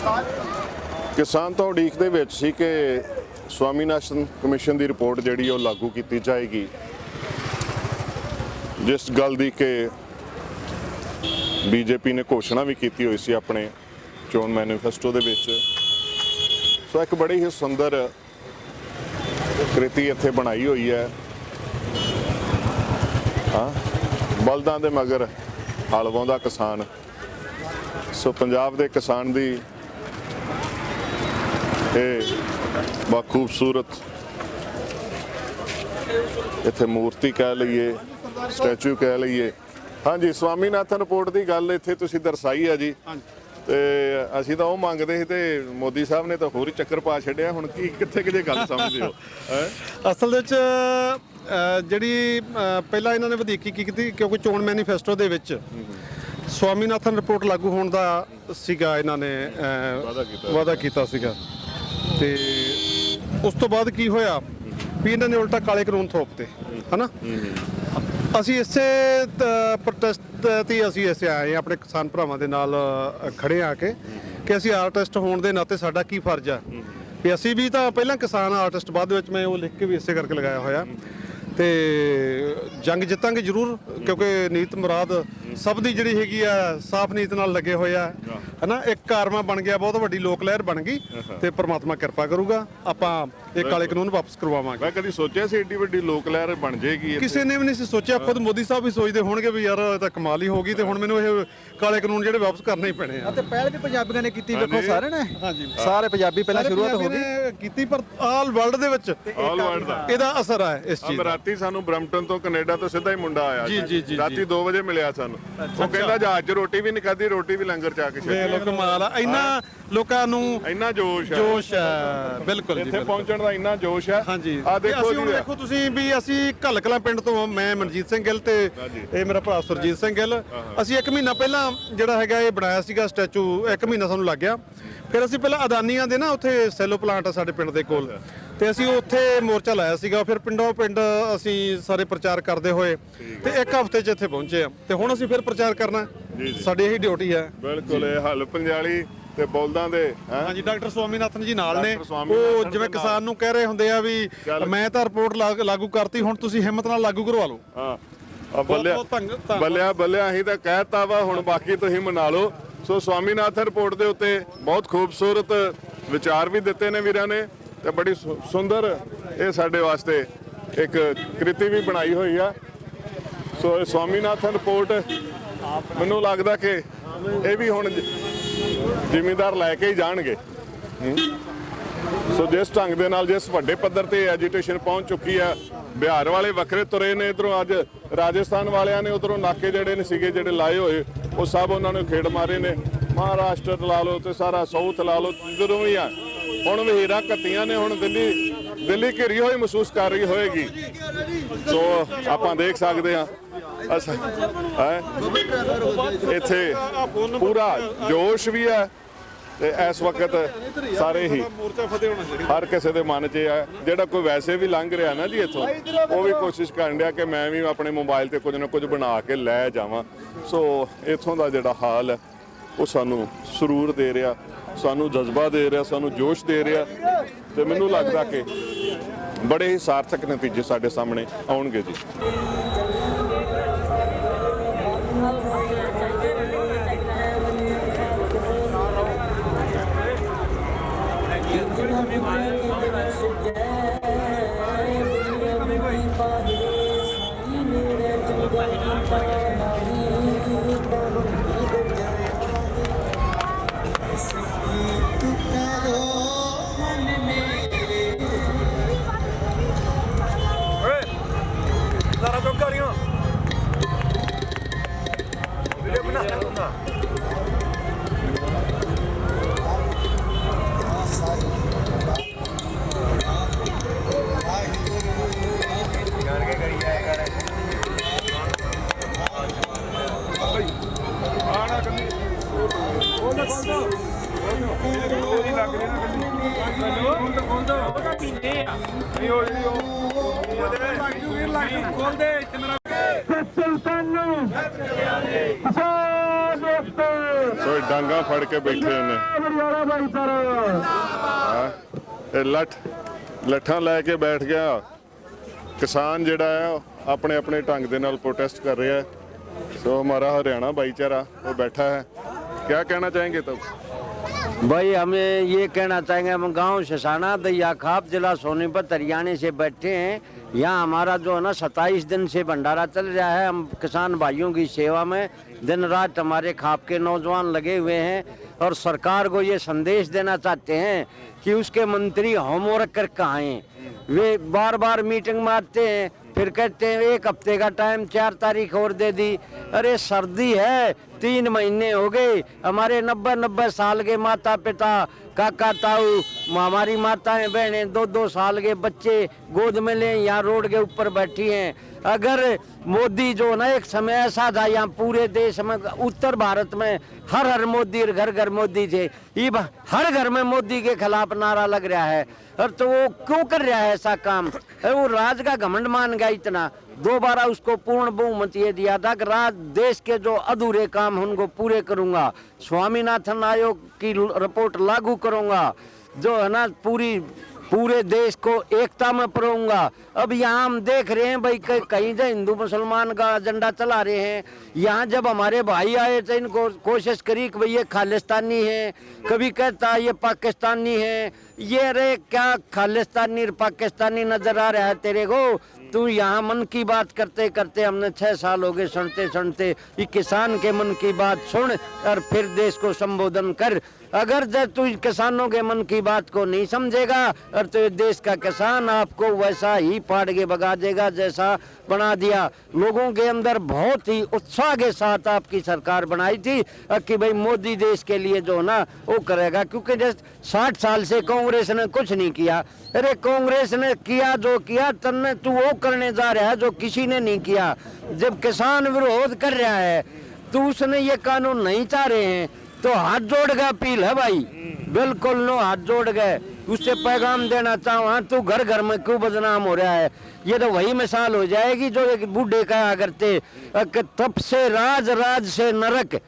किसान तो उड़ीक दे विच सी कि स्वामीनाथन कमीशन की रिपोर्ट जिहड़ी वो लागू की जाएगी, जिस गल दी कि बीजेपी ने घोषणा भी की हुई सी अपने चोण मैनीफेस्टो दे विच। सो एक बड़ी ही सुंदर कृति इत्थे बनाई हुई है। हाँ, बलदां दे मगर हल वाहुंदा किसान। सो पंजाब दे किसान दी बहुत खूबसूरत इत्थे मूर्ति कह लीए, स्टैचू कह लीए। हाँ जी, स्वामीनाथन रिपोर्ट की गल इत्थे तुसीं दर्शाई है जी। ते असीं तां ओह मंगदे सी ते मोदी साहब ने तां होर ही चक्कर पा छड्डिया। हुण की कित्थे किजे गल समझदे हो? असल विच जिहड़ी पहिलां इन्हां ने वधीकी कीती, क्योंकि चोण मैनीफेस्टो दे विच स्वामीनाथन रिपोर्ट लागू होण दा सीगा, इन्हां ने वादा कीता सीगा। ते उस तो बाद की होया भी इन्हां ने उल्टा काले कानून थोपते, है ना। ਅਸੀਂ ਇਸੇ ਪ੍ਰੋਟੈਸਟ ਤੇ ਅਸੀਂ ਇਸੇ ਆਏ ਆਪਣੇ ਕਿਸਾਨ ਭਰਾਵਾਂ ਦੇ ਨਾਲ ਖੜੇ ਆ ਕੇ ਕਿ ਅਸੀਂ ਆਰਟਿਸਟ ਹੋਣ ਦੇ ਨਾਤੇ ਸਾਡਾ ਕੀ ਫਰਜ਼ ਆ ਵੀ ਅਸੀਂ ਵੀ ਤਾਂ ਪਹਿਲਾਂ ਕਿਸਾਨ ਆਰਟਿਸਟ, ਬਾਅਦ ਵਿੱਚ ਮੈਂ ਉਹ ਲਿਖ ਕੇ ਵੀ ਇਸੇ ਕਰਕੇ ਲਗਾਇਆ ਹੋਇਆ। ਤੇ ਜੰਗ ਜਿੱਤਾਂਗੇ ਜ਼ਰੂਰ, ਕਿਉਂਕਿ ਨੀਤ ਮੁਰਾਦ ਸਭ ਦੀ ਜਿਹੜੀ ਹੈਗੀ ਆ ਸਾਫ਼ ਨੀਤ ਨਾਲ ਲੱਗੇ ਹੋਏ ਆ, ਹੈ ਨਾ। ਇੱਕ ਕਾਰਮਾ ਬਣ ਗਿਆ, ਬਹੁਤ ਵੱਡੀ ਲੋਕ ਲਹਿਰ ਬਣ ਗਈ ਤੇ ਪ੍ਰਮਾਤਮਾ ਕਿਰਪਾ ਕਰੂਗਾ, ਆਪਾਂ ਇਹ ਕਾਲੇ ਕਾਨੂੰਨ ਵਾਪਸ ਕਰਵਾਵਾਂਗੇ। ਮੈਂ ਕਦੀ ਸੋਚਿਆ ਸੀ ਏਡੀ ਵੱਡੀ ਲੋਕ ਲਹਿਰ ਬਣ ਜਾਏਗੀ? ਕਿਸੇ ਨੇ ਵੀ ਨਹੀਂ ਸੀ ਸੋਚਿਆ। ਖੁਦ ਮੋਦੀ ਸਾਹਿਬ ਵੀ ਸੋਚਦੇ ਹੋਣਗੇ ਵੀ ਯਾਰ ਇਹ ਤਾਂ ਕਮਾਲ ਹੀ ਹੋ ਗਈ, ਤੇ ਹੁਣ ਮੈਨੂੰ ਇਹ ਕਾਲੇ ਕਾਨੂੰਨ ਜਿਹੜੇ ਵਾਪਸ ਕਰਨੇ ਹੀ ਪੈਣੇ ਆ। ਤੇ ਪਹਿਲ ਵੀ ਪੰਜਾਬੀਆਂ ਨੇ ਕੀਤੀ, ਵੇਖੋ ਸਾਰੇ ਨੇ। ਹਾਂਜੀ, ਸਾਰੇ ਪੰਜਾਬੀ ਪਹਿਲਾਂ ਸ਼ੁਰੂਆਤ ਹੋ ਗਈ ਕੀਤੀ, ਪਰ ਆਲ ਵਰਲਡ ਦੇ ਵਿੱਚ ਇਹਦਾ ਅਸਰ ਆ ਇਸ ਚੀਜ਼ ਦਾ। ਰਾਤੀ ਸਾਨੂੰ ਬਰੈਂਪਟਨ ਤੋਂ ਕੈਨੇਡਾ ਤੋਂ ਸਿੱਧਾ ਹੀ ਮੁੰਡਾ ਆਇਆ ਜੀ, ਰਾਤੀ 2 ਵਜੇ ਮਿਲਿਆ ਸਾਨੂੰ। ਉਹ ਕਹਿੰਦਾ ਜਹਾਜ਼ 'ਚ ਰੋਟੀ ਵੀ ਨਹੀਂ ਖਾਧੀ, ਰੋਟੀ ਵੀ ਲੰਗਰ 'ਚ ਆ ਕੇ ਛੱਡੀ। ਕਮਾਲ ਆ, ਇੰਨਾ ਲੋਕਾਂ ਨੂੰ ਇੰਨਾ ਜੋਸ਼ ਹੈ। ਬਿਲਕੁਲ ਇੱਥੇ ਪਹੁੰਚਣ ਦਾ ਇੰਨਾ ਜੋਸ਼ ਹੈ। ਹਾਂਜੀ, ਆ ਦੇਖੋ ਹੁਣ ਦੇਖੋ ਤੁਸੀਂ ਵੀ ਅਸੀਂ ਘੱਲਕਲਾਂ ਪਿੰਡ ਤੋਂ, ਮੈਂ ਮਨਜੀਤ ਸਿੰਘ ਗਿੱਲ ਤੇ ਇਹ ਮੇਰਾ ਭਰਾ ਸੁਰਜੀਤ ਸਿੰਘ ਗਿੱਲ, ਅਸੀਂ 1 ਮਹੀਨਾ ਪਹਿਲਾਂ ਜਿਹੜਾ ਹੈਗਾ ਇਹ ਬਣਾਇਆ ਸੀਗਾ ਸਟੈਚੂ। 1 ਮਹੀਨਾ ਸਾਨੂੰ ਲੱਗ ਗਿਆ। ਫਿਰ ਅਸੀਂ ਪਹਿਲਾਂ ਅਦਾਨੀਆਂ ਦੇ ਨਾ ਉੱਥੇ ਸੈਲੋ ਪਲਾਂਟ ਆ ਸਾਡੇ ਪਿੰਡ ਦੇ ਕੋਲ, ਤੇ ਅਸੀਂ ਉੱਥੇ ਮੋਰਚਾ ਲਾਇਆ ਸੀਗਾ। ਫਿਰ ਪਿੰਡੋਂ ਪਿੰਡ ਅਸੀਂ ਸਾਰੇ ਪ੍ਰਚਾਰ ਕਰਦੇ ਹੋਏ ਤੇ 1 ਹਫ਼ਤੇ 'ਚ ਇੱਥੇ ਪਹੁੰਚੇ ਆ, ਤੇ ਹੁਣ ਅਸੀਂ ਫਿਰ ਪ੍ਰਚਾਰ ਕਰਨਾ, ਸਾਡੀ ਇਹੀ ਡਿਊਟੀ ਹੈ। ਬਿਲਕੁਲ, ਇਹ ਹਲ ਪੰਜਾਲੀ ਤੇ ਬੋਲਦਾਂ ਦੇ। ਹਾਂਜੀ, ਡਾਕਟਰ ਸਵਾਮੀਨਾਥਨ ਜੀ ਨਾਲ ਨੇ। ਉਹ ਜਿਵੇਂ ਕਿਸਾਨ ਨੂੰ ਕਹਿ ਰਹੇ ਹੁੰਦੇ ਆ ਵੀ ਮੈਂ ਤਾਂ ਰਿਪੋਰਟ ਲਾਗੂ ਕਰਤੀ, ਹੁਣ ਤੁਸੀਂ ਹਿੰਮਤ ਨਾਲ ਲਾਗੂ ਕਰਵਾ ਲਓ। ਹਾਂ, ਬੱਲਿਆ ਅਸੀਂ ਤਾਂ ਕਹਿਤਾ ਵਾ, ਹੁਣ ਬਾਕੀ ਤੁਸੀਂ ਮਨਾ ਲਓ। ਸੋ ਸਵਾਮੀਨਾਥਨ ਰਿਪੋਰਟ ਦੇ ਉੱਤੇ ਬਹੁਤ ਖੂਬਸੂਰਤ ਵਿਚਾਰ ਵੀ ਦਿੱਤੇ ਨੇ ਵੀਰਾਂ ਨੇ, ਤੇ ਬੜੀ ਸੁੰਦਰ ਇਹ ਸਾਡੇ ਵਾਸਤੇ ਇੱਕ ਕ੍ਰਿਤੀ ਵੀ ਬਣਾਈ ਹੋਈ ਆ। ਸੋ ਇਹ ਸਵਾਮੀਨਾਥਨ ਰਿਪੋਰਟ ਮੈਨੂੰ ਲੱਗਦਾ ਕਿ ਇਹ ਵੀ ਹੁਣ ਜ਼ਿਮੀਂਦਾਰ ਲੈ ਕੇ ਹੀ ਜਾਣਗੇ। ਸੋ ਜਿਸ ਢੰਗ ਦੇ ਨਾਲ, ਜਿਸ ਵੱਡੇ ਪੱਧਰ ਤੇ ਐਜੀਟੇਸ਼ਨ ਪਹੁੰਚ ਚੁੱਕੀ ਆ, ਬਿਹਾਰ ਵਾਲੇ ਵੱਖਰੇ ਤੁਰੇ ਨੇ ਇੱਧਰੋਂ, ਅੱਜ ਰਾਜਸਥਾਨ ਵਾਲਿਆਂ ਨੇ ਉੱਧਰੋਂ ਨਾਕੇ ਜਿਹੜੇ ਨੇ ਸੀਗੇ ਜਿਹੜੇ ਲਾਏ ਹੋਏ, ਉਹ ਸਭ ਉਹਨਾਂ ਨੇ ਖੇਡ ਮਾਰੇ ਨੇ। ਮਹਾਰਾਸ਼ਟਰ ਲਾ ਲਓ ਤੇ ਸਾਰਾ ਸਾਊਥ ਲਾ ਲਓ, ਜਦੋਂ ਵੀ ਆ ਹੁਣ ਵਹੀਰਾਂ ਘੱਤੀਆਂ ਨੇ। ਹੁਣ ਦਿੱਲੀ ਘਿਰੀ ਹੋਈ ਮਹਿਸੂਸ ਕਰ ਰਹੀ ਹੋਏਗੀ। ਸੋ ਆਪਾਂ ਦੇਖ ਸਕਦੇ ਹਾਂ ਇੱਥੇ ਪੂਰਾ ਜੋਸ਼ ਵੀ ਹੈ, ਤੇ ਇਸ ਵਕਤ ਸਾਰੇ ਹੀ ਹਰ ਕਿਸੇ ਦੇ ਮਨ 'ਚ ਹੈ। ਜਿਹੜਾ ਕੋਈ ਵੈਸੇ ਵੀ ਲੰਘ ਰਿਹਾ ਨਾ ਜੀ ਇੱਥੋਂ, ਉਹ ਵੀ ਕੋਸ਼ਿਸ਼ ਕਰਨ ਡਿਆ ਕਿ ਮੈਂ ਵੀ ਆਪਣੇ ਮੋਬਾਈਲ ਤੇ ਕੁਝ ਨਾ ਕੁਝ ਬਣਾ ਕੇ ਲੈ ਜਾਵਾਂ। ਸੋ ਇੱਥੋਂ ਦਾ ਜਿਹੜਾ ਹਾਲ ਹੈ ਉਹ ਸਾਨੂੰ ਸਰੂਰ ਦੇ ਰਿਹਾ, ਸਾਨੂੰ ਜਜ਼ਬਾ ਦੇ ਰਿਹਾ, ਸਾਨੂੰ ਜੋਸ਼ ਦੇ ਰਿਹਾ, ਤੇ ਮੈਨੂੰ ਲੱਗਦਾ ਕਿ ਬੜੇ ਹੀ ਸਾਰਥਕ ਨਤੀਜੇ ਸਾਡੇ ਸਾਹਮਣੇ ਆਉਣਗੇ ਜੀ। ਸੁਲਤਾਨ ਸੋ ਇਹ ਡਾਂਗਾ ਫੜ ਕੇ ਬੈਠੇ ਨੇ ਇਹ ਲੱਠਾਂ ਲੈ ਕੇ ਬੈਠ ਗਿਆ ਕਿਸਾਨ ਜਿਹੜਾ ਹੈ ਆਪਣੇ ਆਪਣੇ ਢੰਗ ਦੇ ਨਾਲ ਪ੍ਰੋਟੈਸਟ कर रहा है। सो हमारा हरियाणा भाईचारा वो बैठा है, क्या कहना चाहेंगे तब? भाई हमें ये कहना चाहेंगे, हम गांव शसाना दया खाप जिला सोनीपत हरियाणा से बैठे हैं। यहाँ हमारा जो है ना 27 दिन से भंडारा चल रहा है। हम किसान भाइयों की सेवा में दिन रात हमारे खाप के नौजवान लगे हुए हैं और सरकार को ये संदेश देना चाहते हैं कि उसके मंत्री होमवर्क करके आए। वे बार बार मीटिंग में आते हैं, फिर कहते हैं 1 हफ्ते का टाइम, 4 तारीख और दे दी। अरे सर्दी है, 3 महीने हो गए। हमारे 90 साल के माता पिता, काका ताऊ, हमारी माताएं बहनें 2 साल के बच्चे गोद में ले यहाँ रोड के ऊपर बैठी हैं। अगर मोदी जो ना एक समय ऐसा था यहाँ पूरे देश में, उत्तर भारत में हर मोदी, घर घर मोदी थे। ये हर घर में मोदी के खिलाफ नारा लग रहा है। और तो वो क्यों कर रहा है ऐसा काम? वो राज का घमंड मान गया इतना। दोबारा उसको पूर्ण बहुमत ये दिया था कि राज देश के जो अधूरे काम उनको पूरे करूंगा, स्वामीनाथन आयोग की रिपोर्ट लागू करूंगा, जो है ना पूरे देश को एकता में परोऊंगा। अब यहाँ हम देख रहे हैं भाई कहीं से हिंदू मुसलमान का एजेंडा चला रहे हैं। यहाँ जब हमारे भाई आए थे, इनको कोशिश करी कि भाई ये खालिस्तानी है, कभी कहता ये पाकिस्तानी है। ये रे क्या खालिस्तानी पाकिस्तानी नजर आ रहा है तेरे को? तू यहाँ मन की बात करते करते हमने 6 साल हो गए सुनते ये किसान के मन की बात सुन और फिर देश को संबोधन कर। अगर जब तू किसानों के मन की बात को नहीं समझेगा और तो देश का किसान आपको वैसा ही फाड़ के भगा देगा जैसा बना दिया। लोगों के अंदर बहुत ही उत्साह के साथ आपकी सरकार बनाई थी कि भाई मोदी देश के लिए जो ना वो करेगा, क्योंकि 60 साल से कांग्रेस ने कुछ नहीं किया। अरे कांग्रेस ने किया जो किया, तन्ने तू वो करने जा रहा है जो किसी ने नहीं किया। जब किसान विरोध कर रहा है तो उसने ये कानून नहीं चाह रहे हैं तो हाथ जोड़ के अपील है भाई, बिल्कुल नो हाथ जोड़ गए। उससे पैगाम देना चाहूँ, हाँ तू घर घर में क्यों बदनाम हो रहा है? ये तो वही मिसाल हो जाएगी जो एक बूढ़े कहा करते तब से राज से नरक।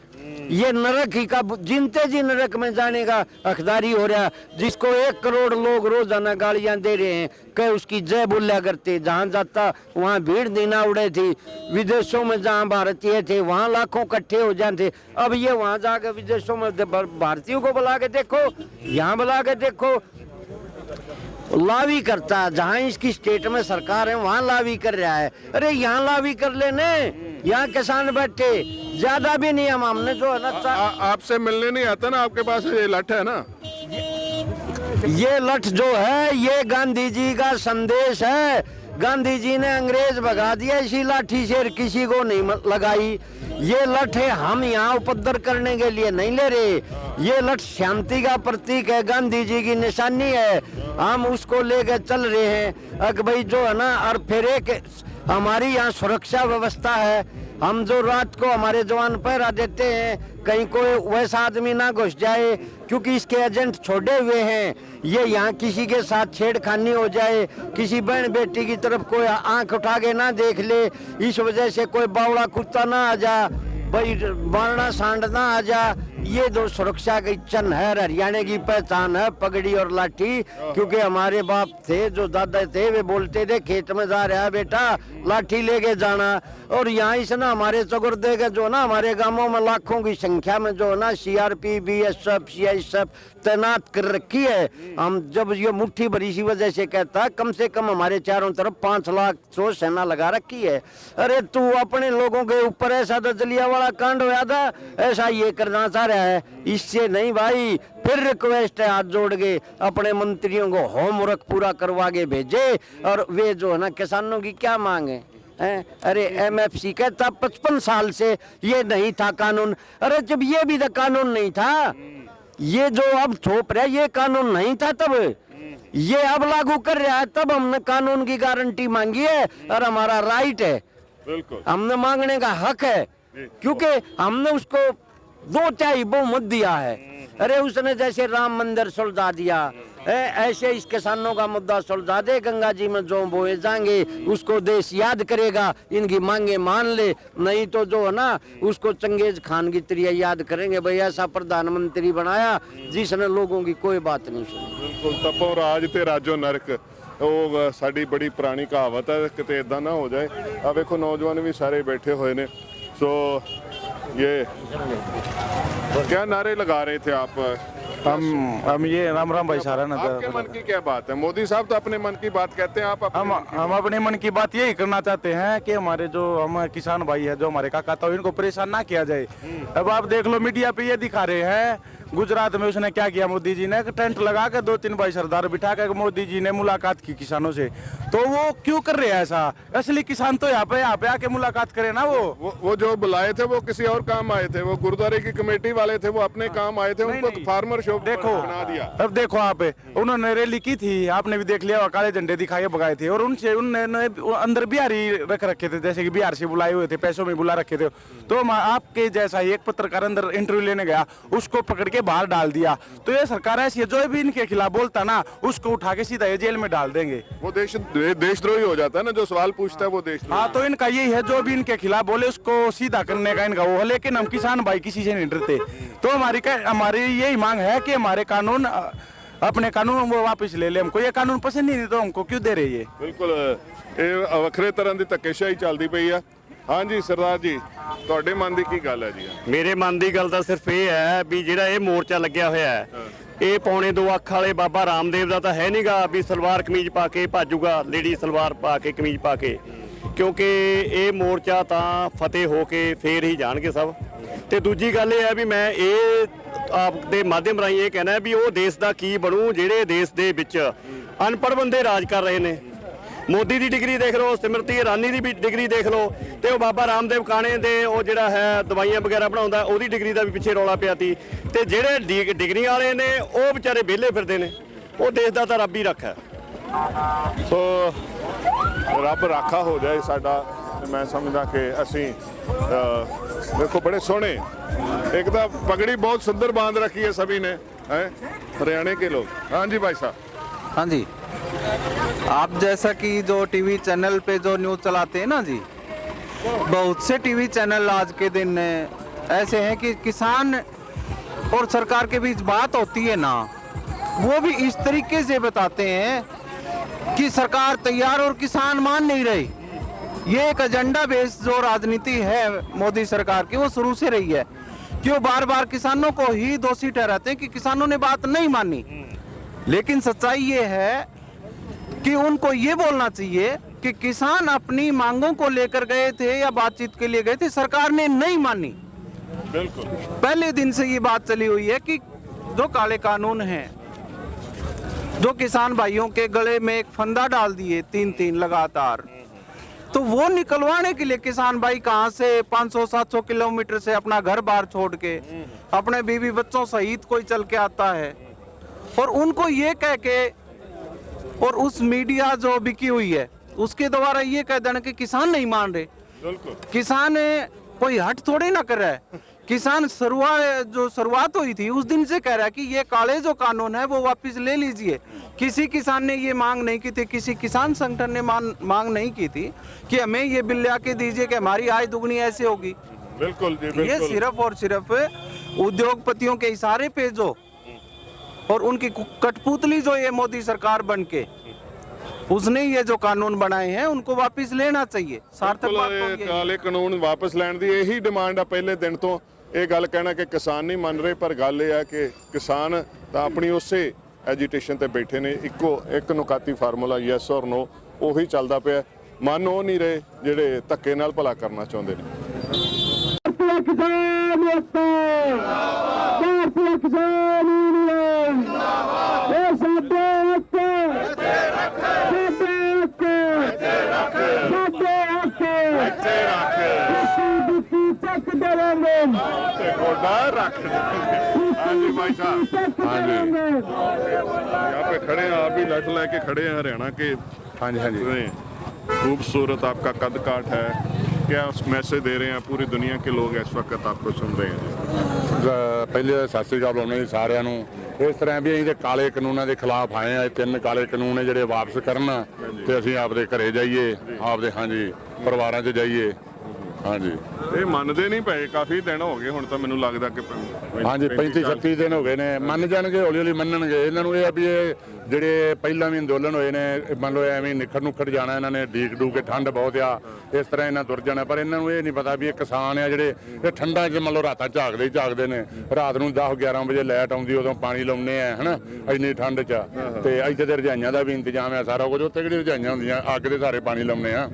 ये नरक ही का जिनते जी नरक में जाने का हकदारी हो रहा, जिसको 1 करोड़ लोग रोजाना गालियां दे रहे हैं, कह उसकी जय बोला करते। जहां जाता वहां भीड़ देना उड़े थी। विदेशों में जहां भारतीय थे वहां लाखों इकट्ठे हो जाते। अब ये वहां जाकर विदेशों में भारतीयों को बुला के देखो, यहाँ बुला के देखो, लावी करता। जहाँ इसकी स्टेट में सरकार है वहाँ लावी कर रहा है। अरे यहाँ लावी कर लेने, यहाँ किसान बैठे, ज्यादा भी नहीं। हमने जो है ना आपसे मिलने नहीं आता ना, आपके पास ये लठ है ना, ये लठ जो है ये गांधी जी का संदेश है। गांधी जी ने अंग्रेज भगा दिया इसी लाठी से, किसी को नहीं लगाई। ये लठ है, हम यहाँ उपद्रव करने के लिए नहीं ले रहे। ये लठ शांति का प्रतीक है, गांधी जी की निशानी है, हम उसको लेकर चल रहे हैं। अगर भाई जो है ना, और फिर एक हमारी यहाँ सुरक्षा व्यवस्था है। हम जो रात को हमारे जवान पहरा देते हैं, कहीं कोई वैसा आदमी ना घुस जाए, क्योंकि इसके एजेंट छोड़े हुए हैं। ये यहाँ किसी के साथ छेड़खानी हो जाए, किसी बहन बेटी की तरफ कोई आंख उठा के ना देख ले, इस वजह से कोई बावड़ा कुत्ता ना आ जा, भाई मारना सांड ना आ जा। ये जो सुरक्षा की चिन्ह है, हरियाणा की पहचान है, पगड़ी और लाठी। क्योंकि हमारे बाप थे, जो दादा थे, वे बोलते थे खेत में जा रहा है बेटा लाठी लेके जाना। और यहाँ इस ना हमारे चगुर्दे के जो ना हमारे गांवों में लाखों की संख्या में जो ना CRP, BSF, CISF तैनात कर रखी है। हम जब ये मुट्ठी भरी सी वजह से कहता, कम से कम हमारे चारों तरफ 5 लाख तो सेना लगा रखी है। अरे तू अपने लोगों के ऊपर ऐसा तो जलियांवाला कांड होया था, ऐसा ये करना चाह रहा है। इससे नहीं भाई, फिर रिक्वेस्ट है, हाथ जोड़ के अपने मंत्रियों को होमवर्क पूरा करवा के भेजे। और वे जो है ना किसानों की क्या मांग है? अरे MFC कहता 55 साल से ये नहीं था कानून। अरे जब ये भी तो कानून नहीं था, ये जो अब थोप रहा है ये कानून नहीं था तब, ये अब लागू कर रहा है। तब हमने कानून की गारंटी मांगी है और हमारा राइट है, बिल्कुल हमने मांगने का हक है, क्योंकि हमने उसको 2/4 बहुमत दिया है। अरे उसने जैसे राम मंदिर सुलझा दिया, ऐसे इस किसानों का मुद्दा सुलझा दे। गंगा जी में जो बोए जाएंगे उसको देश याद करेगा, इनकी मांगे मान ले, नहीं तो जो है ना उसको चंगेज खान की तरह याद करेंगे। भाई ऐसा प्रधानमंत्री बनाया जिसने लोगों की कोई बात नहीं सुनी। बिल्कुल, तपो राज ते राजो नरक, ਉਹ ਸਾਡੀ ਬੜੀ ਪੁਰਾਣੀ ਕਹਾਵਤ ਹੈ, ਕਿਤੇ ਇਦਾਂ ਨਾ ਹੋ ਜਾਏ। ਆ ਵੇਖੋ ਨੌਜਵਾਨ ਵੀ ਸਾਰੇ ਬੈਠੇ ਹੋਏ ਨੇ। ਸੋ ਇਹ क्या नारे लगा रहे थे आप? हम ये राम राम भाई सारा ना। आपके मन की क्या बात है? मोदी साहब तो अपने मन की बात कहते हैं, आप हम अपने मन की बात यही करना चाहते हैं कि हमारे जो हम किसान भाई है, जो हमारे काका था, इनको परेशान ना किया जाए। अब आप देख लो मीडिया पे ये दिखा रहे हैं, गुजरात में उसने क्या किया, मोदी जी ने टेंट लगा के 2-3 भाई सरदार बिठा के मोदी जी ने मुलाकात की किसानों से। तो वो क्यों कर रहे हैं ऐसा? असली किसान तो यहाँ पे आके मुलाकात करे ना। वो जो बुलाए थे वो किसी और काम आए थे, वो गुरुद्वारे की कमेटी वाले थे, वो अपने काम आए थे। उनको तो फार्मर शो देखो बना दिया। अब देखो आप, उन्होंने रैली की थी, आपने भी देख लिया, काले झंडे दिखाए भगाए थे, और उन्होंने अंदर बिहारी रख रखे थे, जैसे कि बिहार से बुलाए हुए थे, पैसों में बुला रखे थे। तो आपके जैसा एक पत्रकार अंदर इंटरव्यू लेने गया, उसको पकड़ के बाहर डाल दिया। तो ये सरकार ऐसी है, जो भी इनके खिलाफ बोलता ना उसको उठा के सीधा ये जेल में डाल देंगे। वो देशद्रोही हो जाता है ना, जो सवाल पूछता है वो देशद्रोही। हाँ, तो इनका यही है, जो भी इनके खिलाफ बोले उसको सीधा करने का इनका वो है। लेकिन हम किसान भाई किसी से नहीं डरते। तो हमारी यही मांग है कि हमारे कानून, अपने कानून वो वापस ले ले। हमको ये कानून पसंद ही नहीं, तो हमको क्यों दे रही है? बिल्कुल, ये ਵੱਖਰੇ ਤਰ੍ਹਾਂ ਦੀ ਧੱਕੇਸ਼ਾਹੀ ਚੱਲਦੀ ਪਈ ਆ। ਹਾਂਜੀ ਸਰਦਾਰ ਜੀ, ਤੁਹਾਡੇ ਮਨ ਦੀ ਕੀ ਗੱਲ ਹੈ ਜੀ? ਮੇਰੇ ਮਨ ਦੀ ਗੱਲ ਤਾਂ ਸਿਰਫ ਇਹ ਹੈ ਵੀ ਜਿਹੜਾ ਇਹ ਮੋਰਚਾ ਲੱਗਿਆ ਹੋਇਆ ਹੈ, ਇਹ ਪੌਣੇ 2 ਅੱਖ ਵਾਲੇ ਬਾਬਾ ਰਾਮਦੇਵ ਦਾ ਤਾਂ ਹੈ ਨਹੀਂਗਾ ਵੀ ਸਲਵਾਰ ਕਮੀਜ਼ ਪਾ ਕੇ ਭਾਜੂਗਾ, ਲੇਡੀ ਸਲਵਾਰ ਪਾ ਕੇ ਕਮੀਜ਼ ਪਾ ਕੇ। ਕਿਉਂਕਿ ਇਹ ਮੋਰਚਾ ਤਾਂ ਫਤਿਹ ਹੋ ਕੇ ਫੇਰ ਹੀ ਜਾਣਗੇ ਸਭ। ਤੇ ਦੂਜੀ ਗੱਲ ਇਹ ਹੈ ਵੀ ਮੈਂ ਇਹ ਆਪ ਦੇ ਮਾਧਿਅਮ ਰਾਹੀਂ ਇਹ ਕਹਿਣਾ ਵੀ ਉਹ ਦੇਸ਼ ਦਾ ਕੀ ਬਣੂ ਜਿਹੜੇ ਦੇਸ਼ ਦੇ ਵਿੱਚ ਅਨਪੜ੍ਹ ਬੰਦੇ ਰਾਜ ਕਰ ਰਹੇ ਨੇ। ਮੋਦੀ ਦੀ ਡਿਗਰੀ ਦੇਖ ਲਓ, ਸਿਮਰਤੀ ਇਰਾਨੀ ਦੀ ਵੀ ਡਿਗਰੀ ਦੇਖ ਲਓ, ਤੇ ਉਹ ਬਾਬਾ ਰਾਮਦੇਵ ਕਾਣੇ ਦੇ ਉਹ ਜਿਹੜਾ ਹੈ ਦਵਾਈਆਂ ਵਗੈਰਾ ਬਣਾਉਂਦਾ, ਉਹਦੀ ਡਿਗਰੀ ਦਾ ਵੀ ਪਿੱਛੇ ਰੌਲਾ ਪਿਆ ਤੀ। ਤੇ ਜਿਹੜੇ ਡਿਗਰੀ ਵਾਲੇ ਨੇ ਉਹ ਵਿਚਾਰੇ ਵਿਹਲੇ ਫਿਰਦੇ ਨੇ। ਉਹ ਦੇਸ਼ ਦਾ ਤਾਂ ਰੱਬ ਹੀ ਰੱਖਾ। ਸੋ ਰੱਬ ਰਾਖਾ ਹੋ ਜਾਏ ਸਾਡਾ। ਮੈਂ ਸਮਝਦਾ ਕਿ ਅਸੀਂ ਦੇਖੋ ਬੜੇ ਸੋਹਣੇ, एक तो पगड़ी बहुत सुंदर बांध रखी है सभी ने, हैं हरियाणा के लोग। हाँ जी भाई साहब। हाँ जी, आप जैसा कि जो टीवी चैनल पे जो न्यूज़ चलाते हैं ना जी, बहुत से टीवी चैनल आज के दिन ऐसे हैं कि किसान और सरकार के बीच बात होती है ना, वो भी इस तरीके से बताते हैं कि सरकार तैयार और किसान मान नहीं रही। ये एक एजेंडा बेस्ड जो राजनीति है मोदी सरकार की, वो शुरू से रही है कि वो बार बार किसानों को ही दोषी ठहराते हैं कि किसानों ने बात नहीं मानी। लेकिन सच्चाई ये है कि उनको ये बोलना चाहिए कि किसान अपनी मांगों को लेकर गए थे या बातचीत के लिए गए थे, सरकार ने नहीं मानी। बिल्कुल, पहले दिन से ये बात चली हुई है कि जो काले कानून हैं, जो किसान भाइयों के गले में एक फंदा डाल दिए 3-3 लगातार, तो वो निकलवाने के लिए किसान भाई कहाँ से 500-700 किलोमीटर से अपना घर बार छोड़ के अपने बीवी बच्चों सहित कोई चल के आता है, और उनको ये कह के, और उस मीडिया जो बिकी हुई है उसके द्वारा ये कह देना कि किसान नहीं मान रहे। बिल्कुल, किसान कोई हट थोड़े ना कर रहा है। किसान शुरुआत हुई थी उस दिन से कह रहा है कि ये काले जो कानून है वो वापस ले लीजिए। किसी किसान ने ये मांग नहीं की थी, किसी किसान संगठन ने मांग नहीं की थी कि हमें ये बिल ला के दीजिए कि हमारी आय दुगनी ऐसे होगी। बिल्कुल जी, बिल्कुल। ये सिर्फ और सिर्फ उद्योगपतियों के इशारे पे जो, और उनकी कठपुतली जो ये मोदी सरकार बन के उसने ये जो कानून बनाए हैं उनको वापस लेना चाहिए। सार्थक बात तो ये काले कानून वापस लैण दी यही डिमांड है पहले दिन तो। ये गल कहना कि किसान नहीं मन रहे, पर गल ये है कि किसान तो अपनी उसे एजीटेशन ते बैठे ने। एक नुकाती फार्मूला यस और नो उही चलदा पिया। मन वो नहीं रहे जेडे धक्के नाल भला करना चाहुंदे ने। हाँ जी भाई साहब, हाँ जी, यहाँ पे खड़े हैं, आप भी लठ लेके खड़े हैं हरियाणा के। हाँ जी, हाँ जी, खूबसूरत आपका कद काठ है। क्या मैसेज दे रहे हैं पूरी दुनिया के लोग इस वक्त आपको सुन रहे हैं? ਪਹਿਲੇ ਸਤਿ ਸ੍ਰੀ ਅਕਾਲ ਬੁਲਾਉਣੇ ਜੀ ਸਾਰਿਆਂ ਨੂੰ। ਇਸ ਤਰ੍ਹਾਂ ਵੀ ਅਸੀਂ ਤੇ ਕਾਲੇ ਕਾਨੂੰਨਾਂ ਦੇ ਖਿਲਾਫ ਆਏ ਆ। 3 ਕਾਲੇ ਕਾਨੂੰਨ ਨੇ ਜਿਹੜੇ ਵਾਪਸ ਕਰਨ ਤੇ ਅਸੀਂ ਆਪਦੇ ਘਰੇ ਜਾਈਏ, ਆਪਦੇ ਹਾਂਜੀ ਪਰਿਵਾਰਾਂ 'ਚ ਜਾਈਏ। ਹਾਂਜੀ ਇਹ ਮੰਨਦੇ ਨਹੀਂ ਪਏ, ਕਾਫੀ ਦਿਨ ਹੋ ਗਏ ਹੁਣ ਤਾਂ ਮੈਨੂੰ ਲੱਗਦਾ ਕਿ ਹਾਂਜੀ 35-36 ਦਿਨ ਹੋ ਗਏ ਨੇ। ਮੰਨ ਜਾਣਗੇ, ਹੌਲੀ ਹੌਲੀ ਮੰਨਣਗੇ। ਇਹਨਾਂ ਨੂੰ ਇਹ ਆ ਵੀ ਇਹ ਜਿਹੜੇ ਪਹਿਲਾਂ ਵੀ ਅੰਦੋਲਨ ਹੋਏ ਨੇ, ਮੰਨ ਲਓ ਐਵੇਂ ਨਿਖੜ ਨੁਖੜ ਜਾਣਾ ਇਹਨਾਂ ਨੇ, ਡੀਕ ਡੂ ਕੇ ਠੰਡ ਬਹੁਤ ਆ ਇਸ ਤਰ੍ਹਾਂ ਇਹਨਾਂ ਤੁਰ ਜਾਣਾ। ਪਰ ਇਹਨਾਂ ਨੂੰ ਇਹ ਨਹੀਂ ਪਤਾ ਵੀ ਇਹ ਕਿਸਾਨ ਆ ਜਿਹੜੇ ਇਹ ਠੰਡਾਂ 'ਚ ਮੰਨ ਲਓ ਰਾਤਾਂ ਝਾਕਦੇ ਨੇ। ਰਾਤ ਨੂੰ 10-11 ਵਜੇ ਲਾਈਟ ਆਉਂਦੀ, ਉਦੋਂ ਪਾਣੀ ਲਾਉਂਦੇ ਆ ਹਨਾ ਇੰਨੀ ਠੰਡ 'ਚ। ਤੇ ਇੱਥੇ ਤੇ ਰਜਾਈਆਂ ਦਾ ਵੀ ਇੰਤਜ਼ਾਮ ਆ ਸਾਰਾ ਕੁਝ। ਉੱਥੇ ਕਿਹੜੀ ਰਜਾਈਆਂ ਹੁੰਦੀਆਂ, ਅੱਗ ਦੇ ਸਾਰੇ ਪਾਣੀ ਲਾਉਂਦੇ ਆ।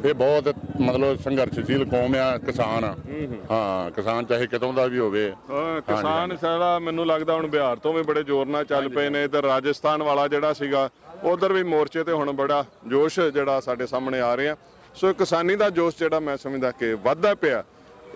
ਇਹ ਬਹੁਤ ਮਤਲਬ ਸੰਘਰਸ਼ਸ਼ੀਲ ਕੌਮ ਆ ਕਿਸਾਨ। ਹਾਂ ਕਿਸਾਨ ਚਾਹੇ ਕਿਤੋਂ ਦਾ ਵੀ ਹੋਵੇ। ਕਿਸਾਨ ਸਾਰਾ ਮੈਨੂੰ ਲੱਗਦਾ ਹੁਣ ਬਿਹਾਰ ਤੋਂ ਵੀ ਬੜੇ ਜ਼ੋਰ ਨਾਲ ਚੱਲ ਪਏ ਨੇ। ਇਧਰ ਰਾਜਸਥਾਨ ਵਾਲਾ ਜਿਹੜਾ ਸੀਗਾ ਉਧਰ ਵੀ ਮੋਰਚੇ ਤੇ ਹੁਣ ਬੜਾ ਜੋਸ਼ ਜਿਹੜਾ ਸਾਡੇ ਸਾਹਮਣੇ ਆ ਰਿਹਾ। ਸੋ ਕਿਸਾਨੀ ਦਾ ਜੋਸ਼ ਜਿਹੜਾ ਮੈਂ ਸਮਝਦਾ ਕਿ ਵੱਧਦਾ ਪਿਆ।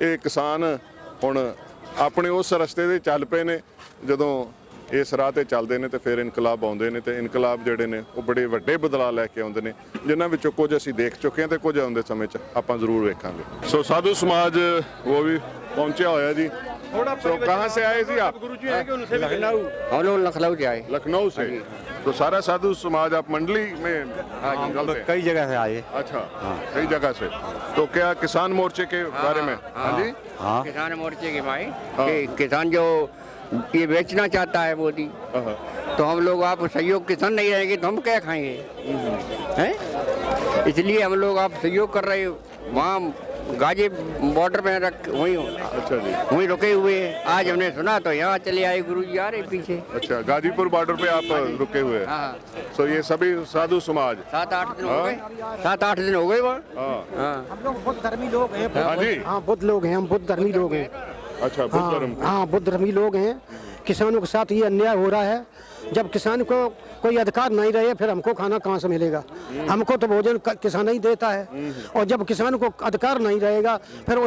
ਇਹ ਕਿਸਾਨ ਹੁਣ ਆਪਣੇ ਉਸ ਰਸਤੇ ਤੇ ਚੱਲ ਪਏ ਨੇ। ਜਦੋਂ ਇਸ ਰਾਹ ਤੇ ਚੱਲਦੇ ਨੇ ਤੇ ਫਿਰ ਇਨਕਲਾਬ ਆਉਂਦੇ ਨੇ ਤੇ ਇਨਕਲਾਬ ਜਿਹੜੇ ਨੇ ਉਹ ਬੜੇ ਵੱਡੇ ਬਦਲਾਅ ਲੈ ਕੇ ਆਉਂਦੇ ਨੇ, ਜਿਨ੍ਹਾਂ ਵਿੱਚੋਂ ਕੁਝ ਅਸੀਂ ਦੇਖ ਚੁੱਕੇ ਹਾਂ ਤੇ ਕੁਝ ਆਉਂਦੇ ਸਮੇਂ 'ਚ ਆਪਾਂ ਜ਼ਰੂਰ ਵੇਖਾਂਗੇ। ਸੋ ਸਾਧੂ ਸਮਾਜ ਉਹ ਵੀ ਪਹੁੰਚਿਆ होया जी। तो कहाँ से आए जी आप? लखनऊ। हम लोग लखनऊ से आए। लखनऊ से। तो सारा साधु समाज आप मंडली में? कई जगह से आए। अच्छा कई जगह से। तो क्या किसान मोर्चे के बारे में? हाँ जी किसान मोर्चे के भाई कि किसान जो ये बेचना चाहता है मोदी, तो हम लोग आप सहयोग किसान नहीं रहेंगे तो हम क्या खाएंगे हैं? इसलिए हम लोग आप सहयोग कर रहे हो। वहाँ गाजी बॉर्डर पे वहीं अच्छा जी वहीं रुके हुए हैं। आज हमने सुना तो यहाँ चले आए गुरुजी आ रहे पीछे। अच्छा गाजीपुर बॉर्डर पे आप रुके हुए हैं? हाँ। तो ये सभी साधु समाज 7-8 दिन हो गए। 7-8 दिन हो गए वहाँ। हम लोग बुद्ध धर्मी लोग हैं। हाँ जी हाँ बुद्ध लोग हैं, हम बुद्ध धर्मी लोग हैं। अच्छा बुद्ध धर्म। हाँ बुद्ध धर्मी लोग हैं। किसानों के साथ ये अन्याय हो रहा है। जब किसान को कोई अधिकार नहीं रहे फिर हमको खाना कहाँ से मिलेगा? हमको तो भोजन किसान ही देता है। और जब किसान को अधिकार नहीं रहेगा फिर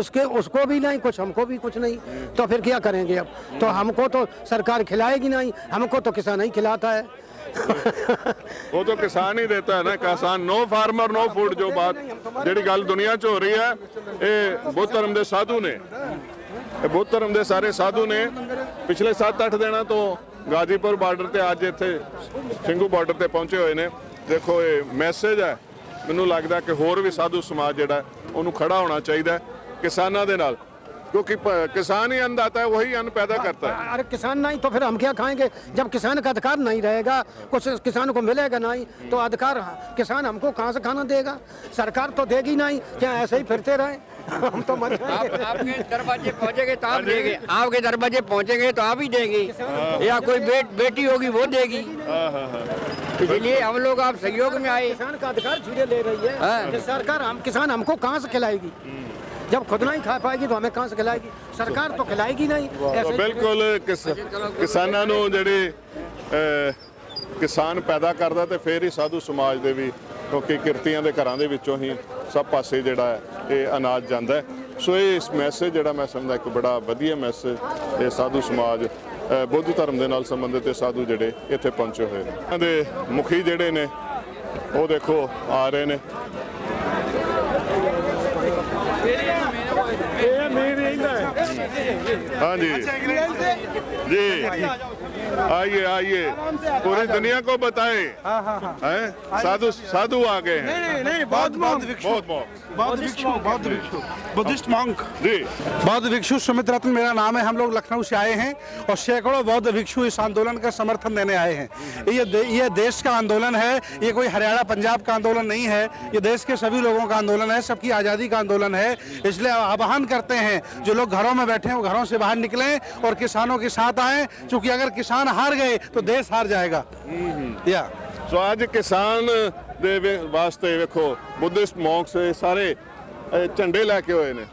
उसको भी नहीं कुछ, हमको भी कुछ नहीं, तो फिर क्या करेंगे? अब तो हमको तो सरकार खिलाएगी नहीं, हमको तो किसान ही खिलाता है। वो तो किसान ही देता है ना। किसान नो फार्मर नो फूड जो बात ਜਿਹੜੀ ਗੱਲ ਦੁਨੀਆ 'ਚ ਹੋ ਰਹੀ ਹੈ ਇਹ ਬੁੱਧ ਧਰਮ ਦੇ ਸਾਧੂ ਨੇ। ਇਹ ਬੁੱਧ ਧਰਮ ਦੇ ਸਾਰੇ ਸਾਧੂ ਨੇ ਪਿਛਲੇ 7-8 ਦਿਨਾਂ ਤੋਂ ਗਾਜ਼ੀਪੁਰ ਬਾਰਡਰ ਤੇ ਅੱਜ ਇੱਥੇ ਸਿੰਘੂ ਬਾਰਡਰ ਤੇ ਪਹੁੰਚੇ ਹੋਏ ਨੇ। ਦੇਖੋ ਇਹ ਮੈਸੇਜ ਹੈ। ਮੈਨੂੰ ਲੱਗਦਾ ਕਿ ਹੋਰ ਵੀ ਸਾਧੂ ਸਮਾਜ ਜਿਹੜਾ ਉਹਨੂੰ ਖੜਾ ਹੋਣਾ ਚਾਹੀਦਾ ਕਿਸਾਨਾਂ ਦੇ ਨਾਲ, क्योंकि किसान ही अन्न आता है, वही अन्न पैदा करता है। अरे किसान नहीं तो फिर हम क्या खाएंगे? जब किसान का अधिकार नहीं रहेगा, कुछ किसान को मिलेगा नहीं, तो अधिकार किसान हमको कहाँ से खाना देगा? सरकार तो देगी नहीं। क्या ऐसे ही फिरते रहे? हम तो मर जाएंगे। आपके दरवाजे पहुँचेंगे तो आप देंगे, आपके दरवाजे पहुँचेंगे तो आप ही देंगे, या कोई बेटी होगी वो देगी। इसलिए हम लोग आप सहयोग में आए। किसान का अधिकार छीने ले रही है सरकार। हम किसान हमको कहाँ से खिलाएगी? जब खुद नहीं खा पाएगी तो हमें कहाँ से खिलाएगी? सरकार तो खिलाएगी नहीं। तो बिल्कुल किसानां नूं ਜਿਹੜੇ ਕਿਸਾਨ ਪੈਦਾ ਕਰਦਾ ਤੇ ਫਿਰ ਹੀ ਸਾਧੂ ਸਮਾਜ ਦੇ ਵੀ, ਕਿਉਂਕਿ ਕਿਰਤੀਆਂ ਦੇ ਘਰਾਂ ਦੇ ਵਿੱਚੋਂ ਹੀ ਸਭ ਪਾਸੇ ਜਿਹੜਾ ਹੈ ਇਹ ਅਨਾਜ ਜਾਂਦਾ ਹੈ। ਸੋ ਇਹ ਇਸ ਮੈਸੇਜ ਜਿਹੜਾ ਮੈਂ ਸਮਝਦਾ ਇੱਕ ਬੜਾ ਵਧੀਆ ਮੈਸੇਜ ਇਹ ਸਾਧੂ ਸਮਾਜ ਬੁੱਧ ਧਰਮ ਦੇ ਨਾਲ ਸੰਬੰਧਿਤ ਸਾਧੂ ਜਿਹੜੇ ਇੱਥੇ ਪਹੁੰਚੇ ਹੋਏ ਨੇ। ਇਹਨਾਂ ਦੇ ਮੁਖੀ ਜਿਹੜੇ ਨੇ ਉਹ ਦੇਖੋ ਆ ਰਹੇ ਨੇ। हाँ जी जी आइए आइए पूरी दुनिया को बताएं। हैं साधु साधु आ गए हैं। नहीं बौद्ध भिक्षु बुद्धिस्ट मॉन्क जी। बौद्ध भिक्षु सुमित रत्न मेरा नाम है। हम लोग लखनऊ से आए हैं और सैकड़ों बौद्ध भिक्षु इस आंदोलन का समर्थन देने आए हैं। ये देश का आंदोलन है, ये कोई हरियाणा पंजाब का आंदोलन नहीं है। ये देश के सभी लोगों का आंदोलन है, सबकी आज़ादी का आंदोलन है। इसलिए आह्वान करते हैं जो लोग घरों में बैठे हैं वो घरों से बाहर निकलें और किसानों के साथ आएं, क्योंकि अगर किसान हार गए तो देश हार जाएगा। या सो आज किसान ਦੇ ਵਾਸਤੇ ਵੇਖੋ ਬੁੱਧਿਸਟ ਮੌਂਕਸ ਸਾਰੇ ਝੰਡੇ ਲੈ ਕੇ ਹੋਏ ਨੇ।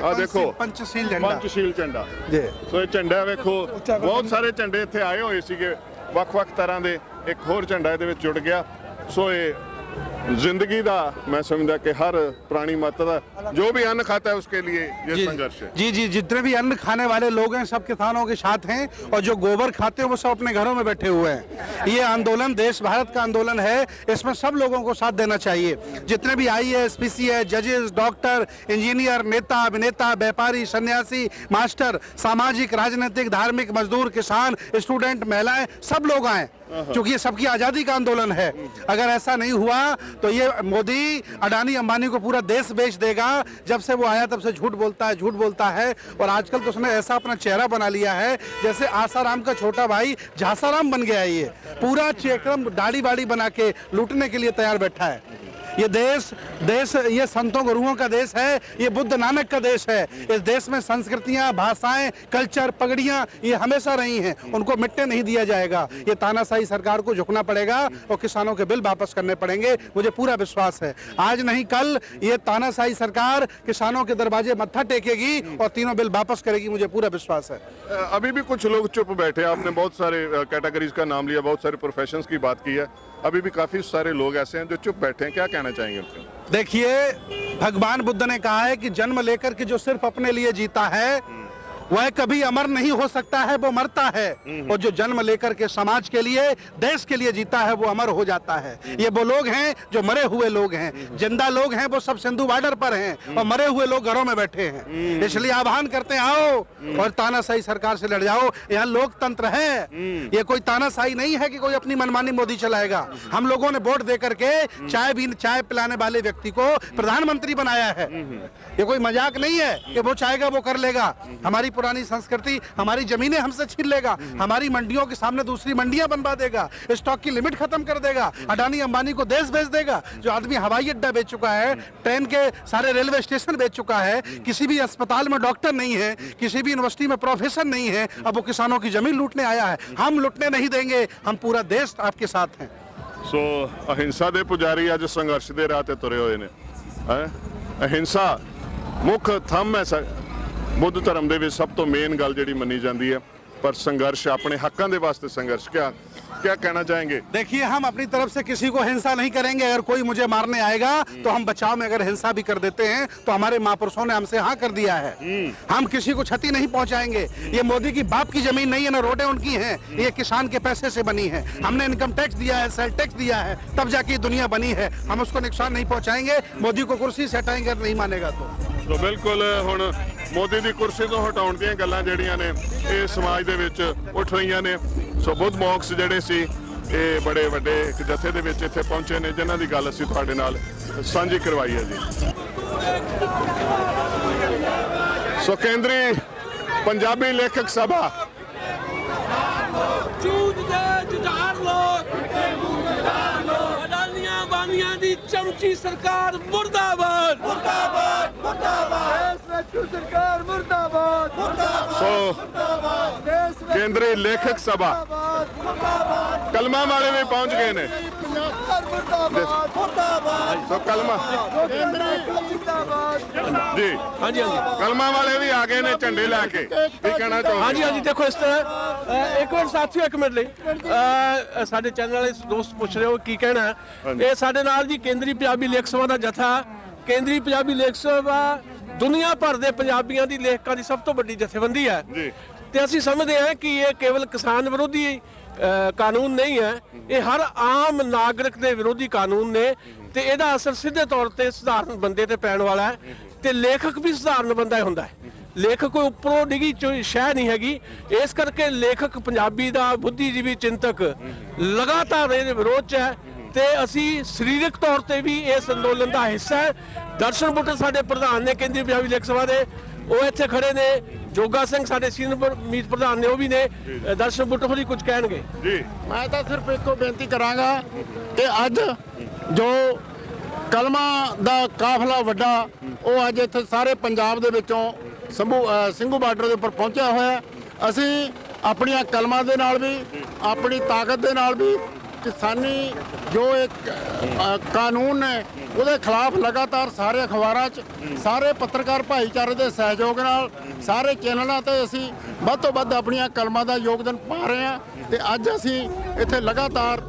ਆ ਦੇਖੋ पंचशील झंडा। ਪੰਚਸ਼ੀਲ ਝੰਡਾ जी। ਸੋ ਇਹ ਝੰਡਾ ਵੇਖੋ ਬਹੁਤ ਸਾਰੇ ਝੰਡੇ ਇੱਥੇ ਆਏ ਹੋਏ ਸੀਗੇ ਵੱਖ-ਵੱਖ ਤਰ੍ਹਾਂ ਦੇ। ਇੱਕ ਹੋਰ ਝੰਡਾ ਇਹਦੇ ਵਿੱਚ ਜੁੜ ਗਿਆ। ਸੋ ਇਹ जिंदगी का मैं समझदा कि हर प्राणी माता का जो भी अन्न खाता है उसके लिए ये संघर्ष है। जी जी, जितने भी अन्न खाने वाले लोग हैं सब किसानों के साथ हैं, और जो गोबर खाते हैं वो सब अपने घरों में बैठे हुए हैं। ये आंदोलन देश भारत का आंदोलन है, इसमें सब लोगों को साथ देना चाहिए। जितने भी IAS, PCS, जजेस, डॉक्टर, इंजीनियर, नेता, अभिनेता, व्यापारी, सन्यासी, मास्टर, सामाजिक, राजनीतिक, धार्मिक, मजदूर, किसान, स्टूडेंट, महिलाएं, सब लोग आए, क्योंकि ये सबकी आजादी का आंदोलन है। अगर ऐसा नहीं हुआ तो ये मोदी अडानी अंबानी को पूरा देश बेच देगा। जब से वो आया तब से झूठ बोलता है, और आजकल तो उसने ऐसा अपना चेहरा बना लिया है जैसे आसाराम का छोटा भाई झासाराम बन गया है। ये पूरा चेकरम दाढ़ी बाड़ी बना के लूटने के लिए तैयार बैठा है। ये देश ये संतों गुरुओं का देश है, ये बुद्ध नानक का देश है। इस देश में संस्कृतियां, भाषाएं, कल्चर, पगड़ियां ये हमेशा रही हैं, उनको मिटने नहीं दिया जाएगा। ये तानाशाही सरकार को झुकना पड़ेगा और किसानों के बिल वापस करने पड़ेंगे, मुझे पूरा विश्वास है। आज नहीं कल ये तानाशाही सरकार किसानों के दरवाजे मत्था टेकेगी और तीनों बिल वापस करेगी, मुझे पूरा विश्वास है। अभी भी कुछ लोग चुप बैठे, आपने बहुत सारे कैटेगरीज का नाम लिया, बहुत सारे प्रोफेशंस की बात की है, अभी भी काफी सारे लोग ऐसे हैं जो चुप बैठे हैं, क्या कहना चाहेंगे उनसे? देखिए, भगवान बुद्ध ने कहा है कि जन्म लेकर के जो सिर्फ अपने लिए जीता है वह कभी अमर नहीं हो सकता है, वो मरता है। और जो जन्म लेकर के समाज के लिए, देश के लिए जीता है वो अमर हो जाता है। ये वो लोग हैं जो मरे हुए लोग हैं, जिंदा लोग हैं वो सब सिंधु बॉर्डर पर हैं, और मरे हुए लोग घरों में बैठे हैं। इसलिए आह्वान करते हैं, आओ और तानाशाही सरकार से लड़ जाओ। यहाँ लोकतंत्र है, ये कोई तानाशाही नहीं है कि कोई अपनी मनमानी मोदी चलाएगा। हम लोगों ने वोट दे करके चाय पिलाने वाले व्यक्ति को प्रधानमंत्री बनाया है। ये कोई मजाक नहीं है कि वो चाहेगा वो कर लेगा। हमारी पुरानी संस्कृति, हमारी जमीनें हमसे छीन लेगा, हमारी मंडियों के सामने दूसरी मंडियां बनवा देगा, स्टॉक की लिमिट खत्म कर देगा, अडानी अंबानी को देश बेच देगा। जो आदमी हवाई अड्डा बेच चुका है, ट्रेन के सारे रेलवे स्टेशन बेच चुका है, किसी भी अस्पताल में डॉक्टर नहीं है, किसी भी यूनिवर्सिटी में प्रोफेसर नहीं है, अब वो किसानों की जमीन लूटने आया है। हम लूटने नहीं देंगे, हम पूरा देश आपके साथ हैं। सो अहिंसा दे पुजारी अज संघर्ष दे राह ते तुरे होए ने। अहिंसा मुख थंम है बुद्ध धर्म दे विच, सब तो मेन गल जिहड़ी मन्नी जाती है, पर संघर्ष अपने हकों के वास्ते संघर्ष, क्या कहना चाहेंगे? देखिए, हम अपनी तरफ से किसी को हिंसा नहीं करेंगे। अगर कोई मुझे मारने आएगा तो हम बचाव में अगर हिंसा भी कर देते हैं तो हमारे महापुरुषों ने हमसे हाँ कर दिया है। हम किसी को क्षति नहीं पहुंचाएंगे। ये मोदी की बाप की जमीन नहीं है, ना रोडें उनकी हैं, ये किसान के पैसे से बनी है। हमने इनकम टैक्स दिया है, सेल टैक्स दिया है, तब जाके दुनिया बनी है। हम उसको नुकसान नहीं पहुंचाएंगे। मोदी को कुर्सी से हटाएंगे अगर नहीं मानेगा तो बिल्कुल हुण मोदी की कुर्सी तो हटाउण दीयां गल्लां जिहड़ियां ने ये समाज दे विच उठ रहीआं ने। सो बुद्ध मॉक्स जिहड़े सी ये बड़े वड्डे एक जथे दे विच इत्थे पहुंचे ने, जिन्हां दी गल असीं तुहाडे नाल सांझी करवाई है जी। सो केंद्री पंजाबी लेखक सभा दी चमची सरकार मुर्दाबाद, मुर्दाबाद, मुर्दाबाद, सरकार मुर्दाबाद, सो केंद्रीय लेखक सभा कलमा वाले भी पहुंच गए ने। तो कलमा जी, हाँ जी, कलमा वाले भी आ गए ने झंडे लैके, की कहना चाहो? हाँ जी, देखो इस तरह एक मिनट साथियों, एक मिनट ਲਈ ਸਾਡੇ ਚੈਨਲ ਵਾਲੇ ਦੋਸਤ ਪੁੱਛ ਰਹੇ ਹੋ ਕੀ ਕਹਿਣਾ ਹੈ। ਇਹ ਸਾਡੇ ਨਾਲ ਜੀ ਕੇਂਦਰੀ ਪੰਜਾਬੀ ਲੇਖ ਸਭਾ ਦਾ ਜਥਾ, ਕੇਂਦਰੀ ਪੰਜਾਬੀ ਲੇਖ ਸਭਾ ਦੁਨੀਆ ਭਰ ਦੇ ਪੰਜਾਬੀਆਂ ਦੀ ਲੇਖਕਾਂ ਦੀ ਸਭ ਤੋਂ ਵੱਡੀ ਜਥੇਬੰਦੀ ਹੈ ਤੇ ਅਸੀਂ ਸਮਝਦੇ ਹਾਂ ਕਿ ਇਹ ਕੇਵਲ ਕਿਸਾਨ ਵਿਰੋਧੀ ਕਾਨੂੰਨ ਨਹੀਂ ਹੈ, ਇਹ ਹਰ ਆਮ ਨਾਗਰਿਕ ਦੇ ਵਿਰੋਧੀ ਕਾਨੂੰਨ ਨੇ ਤੇ ਇਹਦਾ ਅਸਰ ਸਿੱਧੇ ਤੌਰ ਤੇ ਸਧਾਰਨ ਬੰਦੇ ਤੇ ਪੈਣ ਵਾਲਾ ਹੈ ਤੇ ਲੇਖਕ ਵੀ ਸਧਾਰਨ ਬੰਦਾ ਹੁੰਦਾ ਹੈ। ਲੇਖਕ ਕੋਈ ਉੱਪਰੋਂ ਡਿੱਗੀ ਸ਼ੈ ਨਹੀਂ ਹੈਗੀ। ਇਸ ਕਰਕੇ ਲੇਖਕ ਪੰਜਾਬੀ ਦਾ ਬੁੱਧੀਜੀਵੀ ਚਿੰਤਕ ਲਗਾਤਾਰ ਇਹਦੇ ਵਿਰੋਧ 'ਚ ਹੈ ਤੇ ਅਸੀਂ ਸਰੀਰਕ ਤੌਰ ਤੇ ਵੀ ਇਸ ਅੰਦੋਲਨ ਦਾ ਹਿੱਸਾ ਹੈ। ਦਰਸ਼ਨ ਬੁੱਟਰ ਸਾਡੇ ਪ੍ਰਧਾਨ ਨੇ ਕੇਂਦਰੀ ਪੰਜਾਬੀ ਲੇਖ ਸਭਾ ਦੇ, ਉਹ ਇੱਥੇ ਖੜੇ ਨੇ। ਜੋਗਾ ਸਿੰਘ ਸਾਡੇ ਸੀਨੀਅਰ ਮੀਤ ਪ੍ਰਧਾਨ ਨੇ, ਉਹ ਵੀ ਨੇ। ਦਰਸ਼ਨ ਬੁੱਟਰ ਹੋਰੀ ਕੁਝ ਕਹਿਣਗੇ ਜੀ। ਮੈਂ ਤਾਂ ਸਿਰਫ ਇੱਕੋ ਬੇਨਤੀ ਕਰਾਂਗਾ ਕਿ ਅੱਜ ਜੋ ਕਲਮਾਂ ਦਾ ਕਾਫਲਾ ਵੱਡਾ ਉਹ ਅੱਜ ਇੱਥੇ ਸਾਰੇ ਪੰਜਾਬ ਦੇ ਵਿੱਚੋਂ ਸਿੰਘੂ ਬਾਰਡਰ ਦੇ ਉੱਪਰ ਪਹੁੰਚਿਆ ਹੋਇਆ। ਅਸੀਂ ਆਪਣੀਆਂ ਕਲਮਾਂ ਦੇ ਨਾਲ ਵੀ, ਆਪਣੀ ਤਾਕਤ ਦੇ ਨਾਲ ਵੀ ਕਿਸਾਨੀ ਜੋ ਇੱਕ ਕਾਨੂੰਨ ਨੇ ਉਹਦੇ ਖਿਲਾਫ ਲਗਾਤਾਰ ਸਾਰੇ ਅਖਬਾਰਾਂ 'ਚ, ਸਾਰੇ ਪੱਤਰਕਾਰ ਭਾਈਚਾਰੇ ਦੇ ਸਹਿਯੋਗ ਨਾਲ, ਸਾਰੇ ਚੈਨਲਾਂ ਤੇ ਅਸੀਂ ਵੱਧ ਤੋਂ ਵੱਧ ਆਪਣੀਆਂ ਕਲਮਾਂ ਦਾ ਯੋਗਦਾਨ ਪਾ ਰਹੇ ਹਾਂ। ਤੇ ਅੱਜ ਅਸੀਂ ਇੱਥੇ ਲਗਾਤਾਰ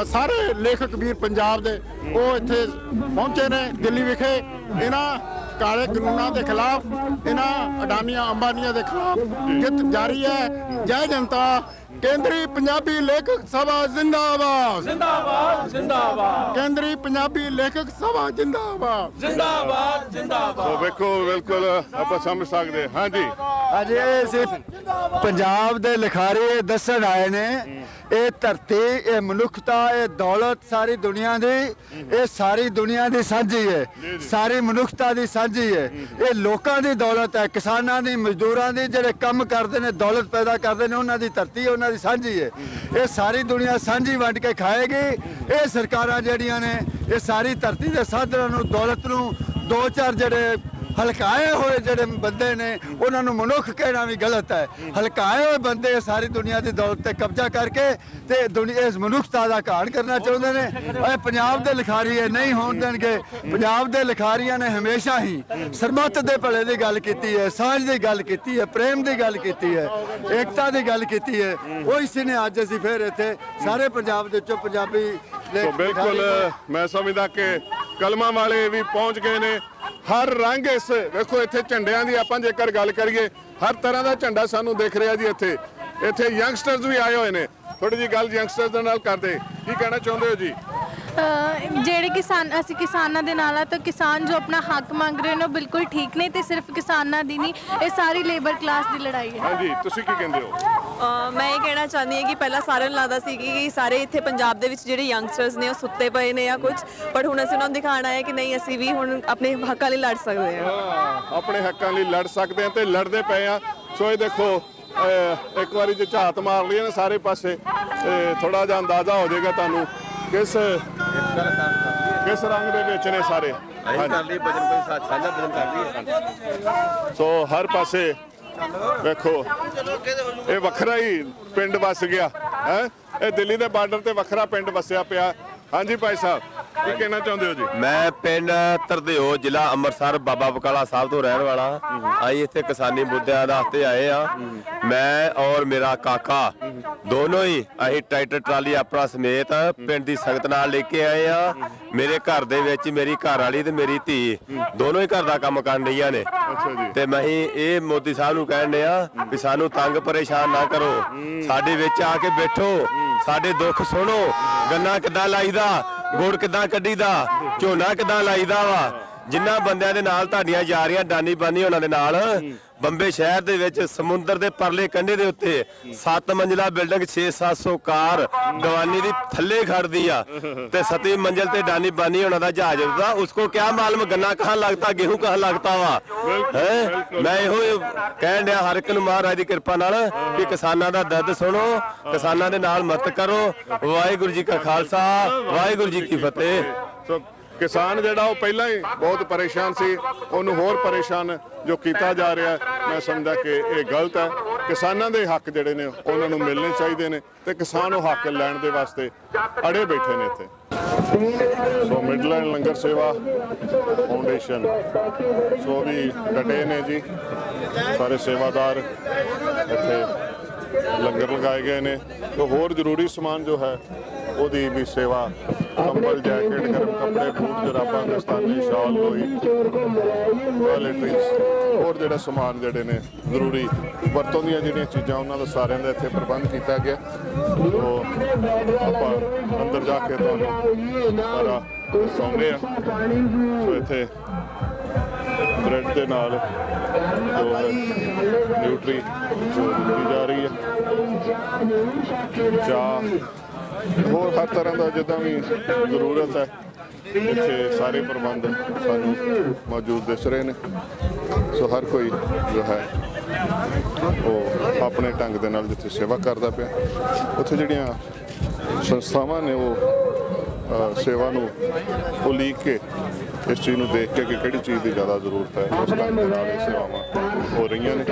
ਸਾਰੇ ਲੇਖਕ ਵੀਰ ਪੰਜਾਬ ਦੇ ਉਹ ਇੱਥੇ ਪਹੁੰਚੇ ਨੇ ਦਿੱਲੀ ਵਿਖੇ। ਇਹਨਾਂ ਕਾਲੇ ਕਾਨੂੰਨਾਂ ਦੇ ਖਿਲਾਫ, ਇਹਨਾਂ ਅਡਾਨੀਆਂ ਅੰਬਾਨੀਆਂ ਦੇ ਖਿਲਾਫ ਜਿੱਤ ਜਾਰੀ ਹੈ। ਜੈ ਜਨਤਾ। ਕੇਂਦਰੀ ਪੰਜਾਬੀ ਲੇਖਕ ਸਭਾ ਜ਼ਿੰਦਾਬਾਦ जिंदाबाद जिंदाबाद ਕੇਂਦਰੀ ਪੰਜਾਬੀ ਲੇਖਕ ਸਭਾ ਜ਼ਿੰਦਾਬਾਦ जिंदाबाद जिंदाबाद। ਉਹ ਵੇਖੋ ਬਿਲਕੁਲ ਆਪਾਂ ਸਮਝ ਸਕਦੇ ਹਾਂਜੀ। ਅੱਜ ਇਹ ਸਿਰਫ ਪੰਜਾਬ ਦੇ ਲਿਖਾਰੀ ਦੱਸਣ ਆਏ ਨੇ। ਇਹ ਧਰਤੀ, ਇਹ ਮਨੁੱਖਤਾ, ਇਹ ਦੌਲਤ ਸਾਰੀ ਦੁਨੀਆ ਦੀ, ਇਹ ਸਾਰੀ ਦੁਨੀਆ ਦੀ ਸਾਂਝੀ ਹੈ, ਸਾਰੀ ਮਨੁੱਖਤਾ ਦੀ ਸਾਂਝੀ ਹੈ। ਇਹ ਲੋਕਾਂ ਦੀ ਦੌਲਤ ਹੈ, ਕਿਸਾਨਾਂ ਦੀ, ਮਜ਼ਦੂਰਾਂ ਦੀ, ਜਿਹੜੇ ਕੰਮ ਕਰਦੇ ਨੇ, ਦੌਲਤ ਪੈਦਾ ਕਰਦੇ ਨੇ, ਉਹਨਾਂ ਦੀ ਧਰਤੀ ਉਹਨਾਂ ਦੀ ਸਾਂਝੀ ਹੈ। ਇਹ ਸਾਰੀ ਦੁਨੀਆ ਸਾਂਝੀ ਵੰਡ ਕੇ ਖਾਏਗੀ। ਇਹ ਸਰਕਾਰਾਂ ਜਿਹੜੀਆਂ ਨੇ ਇਹ ਸਾਰੀ ਧਰਤੀ ਦੇ ਸਾਧਨਾਂ ਨੂੰ, ਦੌਲਤ ਨੂੰ, ਦੋ ਚਾਰ ਜਿਹੜੇ ਹਲਕਾਏ ਹੋਏ ਜਿਹੜੇ ਬੰਦੇ ਨੇ ਉਹਨਾਂ ਨੂੰ ਮਨੁੱਖ ਕਹਿਣਾ ਵੀ ਗਲਤ ਹੈ। ਹਲਕਾਏ ਹੋਏ ਬੰਦੇ ਸਾਰੀ ਦੁਨੀਆ ਦੀ ਦੌਲਤ ਤੇ ਕਬਜ਼ਾ ਕਰਕੇ ਤੇ ਇਸ ਮਨੁੱਖਤਾ ਦਾ ਘਾਣ ਕਰਨਾ ਚਾਹੁੰਦੇ ਨੇ। ਇਹ ਪੰਜਾਬ ਦੇ ਲਿਖਾਰੀ ਇਹ ਨਹੀਂ ਹੋਣ ਦੇਣਗੇ। ਪੰਜਾਬ ਦੇ ਲਿਖਾਰੀਆਂ ਨੇ ਹਮੇਸ਼ਾ ਹੀ ਸਰਬੱਤ ਦੇ ਭਲੇ ਦੀ ਗੱਲ ਕੀਤੀ ਹੈ, ਸਾਂਝ ਦੀ ਗੱਲ ਕੀਤੀ ਹੈ, ਪ੍ਰੇਮ ਦੀ ਗੱਲ ਕੀਤੀ ਹੈ, ਏਕਤਾ ਦੀ ਗੱਲ ਕੀਤੀ ਹੈ। ਉਹ ਇਸੇ ਨੇ ਅੱਜ ਅਸੀਂ ਫਿਰ ਇੱਥੇ ਸਾਰੇ ਪੰਜਾਬ ਦੇ ਵਿੱਚੋਂ ਪੰਜਾਬੀ ਬਿਲਕੁਲ ਮੈਂ ਸਮਝਦਾ ਕਿ ਕਲਮਾਂ ਵਾਲੇ ਵੀ ਪਹੁੰਚ ਗਏ ਨੇ। ਹਰ ਰੰਗ ਇਸ ਵੇਖੋ ਇੱਥੇ ਝੰਡਿਆਂ ਦੀ ਆਪਾਂ ਜੇਕਰ ਗੱਲ ਕਰੀਏ ਹਰ ਤਰ੍ਹਾਂ ਦਾ ਝੰਡਾ ਸਾਨੂੰ ਦਿਖ ਰਿਹਾ ਜੀ। ਇੱਥੇ ਯੰਗਸਟਰਸ ਵੀ ਆਏ ਹੋਏ ਨੇ। ਥੋੜੀ ਜੀ ਗੱਲ ਯੰਗਸਟਰਸ ਦੇ ਨਾਲ ਕਰਦੇ, ਕੀ ਕਹਿਣਾ ਚਾਹੁੰਦੇ ਹੋ ਜੀ? ਜਿਹੜੇ ਅਸੀਂ ਕਿਸਾਨਾਂ ਦੇ ਨਾਲ ਆ ਤਾਂ ਕਿਸਾਨ ਜੋ ਆਪਣਾ ਹੱਕ ਮੰਗ ਰਹੇ ਨੇ ਉਹ ਬਿਲਕੁਲ ਠੀਕ ਨਹੀਂ ਤੇ ਸਿਰਫ ਕਿਸਾਨਾਂ ਦੀ ਨਹੀਂ, ਇਹ ਸਾਰੀ ਲੇਬਰ ਕਲਾਸ ਦੀ ਲੜਾਈ ਹੈ। ਹਾਂਜੀ, ਤੁਸੀਂ ਕੀ ਕਹਿੰਦੇ ਹੋ? ਮੈਂ ਇਹ ਕਹਿਣਾ ਚਾਹੁੰਦੀ ਹਾਂ ਕਿ ਪਹਿਲਾਂ ਸਾਰਿਆਂ ਨੂੰ ਲੱਗਦਾ ਸੀ ਕਿ ਸਾਰੇ ਇੱਥੇ ਪੰਜਾਬ ਦੇ ਵਿੱਚ ਜਿਹੜੇ ਯੰਗਸਟਰਸ ਨੇ ਉਹ ਸੁੱਤੇ ਪਏ ਨੇ ਜਾਂ ਕੁਝ, ਪਰ ਹੁਣ ਅਸੀਂ ਉਹਨਾਂ ਨੂੰ ਦਿਖਾਉਣ ਆਏ ਕਿ ਨਹੀਂ, ਅਸੀਂ ਵੀ ਹੁਣ ਆਪਣੇ ਹੱਕਾਂ ਲਈ ਲੜ ਸਕਦੇ ਹਾਂ। ਆਪਣੇ ਹੱਕਾਂ ਲਈ ਲੜ ਸਕਦੇ ਹਾਂ ਤੇ ਲੜਦੇ ਪਏ ਆ। ਸੋ ਇਹ ਦੇਖੋ ਇੱਕ ਵਾਰੀ ਜੇ ਝਾਤ ਮਾਰ ਲਈਏ ਨਾ ਸਾਰੇ ਪਾਸੇ ਥੋੜਾ ਜਿਹਾ ਅੰਦਾਜ਼ਾ ਹੋ ਜਾਏਗਾ ਤੁਹਾਨੂੰ ਕਿਸ ਰੰਗ ਦੇ ਵਿੱਚ ਨੇ ਸਾਰੇ। ਸੋ ਹਰ ਪਾਸੇ ਵੇਖੋ ਇਹ ਵੱਖਰਾ ਹੀ ਪਿੰਡ ਵਸ ਗਿਆ ਹੈ। ਇਹ ਦਿੱਲੀ ਦੇ ਬਾਰਡਰ ਤੇ ਵੱਖਰਾ ਪਿੰਡ ਵਸਿਆ ਪਿਆ। ਹਾਂਜੀ ਭਾਈ ਸਾਹਿਬ, ਕੀ ਕਹਿਣਾ ਚਾਹੁੰਦੇ ਹੋ ਜੀ? ਮੈਂ ਪਿੰਡ ਤਰਦਿਓ, ਜ਼ਿਲ੍ਹਾ ਅੰਮ੍ਰਿਤਸਰ, ਬਾਬਾ ਬਕਾਲਾ ਸਾਹਿਬ ਤੋਂ ਰਹਿਣ ਵਾਲਾ। ਅਸੀਂ ਇੱਥੇ ਕਿਸਾਨੀ ਮੁੱਦਿਆਂ ਵਾਸਤੇ ਆਏ ਆ। ਮੈਂ ਔਰ ਮੇਰਾ ਕਾਕਾ ਦੋਨੋਂ ਹੀ ਅਸੀਂ ਟਰੈਕਟਰ ਟਰਾਲੀ ਆਪਣਾ ਸਮੇਤ ਪਿੰਡ ਦੀ ਸੰਗਤ ਨਾਲ ਲੈ ਕੇ ਆਏ ਆ। ਮੇਰੇ ਘਰ ਦੇ ਵਿੱਚ ਮੇਰੀ ਘਰ ਵਾਲੀ ਤੇ ਮੇਰੀ ਧੀ ਦੋਨੋਂ ਹੀ ਘਰ ਦਾ ਕੰਮ ਕਰਨ ਰਹੀਆਂ ਨੇ। ਤੇ ਮੈਂ ਇਹ ਮੋਦੀ ਸਾਹਿਬ ਨੂੰ ਕਹਿਣ ਡਿਆ ਵੀ ਸਾਨੂੰ ਤੰਗ ਪਰੇਸ਼ਾਨ ਨਾ ਕਰੋ, ਸਾਡੇ ਵਿੱਚ ਆ ਕੇ ਬੈਠੋ, ਸਾਡੇ ਦੁੱਖ ਸੁਣੋ। ਗੰਨਾ ਕਿੱਦਾਂ ਲਾਈਦਾ, ਗੁੜ ਕਿੱਦਾਂ ਕੱਢੀਦਾ, ਝੋਨਾ ਕਿੱਦਾਂ ਲਾਈਦਾ ਵਾ। ਜਿਨ੍ਹਾਂ ਬੰਦਿਆਂ ਦੇ ਨਾਲ ਤੁਹਾਡੀਆਂ ਯਾਰੀਆਂ ਡਾਨੀ ਬਾਨੀ ਉਹਨਾਂ ਦੇ ਨਾਲ ਬੰਬੇ ਸ਼ਹਿਰ ਦੇ ਵਿੱਚ ਸਮੁੰਦਰ ਦੇ ਪਰਲੇ ਕੰਢੇ ਦੇ ਉੱਤੇ 7 ਮੰਜ਼ਿਲਾ ਬਿਲਡਿੰਗ 6-700 ਕਾਰ ਦੀਵਾਨੀ ਦੀ ਥੱਲੇ ਖੜਦੀ ਆ ਤੇ 7ਵੀਂ ਮੰਜ਼ਿਲ ਤੇ ਡਾਨੀ ਬਾਨੀ ਉਹਨਾਂ ਦਾ ਜਹਾਜ਼ ਉੜਦਾ। ਉਸਕੋ ਕਿਆ ਮਾਲੂਮ ਗੰਨਾ ਕਹਾਂ ਲੱਗਦਾ, ਗੇਹੂੰ ਕਹਾਂ ਲੱਗਦਾ ਵਾ ਹੈ। ਮੈਂ ਇਹੋ ਕਹਿਣ ਡਿਆ ਹਰ ਇੱਕ ਨੂੰ ਮਹਾਰਾਜ ਦੀ ਕਿਰਪਾ ਨਾਲ ਕਿ ਕਿਸਾਨਾਂ ਦਾ ਦਰਦ ਸੁਣੋ, ਕਿਸਾਨਾਂ ਦੇ ਨਾਲ ਮਦਦ ਕਰੋ। ਵਾਹਿਗੁਰੂ ਜੀ ਕਾ ਖਾਲਸਾ, ਵਾਹਿਗੁਰੂ ਜੀ ਕੀ ਫਤਿਹ। ਕਿਸਾਨ ਜਿਹੜਾ ਉਹ ਪਹਿਲਾਂ ਹੀ ਬਹੁਤ ਪਰੇਸ਼ਾਨ ਸੀ, ਉਹਨੂੰ ਹੋਰ ਪਰੇਸ਼ਾਨ ਜੋ ਕੀਤਾ ਜਾ ਰਿਹਾ ਮੈਂ ਸਮਝਦਾ ਕਿ ਇਹ ਗਲਤ ਹੈ। ਕਿਸਾਨਾਂ ਦੇ ਹੱਕ ਜਿਹੜੇ ਨੇ ਉਹਨਾਂ ਨੂੰ ਮਿਲਣੇ ਚਾਹੀਦੇ ਨੇ ਤੇ ਕਿਸਾਨ ਉਹ ਹੱਕ ਲੈਣ ਦੇ ਵਾਸਤੇ ਅੜੇ ਬੈਠੇ ਨੇ ਇੱਥੇ। ਸੋ ਮਿਡਲੈਂਡ ਲੰਗਰ ਸੇਵਾ ਫਾਊਂਡੇਸ਼ਨ ਸੋ ਵੀ ਡਟੇ ਨੇ ਜੀ। ਸਾਰੇ ਸੇਵਾਦਾਰ ਇੱਥੇ ਲੰਗਰ ਲਗਾਏ ਗਏ ਨੇ ਤੇ ਹੋਰ ਜ਼ਰੂਰੀ ਸਮਾਨ ਜੋ ਹੈ ਉਹਦੀ ਵੀ ਸੇਵਾ, ਕੰਬਲ, ਜੈਕਟ, ਗਰਮ ਕੱਪੜੇ, ਬੂਟ, ਜਰਾਬਾਂ, ਦਸਤਾਨੇ, ਸ਼ਾਲ, ਲੋਈ, ਟਾਇਲਟਰੀਜ਼, ਹੋਰ ਜਿਹੜਾ ਸਮਾਨ ਜਿਹੜੇ ਨੇ ਜ਼ਰੂਰੀ ਵਰਤੋਂ ਦੀਆਂ ਜਿਹੜੀਆਂ ਚੀਜ਼ਾਂ ਉਹਨਾਂ ਦਾ ਸਾਰਿਆਂ ਦਾ ਇੱਥੇ ਪ੍ਰਬੰਧ ਕੀਤਾ ਗਿਆ। ਸੋ ਆਪਾਂ ਅੰਦਰ ਜਾ ਕੇ ਤੁਹਾਨੂੰ ਸਾਰਾ ਦਿਖਾਉਂਦੇ ਆ। ਸੋ ਇੱਥੇ ਬ੍ਰੈਡ ਦੇ ਨਾਲ ਜੋ ਹੈ ਨਿਊਟਰੀ ਜੋ ਦਿੱਤੀ ਜਾ ਰਹੀ ਹੈ, ਚਾਹ, ਹੋਰ ਹਰ ਤਰ੍ਹਾਂ ਦਾ ਜਿੱਦਾਂ ਵੀ ਜ਼ਰੂਰਤ ਹੈ ਇੱਥੇ ਸਾਰੇ ਪ੍ਰਬੰਧ ਸਾਨੂੰ ਮੌਜੂਦ ਦਿਸ ਰਹੇ ਨੇ। ਸੋ ਹਰ ਕੋਈ ਜੋ ਹੈ ਉਹ ਆਪਣੇ ਢੰਗ ਦੇ ਨਾਲ ਜਿੱਥੇ ਸੇਵਾ ਕਰਦਾ ਪਿਆ। ਉੱਥੇ ਜਿਹੜੀਆਂ ਸੰਸਥਾਵਾਂ ਨੇ ਉਹ ਸੇਵਾ ਨੂੰ ਉਲੀਕ ਕੇ ਇਸ ਚੀਜ਼ ਨੂੰ ਦੇਖ ਕੇ ਕਿ ਕਿਹੜੀ ਚੀਜ਼ ਦੀ ਜ਼ਿਆਦਾ ਜ਼ਰੂਰਤ ਹੈ ਉਸ ਢੰਗ ਦੇ ਨਾਲ ਇਹ ਸੇਵਾਵਾਂ ਹੋ ਰਹੀਆਂ ਨੇ।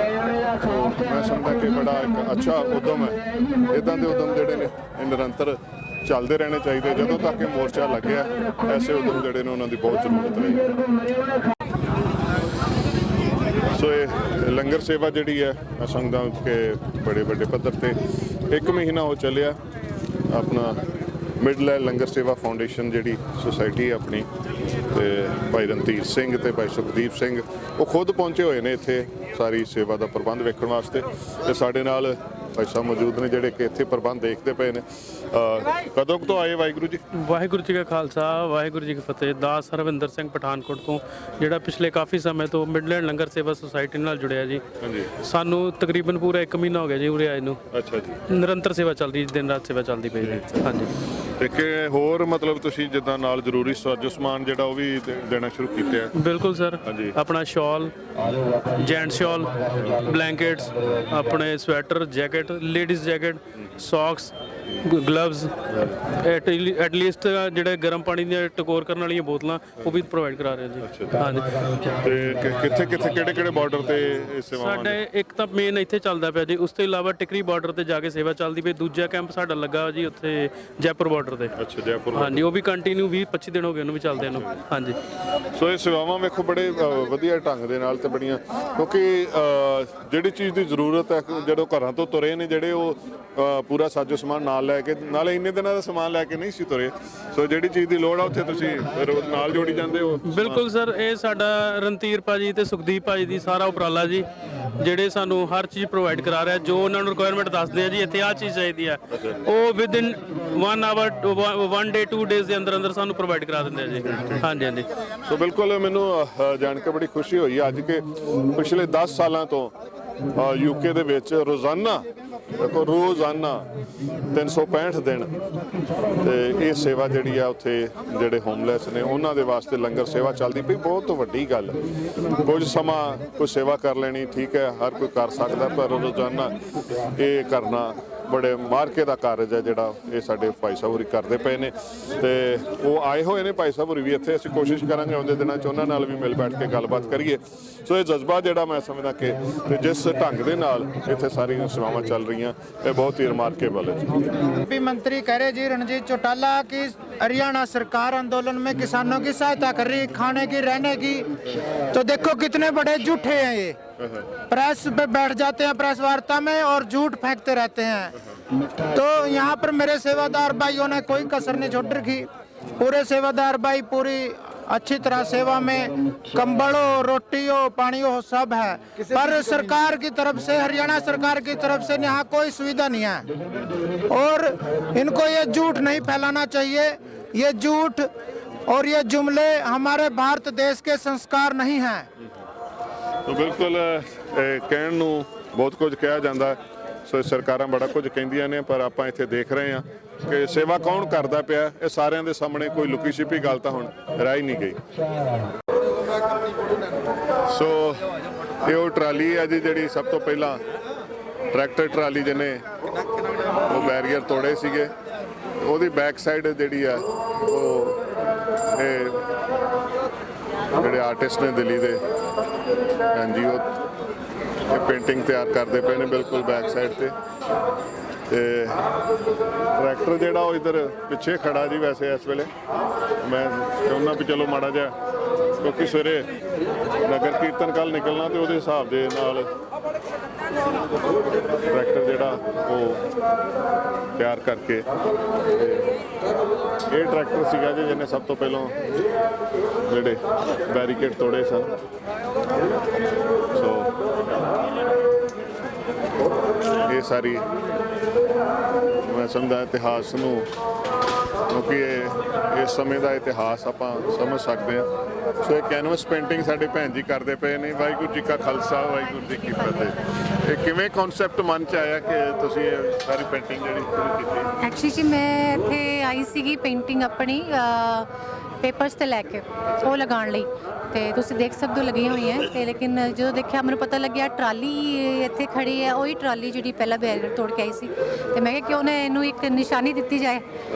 ਸੋ ਮੈਂ ਸਮਝਦਾ ਕਿ ਬੜਾ ਇੱਕ ਅੱਛਾ ਉਦਮ ਹੈ। ਇੱਦਾਂ ਦੇ ਉਦਮ ਜਿਹੜੇ ਨੇ ਇਹ ਨਿਰੰਤਰ ਚੱਲਦੇ ਰਹਿਣੇ ਚਾਹੀਦੇ। ਜਦੋਂ ਤੱਕ ਇਹ ਮੋਰਚਾ ਲੱਗਿਆ ਐਸੇ ਉਦਮ ਜਿਹੜੇ ਨੇ ਉਹਨਾਂ ਦੀ ਬਹੁਤ ਜ਼ਰੂਰਤ ਰਹੀ। ਸੋ ਇਹ ਲੰਗਰ ਸੇਵਾ ਜਿਹੜੀ ਹੈ ਮੈਂ ਸਮਝਦਾ ਕਿ ਬੜੇ ਵੱਡੇ ਪੱਧਰ ਤੇ 1 ਮਹੀਨਾ ਹੋ ਚੱਲਿਆ। ਆਪਣਾ ਮਿਡਲੈਂਡ ਲੰਗਰ ਸੇਵਾ ਫਾਊਂਡੇਸ਼ਨ ਜਿਹੜੀ ਸੁਸਾਇਟੀ ਹੈ ਆਪਣੀ, ਤੇ ਭਾਈ ਰਣਧੀਰ ਸਿੰਘ ਤੇ ਭਾਈ ਸੁਖਦੀਪ ਸਿੰਘ ਉਹ ਖੁਦ ਪਹੁੰਚੇ ਹੋਏ ਨੇ ਇੱਥੇ ਸਾਰੀ ਸੇਵਾ ਦਾ ਪ੍ਰਬੰਧ ਵੇਖਣ ਵਾਸਤੇ। ਤੇ ਸਾਡੇ ਨਾਲ ਭਾਈ ਸਾਹਿਬ ਮੌਜੂਦ ਨੇ ਜਿਹੜੇ ਕਿ ਇੱਥੇ ਪ੍ਰਬੰਧ ਦੇਖਦੇ ਪਏ ਨੇ। ਕਦੋਂ ਤੋਂ ਆਏ? ਵਾਹਿਗੁਰੂ ਜੀ। ਵਾਹਿਗੁਰੂ ਜੀ ਕਾ ਖਾਲਸਾ, ਵਾਹਿਗੁਰੂ ਜੀ ਕੀ ਫਤਿਹ। ਦਾਸ ਹਰਵਿੰਦਰ ਸਿੰਘ ਪਠਾਨਕੋਟ ਤੋਂ, ਜਿਹੜਾ ਪਿਛਲੇ ਕਾਫੀ ਸਮੇਂ ਤੋਂ ਮਿਡਲੈਂਡ ਲੰਗਰ ਸੇਵਾ ਸੁਸਾਇਟੀ ਨਾਲ ਜੁੜਿਆ ਜੀ। ਹਾਂਜੀ। ਸਾਨੂੰ ਤਕਰੀਬਨ ਪੂਰਾ 1 ਮਹੀਨਾ ਹੋ ਗਿਆ ਜੀ ਉਰੇ ਆਏ ਨੂੰ। ਅੱਛਾ ਜੀ। ਨਿਰੰਤਰ ਸੇਵਾ ਚੱਲ ਰਹੀ, ਦਿਨ ਰਾਤ ਸੇਵਾ ਚੱਲਦੀ ਪਈ ਜੀ। ਹਾਂਜੀ। ਤੇ ਕਿ ਹੋਰ ਮਤਲਬ ਤੁਸੀਂ ਜਿੱਦਾਂ ਨਾਲ ਜ਼ਰੂਰੀ ਸਾਜੋ ਸਮਾਨ ਜਿਹੜਾ ਉਹ ਵੀ ਦੇਣਾ ਸ਼ੁਰੂ ਕੀਤਾ? ਬਿਲਕੁਲ ਸਰ। ਆਪਣਾ ਸ਼ਾਲ, ਜੈਂਟ ਸ਼ਾਲ, ਬਲੈਂਕਟਸ, ਆਪਣੇ sweater, jacket, ladies jacket, socks, gloves, at least ਜਿਹੜੇ ਗਰਮ ਪਾਣੀ ਦੀਆਂ ਟਕੋਰ ਕਰਨ ਵਾਲੀਆਂ ਬੋਤਲਾਂ ਉਹ ਵੀ ਪ੍ਰੋਵਾਈਡ ਕਰਾ ਰਹੇ ਜੀ। ਹਾਂਜੀ। ਤੇ ਕਿੱਥੇ ਕਿੱਥੇ ਕਿਹੜੇ ਬਾਰਡਰ ਤੇ ਇਹ ਸੇਵਾਵਾਂ? ਸਾਡੇ ਇੱਕ ਤਾਂ ਮੇਨ ਇੱਥੇ ਚੱਲਦਾ ਪਿਆ ਜੀ, ਉਸ ਤੋਂ ਇਲਾਵਾ ਟਿਕਰੀ ਬਾਰਡਰ ਤੇ ਜਾ ਕੇ ਸੇਵਾ ਚੱਲਦੀ ਪਈ। ਦੂਜਾ ਕੈਂਪ ਸਾਡਾ ਲੱਗਾ ਜੀ ਉੱਥੇ ਜੈਪੁਰ ਬਾਰਡਰ ਤੇ। ਅੱਛਾ, ਜੈਪੁਰ। ਹਾਂਜੀ, ਉਹ ਵੀ ਕੰਟੀਨਿਊ 20-25 ਦਿਨ ਹੋ ਗਏ ਉਹਨੂੰ ਵੀ ਚੱਲਦੇ ਨੂੰ। ਹਾਂਜੀ। ਸੋ ਇਹ ਸੇਵਾਵਾਂ ਵੇਖੋ ਬੜੇ ਵਧੀਆ ਢੰਗ ਦੇ ਨਾਲ ਤੇ ਬੜੀਆਂ, ਕਿਉਂਕਿ ਜਿਹੜੀ ਚੀਜ਼ ਦੀ ਜ਼ਰੂਰਤ ਹੈ, ਜਦੋਂ ਘਰਾਂ ਤੋਂ ਤੁਰੇ ਨੇ ਜਿਹੜੇ ਉਹ ਪੂਰਾ ਸਾਜੋ ਸਮਾਨ ਨਾਲ ਲੈ ਕੇ, ਨਾਲੇ ਇੰਨੇ ਦਿਨਾਂ ਦਾ ਸਮਾਨ ਲੈ ਕੇ ਨਹੀਂ ਸੀ ਤੁਰੇ। ਸੋ ਜਿਹੜੀ ਚੀਜ਼ ਦੀ ਲੋੜ ਆ ਉੱਥੇ ਤੁਸੀਂ ਰੋਜ਼ ਨਾਲ ਜੋੜੀ ਜਾਂਦੇ ਹੋ। ਬਿਲਕੁਲ ਸਰ, ਇਹ ਸਾਡਾ ਰਣਧੀਰ ਭਾਜੀ ਤੇ ਸੁਖਦੀਪ ਭਾਜੀ ਦੀ ਸਾਰਾ ਉਪਰਾਲਾ ਜੀ, ਜਿਹੜੇ ਸਾਨੂੰ ਹਰ ਚੀਜ਼ ਪ੍ਰੋਵਾਈਡ ਕਰਾ ਰਿਹਾ। ਜੋ ਉਹਨਾਂ ਨੂੰ ਰਿਕੁਆਇਰਮੈਂਟ ਦੱਸਦੇ ਆ ਜੀ ਇੱਥੇ ਆਹ ਚੀਜ਼ ਚਾਹੀਦੀ ਆ, ਉਹ ਵਿਦਿਨ 1 ਆਵਰ 1 ਡੇ 2 ਡੇਜ਼ ਦੇ ਅੰਦਰ ਅੰਦਰ ਸਾਨੂੰ ਪ੍ਰੋਵਾਈਡ ਕਰਾ ਦਿੰਦੇ ਆ ਜੀ। ਹਾਂਜੀ ਹਾਂਜੀ। ਸੋ ਬਿਲਕੁਲ ਮੈਨੂੰ ਜਾਣ ਕੇ ਬੜੀ ਖੁਸ਼ੀ ਹੋਈ ਅੱਜ ਕਿ ਪਿਛਲੇ 10 ਸਾਲਾਂ ਤੋਂ ਯੂਕੇ ਦੇ ਵਿੱਚ ਰੋਜ਼ਾਨਾ 365 ਦਿਨ ਤੇ ਇਹ ਸੇਵਾ ਜਿਹੜੀ ਆ ਉੱਥੇ ਜਿਹੜੇ ਹੋਮਲੈਸ ਨੇ ਉਹਨਾਂ ਦੇ ਵਾਸਤੇ ਲੰਗਰ ਸੇਵਾ ਚੱਲਦੀ ਪਈ। ਬਹੁਤ ਵੱਡੀ ਗੱਲ, ਕੁਝ ਸਮਾਂ ਕੋਈ ਸੇਵਾ ਕਰ ਲੈਣੀ ਠੀਕ ਹੈ, ਹਰ ਕੋਈ ਕਰ ਸਕਦਾ, ਪਰ ਰੋਜ਼ਾਨਾ ਇਹ ਕਰਨਾ ਬੜੇ ਮਾਰਕੇ ਦਾ ਕਾਰਜ ਹੈ ਜਿਹੜਾ ਇਹ ਸਾਡੇ ਭਾਈ ਸਾਹਿਬ ਹੋਰੀ ਕਰਦੇ ਪਏ ਨੇ। ਤੇ ਉਹ ਆਏ ਹੋਏ ਨੇ ਭਾਈ ਸਾਹਿਬ ਹੋਰੀ ਵੀ ਇੱਥੇ। ਅਸੀਂ ਕੋਸ਼ਿਸ਼ ਕਰਾਂਗੇ ਆਉਂਦੇ ਦਿਨਾਂ 'ਚ ਉਹਨਾਂ ਨਾਲ ਵੀ ਮਿਲ ਬੈਠ ਕੇ ਗੱਲਬਾਤ ਕਰੀਏ। ਸੋ ਇਹ ਜਜ਼ਬਾ ਜਿਹੜਾ ਮੈਂ ਸਮਝਦਾ ਕਿ ਜਿਸ ਢੰਗ ਦੇ ਨਾਲ ਇੱਥੇ ਸਾਰੀਆਂ ਸੇਵਾਵਾਂ ਚੱਲ ਰਹੀਆਂ ਇਹ ਬਹੁਤ ही रिमार्केबल है। मंत्री कह रहे जी रणजीत चौटाला की हरियाणा सरकार आंदोलन में किसानों की सहायता कर रही, खाने की, रहने की। तो देखो कितने बड़े झूठे हैं ये। प्रेस पे बैठ जाते हैं प्रेस वार्ता में और झूठ फेंकते रहते हैं। तो यहाँ पर मेरे सेवादार भाइयों ने कोई कसर नहीं छोड़ रखी। पूरे सेवादार भाई पूरी अच्छी तरह सेवा में, कंबल हो, रोटी हो, पानी हो, सब है। पर सरकार की तरफ से, हरियाणा सरकार की तरफ से यहाँ कोई सुविधा नहीं है और इनको ये झूठ नहीं फैलाना चाहिए। ये झूठ और ये जुमले हमारे भारत देश के संस्कार नहीं हैं। तो बिल्कुल कहण नूं बहुत कुछ कहा जाता है। सो सरकारां बड़ा कुछ कहिंदियां ने, पर आपां इत्थे देख रहे हैं कि सेवा कौन करदा पिया। ये सारिਆਂ ਦੇ ਸਾਹਮਣੇ ਕੋਈ ਲੁਕੀ ਛਿਪੀ ਗੱਲ ਤਾਂ ਹੁਣ ਰਹਿ ਹੀ ਨਹੀਂ ਗਈ। ਸੋ ਇਹ ਉਹ ਟਰਾਲੀ ਹੈ ਜੀ ਜਿਹੜੀ ਸਭ ਤੋਂ ਪਹਿਲਾਂ ਟਰੈਕਟਰ ਟਰਾਲੀ ਜਿਹਨੇ ਉਹ ਬੈਰੀਅਰ ਤੋੜੇ ਸੀਗੇ, ਉਹਦੀ ਬੈਕ ਸਾਈਡ ਜਿਹੜੀ ਆ ਉਹ ਇਹ ਜਿਹੜੇ ਆਰਟਿਸਟ ਨੇ ਦਿੱਲੀ ਦੇ ਐਨਜੀਓ ਇਹ ਪੇਂਟਿੰਗ ਤਿਆਰ ਕਰਦੇ ਪਏ ਨੇ ਬਿਲਕੁਲ ਬੈਕ ਸਾਈਡ ਤੇ। ਤੇ ਟਰੈਕਟਰ ਜਿਹੜਾ ਉਹ ਇੱਧਰ ਪਿੱਛੇ ਖੜਾ ਜੀ। ਵੈਸੇ ਇਸ ਵੇਲੇ ਮੈਂ ਚਾਹੁੰਦਾ ਵੀ ਚਲੋ ਮਾੜਾ ਜਿਹਾ, ਕਿਉਂਕਿ ਸਵੇਰੇ ਨਗਰ ਕੀਰਤਨ ਕੱਲ ਨਿਕਲਣਾ ਤੇ ਉਹਦੇ ਹਿਸਾਬ ਦੇ ਨਾਲ ਟਰੈਕਟਰ ਜਿਹੜਾ ਉਹ ਤਿਆਰ ਕਰਕੇ ਇਹ ਟਰੈਕਟਰ ਸੀਗਾ ਜੀ ਜਿਹਨੇ ਸਭ ਤੋਂ ਪਹਿਲਾਂ ਜਿਹੜੇ ਬੈਰੀਕੇਡ ਤੋੜੇ ਸਨ। ਸੋ ਇਹ ਸਾਰੀ ਮੈਂ ਸਮਝਦਾ ਇਤਿਹਾਸ ਨੂੰ, ਕਿਉਂਕਿ ਇਸ ਸਮੇਂ ਦਾ ਇਤਿਹਾਸ ਆਪਾਂ ਸਮਝ ਸਕਦੇ ਹਾਂ। ਸੋ ਇਹ ਕੈਨਵਸ ਪੇਂਟਿੰਗ ਸਾਡੇ ਭੈਣ ਜੀ ਕਰਦੇ ਪਏ ਨੇ। ਵਾਹਿਗੁਰੂ ਜੀ ਕਾ ਖਾਲਸਾ, ਵਾਹਿਗੁਰੂ ਜੀ ਕੀ ਫਤਿਹ। ਇਹ ਕਿਵੇਂ ਕਨਸੈਪਟ ਮਨ 'ਚ ਆਇਆ ਕਿ ਤੁਸੀਂ ਇਹ ਸਾਰੀ ਪੇਂਟਿੰਗ ਜਿਹੜੀ ਸ਼ੁਰੂ ਕੀਤੀ? ਐਕਚੁਅਲੀ ਕਿ ਮੈਂ ਇੱਥੇ ਆਈ ਸੀਗੀ ਪੇਂਟਿੰਗ ਆਪਣੀ ਪੇਪਰਸ ਤੇ ਲੈ ਕੇ ਉਹ ਲਗਾਉਣ ਲਈ, ਤੇ ਤੁਸੀਂ ਦੇਖ ਸਕਦੇ ਹੋ ਲੱਗੀਆਂ ਹੋਈਆਂ ਤੇ ਲੇਕਿਨ ਜਦੋਂ ਦੇਖਿਆ ਮੈਨੂੰ ਪਤਾ ਲੱਗਿਆ ਟਰਾਲੀ ਇੱਥੇ ਖੜੀ ਹੈ, ਉਹੀ ਟਰਾਲੀ ਜਿਹੜੀ ਪਹਿਲਾਂ ਬੈਰੀਅਰ ਤੋੜ ਕੇ ਆਈ ਸੀ। ਤੇ ਮੈਂ ਕਿਹਾ ਕਿਉਂ ਨਾ ਇਹਨੂੰ ਇੱਕ ਨਿਸ਼ਾਨੀ ਦਿੱਤੀ ਜਾਏ,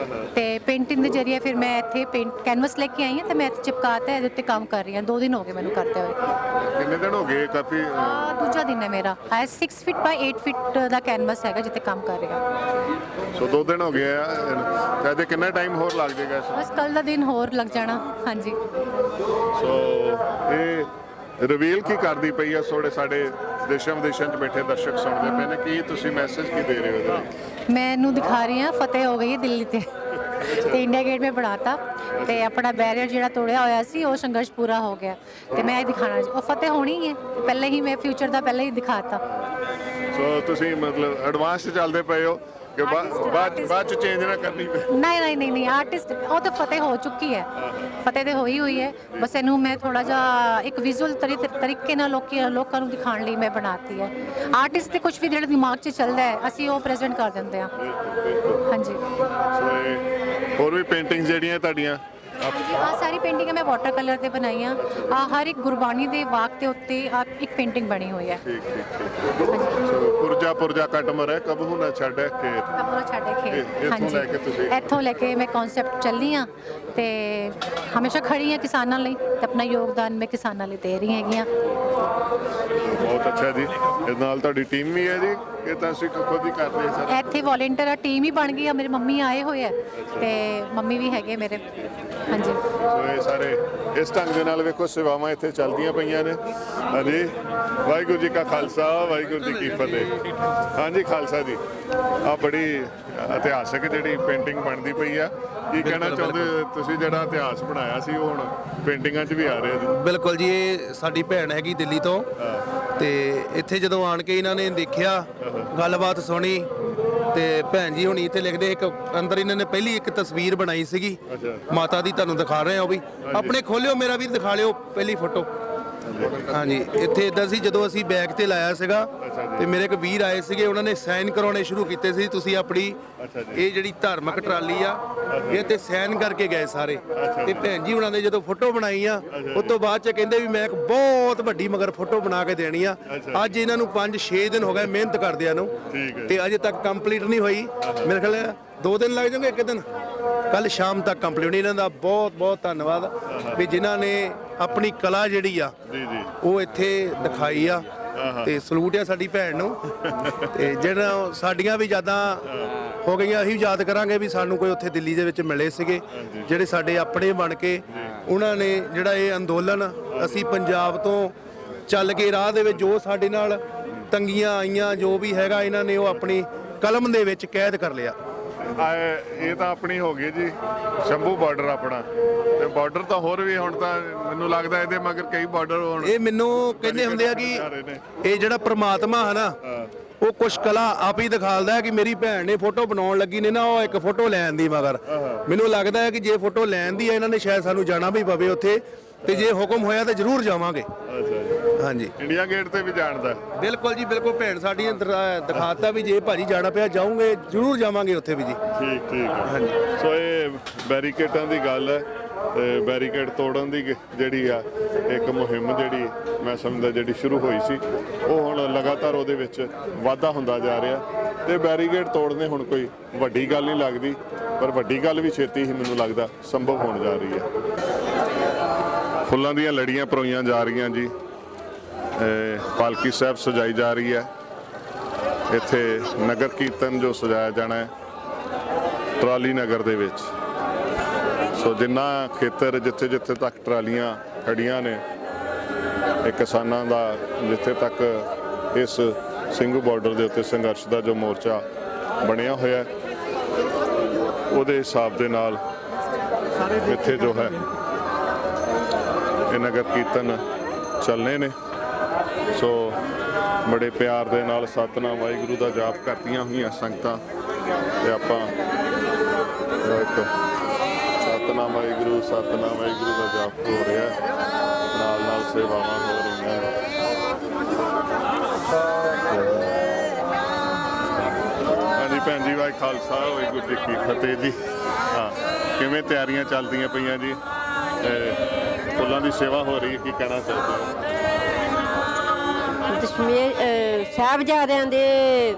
ਤੇ ਪੇਂਟਿੰਗ ਦੇ ਜ਼ਰੀਏ ਫਿਰ ਮੈਂ ਇੱਥੇ ਕੈਨਵਸ ਲੈ ਕੇ ਆਈ ਹਾਂ ਤੇ ਮੈਂ ਇੱਥੇ ਚਿਪਕਾਤਾ, ਇਹਦੇ ਉੱਤੇ ਕੰਮ ਕਰ ਰਹੀ ਹਾਂ। 2 ਦਿਨ ਹੋ ਗਏ ਮੈਨੂੰ ਕਰਦੇ ਹੋਏ। ਕਿੰਨੇ ਦਿਨ ਹੋ ਗਏ? ਕਾਫੀ ਦੂਜਾ ਦਿਨ ਹੈ ਮੇਰਾ। 6 ਫੀਟ ਬਾਈ 8 ਫੀਟ ਦਾ ਕੈਨਵਸ ਹੈਗਾ ਜਿੱਤੇ ਕੰਮ ਕਰ ਰਿਹਾ। ਸੋ 2 ਦਿਨ ਹੋ ਗਏ ਆ ਤੇ ਅਜੇ ਕਿੰਨਾ ਟਾਈਮ ਹੋਰ ਲੱਗ ਜਾਏਗਾ? ਬਸ ਕੱਲ ਦਾ ਦਿਨ ਹੋਰ ਲੱਗ ਜਾਣਾ। ਹਾਂਜੀ। ਸੋ ਇਹ ਰਿਵੀਲ ਕੀ ਕਰਦੀ ਪਈ ਆ? ਸਾਡੇ ਦੇਸ਼ਾਂ ਵਿਦੇਸ਼ਾਂ 'ਚ ਬੈਠੇ ਦਰਸ਼ਕ ਸੁਣਦੇ ਪਏ ਨੇ, ਕੀ ਤੁਸੀਂ ਮੈਸੇਜ ਕੀ ਦੇ ਰਹੇ ਹੋ? ਮੈਂ ਇਹਨੂੰ ਦਿਖਾ ਰਹੀ ਹਾਂ ਫਤਿਹ ਹੋ ਗਈ ਹੈ ਦਿੱਲੀ ਤੇ। ਤੇ ਇੰਡੀਆ ਗੇਟ में ਬਣਾਤਾ ਤੇ ਆਪਣਾ ਬੈਰੀਅਰ ਜਿਹੜਾ ਤੋੜਿਆ ਹੋਇਆ ਸੀ ਉਹ ਸੰਘਰਸ਼ ਪੂਰਾ ਹੋ ਗਿਆ ਤੇ ਮੈਂ ਇਹ ਦਿਖਾਣਾ ਉਹ ਫਤਿਹ ਹੋਣੀ ਹੈ ਪਹਿਲੇ ਹੀ ਮੈਂ ਫਿਊਚਰ ਦਾ ਪਹਿਲੇ ਹੀ ਦਿਖਾਤਾ ਸੋ ਤੁਸੀਂ ਮਤਲਬ ਐਡਵਾਂਸ ਚੱਲਦੇ ਪਏ ਹੋ ਕਿ ਬਾਅਦ ਚ ਚੇਂਜ ਨਾ ਕਰਨੀ ਪਏ। ਨਹੀਂ ਆਰਟਿਸਟ ਉਹ ਤਾਂ ਫਤਿਹ ਹੋ ਚੁੱਕੀ ਹੈ ਫਤਿਹ ਤੇ ਹੋਈ ਹੋਈ ਹੈ ਬਸ ਇਹਨੂੰ ਮੈਂ ਥੋੜਾ ਜਿਹਾ ਇੱਕ ਵਿਜ਼ੂਅਲ ਤਰੀਕੇ ਨਾਲ ਲੋਕਾਂ ਨੂੰ ਦਿਖਾਉਣ ਲਈ ਮੈਂ ਬਣਾਤੀ ਹੈ ਆਰਟਿਸਟ ਤੇ ਕੁਝ ਵੀ ਜਿਹੜਾ ਦਿਮਾਗ 'ਚ ਚੱਲਦਾ ਹੈ ਅਸੀਂ ਉਹ ਪ੍ਰੈਜ਼ੈਂਟ ਕਰ ਦਿੰਦੇ ਹਾਂ ਹਾਂਜੀ ਸੋ ਇਹ ਹੋਰ ਵੀ ਪੇਂਟਿੰਗਸ ਜਿਹੜੀਆਂ ਤੁਹਾਡੀਆਂ ਆ ਸਾਰੀ ਪੇਂਟਿੰਗ ਮੈਂ ਵਾਟਰ ਕਲਰ ਤੇ ਬਣਾਈਆਂ ਆ ਹਰ ਇੱਕ ਗੁਰਬਾਣੀ ਦੇ ਵਾਕ ਦੇ ਉੱਤੇ ਇੱਕ ਪੇਂਟਿੰਗ ਬਣੀ ਹੋਈ ਹੈ ਪੁਰਜਾ ਪੁਰਜਾ ਕਟਮਰ ਹੈ ਕਬਹੂ ਨਾ ਛੱਡੇ ਖੇਤ ਕਬਹੂ ਛੱਡੇ ਖੇਤ ਇੱਥੋਂ ਲੈ ਕੇ ਤੁਸੀਂ ਇੱਥੋਂ ਲੈ ਕੇ ਮੈਂ ਕਨਸੈਪਟ ਚੱਲੀ ਆ ਤੇ ਹਮੇਸ਼ਾ ਖੜੀ ਆ ਕਿਸਾਨਾਂ ਲਈ ਤੇ ਆਪਣਾ ਯੋਗਦਾਨ ਮੈਂ ਕਿਸਾਨਾਂ ਲਈ ਦੇ ਰਹੀ ਹੈਗੀ ਆ ਬਹੁਤ ਅੱਛਾ ਜੀ ਇਸ ਨਾਲ ਤੁਹਾਡੀ ਟੀਮ ਵੀ ਹੈ ਜੀ ਇਹ ਤਾਂ ਅਸੀਂ ਖੁਦ ਹੀ ਕਰ ਰਹੇ ਸਰ ਇੱਥੇ ਵੋਲੰਟੀਅਰ ਟੀਮ ਹੀ ਬਣ ਗਈ ਆ ਮੇਰੀ ਮੰਮੀ ਆਏ ਹੋਏ ਆ ਤੇ ਮੰਮੀ ਵੀ ਹੈਗੇ ਮੇਰੇ ਹਾਂਜੀ ਸੋ ਇਹ ਸਾਰੇ ਇਸ ਢੰਗ ਦੇ ਨਾਲ ਵੇਖੋ ਸੇਵਾਵਾਂ ਇੱਥੇ ਚੱਲਦੀਆਂ ਪਈਆਂ ਨੇ ਹਾਂਜੀ ਵਾਹਿਗੁਰੂ ਜੀ ਕਾ ਖਾਲਸਾ ਵਾਹਿਗੁਰੂ ਜੀ ਕੀ ਫਤਿਹ ਹਾਂਜੀ ਖਾਲਸਾ ਜੀ ਆ ਬੜੀ ਇਤਿਹਾਸਕ ਜਿਹੜੀ ਪੇਂਟਿੰਗ ਬਣਦੀ ਪਈ ਆ ਕੀ ਕਹਿਣਾ ਚਾਹੁੰਦੇ ਤੁਸੀਂ ਜਿਹੜਾ ਇਤਿਹਾਸ ਬਣਾਇਆ ਸੀ ਉਹ ਹੁਣ ਪੇਂਟਿੰਗਾਂ 'ਚ ਵੀ ਆ ਰਿਹਾ ਜੀ ਬਿਲਕੁਲ ਜੀ ਇਹ ਸਾਡੀ ਭੈਣ ਹੈਗੀ ਦਿੱਲੀ ਤੋਂ ਤੇ ਇੱਥੇ ਜਦੋਂ ਆਣ ਕੇ ਇਹਨਾਂ ਨੇ ਦੇਖਿਆ ਗੱਲਬਾਤ ਸੁਣੀ ਤੇ ਭੈਣ ਜੀ ਹੁਣੀ ਇੱਥੇ ਲਿਖਦੇ ਇੱਕ ਅੰਦਰ ਇਹਨਾਂ ਨੇ ਪਹਿਲੀ ਇੱਕ ਤਸਵੀਰ ਬਣਾਈ ਸੀਗੀ ਮਾਤਾ ਦੀ ਤੁਹਾਨੂੰ ਦਿਖਾ ਰਹੇ ਆ ਉਹ ਵੀ ਆਪਣੇ ਖੋਲਿਓ ਮੇਰਾ ਵੀ ਦਿਖਾ ਲਿਓ ਪਹਿਲੀ ਫੋਟੋ ਹਾਂਜੀ ਇੱਥੇ ਇਦਾਂ ਸੀ ਜਦੋਂ ਅਸੀਂ ਬੈਗ ਤੇ ਲਾਇਆ ਸੀਗਾ ਤੇ ਮੇਰੇ ਇੱਕ ਵੀਰ ਆਏ ਸੀਗੇ ਉਹਨਾਂ ਨੇ ਸਾਈਨ ਕਰਾਉਣੇ ਸ਼ੁਰੂ ਕੀਤੇ ਸੀ ਤੁਸੀਂ ਆਪਣੀ ਇਹ ਜਿਹੜੀ ਧਾਰਮਿਕ ਟਰਾਲੀ ਆ ਇਹ ਤੇ ਸਾਈਨ ਕਰਕੇ ਗਏ ਸਾਰੇ ਤੇ ਭੈਣ ਜੀ ਉਹਨਾਂ ਨੇ ਜਦੋਂ ਫੋਟੋ ਬਣਾਈ ਆ ਉਸ ਤੋਂ ਬਾਅਦ ਚ ਕਹਿੰਦੇ ਵੀ ਮੈਂ ਇੱਕ ਬਹੁਤ ਵੱਡੀ ਮਗਰ ਫੋਟੋ ਬਣਾ ਕੇ ਦੇਣੀ ਆ ਅੱਜ ਇਹਨਾਂ ਨੂੰ 5-6 ਦਿਨ ਹੋ ਗਏ ਮਿਹਨਤ ਕਰਦਿਆਂ ਨੂੰ ਤੇ ਅਜੇ ਤੱਕ ਕੰਪਲੀਟ ਨਹੀਂ ਹੋਈ ਮੇਰੇ ਖਿਆਲ 2 ਦਿਨ ਲੱਗ ਜਾਣਗੇ ਇੱਕ ਦਿਨ ਕੱਲ ਸ਼ਾਮ ਤੱਕ ਕੰਪਲੀਟ ਇਹਨਾਂ ਦਾ ਬਹੁਤ ਬਹੁਤ ਧੰਨਵਾਦ ਵੀ ਜਿਨ੍ਹਾਂ ਨੇ ਆਪਣੀ ਕਲਾ ਜਿਹੜੀ ਆ ਉਹ ਇੱਥੇ ਦਿਖਾਈ ਆ ਤੇ ਸਲੂਟ ਆ ਸਾਡੀ ਭੈਣ ਨੂੰ ਤੇ ਜਿਹੜਾ ਸਾਡੀਆਂ ਵੀ ਯਾਦਾਂ ਹੋ ਗਈਆਂ ਅਸੀਂ ਯਾਦ ਕਰਾਂਗੇ ਵੀ ਸਾਨੂੰ ਕੋਈ ਉੱਥੇ ਦਿੱਲੀ ਦੇ ਵਿੱਚ ਮਿਲੇ ਸੀਗੇ ਜਿਹੜੇ ਸਾਡੇ ਆਪਣੇ ਬਣ ਕੇ ਉਹਨਾਂ ਨੇ ਜਿਹੜਾ ਇਹ ਅੰਦੋਲਨ ਅਸੀਂ ਪੰਜਾਬ ਤੋਂ ਚੱਲ ਕੇ ਰਾਹ ਦੇ ਵਿੱਚ ਜੋ ਸਾਡੇ ਨਾਲ ਤੰਗੀਆਂ ਆਈਆਂ ਜੋ ਵੀ ਹੈਗਾ ਇਹਨਾਂ ਨੇ ਉਹ ਆਪਣੀ ਕਲਮ ਦੇ ਵਿੱਚ ਕੈਦ ਕਰ ਲਿਆ ਇਹ ਤਾਂ ਆਪਣੀ ਹੋ ਗਈ ਜੀ ਸ਼ੰਭੂ ਬਾਰਡਰ ਆਪਣਾ ਤੇ ਬਾਰਡਰ ਤਾਂ ਹੋਰ ਵੀ ਹੁਣ ਤਾਂ ਮੈਨੂੰ ਲੱਗਦਾ ਇਹਦੇ ਮਗਰ ਕਈ ਬਾਰਡਰ ਹੋਣ ਇਹ ਮੈਨੂੰ ਕਹਿੰਦੇ ਹੁੰਦੇ ਆ ਕਿ ਇਹ ਜਿਹੜਾ ਪ੍ਰਮਾਤਮਾ ਹੈ ਨਾ ਉਹ ਕੁਛ ਕਲਾ ਆਪ ਹੀ ਦਿਖਾਲਦਾ ਹੈ ਕਿ ਮੇਰੀ ਭੈਣ ਨੇ ਫੋਟੋ ਬਣਾਉਣ ਲੱਗੀ ਨੇ ਨਾ ਉਹ ਇੱਕ ਫੋਟੋ ਲੈਣ ਦੀ ਮਗਰ ਮੈਨੂੰ ਲੱਗਦਾ ਹੈ ਕਿ ਜੇ ਫੋਟੋ ਲੈਣ ਦੀ ਹੈ ਇਹਨਾਂ ਨੇ ਸ਼ਾਇਦ ਸਾਨੂੰ ਜਾਣਾ ਵੀ ਪਵੇ ਉੱਥੇ ਤੇ ਜੇ ਹੁਕਮ ਹੋਇਆ ਤਾਂ ਜ਼ਰੂਰ ਜਾਵਾਂਗੇ ਹਾਂਜੀ ਇੰਡੀਆ ਗੇਟ ਤੇ ਵੀ ਜਾਣਦਾ ਬਿਲਕੁਲ ਜੀ ਬਿਲਕੁਲ ਭੈਣ ਸਾਡੀ ਦਿਖਾਤਾ ਵੀ ਜੇ ਭਾਜੀ ਜਾਣਾ ਪਿਆ ਜਾਊਂਗੇ ਜ਼ਰੂਰ ਜਾਵਾਂਗੇ ਉੱਥੇ ਵੀ ਜੀ ਠੀਕ ਹੈ ਹਾਂਜੀ ਸੋ ਇਹ ਬੈਰੀਕੇਡਾਂ ਦੀ ਗੱਲ ਹੈ ਤੇ ਬੈਰੀਕੇਡ ਤੋੜਨ ਦੀ ਜਿਹੜੀ ਆ ਇੱਕ ਮੁਹਿੰਮ ਜਿਹੜੀ ਮੈਂ ਸਮਝਦਾ ਜਿਹੜੀ ਸ਼ੁਰੂ ਹੋਈ ਸੀ ਉਹ ਹੁਣ ਲਗਾਤਾਰ ਉਹਦੇ ਵਿੱਚ ਵਾਧਾ ਹੁੰਦਾ ਜਾ ਰਿਹਾ ਤੇ ਬੈਰੀਕੇਡ ਤੋੜਨੇ ਹੁਣ ਕੋਈ ਵੱਡੀ ਗੱਲ ਨਹੀਂ ਲੱਗਦੀ ਪਰ ਵੱਡੀ ਗੱਲ ਵੀ ਛੇਤੀ ਹੀ ਮੈਨੂੰ ਲੱਗਦਾ ਸੰਭਵ ਹੋਣ ਜਾ ਰਹੀ ਹੈ ਫੁੱਲਾਂ ਦੀਆਂ ਲੜੀਆਂ ਪਰੋਈਆਂ ਜਾ ਰਹੀਆਂ ਜੀ ਪਾਲਕੀ ਸਾਹਿਬ ਸਜਾਈ ਜਾ ਰਹੀ ਹੈ ਇੱਥੇ ਨਗਰ ਕੀਰਤਨ ਜੋ ਸਜਾਇਆ ਜਾਣਾ ਹੈ ਟਰਾਲੀ ਨਗਰ ਦੇ ਵਿੱਚ ਸੋ ਜਿੰਨਾ ਖੇਤਰ ਜਿੱਥੇ ਜਿੱਥੇ ਤੱਕ ਟਰਾਲੀਆਂ ਖੜੀਆਂ ਨੇ ਇਹ ਕਿਸਾਨਾਂ ਦਾ ਜਿੱਥੇ ਤੱਕ ਇਸ ਸਿੰਘੂ ਬਾਰਡਰ ਦੇ ਉੱਤੇ ਸੰਘਰਸ਼ ਦਾ ਜੋ ਮੋਰਚਾ ਬਣਿਆ ਹੋਇਆ ਉਹਦੇ ਹਿਸਾਬ ਦੇ ਨਾਲ ਇੱਥੇ ਜੋ ਹੈ ਇਹ ਨਗਰ ਕੀਰਤਨ ਚੱਲਣੇ ਨੇ ਸੋ ਬੜੇ ਪਿਆਰ ਦੇ ਨਾਲ ਸਤਿਨਾਮ ਵਾਹਿਗੁਰੂ ਦਾ ਜਾਪ ਕਰਦੀਆਂ ਹੋਈਆਂ ਸੰਗਤਾਂ ਤੇ ਆਪਾਂ ਸਤਿਨਾਮ ਵਾਹਿਗੁਰੂ ਦਾ ਜਾਪ ਹੋ ਰਿਹਾ ਨਾਲ ਨਾਲ ਸੇਵਾਵਾਂ ਹੋ ਰਹੀਆਂ ਹਾਂਜੀ ਭੈਣ ਜੀ ਵਾਹਿ ਖਾਲਸਾ ਵਾਹਿਗੁਰੂ ਜੀ ਕੀ ਫਤਿਹ ਜੀ ਹਾਂ ਕਿਵੇਂ ਤਿਆਰੀਆਂ ਚੱਲਦੀਆਂ ਪਈਆਂ ਜੀ ਫੁੱਲਾਂ ਦੀ ਸੇਵਾ ਹੋ ਰਹੀ ਹੈ ਕੀ ਕਹਿਣਾ ਚਾਹੁੰਦੇ ਹੋ ਦਸ਼ਮੇਸ਼ ਸਾਹਿਬਜ਼ਾਦਿਆਂ ਦੇ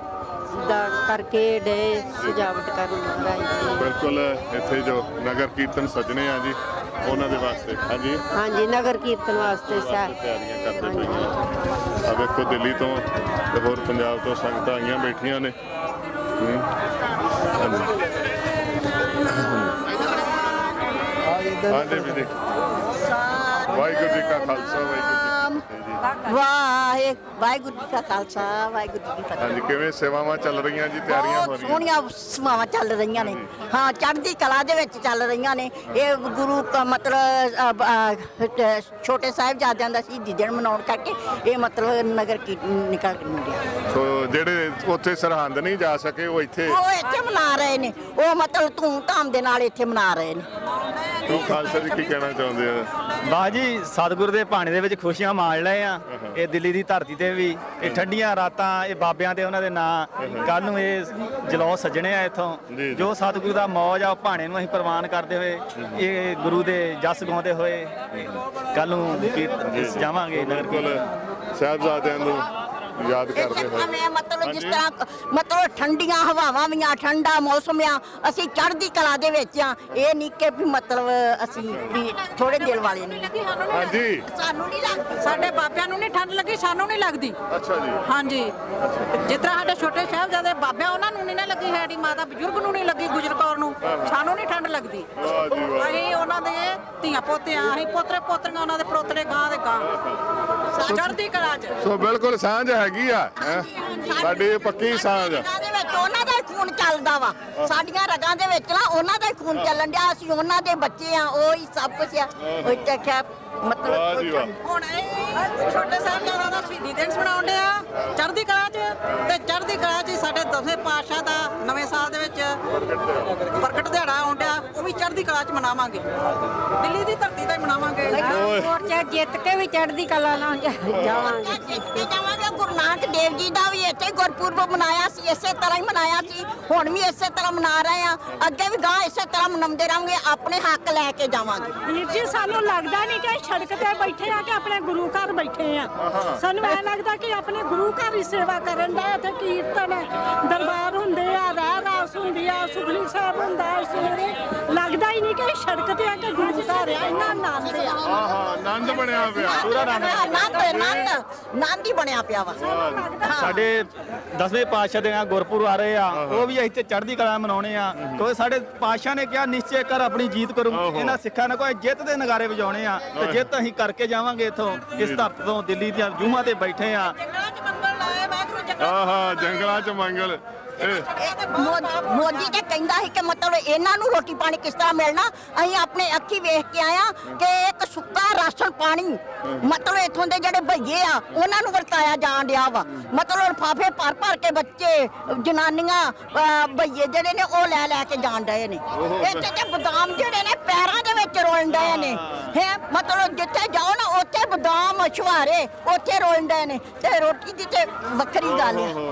ਦਾ ਕਰਕੇ ਡੇ ਸਜਾਵਟ ਕਰਨ ਦਾ ਬਿਲਕੁਲ ਇੱਥੇ ਜੋ ਨਗਰ ਕੀਰਤਨ ਸਜਣੇ ਆ ਜੀ ਉਹਨਾਂ ਦੇ ਵਾਸਤੇ ਹਾਂਜੀ ਨਗਰ ਕੀਰਤਨ ਵਾਸਤੇ ਤਿਆਰੀਆਂ ਕਰਦੇ ਪਏ ਆ ਵੇਖੋ ਦਿੱਲੀ ਤੋਂ ਤੇ ਹੋਰ ਪੰਜਾਬ ਤੋਂ ਸੰਗਤਾਂ ਆਈਆਂ ਬੈਠੀਆਂ ਨੇ ਹਾਂਜੀ ਵੀ ਵਾਹਿਗੁਰੂ ਜੀ ਕਾ ਖਾਲਸਾ ਵਾਹਿਗੁਰੂ ਜੀ ਕਾ ਖਾਲਸਾ ਵਾਹਿਗੁਰੂ ਜੀ ਕੀ ਫਤਿਹ। ਹਾਂਜੀ, ਕਿਵੇਂ ਸੇਵਾਵਾਂ ਚੱਲ ਰਹੀਆਂ ਜੀ, ਤਿਆਰੀਆਂ ਹੋ ਬਹੁਤ ਰਹੀਆਂ? ਸੋਹਣੀਆਂ ਸੇਵਾਵਾਂ ਚੱਲ ਰਹੀਆਂ ਨੇ, ਹਾਂ ਚੜ੍ਹਦੀ ਕਲਾ ਦੇ ਵਿੱਚ ਚੱਲ ਰਹੀਆਂ ਨੇ। ਇਹ ਗੁਰੂ ਮਤਲਬ ਛੋਟੇ ਸਾਹਿਬਜ਼ਾਦਿਆਂ ਦਾ ਸ਼ਹੀਦੀ ਦਿਨ ਮਨਾਉਣ ਕਰਕੇ ਇਹ ਮਤਲਬ ਨਗਰ ਕੀ ਨਿਕਲ ਰਿਹਾ। ਸੋ ਜਿਹੜੇ ਉੱਥੇ ਸਰਹੰਦ ਨਹੀਂ ਜਾ ਸਕੇ ਉਹ ਇੱਥੇ ਮਨਾ ਰਹੇ ਨੇ, ਉਹ ਮਤਲਬ ਧੂਮ ਧਾਮ ਦੇ ਨਾਲ ਇੱਥੇ ਮਨਾ ਰਹੇ ਨੇ। ਤੂੰ ਖਾਲਸਾ ਜੀ ਕੀ ਕਹਿਣਾ ਚਾਹੁੰਦੇ ਆ? ਵਾਹ ਜੀ, ਸਤਿਗੁਰ ਦੇ ਭਾਣੇ ਦੇ ਵਿੱਚ ਖੁਸ਼ੀਆਂ ਮਾਣ ਲਏ ਆ। ਇਹ ਦਿੱਲੀ ਦੀ ਧਰਤੀ ਤੇ ਵੀ ਇਹ ਠੰਡੀਆਂ ਰਾਤਾਂ, ਇਹ ਬਾਬਿਆਂ ਦੇ ਉਹਨਾਂ ਦੇ ਨਾਂ, ਕੱਲ ਨੂੰ ਇਹ ਜਲੌ ਸੱਜਣੇ ਆ ਇੱਥੋਂ। ਜੋ ਸਤਿਗੁਰੂ ਦਾ ਮੌਜ ਆ ਉਹ ਭਾਣੇ ਨੂੰ ਅਸੀਂ ਪ੍ਰਵਾਨ ਕਰਦੇ ਹੋਏ, ਇਹ ਗੁਰੂ ਦੇ ਜਸ ਗਾਉਂਦੇ ਹੋਏ ਕੱਲ ਨੂੰ ਜਾਵਾਂਗੇ ਨਗਰ ਕੀਰਤਨ। ਸਾਹਿਬਜ਼ਾਦਿਆਂ ਨੂੰ ਯਾਦ ਕਰਦੇ ਹੋਏ ਮਤਲਬ ਜਿਸ ਤਰ੍ਹਾਂ ਮਤਲਬ ਠੰਡੀਆਂ ਹਵਾਵਾਂ ਵੀ ਆ, ਠੰਡਾ ਮੌਸਮ ਆ, ਅਸੀਂ ਚੜ੍ਹਦੀ ਕਲਾ ਦੇ ਵਿੱਚ ਆ। ਇਹ ਨਹੀਂ ਕਿ ਵੀ ਮਤਲਬ ਅਸੀਂ ਵੀ ਥੋੜੇ ਦਿਲ ਵਾਲੇ ਨਹੀਂ। ਹਾਂਜੀ, ਸਾਨੂੰ ਨਹੀਂ ਲੱਗਦੀ, ਸਾਡੇ ਬਾਬਿਆਂ ਨੂੰ ਨਹੀਂ ਠੰਡ ਲੱਗੀ, ਸਾਨੂੰ ਨਹੀਂ ਲੱਗਦੀ। ਅੱਛਾ ਜੀ। ਹਾਂਜੀ, ਜਿਸ ਤਰ੍ਹਾਂ ਸਾਡੇ ਛੋਟੇ ਸਾਹਿਬਜ਼ਾਦੇ ਬਾਬਿਆਂ ਉਹਨਾਂ ਨੂੰ ਨਹੀਂ ਨਾ ਲੱਗੀ, ਸਾਡੀ ਮਾਤਾ ਬਜ਼ੁਰਗ ਨੂੰ ਨਹੀਂ ਲੱਗੀ, ਗੁਜਰ ਕੌਰ ਨੂੰ, ਸਾਨੂੰ ਨਹੀਂ ਠੰਡ ਲੱਗਦੀ। ਅਸੀਂ ਉਹਨਾਂ ਦੇ ਧੀਆਂ ਪੋਤਿਆਂ, ਅਸੀਂ ਪੋਤਰੇ ਪੋਤਰੀਆਂ ਉਹਨਾਂ ਦੇ ਪਰੋਤਰੇ ਗਾਂ ਦੇ ਗਾਂ ਚੜ੍ਹਦੀ ਕਲਾ 'ਚ। ਸੋ ਬਿਲਕੁਲ ਸਾਂਝ ਹੈਗੀ ਆ, ਸਾਡੀ ਪੱਕੀ ਸਾਂਝ। ਉਹਨਾਂ ਦਾ ਹੀ ਖੂਨ ਚੱਲਦਾ ਵਾ, ਸਾਡੀਆਂ ਰਗਾਂ ਦੇ ਵਿੱਚ ਨਾ ਉਹਨਾਂ ਦਾ ਹੀ ਖੂਨ ਚੱਲਣ ਡਿਆ। ਅਸੀਂ ਉਹਨਾਂ ਦੇ ਬੱਚੇ ਆ, ਉਹ ਹੀ ਸਭ ਕੁਝ ਆ। ਉਹ ਦੇਖਿਆ ਮਤਲਬ ਹੁਣ ਇਹ ਛੋਟੇ ਸਾਹਿਬਜ਼ਾਦਿਆਂ ਦਾ ਸ਼ਹੀਦੀ ਦਿਨ ਮਨਾਉਣ ਡਿਆ ਚੜ੍ਹਦੀ ਕਲਾ 'ਚ, ਤੇ ਚੜ੍ਹਦੀ ਕਲਾ 'ਚ ਸਾਡੇ 10ਵੇਂ ਪਾਤਸ਼ਾਹ ਦਾ ਨਵੇਂ ਸਾਲ ਦੇ ਵਿੱਚ ਪ੍ਰਗਟ ਦਿਹਾੜਾ ਆਉਣ ਡਿਆ, ਉਹ ਵੀ ਚੜ੍ਹਦੀ ਕਲਾ 'ਚ ਮਨਾਵਾਂਗੇ, ਦਿੱਲੀ ਦੀ ਧਰਤੀ ਤੇ ਮਨਾਵਾਂਗੇ। ਮੋਰਚਾ ਜਿੱਤ ਕੇ ਵੀ ਚੜ੍ਹਦੀ ਕਲਾ ਨਾਲ ਜਾਵਾਂਗੇ। ਗੁਰੂ ਨਾਨਕ ਦੇਵ ਜੀ ਦਾ ਵੀ ਇੱਥੇ ਗੁਰਪੁਰਬ ਮਨਾਇਆ ਸੀ, ਇਸੇ ਤਰ੍ਹਾਂ ਹੀ ਮਨਾਇਆ ਸੀ, ਹੁਣ ਵੀ ਇਸੇ ਤਰ੍ਹਾਂ ਮਨਾ ਰਹੇ ਆ, ਅੱਗੇ ਵੀ ਗਾਂ ਇਸੇ ਤਰ੍ਹਾਂ ਮਨਾਉਂਦੇ ਰਹਾਂਗੇ, ਆਪਣੇ ਹੱਕ ਲੈ ਕੇ ਜਾਵਾਂਗੇ। ਵੀਰ ਜੀ, ਸਾਨੂੰ ਲੱਗਦਾ ਨਹੀਂ ਕਿ ਸੜਕ ਤੇ ਬੈਠੇ ਆ ਕਿ ਆਪਣੇ ਗੁਰੂ ਘਰ ਬੈਠੇ ਆ। ਸਾਨੂੰ ਐ ਲੱਗਦਾ ਕਿ ਆਪਣੇ ਗੁਰੂ ਘਰ ਹੀ ਸੇਵਾ ਕਰਨ ਦਾ। ਇੱਥੇ ਕੀਰਤਨ ਦਰਬਾਰ ਹੁੰਦੇ ਆ, ਰਹਿ ਰਾਸ ਹੁੰਦੀ ਆ, ਸੁਖਨੀ ਸਾਹਿਬ ਹੁੰਦਾ ਸਵੇਰੇ। ਲੱਗਦਾ ਹੀ ਨਹੀਂ ਕਿ ਸੜਕ ਤੇ ਆ ਕੇ ਗੁਰੂ ਘਰ ਆ। ਇੰਨਾ ਆਨੰਦ ਆ, ਆਨੰਦ ਬਣਿਆ ਪਿਆ, ਪੂਰਾ ਆਨੰਦ ਹੀ ਬਣਿਆ ਪਿਆ ਵਾ। ਸਾਡੇ 10ਵੇਂ ਪਾਤਸ਼ਾਹ ਦੇ ਗੁਰਪੁਰਬ ਆ ਰਹੇ ਆ, ਉਹ ਵੀ ਇੱਥੇ ਚੜ੍ਹਦੀ ਕਲਾ ਮਨਾਉਣੇ ਆ। ਕਿਉਂਕਿ ਸਾਡੇ ਪਾਤਸ਼ਾਹ ਨੇ ਕਿਹਾ ਨਿਸ਼ਚੈ ਕਰ ਆਪਣੀ ਜੀਤ ਕਰੂ। ਇਹਨਾਂ ਸਿੱਖਾਂ ਨੇ ਕੋਈ ਜਿੱਤ ਦੇ ਨਗਾਰੇ ਵਜਾਉਣੇ ਆ, ਤੇ ਜਿੱਤ ਅਸੀਂ ਕਰਕੇ ਜਾਵਾਂਗੇ। ਇੱਥੋਂ ਇਸ ਧਰਤ ਤੋਂ ਦਿੱਲੀ ਦੀਆਂ ਜੂਹਾਂ ਤੇ ਬੈਠੇ ਆ। ਜੰਗਲਾਂ 'ਚ ਮੰਗਲ। ਮੋਦੀ ਤੇ ਕਹਿੰਦਾ ਸੀ ਕਿ ਮਤਲਬ ਇਹਨਾਂ ਨੂੰ ਰੋਟੀ ਪਾਣੀ ਕਿਸ ਤਰ੍ਹਾਂ ਮਿਲਣਾ। ਅਸੀਂ ਆਪਣੇ ਅੱਖੀ ਵੇਖ ਕੇ ਆਇਆ ਕਿ ਇੱਕ ਸੁੱਕਾ ਰਾਸ਼ਨ ਪਾਣੀ ਮਤਲਬ ਇੱਥੋਂ ਦੇ ਜਿਹੜੇ ਭਈਏ ਆ ਉਹਨਾਂ ਨੂੰ ਵਰਤਾਇਆ ਜਾਣ ਡਿਆ ਵਾ। ਮਤਲਬ ਲਿਫਾਫੇ ਭਰ ਭਰ ਕੇ ਬੱਚੇ, ਜਨਾਨੀਆਂ, ਭਈਏ ਜਿਹੜੇ ਨੇ ਉਹ ਲੈ ਲੈ ਕੇ ਜਾਣ ਡਏ ਨੇ। ਇੱਥੇ ਤੇ ਬਦਾਮ ਜਿਹੜੇ ਨੇ ਪੈਰਾਂ ਦੇ ਵਿੱਚ ਰੋਲਣ ਡਏ ਨੇ। ਹੈ ਮਤਲਬ ਜਿੱਥੇ ਜਾਓ ਨਾ ਉੱਥੇ ਬਦਾਮ ਛੁਹਾਰੇ ਉੱਥੇ ਰੋਲਣ ਡਏ ਨੇ, ਤੇ ਰੋਟੀ ਦੀ ਤੇ ਵੱਖਰੀ ਗੱਲ ਆ।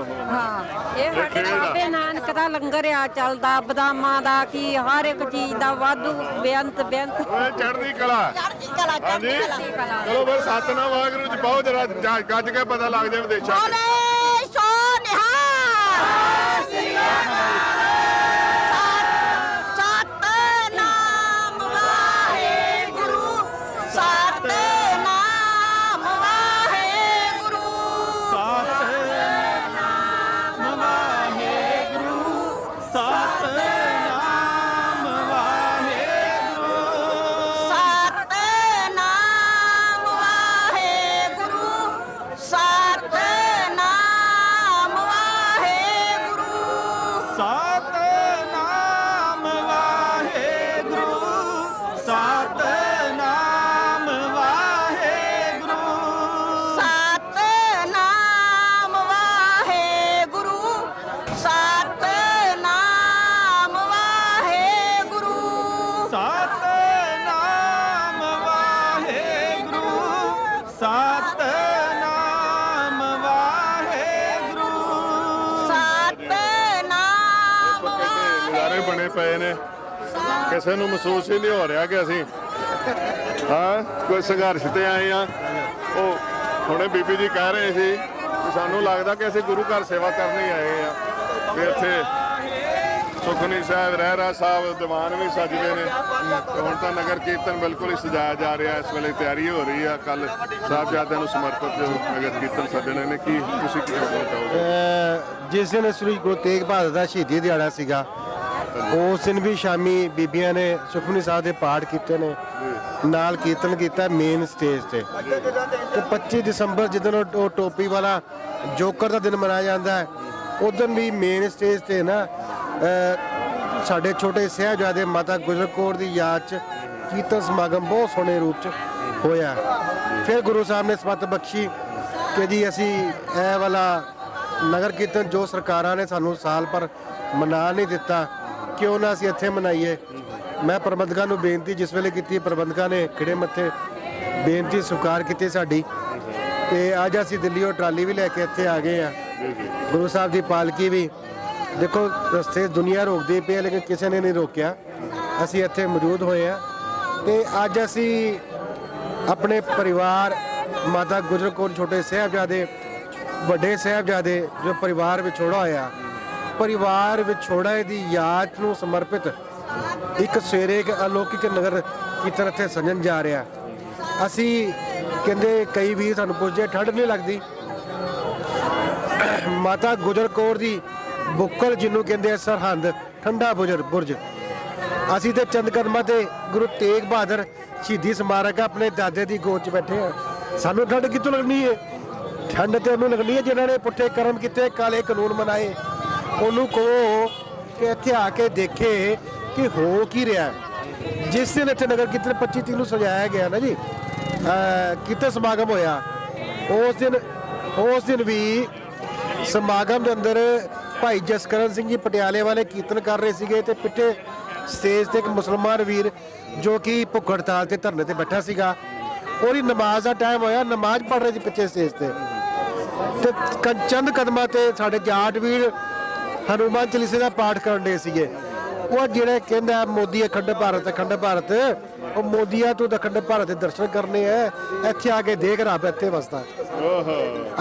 ਹਾਂ, ਇਹ ਸਾਡੇ ਬਾਬੇ ਨਾਨਕ ਦਾ ਲੰਗਰ ਆ ਚੱਲਦਾ, ਬਦਾਮਾਂ ਦਾ ਕੀ ਹਰ ਇੱਕ ਚੀਜ਼ ਦਾ ਵਾਧੂ ਬੇਅੰਤ ਚੜ੍ਹਦੀ ਕਲਾ। ਹਾਂਜੀ, ਚਲੋ ਫਿਰ ਸਤਨਾਮ ਵਾਹਿਗੁਰੂ ਜੀ ਪਾਓ, ਜਰਾ ਗੱਜ ਕੇ ਪਤਾ ਲੱਗ ਜਾਏ ਵਿਦੇਸ਼ਾਂ 'ਚ। ਪਏ ਨੇ, ਕਿਸੇ ਨੂੰ ਮਹਿਸੂਸ ਹੀ ਨਹੀਂ ਹੋ ਰਿਹਾ ਕਿ ਅਸੀਂ ਕੋਈ ਸੰਘਰਸ਼ ਤੇ ਆਏ ਆ। ਉਹ ਹੁਣੇ ਬੀਬੀ ਜੀ ਕਹਿ ਰਹੇ ਸੀ ਕਿ ਸਾਨੂੰ ਲੱਗਦਾ ਕਿ ਅਸੀਂ ਗੁਰੂ ਘਰ ਸੇਵਾ ਕਰਨ ਹੀ ਆਏ ਆ। ਤੇ ਇੱਥੇ ਸੁਖਨੀ ਸਾਹਿਬ, ਰਹਿਰਾ ਸਾਹਿਬ, ਦੀਵਾਨ ਵੀ ਸਜਦੇ ਨੇ। ਹੁਣ ਤਾਂ ਨਗਰ ਕੀਰਤਨ ਬਿਲਕੁਲ ਹੀ ਸਜਾਇਆ ਜਾ ਰਿਹਾ। ਇਸ ਵੇਲੇ ਤਿਆਰੀ ਹੋ ਰਹੀ ਆ। ਕੱਲ ਸਾਹਿਬਜ਼ਾਦਿਆਂ ਨੂੰ ਸਮਰਪਿਤ ਜੋ ਨਗਰ ਕੀਰਤਨ ਸੱਜਣੇ ਨੇ। ਕੀ ਤੁਸੀਂ ਕੀ ਕਹਿਣਾ ਚਾਹੋਗੇ? ਜਿਸ ਦਿਨ ਸ੍ਰੀ ਗੁਰੂ ਤੇਗ ਬਹਾਦਰ ਦਾ ਸ਼ਹੀਦੀ ਦਿਹਾੜਾ ਸੀਗਾ, ਉਸ ਦਿਨ ਵੀ ਸ਼ਾਮੀ ਬੀਬੀਆਂ ਨੇ ਸੁਖਮਨੀ ਸਾਹਿਬ ਦੇ ਪਾਠ ਕੀਤੇ ਨੇ, ਨਾਲ ਕੀਰਤਨ ਕੀਤਾ ਮੇਨ ਸਟੇਜ ਤੇ। 25 ਦਸੰਬਰ ਜਿੱਦਣ ਉਹ ਟੋਪੀ ਵਾਲਾ ਜੋਕਰ ਦਾ ਦਿਨ ਮਨਾਇਆ ਜਾਂਦਾ ਹੈ, ਉਦੋਂ ਵੀ ਮੇਨ ਸਟੇਜ ਤੇ ਨਾ ਸਾਡੇ ਛੋਟੇ ਸਾਹਿਬਜ਼ਾਦੇ ਮਾਤਾ ਗੁਜਰ ਕੌਰ ਦੀ ਯਾਦ 'ਚ ਕੀਰਤਨ ਸਮਾਗਮ ਬਹੁਤ ਸੋਹਣੇ ਰੂਪ 'ਚ ਹੋਇਆ। ਫਿਰ ਗੁਰੂ ਸਾਹਿਬ ਨੇ ਸਮਤ ਬਖਸ਼ੀ ਕਿ ਜੀ ਅਸੀਂ ਇਹ ਵਾਲਾ ਨਗਰ ਕੀਰਤਨ ਜੋ ਸਰਕਾਰਾਂ ਨੇ ਸਾਨੂੰ ਸਾਲ ਪਰ ਮਨਾ ਨਹੀਂ ਦਿੱਤਾ, ਕਿਉਂ ਨਾ ਅਸੀਂ ਇੱਥੇ ਮਨਾਈਏ। ਮੈਂ ਪ੍ਰਬੰਧਕਾਂ ਨੂੰ ਬੇਨਤੀ ਜਿਸ ਵੇਲੇ ਕੀਤੀ, ਪ੍ਰਬੰਧਕਾਂ ਨੇ ਖਿੜੇ ਮੱਥੇ ਬੇਨਤੀ ਸਵੀਕਾਰ ਕੀਤੀ ਸਾਡੀ, ਤੇ ਅੱਜ ਅਸੀਂ ਦਿੱਲੀੋਂ ਟਰਾਲੀ ਵੀ ਲੈ ਕੇ ਇੱਥੇ ਆ ਗਏ ਆ। ਗੁਰੂ ਸਾਹਿਬ ਦੀ ਪਾਲਕੀ ਵੀ ਦੇਖੋ ਰਸਤੇ ਦੁਨੀਆ ਰੋਕਦੀ ਪਈ, ਲੇਕਿਨ ਕਿਸੇ ਨੇ ਨਹੀਂ ਰੋਕਿਆ, ਅਸੀਂ ਇੱਥੇ ਮੌਜੂਦ ਹੋਏ ਆ। ਤੇ ਅੱਜ ਅਸੀਂ ਆਪਣੇ ਪਰਿਵਾਰ ਮਾਤਾ ਗੁਜਰ ਕੌਰ, ਛੋਟੇ ਸਾਹਿਬਜ਼ਾਦੇ, ਵੱਡੇ ਸਾਹਿਬਜ਼ਾਦੇ, ਜੋ ਪਰਿਵਾਰ ਵਿਛੋੜਾ ਹੋਇਆ, ਪਰਿਵਾਰ ਵਿਛੋੜੇ ਦੀ ਯਾਦ ਨੂੰ ਸਮਰਪਿਤ ਇੱਕ ਸਵੇਰੇ ਇੱਕ ਅਲੌਕਿਕ ਨਗਰ ਕੀਰਤਨ ਇੱਥੇ ਸਜਣ ਜਾ ਰਿਹਾ। ਅਸੀਂ ਕਹਿੰਦੇ ਕਈ ਵੀਰ ਸਾਨੂੰ ਪੁੱਛਦੇ ਠੰਡ ਨਹੀਂ ਲੱਗਦੀ, ਮਾਤਾ ਗੁਜਰ ਕੌਰ ਦੀ ਬੁੱਕਲ ਜਿਹਨੂੰ ਕਹਿੰਦੇ ਆ ਸਰਹੰਦ ਠੰਡਾ ਬੁਰਜ, ਅਸੀਂ ਤੇ ਚੰਦ ਕਦਮਾਂ ਤੇ ਗੁਰੂ ਤੇਗ ਬਹਾਦਰ ਸ਼ਹੀਦੀ ਸਮਾਰਕ ਆਪਣੇ ਦਾਦੇ ਦੀ ਗੋਦ 'ਚ ਬੈਠੇ ਆ। ਸਾਨੂੰ ਠੰਡ ਕਿੱਥੋਂ ਲੱਗਣੀ ਹੈ? ਠੰਡ ਤੇ ਉਹਨੂੰ ਲੱਗਣੀ ਹੈ ਜਿਨ੍ਹਾਂ ਨੇ ਪੁੱਠੇ ਕਰਮ ਕੀਤੇ, ਕਾਲੇ ਕਾਨੂੰਨ ਬਣਾਏ। ਉਹਨੂੰ ਕਹੋ ਕਿ ਇੱਥੇ ਆ ਕੇ ਦੇਖੇ ਕਿ ਹੋ ਕੀ ਰਿਹਾ। ਜਿਸ ਦਿਨ ਇੱਥੇ ਨਗਰ ਕੀਰਤਨ 25 ਤਰੀਕ ਨੂੰ ਸਜਾਇਆ ਗਿਆ ਨਾ ਜੀ, ਕੀਰਤਨ ਸਮਾਗਮ ਹੋਇਆ, ਉਸ ਦਿਨ ਵੀ ਸਮਾਗਮ ਦੇ ਅੰਦਰ ਭਾਈ ਜਸਕਰਨ ਸਿੰਘ ਜੀ ਪਟਿਆਲੇ ਵਾਲੇ ਕੀਰਤਨ ਕਰ ਰਹੇ ਸੀਗੇ, ਤੇ ਪਿੱਛੇ ਸਟੇਜ ਤੇ ਇੱਕ ਮੁਸਲਮਾਨ ਵੀਰ ਜੋ ਕਿ ਭੁੱਖ ਹੜਤਾਲ ਤੇ ਧਰਨੇ ਤੇ ਬੈਠਾ ਸੀਗਾ, ਉਹਦੀ ਨਮਾਜ਼ ਦਾ ਟਾਈਮ ਹੋਇਆ, ਨਮਾਜ਼ ਪੜ੍ਹ ਰਹੇ ਸੀ ਪਿੱਛੇ ਸਟੇਜ ਤੇ ਚੰਦ ਕਦਮਾਂ ਤੇ ਸਾਡੇ ਜਾਟ ਵੀਰ ਹਨੂਮਾਨ ਚਾਲੀਸੇ ਦਾ ਪਾਠ ਕਰਨ ਦੇ ਸੀਗੇ। ਉਹ ਜਿਹੜੇ ਕਹਿੰਦਾ ਮੋਦੀ ਅਖੰਡ ਭਾਰਤ, ਉਹ ਮੋਦੀਆ ਤੋਂ ਅਖੰਡ ਭਾਰਤ ਦੇ ਦਰਸ਼ਨ ਕਰਨੇ ਆ, ਇੱਥੇ ਆ ਕੇ ਦੇਖ ਰੱਬ ਇੱਥੇ ਵਸਦਾ,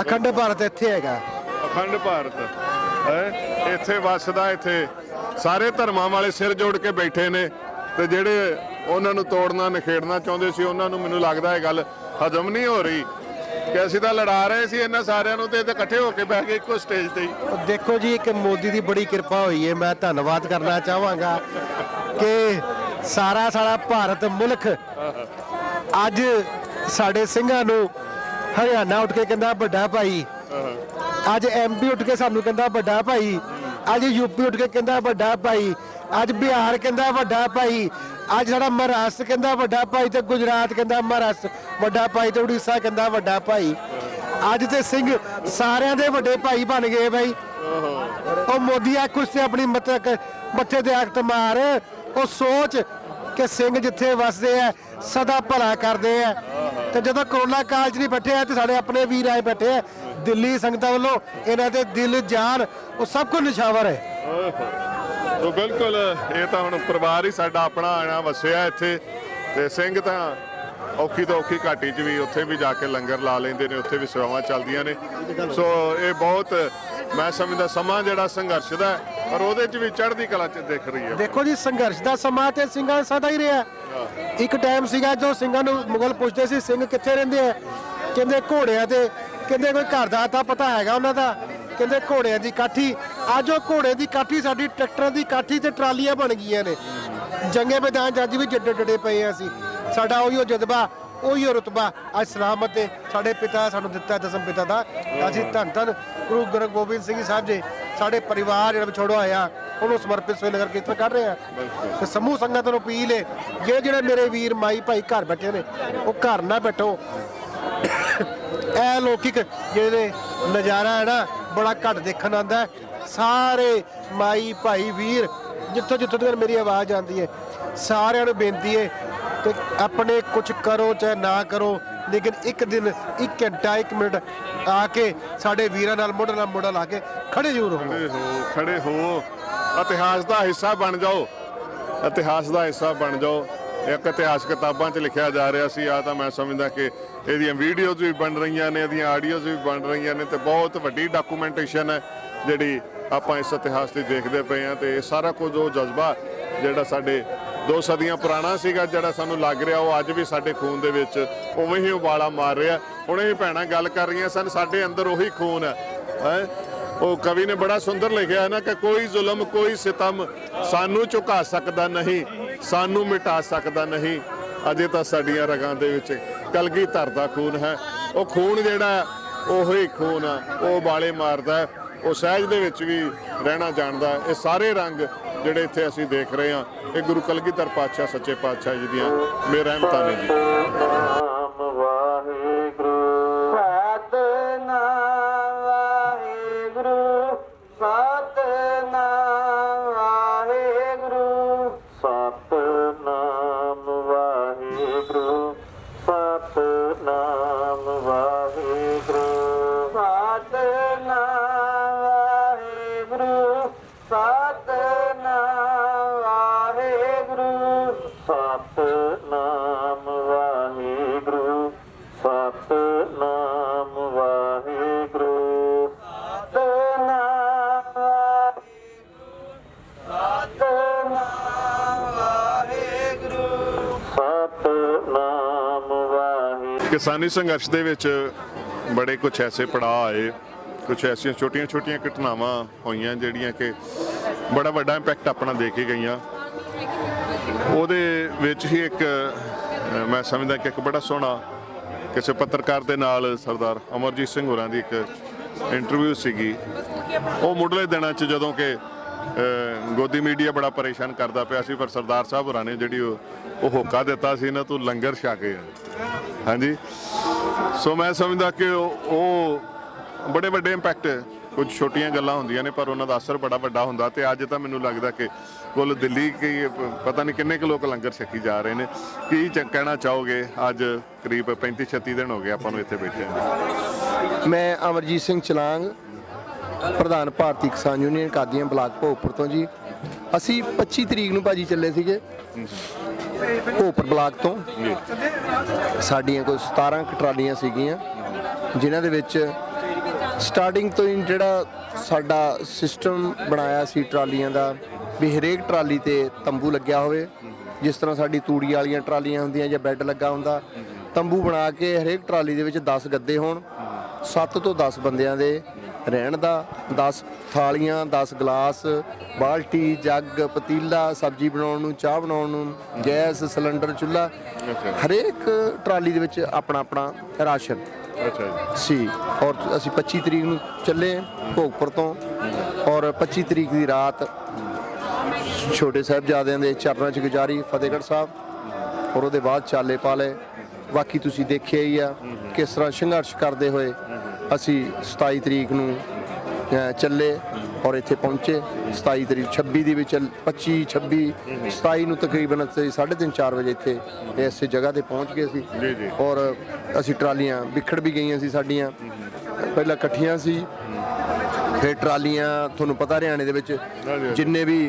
ਅਖੰਡ ਭਾਰਤ ਇੱਥੇ ਹੈਗਾ, ਅਖੰਡ ਭਾਰਤ ਇੱਥੇ ਵਸਦਾ। ਇੱਥੇ ਸਾਰੇ ਧਰਮਾਂ ਵਾਲੇ ਸਿਰ ਜੋੜ ਕੇ ਬੈਠੇ ਨੇ, ਤੇ ਜਿਹੜੇ ਉਹਨਾਂ ਨੂੰ ਤੋੜਨਾ ਨਿਖੇੜਨਾ ਚਾਹੁੰਦੇ ਸੀ, ਉਹਨਾਂ ਨੂੰ ਮੈਨੂੰ ਲੱਗਦਾ ਇਹ ਗੱਲ ਹਜ਼ਮ ਨਹੀਂ ਹੋ ਰਹੀ ਕਿ ਅਸੀਂ ਤਾਂ ਲੜਾ ਰਹੇ ਸੀ ਇਹਨਾਂ ਸਾਰਿਆਂ ਨੂੰ, ਤੇ ਇਕੱਠੇ ਹੋ ਕੇ ਬਹਿ ਗਏ ਇੱਕੋ ਸਟੇਜ ਤੇ। ਦੇਖੋ ਜੀ, ਇੱਕ ਮੋਦੀ ਦੀ ਬੜੀ ਕਿਰਪਾ ਹੋਈ ਹੈ, ਮੈਂ ਧੰਨਵਾਦ ਕਰਨਾ ਚਾਹਾਂਗਾ ਕਿ ਸਾਡਾ ਭਾਰਤ ਮੁਲਕ ਅੱਜ ਸਾਡੇ ਸਿੰਘਾਂ ਨੂੰ ਹਰਿਆਣਾ ਉੱਠ ਕੇ ਕਹਿੰਦਾ ਵੱਡਾ ਭਾਈ, ਅੱਜ MP ਉੱਠ ਕੇ ਸਾਨੂੰ ਕਹਿੰਦਾ ਵੱਡਾ ਭਾਈ, ਅੱਜ UP ਉੱਠ ਕੇ ਕਹਿੰਦਾ ਵੱਡਾ ਭਾਈ, ਅੱਜ ਬਿਹਾਰ ਕਹਿੰਦਾ ਵੱਡਾ ਭਾਈ, ਅੱਜ ਸਾਡਾ ਮਹਾਰਾਸ਼ਟਰ ਕਹਿੰਦਾ ਵੱਡਾ ਭਾਈ, ਤੇ ਗੁਜਰਾਤ ਕਹਿੰਦਾ ਮਹਾਰਾਸ਼ਟਰ ਵੱਡਾ ਭਾਈ, ਤੇ ਉੜੀਸਾ ਕਹਿੰਦਾ ਵੱਡਾ ਭਾਈ। ਅੱਜ ਤੇ ਸਿੰਘ ਸਾਰਿਆਂ ਦੇ ਵੱਡੇ ਭਾਈ ਬਣ ਗਏ ਬਾਈ। ਉਹ ਮੋਦੀ ਆ ਕੁਛ ਤੇ ਆਪਣੀ ਮੱਥੇ ਤੇ ਹੱਥ ਮਾਰ, ਉਹ ਸੋਚ ਕਿ ਸਿੰਘ ਜਿੱਥੇ ਵਸਦੇ ਆ ਸਦਾ ਭਲਾ ਕਰਦੇ ਆ। ਤੇ ਜਦੋਂ ਕਰੋਨਾ ਕਾਲ 'ਚ ਨਹੀਂ ਬੈਠੇ ਆ, ਤੇ ਸਾਡੇ ਆਪਣੇ ਵੀਰ ਆਏ ਬੈਠੇ ਆ ਦਿੱਲੀ ਸੰਗਤਾਂ ਵੱਲੋਂ, ਇਹਨਾਂ ਦੇ ਦਿਲ ਜਾਨ ਉਹ ਸਭ ਕੁਝ ਨਿਸ਼ਾਵਰ ਹੈ। ਉਹ ਬਿਲਕੁਲ, ਇਹ ਤਾਂ ਹੁਣ ਪਰਿਵਾਰ ਹੀ ਸਾਡਾ ਆਪਣਾ ਆਣਾ ਵਸਿਆ ਇੱਥੇ, ਤੇ ਸਿੰਘ ਤਾਂ ਔਖੀ ਤੋਂ ਔਖੀ ਘਾਟੀ 'ਚ ਵੀ ਉੱਥੇ ਵੀ ਜਾ ਕੇ ਲੰਗਰ ਲਾ ਲੈਂਦੇ ਨੇ, ਉੱਥੇ ਵੀ ਸੇਵਾਵਾਂ ਚੱਲਦੀਆਂ ਨੇ। ਸੋ ਇਹ ਬਹੁਤ ਮੈਂ ਸਮਝਦਾ ਸਮਾਂ ਜਿਹੜਾ ਸੰਘਰਸ਼ ਦਾ, ਪਰ ਉਹਦੇ 'ਚ ਵੀ ਚੜ੍ਹਦੀ ਕਲਾ 'ਚ ਦਿਖ ਰਹੀ ਹੈ। ਦੇਖੋ ਜੀ, ਸੰਘਰਸ਼ ਦਾ ਸਮਾਂ ਤੇ ਸਿੰਘਾਂ ਸਦਾ ਹੀ ਰਿਹਾ। ਇੱਕ ਟਾਈਮ ਸੀਗਾ ਜੋ ਸਿੰਘਾਂ ਨੂੰ ਮੁਗਲ ਪੁੱਛਦੇ ਸੀ ਸਿੰਘ ਕਿੱਥੇ ਰਹਿੰਦੇ ਆ, ਕਹਿੰਦੇ ਘੋੜਿਆਂ ਤੇ, ਕਹਿੰਦੇ ਕੋਈ ਘਰ ਦਾ ਤਾਂ ਪਤਾ ਹੈਗਾ ਉਹਨਾਂ ਦਾ, ਕਹਿੰਦੇ ਘੋੜਿਆਂ ਦੀ ਕਾਠੀ। ਅੱਜ ਉਹ ਘੋੜੇ ਦੀ ਕਾਠੀ ਸਾਡੀ ਟਰੈਕਟਰਾਂ ਦੀ ਕਾਠੀ ਤੇ ਟਰਾਲੀਆਂ ਬਣ ਗਈਆਂ ਨੇ। ਜੰਗੇ ਮੈਦਾਨ 'ਚ ਅੱਜ ਵੀ ਜੱਡੇ ਪਏ ਆ ਅਸੀਂ, ਸਾਡਾ ਉਹੀ ਜਜ਼ਬਾ, ਉਹੀ ਰੁਤਬਾ ਅੱਜ ਸਲਾਮਤ ਤੇ ਸਾਡੇ ਪਿਤਾ ਸਾਨੂੰ ਦਿੱਤਾ, ਦਸਮ ਪਿਤਾ ਦਾ। ਅਸੀਂ ਧੰਨ ਗੁਰੂ ਗੋਬਿੰਦ ਸਿੰਘ ਸਾਹਿਬ ਜੀ, ਸਾਡੇ ਪਰਿਵਾਰ ਜਿਹੜਾ ਵਿਛੋੜਿਆ ਹੋਇਆ, ਉਹਨੂੰ ਸਮਰਪਿਤ ਸੋਏ ਨਗਰ ਕੀਰਤਨ ਕਰ ਰਹੇ ਆ। ਤੇ ਸਮੂਹ ਸੰਗਤ ਨੂੰ ਅਪੀਲ ਹੈ, ਜਿਹੜੇ ਮੇਰੇ ਵੀਰ ਮਾਈ ਭਾਈ ਘਰ ਬੈਠੇ ਨੇ, ਉਹ ਘਰ ਨਾ ਬੈਠੋ। ਇਹ ਲੌਕਿਕ ਜਿਹੜੇ ਨਜ਼ਾਰਾ ਹੈ ਨਾ, ਬੜਾ ਘੱਟ ਦੇਖਣ ਆਉਂਦਾ। ਸਾਰੇ ਮਾਈ ਭਾਈ ਵੀਰ ਜਿੱਥੋਂ ਤੱਕ ਮੇਰੀ ਆਵਾਜ਼ ਆਉਂਦੀ ਹੈ, ਸਾਰਿਆਂ ਨੂੰ ਬੇਨਤੀ ਹੈ ਤੇ ਆਪਣੇ ਕੁਝ ਕਰੋ ਚਾਹੇ ਨਾ ਕਰੋ, ਲੇਕਿਨ ਇੱਕ ਦਿਨ, ਇੱਕ ਘੰਟਾ, 1 ਮਿੰਟ ਆ ਕੇ ਸਾਡੇ ਵੀਰਾਂ ਨਾਲ ਮੋਢਾ ਲਾ ਕੇ ਖੜੇ ਜ਼ਰੂਰ ਖੜੇ ਹੋ, ਇਤਿਹਾਸ ਦਾ ਹਿੱਸਾ ਬਣ ਜਾਓ, ਇਤਿਹਾਸ ਦਾ ਹਿੱਸਾ ਬਣ ਜਾਓ। ਇੱਕ ਇਤਿਹਾਸ ਕਿਤਾਬਾਂ 'ਚ ਲਿਖਿਆ ਜਾ ਰਿਹਾ ਸੀ, ਆ ਤਾਂ ਮੈਂ ਸਮਝਦਾ ਕਿ ਇਹਦੀਆਂ ਵੀਡੀਓਜ਼ ਵੀ ਬਣ ਰਹੀਆਂ ਨੇ, ਇਹਦੀਆਂ ਆਡੀਓਜ਼ ਵੀ ਬਣ ਰਹੀਆਂ ਨੇ, ਤੇ ਬਹੁਤ ਵੱਡੀ ਡਾਕੂਮੈਂਟੇਸ਼ਨ ਹੈ ਜਿਹੜੀ ਆਪਾਂ ਇਸ ਇਤਿਹਾਸ ਦੀ ਦੇਖਦੇ ਪਏ ਹਾਂ। ਤੇ ਇਹ ਸਾਰਾ ਕੁਝ ਉਹ ਜਜ਼ਬਾ ਜਿਹੜਾ ਸਾਡੇ 2 ਸਦੀਆਂ ਪੁਰਾਣਾ ਸੀਗਾ, ਜਿਹੜਾ ਸਾਨੂੰ ਲੱਗ ਰਿਹਾ, ਉਹ ਅੱਜ ਵੀ ਸਾਡੇ ਖੂਨ ਦੇ ਵਿੱਚ ਉਵੇਂ ਹੀ ਉਬਾਲਾ ਮਾਰ ਰਿਹਾ। ਹੁਣ ਇਹ ਭੈਣਾਂ ਗੱਲ ਕਰ ਰਹੀਆਂ ਸਨ, ਸਾਡੇ ਅੰਦਰ ਉਹੀ ਖੂਨ ਹੈ। ਉਹ ਕਵੀ ਨੇ ਬੜਾ ਸੁੰਦਰ ਲਿਖਿਆ ਨਾ ਕਿ ਕੋਈ ਜ਼ੁਲਮ ਕੋਈ ਸਿਤਮ ਸਾਨੂੰ ਝੁਕਾ ਸਕਦਾ ਨਹੀਂ, ਸਾਨੂੰ ਮਿਟਾ ਸਕਦਾ ਨਹੀਂ। ਅਜੇ ਤਾਂ ਸਾਡੀਆਂ ਰਗਾਂ ਦੇ ਵਿੱਚ ਕਲਗੀਧਰ ਦਾ ਖੂਨ ਹੈ। ਉਹ ਖੂਨ ਜਿਹੜਾ ਉਹੀ ਖੂਨ ਆ, ਉਹ ਬਾਲੇ ਮਾਰਦਾ, ਉਹ ਸਹਿਜ ਦੇ ਵਿੱਚ ਵੀ ਰਹਿਣਾ ਜਾਣਦਾ। ਇਹ ਸਾਰੇ ਰੰਗ ਜਿਹੜੇ ਇੱਥੇ ਅਸੀਂ ਦੇਖ ਰਹੇ ਹਾਂ, ਇਹ ਗੁਰੂ ਕਲਗੀਧਰ ਪਾਤਸ਼ਾਹ ਸੱਚੇ ਪਾਤਸ਼ਾਹ ਜੀ ਦੀਆਂ ਮਿਹਰਮਤਾਂ ਨੇ ਜੀ। ਕਿਸਾਨੀ ਸੰਘਰਸ਼ ਦੇ ਵਿੱਚ ਬੜੇ ਕੁਝ ਐਸੇ ਪੜਾਅ ਆਏ, ਕੁਝ ਐਸੀਆਂ ਛੋਟੀਆਂ ਘਟਨਾਵਾਂ ਹੋਈਆਂ ਜਿਹੜੀਆਂ ਕਿ ਬੜਾ ਵੱਡਾ ਇੰਪੈਕਟ ਆਪਣਾ ਦੇ ਕੇ ਗਈਆਂ। ਉਹਦੇ ਵਿੱਚ ਹੀ ਇੱਕ ਮੈਂ ਸਮਝਦਾ ਕਿ ਇੱਕ ਬੜਾ ਸੋਹਣਾ ਕਿਸੇ ਪੱਤਰਕਾਰ ਦੇ ਨਾਲ ਸਰਦਾਰ ਅਮਰਜੀਤ ਸਿੰਘ ਹੋਰਾਂ ਦੀ ਇੱਕ ਇੰਟਰਵਿਊ ਸੀਗੀ। ਉਹ ਮੁੱਢਲੇ ਦਿਨਾਂ 'ਚ ਜਦੋਂ ਕਿ ਗੋਦੀ ਮੀਡੀਆ ਬੜਾ ਪਰੇਸ਼ਾਨ ਕਰਦਾ ਪਿਆ ਸੀ, ਪਰ ਸਰਦਾਰ ਸਾਹਿਬ ਹੋਰਾਂ ਨੇ ਜਿਹੜੀ ਉਹ ਹੋਕਾ ਦਿੱਤਾ ਸੀ ਨਾ, ਤੂੰ ਲੰਗਰ ਛਕ ਕੇ ਹਾਂਜੀ। ਸੋ ਮੈਂ ਸਮਝਦਾ ਕਿ ਉਹ ਬੜੇ ਵੱਡੇ ਇੰਪੈਕਟ, ਕੁਝ ਛੋਟੀਆਂ ਗੱਲਾਂ ਹੁੰਦੀਆਂ ਨੇ ਪਰ ਉਹਨਾਂ ਦਾ ਅਸਰ ਬੜਾ ਵੱਡਾ ਹੁੰਦਾ। ਤੇ ਅੱਜ ਤਾਂ ਮੈਨੂੰ ਲੱਗਦਾ ਕਿ ਕੁੱਲ ਦਿੱਲੀ ਕੀ ਪਤਾ ਨਹੀਂ ਕਿੰਨੇ ਕੁ ਲੋਕ ਲੰਗਰ ਛਕੀ ਜਾ ਰਹੇ ਨੇ। ਕੀ ਕਹਿਣਾ ਚਾਹੋਗੇ? ਅੱਜ ਕਰੀਬ 35-36 ਦਿਨ ਹੋ ਗਏ ਆਪਾਂ ਨੂੰ ਇੱਥੇ ਬੈਠੇ ਹਾਂ। ਮੈਂ ਅਮਰਜੀਤ ਸਿੰਘ ਚਲਾਂਗ, ਪ੍ਰਧਾਨ ਭਾਰਤੀ ਕਿਸਾਨ ਯੂਨੀਅਨ ਕਾਦੀਆਂ ਬਲਾਕ ਭੋਗਪੁਰ ਤੋਂ ਜੀ। ਅਸੀਂ 25 ਤਰੀਕ ਨੂੰ ਭਾਜੀ ਚੱਲੇ ਸੀਗੇ ਭੋਗਪੁਰ ਬਲਾਕ ਤੋਂ। ਸਾਡੀਆਂ ਕੋਈ 17 ਟਰਾਲੀਆਂ ਸੀਗੀਆਂ, ਜਿਨ੍ਹਾਂ ਦੇ ਵਿੱਚ ਸਟਾਰਟਿੰਗ ਤੋਂ ਹੀ ਜਿਹੜਾ ਸਾਡਾ ਸਿਸਟਮ ਬਣਾਇਆ ਸੀ ਟਰਾਲੀਆਂ ਦਾ ਵੀ ਹਰੇਕ ਟਰਾਲੀ ਤੇ ਤੰਬੂ ਲੱਗਿਆ ਹੋਵੇ। ਜਿਸ ਤਰ੍ਹਾਂ ਸਾਡੀ ਤੂੜੀ ਵਾਲੀਆਂ ਟਰਾਲੀਆਂ ਹੁੰਦੀਆਂ ਜਾਂ ਬੈੱਡ ਲੱਗਾ ਹੁੰਦਾ, ਤੰਬੂ ਬਣਾ ਕੇ ਹਰੇਕ ਟਰਾਲੀ ਦੇ ਵਿੱਚ 10 ਗੱਦੇ ਹੋਣ, 7 ਤੋਂ 10 ਬੰਦਿਆਂ ਦੇ ਰਹਿਣ ਦਾ, 10 ਥਾਲੀਆਂ, 10 ਗਲਾਸ, ਬਾਲਟੀ, ਜੱਗ, ਪਤੀਲਾ, ਸਬਜ਼ੀ ਬਣਾਉਣ ਨੂੰ, ਚਾਹ ਬਣਾਉਣ ਨੂੰ, ਗੈਸ ਸਿਲੰਡਰ, ਚੁੱਲ੍ਹਾ, ਹਰੇਕ ਟਰਾਲੀ ਦੇ ਵਿੱਚ ਆਪਣਾ ਆਪਣਾ ਰਾਸ਼ਨ ਸੀ। ਔਰ ਅਸੀਂ 25 ਤਰੀਕ ਨੂੰ ਚੱਲੇ ਭੋਗਪੁਰ ਤੋਂ, ਔਰ 25 ਤਰੀਕ ਦੀ ਰਾਤ ਛੋਟੇ ਸਾਹਿਬਜ਼ਾਦਿਆਂ ਦੇ ਚਰਨਾਂ 'ਚ ਗੁਜ਼ਾਰੀ ਫਤਿਹਗੜ੍ਹ ਸਾਹਿਬ, ਔਰ ਉਹਦੇ ਬਾਅਦ ਚਾਲੇ ਪਾ ਲਏ। ਬਾਕੀ ਤੁਸੀਂ ਦੇਖਿਆ ਹੀ ਆ ਕਿਸ ਤਰ੍ਹਾਂ ਸੰਘਰਸ਼ ਕਰਦੇ ਹੋਏ ਅਸੀਂ 27 ਤਰੀਕ ਨੂੰ ਚੱਲੇ ਔਰ ਇੱਥੇ ਪਹੁੰਚੇ। 27 ਤਰੀਕ 26 ਦੀ ਵਿੱਚ 25, 26, 27 ਨੂੰ ਤਕਰੀਬਨ 3:30-4 ਵਜੇ ਇੱਥੇ ਇਸੇ ਜਗ੍ਹਾ ਤੇ ਪਹੁੰਚ ਗਏ ਸੀ। ਔਰ ਅਸੀਂ ਟਰਾਲੀਆਂ ਵਿਖੜ ਵੀ ਗਈਆਂ ਸੀ ਸਾਡੀਆਂ, ਪਹਿਲਾਂ ਇਕੱਠੀਆਂ ਸੀ, ਫਿਰ ਟਰਾਲੀਆਂ ਤੁਹਾਨੂੰ ਪਤਾ ਹਰਿਆਣੇ ਦੇ ਵਿੱਚ ਜਿੰਨੇ ਵੀ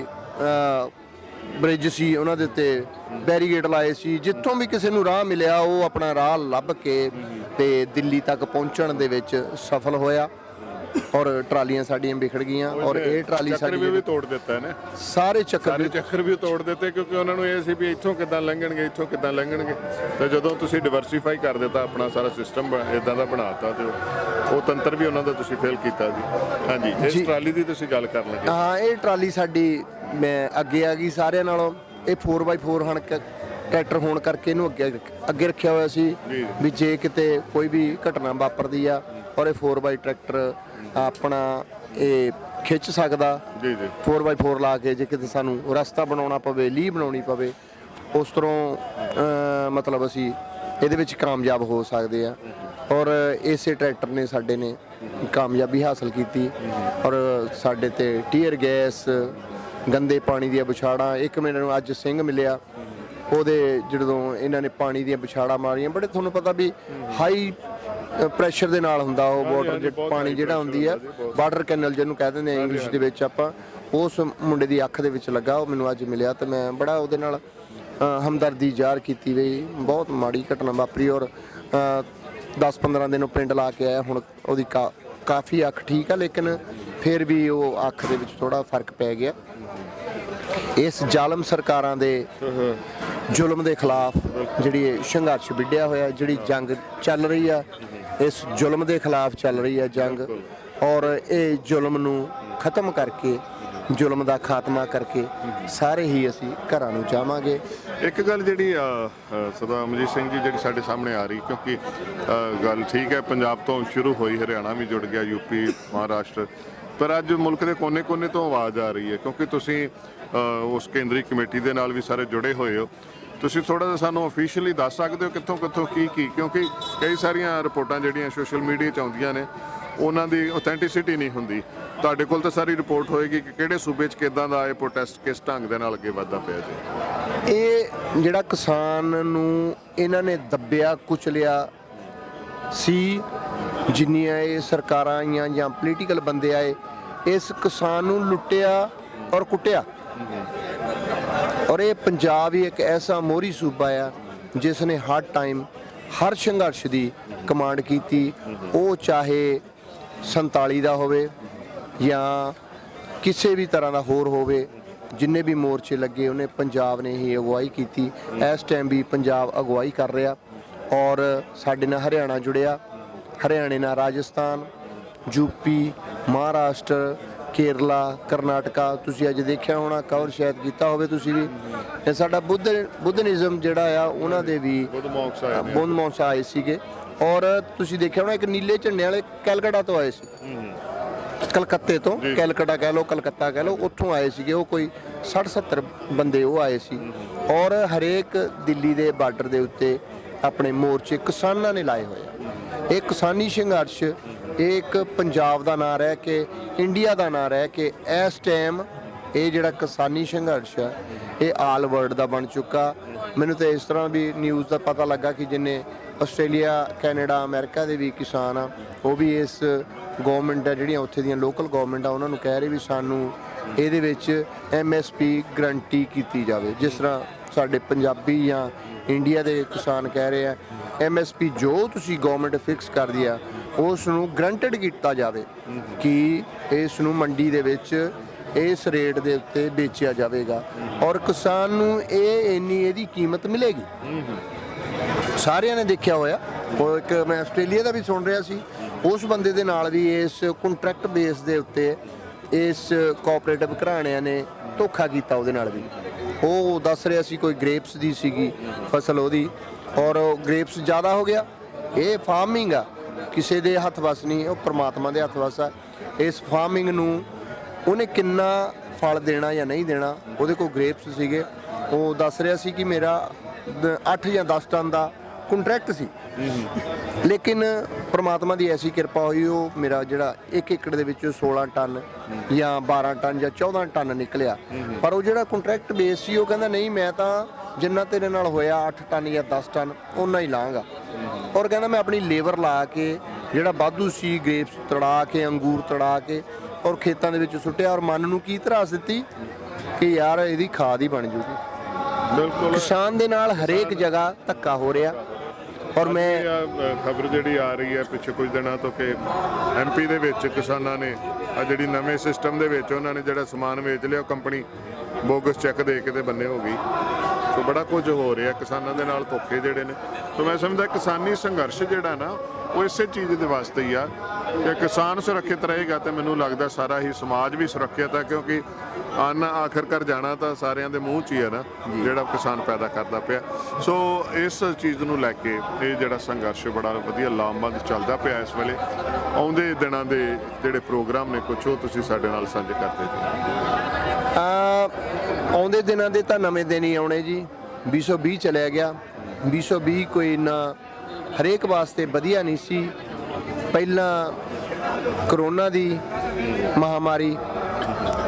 ਬ੍ਰਿਜ ਸੀ ਉਹਨਾਂ ਦੇ ਉੱਤੇ ਬੈਰੀਗੇਡ ਲਾਏ ਸੀ। ਜਿੱਥੋਂ ਵੀ ਕਿਸੇ ਨੂੰ ਰਾਹ ਮਿਲਿਆ ਉਹ ਆਪਣਾ ਰਾਹ ਲੱਭ ਕੇ ਤੇ ਦਿੱਲੀ ਤੱਕ ਪਹੁੰਚਣ ਦੇ ਵਿੱਚ ਸਫਲ ਹੋਇਆ। ਔਰ ਟਰਾਲੀਆਂ ਸਾਡੀਆਂ ਵਿਖੜ ਗਈਆਂ। ਔਰ ਇਹ ਟਰਾਲੀ ਸਾਡੀ ਵੀ ਤੋੜ ਦਿੱਤਾ ਇਹਨੇ, ਸਾਰੇ ਚੱਕਰ ਵੀ ਤੋੜ ਦਿੱਤੇ, ਕਿਉਂਕਿ ਉਹਨਾਂ ਨੂੰ ਇਹ ਸੀ ਵੀ ਇੱਥੋਂ ਕਿੱਦਾਂ ਲੰਘਣਗੇ, ਇੱਥੋਂ ਕਿੱਦਾਂ ਲੰਘਣਗੇ। ਤੇ ਜਦੋਂ ਤੁਸੀਂ ਡਿਵਰਸੀਫਾਈ ਕਰ ਦਿੱਤਾ, ਆਪਣਾ ਸਾਰਾ ਸਿਸਟਮ ਇਦਾਂ ਦਾ ਬਣਾਤਾ, ਤੇ ਉਹ ਤੰਤਰ ਵੀ ਉਹਨਾਂ ਦਾ ਤੁਸੀਂ ਫੇਲ ਕੀਤਾ ਜੀ। ਹਾਂਜੀ, ਇਸ ਟਰਾਲੀ ਦੀ ਤੁਸੀਂ ਗੱਲ ਕਰਨ ਲੱਗੇ। ਹਾਂ, ਇਹ ਟਰਾਲੀ ਸਾਡੀ ਮੈਂ ਅੱਗੇ ਆ ਗਈ ਸਾਰਿਆਂ ਨਾਲੋਂ। ਇਹ 4x4 ਹੁਣ ਟਰੈਕਟਰ ਹੋਣ ਕਰਕੇ ਇਹਨੂੰ ਅੱਗੇ ਰੱਖਿਆ ਹੋਇਆ ਸੀ ਵੀ ਜੇ ਕਿਤੇ ਕੋਈ ਵੀ ਘਟਨਾ ਵਾਪਰਦੀ ਆ, ਔਰ ਇਹ 4x ਟਰੈਕਟਰ ਆਪਣਾ ਇਹ ਖਿੱਚ ਸਕਦਾ 4x4 ਲਾ ਕੇ। ਜੇ ਕਿਤੇ ਸਾਨੂੰ ਰਸਤਾ ਬਣਾਉਣਾ ਪਵੇ, ਲੀਹ ਬਣਾਉਣੀ ਪਵੇ, ਉਸ ਤਰ੍ਹਾਂ ਮਤਲਬ ਅਸੀਂ ਇਹਦੇ ਵਿੱਚ ਕਾਮਯਾਬ ਹੋ ਸਕਦੇ ਆ। ਔਰ ਇਸੇ ਟਰੈਕਟਰ ਨੇ ਸਾਡੇ ਨੇ ਕਾਮਯਾਬੀ ਹਾਸਲ ਕੀਤੀ। ਔਰ ਸਾਡੇ ਤੇ ਟੀਅਰ ਗੈਸ, ਗੰਦੇ ਪਾਣੀ ਦੀਆਂ ਵਿਛਾੜਾਂ, ਇੱਕ ਮੈਨੂੰ ਅੱਜ ਸਿੰਘ ਮਿਲਿਆ, ਉਹਦੇ ਜਦੋਂ ਇਹਨਾਂ ਨੇ ਪਾਣੀ ਦੀਆਂ ਵਿਛਾੜਾਂ ਮਾਰੀਆਂ, ਬੜੇ ਤੁਹਾਨੂੰ ਪਤਾ ਵੀ ਹਾਈ ਪ੍ਰੈਸ਼ਰ ਦੇ ਨਾਲ ਹੁੰਦਾ ਉਹ ਵਾਟਰ ਪਾਣੀ ਜਿਹੜਾ ਹੁੰਦੀ ਆ, ਵਾਟਰ ਕੈਨਲ ਜਿਹਨੂੰ ਕਹਿ ਦਿੰਦੇ ਆ ਇੰਗਲਿਸ਼ ਦੇ ਵਿੱਚ ਆਪਾਂ। ਉਸ ਮੁੰਡੇ ਦੀ ਅੱਖ ਦੇ ਵਿੱਚ ਲੱਗਾ, ਉਹ ਮੈਨੂੰ ਅੱਜ ਮਿਲਿਆ ਤੇ ਮੈਂ ਬੜਾ ਉਹਦੇ ਨਾਲ ਹਮਦਰਦੀ ਜ਼ਾਹਰ ਕੀਤੀ ਵੀ ਬਹੁਤ ਮਾੜੀ ਘਟਨਾ ਵਾਪਰੀ। ਔਰ 10-15 ਦਿਨ ਉਹ ਪਿੰਡ ਲਾ ਕੇ ਆਇਆ, ਹੁਣ ਉਹਦੀ ਕਾਫੀ ਅੱਖ ਠੀਕ ਆ, ਲੇਕਿਨ ਫਿਰ ਵੀ ਉਹ ਅੱਖ ਦੇ ਵਿੱਚ ਥੋੜਾ ਫਰਕ ਪੈ ਗਿਆ। ਇਸ ਜ਼ਾਲਮ ਸਰਕਾਰਾਂ ਦੇ ਜ਼ੁਲਮ ਦੇ ਖਿਲਾਫ ਜਿਹੜੀ ਸੰਘਰਸ਼ ਵਿੱਢਿਆ ਹੋਇਆ, ਜਿਹੜੀ ਜੰਗ ਚੱਲ ਰਹੀ ਆ, ਇਸ ਜ਼ੁਲਮ ਦੇ ਖਿਲਾਫ ਚੱਲ ਰਹੀ ਆ ਜੰਗ। ਔਰ ਇਹ ਜ਼ੁਲਮ ਨੂੰ ਖਤਮ ਕਰਕੇ, ਜ਼ੁਲਮ ਦਾ ਖਾਤਮਾ ਕਰਕੇ ਸਾਰੇ ਹੀ ਅਸੀਂ ਘਰਾਂ ਨੂੰ ਜਾਵਾਂਗੇ। ਇੱਕ ਗੱਲ ਜਿਹੜੀ ਸਰਦਾਰ ਅਮਰਜੀਤ ਸਿੰਘ ਜੀ ਜਿਹੜੀ ਸਾਡੇ ਸਾਹਮਣੇ ਆ ਰਹੀ, ਕਿਉਂਕਿ ਗੱਲ ਠੀਕ ਹੈ, ਪੰਜਾਬ ਤੋਂ ਸ਼ੁਰੂ ਹੋਈ, ਹਰਿਆਣਾ ਵੀ ਜੁੜ ਗਿਆ, ਯੂਪੀ, ਮਹਾਰਾਸ਼ਟਰ, ਪਰ ਅੱਜ ਮੁਲਕ ਦੇ ਕੋਨੇ-ਕੋਨੇ ਤੋਂ ਆਵਾਜ਼ ਆ ਰਹੀ ਹੈ, ਕਿਉਂਕਿ ਤੁਸੀਂ ਉਸ ਕੇਂਦਰੀ ਕਮੇਟੀ ਦੇ ਨਾਲ ਵੀ ਸਾਰੇ ਜੁੜੇ ਹੋਏ ਹੋ। ਤੁਸੀਂ ਥੋੜਾ ਜਿਹਾ ਸਾਨੂੰ ਅਫੀਸ਼ੀਅਲੀ ਦੱਸ ਸਕਦੇ ਹੋ ਕਿੱਥੋਂ ਕੀ, ਕਿਉਂਕਿ ਕਈ ਸਾਰੀਆਂ ਰਿਪੋਰਟਾਂ ਜਿਹੜੀਆਂ ਸੋਸ਼ਲ ਮੀਡੀਆ 'ਚ ਆਉਂਦੀਆਂ ਨੇ ਉਹਨਾਂ ਦੀ ਆਥੈਂਟਿਸਿਟੀ ਨਹੀਂ ਹੁੰਦੀ। ਤੁਹਾਡੇ ਕੋਲ ਤਾਂ ਸਾਰੀ ਰਿਪੋਰਟ ਹੋਏਗੀ ਕਿ ਕਿਹੜੇ ਸੂਬੇ 'ਚ ਕਿੱਦਾਂ ਦਾ ਇਹ ਪ੍ਰੋਟੈਸਟ ਕਿਸ ਢੰਗ ਦੇ ਨਾਲ ਅੱਗੇ ਵੱਧਦਾ ਪਿਆ ਜੀ। ਇਹ ਜਿਹੜਾ ਕਿਸਾਨ ਨੂੰ ਇਹਨਾਂ ਨੇ ਦੱਬਿਆ ਕੁਚਲਿਆ ਸੀ, ਜਿੰਨੀਆਂ ਇਹ ਸਰਕਾਰਾਂ ਆਈਆਂ ਜਾਂ ਪੋਲੀਟੀਕਲ ਬੰਦੇ ਆਏ, ਇਸ ਕਿਸਾਨ ਨੂੰ ਲੁੱਟਿਆ ਔਰ ਕੁੱਟਿਆ। ਔਰ ਇਹ ਪੰਜਾਬ ਹੀ ਇੱਕ ਐਸਾ ਮੋਹਰੀ ਸੂਬਾ ਆ ਜਿਸ ਨੇ ਹਰ ਟਾਈਮ ਹਰ ਸੰਘਰਸ਼ ਦੀ ਕਮਾਂਡ ਕੀਤੀ, ਉਹ ਚਾਹੇ 47 ਦਾ ਹੋਵੇ ਜਾਂ ਕਿਸੇ ਵੀ ਤਰ੍ਹਾਂ ਦਾ ਹੋਰ ਹੋਵੇ। ਜਿੰਨੇ ਵੀ ਮੋਰਚੇ ਲੱਗੇ ਉਹਨੇ ਪੰਜਾਬ ਨੇ ਹੀ ਅਗਵਾਈ ਕੀਤੀ। ਇਸ ਟਾਈਮ ਵੀ ਪੰਜਾਬ ਅਗਵਾਈ ਕਰ ਰਿਹਾ ਔਰ ਸਾਡੇ ਨਾਲ ਹਰਿਆਣਾ ਜੁੜਿਆ, ਹਰਿਆਣੇ ਨਾਲ ਰਾਜਸਥਾਨ, ਯੂਪੀ, ਮਹਾਰਾਸ਼ਟਰ, ਕੇਰਲਾ, ਕਰਨਾਟਕਾ। ਤੁਸੀਂ ਅੱਜ ਦੇਖਿਆ ਹੋਣਾ, ਕਵਰ ਸ਼ਾਇਦ ਕੀਤਾ ਹੋਵੇ ਤੁਸੀਂ ਵੀ। ਇਹ ਸਾਡਾ ਬੁੱਧਨਿਜ਼ਮ ਜਿਹੜਾ ਆ ਉਹਨਾਂ ਦੇ ਵੀ ਬੁੱਧ ਮੋਕਸ ਆਏ ਸੀਗੇ। ਔਰ ਤੁਸੀਂ ਦੇਖਿਆ ਹੋਣਾ ਇੱਕ ਨੀਲੇ ਝੰਡੇ ਵਾਲੇ ਕੈਲਕਟਾ ਤੋਂ ਆਏ ਸੀ, ਕਲਕੱਤੇ ਤੋਂ, ਕੈਲਕਟਾ ਕਹਿ ਲਓ, ਕਲਕੱਤਾ ਕਹਿ ਲਓ, ਉੱਥੋਂ ਆਏ ਸੀਗੇ। ਉਹ ਕੋਈ 60-70 ਬੰਦੇ ਉਹ ਆਏ ਸੀ। ਔਰ ਹਰੇਕ ਦਿੱਲੀ ਦੇ ਬਾਰਡਰ ਦੇ ਉੱਤੇ ਆਪਣੇ ਮੋਰਚੇ ਕਿਸਾਨਾਂ ਨੇ ਲਾਏ ਹੋਏ ਆ। ਇਹ ਕਿਸਾਨੀ ਸੰਘਰਸ਼ ਇਹ ਇੱਕ ਪੰਜਾਬ ਦਾ ਨਾਂ ਰਹਿ ਕੇ, ਇੰਡੀਆ ਦਾ ਨਾਂ ਰਹਿ ਕੇ, ਇਸ ਟਾਈਮ ਇਹ ਜਿਹੜਾ ਕਿਸਾਨੀ ਸੰਘਰਸ਼ ਆ ਇਹ ਆਲ ਵਰਲਡ ਦਾ ਬਣ ਚੁੱਕਾ। ਮੈਨੂੰ ਤਾਂ ਇਸ ਤਰ੍ਹਾਂ ਵੀ ਨਿਊਜ਼ ਦਾ ਪਤਾ ਲੱਗਾ ਕਿ ਜਿੰਨੇ ਆਸਟ੍ਰੇਲੀਆ, ਕੈਨੇਡਾ, ਅਮਰੀਕਾ ਦੇ ਵੀ ਕਿਸਾਨ ਆ, ਉਹ ਵੀ ਇਸ ਗੌਰਮੈਂਟ ਆ ਜਿਹੜੀਆਂ ਉੱਥੇ ਦੀਆਂ ਲੋਕਲ ਗੌਰਮੈਂਟ ਆ ਉਹਨਾਂ ਨੂੰ ਕਹਿ ਰਹੇ ਵੀ ਸਾਨੂੰ ਇਹਦੇ ਵਿੱਚ MSP ਗਰੰਟੀ ਕੀਤੀ ਜਾਵੇ। ਜਿਸ ਤਰ੍ਹਾਂ ਸਾਡੇ ਪੰਜਾਬੀ ਜਾਂ ਇੰਡੀਆ ਦੇ ਕਿਸਾਨ ਕਹਿ ਰਹੇ ਆ MSP ਜੋ ਤੁਸੀਂ ਗੌਰਮੈਂਟ ਫਿਕਸ ਕਰਦੀ ਆ ਉਸ ਨੂੰ ਗਰੰਟਡ ਕੀਤਾ ਜਾਵੇ ਕਿ ਇਸ ਨੂੰ ਮੰਡੀ ਦੇ ਵਿੱਚ ਇਸ ਰੇਟ ਦੇ ਉੱਤੇ ਵੇਚਿਆ ਜਾਵੇਗਾ ਔਰ ਕਿਸਾਨ ਨੂੰ ਇੰਨੀ ਇਹਦੀ ਕੀਮਤ ਮਿਲੇਗੀ। ਸਾਰਿਆਂ ਨੇ ਦੇਖਿਆ ਹੋਇਆ। ਉਹ ਇੱਕ ਮੈਂ ਆਸਟ੍ਰੇਲੀਆ ਦਾ ਵੀ ਸੁਣ ਰਿਹਾ ਸੀ, ਉਸ ਬੰਦੇ ਦੇ ਨਾਲ ਵੀ ਇਸ ਕੰਟਰੈਕਟ ਬੇਸ ਦੇ ਉੱਤੇ ਇਸ ਕੋਆਪਰੇਟਿਵ ਘਰਾਣਿਆਂ ਨੇ ਧੋਖਾ ਕੀਤਾ ਉਹਦੇ ਨਾਲ ਵੀ। ਉਹ ਦੱਸ ਰਿਹਾ ਸੀ ਕੋਈ ਗ੍ਰੇਪਸ ਦੀ ਸੀਗੀ ਫਸਲ ਉਹਦੀ, ਔਰ ਗ੍ਰੇਪਸ ਜ਼ਿਆਦਾ ਹੋ ਗਿਆ। ਇਹ ਫਾਰਮਿੰਗ ਆ, ਕਿਸੇ ਦੇ ਹੱਥ ਵਸ ਨਹੀਂ, ਉਹ ਪ੍ਰਮਾਤਮਾ ਦੇ ਹੱਥ ਵਸ ਆ। ਇਸ ਫਾਰਮਿੰਗ ਨੂੰ ਉਹਨੇ ਕਿੰਨਾ ਫਲ ਦੇਣਾ ਜਾਂ ਨਹੀਂ ਦੇਣਾ, ਉਹਦੇ ਕੋਲ ਗ੍ਰੇਪਸ ਸੀਗੇ। ਉਹ ਦੱਸ ਰਿਹਾ ਸੀ ਕਿ ਮੇਰਾ 8 ਜਾਂ 10 ਟਨ ਦਾ ਕੰਟਰੈਕਟ ਸੀ, ਲੇਕਿਨ ਪ੍ਰਮਾਤਮਾ ਦੀ ਐਸੀ ਕਿਰਪਾ ਹੋਈ ਉਹ ਮੇਰਾ ਜਿਹੜਾ 1 ਏਕੜ ਦੇ ਵਿੱਚੋਂ 16 ਟਨ ਜਾਂ 12 ਟਨ ਜਾਂ 14 ਟਨ ਨਿਕਲਿਆ। ਪਰ ਉਹ ਜਿਹੜਾ ਕੰਟਰੈਕਟ ਬੇਸ ਸੀ ਉਹ ਕਹਿੰਦਾ ਨਹੀਂ, ਮੈਂ ਤਾਂ ਜਿੰਨਾ ਤੇਰੇ ਨਾਲ ਹੋਇਆ 8 ਟਨ ਜਾਂ 10 ਟਨ ਓਨਾ ਹੀ ਲਾਂਗਾ। ਔਰ ਕਹਿੰਦਾ ਮੈਂ ਆਪਣੀ ਲੇਬਰ ਲਾ ਕੇ ਜਿਹੜਾ ਵਾਧੂ ਸੀ ਗ੍ਰੇਪਸ ਤੜਾ ਕੇ, ਅੰਗੂਰ ਤੜਾ ਕੇ ਔਰ ਖੇਤਾਂ ਦੇ ਵਿੱਚ ਸੁੱਟਿਆ ਔਰ ਮਨ ਨੂੰ ਕੀ ਧਰਾਸ ਦਿੱਤੀ ਕਿ ਯਾਰ ਇਹਦੀ ਖਾਦ ਹੀ ਬਣ ਜੂਗੀ। ਬਿਲਕੁਲ ਕਿਸਾਨ ਦੇ ਨਾਲ ਹਰੇਕ ਜਗ੍ਹਾ ਧੱਕਾ ਹੋ ਰਿਹਾ। ਔਰ ਮੈਂ ਖਬਰ ਜਿਹੜੀ ਆ ਰਹੀ ਹੈ ਪਿੱਛੇ ਕੁਝ ਦਿਨਾਂ ਤੋਂ ਕਿ MP ਦੇ ਵਿੱਚ ਕਿਸਾਨਾਂ ਨੇ ਆ ਜਿਹੜੀ ਨਵੇਂ ਸਿਸਟਮ ਦੇ ਵਿੱਚ ਉਹਨਾਂ ਨੇ ਜਿਹੜਾ ਸਮਾਨ ਵੇਚ ਲਿਆ, ਕੰਪਨੀ ਬੋਗਸ ਚੈੱਕ ਦੇ ਕੇ ਤੇ ਬੰਨੇ ਹੋ ਗਈ। ਸੋ ਬੜਾ ਕੁਝ ਹੋ ਰਿਹਾ ਕਿਸਾਨਾਂ ਦੇ ਨਾਲ, ਧੋਖੇ ਜਿਹੜੇ ਨੇ। ਸੋ ਮੈਂ ਸਮਝਦਾ ਕਿਸਾਨੀ ਸੰਘਰਸ਼ ਜਿਹੜਾ ਨਾ ਉਹ ਇਸੇ ਚੀਜ਼ ਦੇ ਵਾਸਤੇ ਹੀ ਆ ਕਿ ਕਿਸਾਨ ਸੁਰੱਖਿਅਤ ਰਹੇਗਾ ਤੇ ਮੈਨੂੰ ਲੱਗਦਾ ਸਾਰਾ ਹੀ ਸਮਾਜ ਵੀ ਸੁਰੱਖਿਅਤ ਹੈ, ਕਿਉਂਕਿ ਅੰਨ ਆਖਰਕਾਰ ਜਾਣਾ ਤਾਂ ਸਾਰਿਆਂ ਦੇ ਮੂੰਹ 'ਚ ਹੀ ਹੈ ਨਾ ਜਿਹੜਾ ਕਿਸਾਨ ਪੈਦਾ ਕਰਦਾ ਪਿਆ। ਸੋ ਇਸ ਚੀਜ਼ ਨੂੰ ਲੈ ਕੇ ਇਹ ਜਿਹੜਾ ਸੰਘਰਸ਼ ਬੜਾ ਵਧੀਆ ਲਾਮਬੰਦ ਚੱਲਦਾ ਪਿਆ ਇਸ ਵੇਲੇ। ਆਉਂਦੇ ਦਿਨਾਂ ਦੇ ਜਿਹੜੇ ਪ੍ਰੋਗਰਾਮ ਨੇ ਕੁਛ ਉਹ ਤੁਸੀਂ ਸਾਡੇ ਨਾਲ ਸਾਂਝੇ ਕਰਦੇ ਜੀ। ਆਉਂਦੇ ਦਿਨਾਂ ਦੇ ਤਾਂ ਨਵੇਂ ਦਿਨ ਹੀ ਆਉਣੇ ਜੀ। 2020 ਚਲਿਆ ਗਿਆ। 2020 ਕੋਈ ਇੰਨਾ ਹਰੇਕ ਵਾਸਤੇ ਵਧੀਆ ਨਹੀਂ ਸੀ। ਪਹਿਲਾਂ ਕਰੋਨਾ ਦੀ ਮਹਾਮਾਰੀ,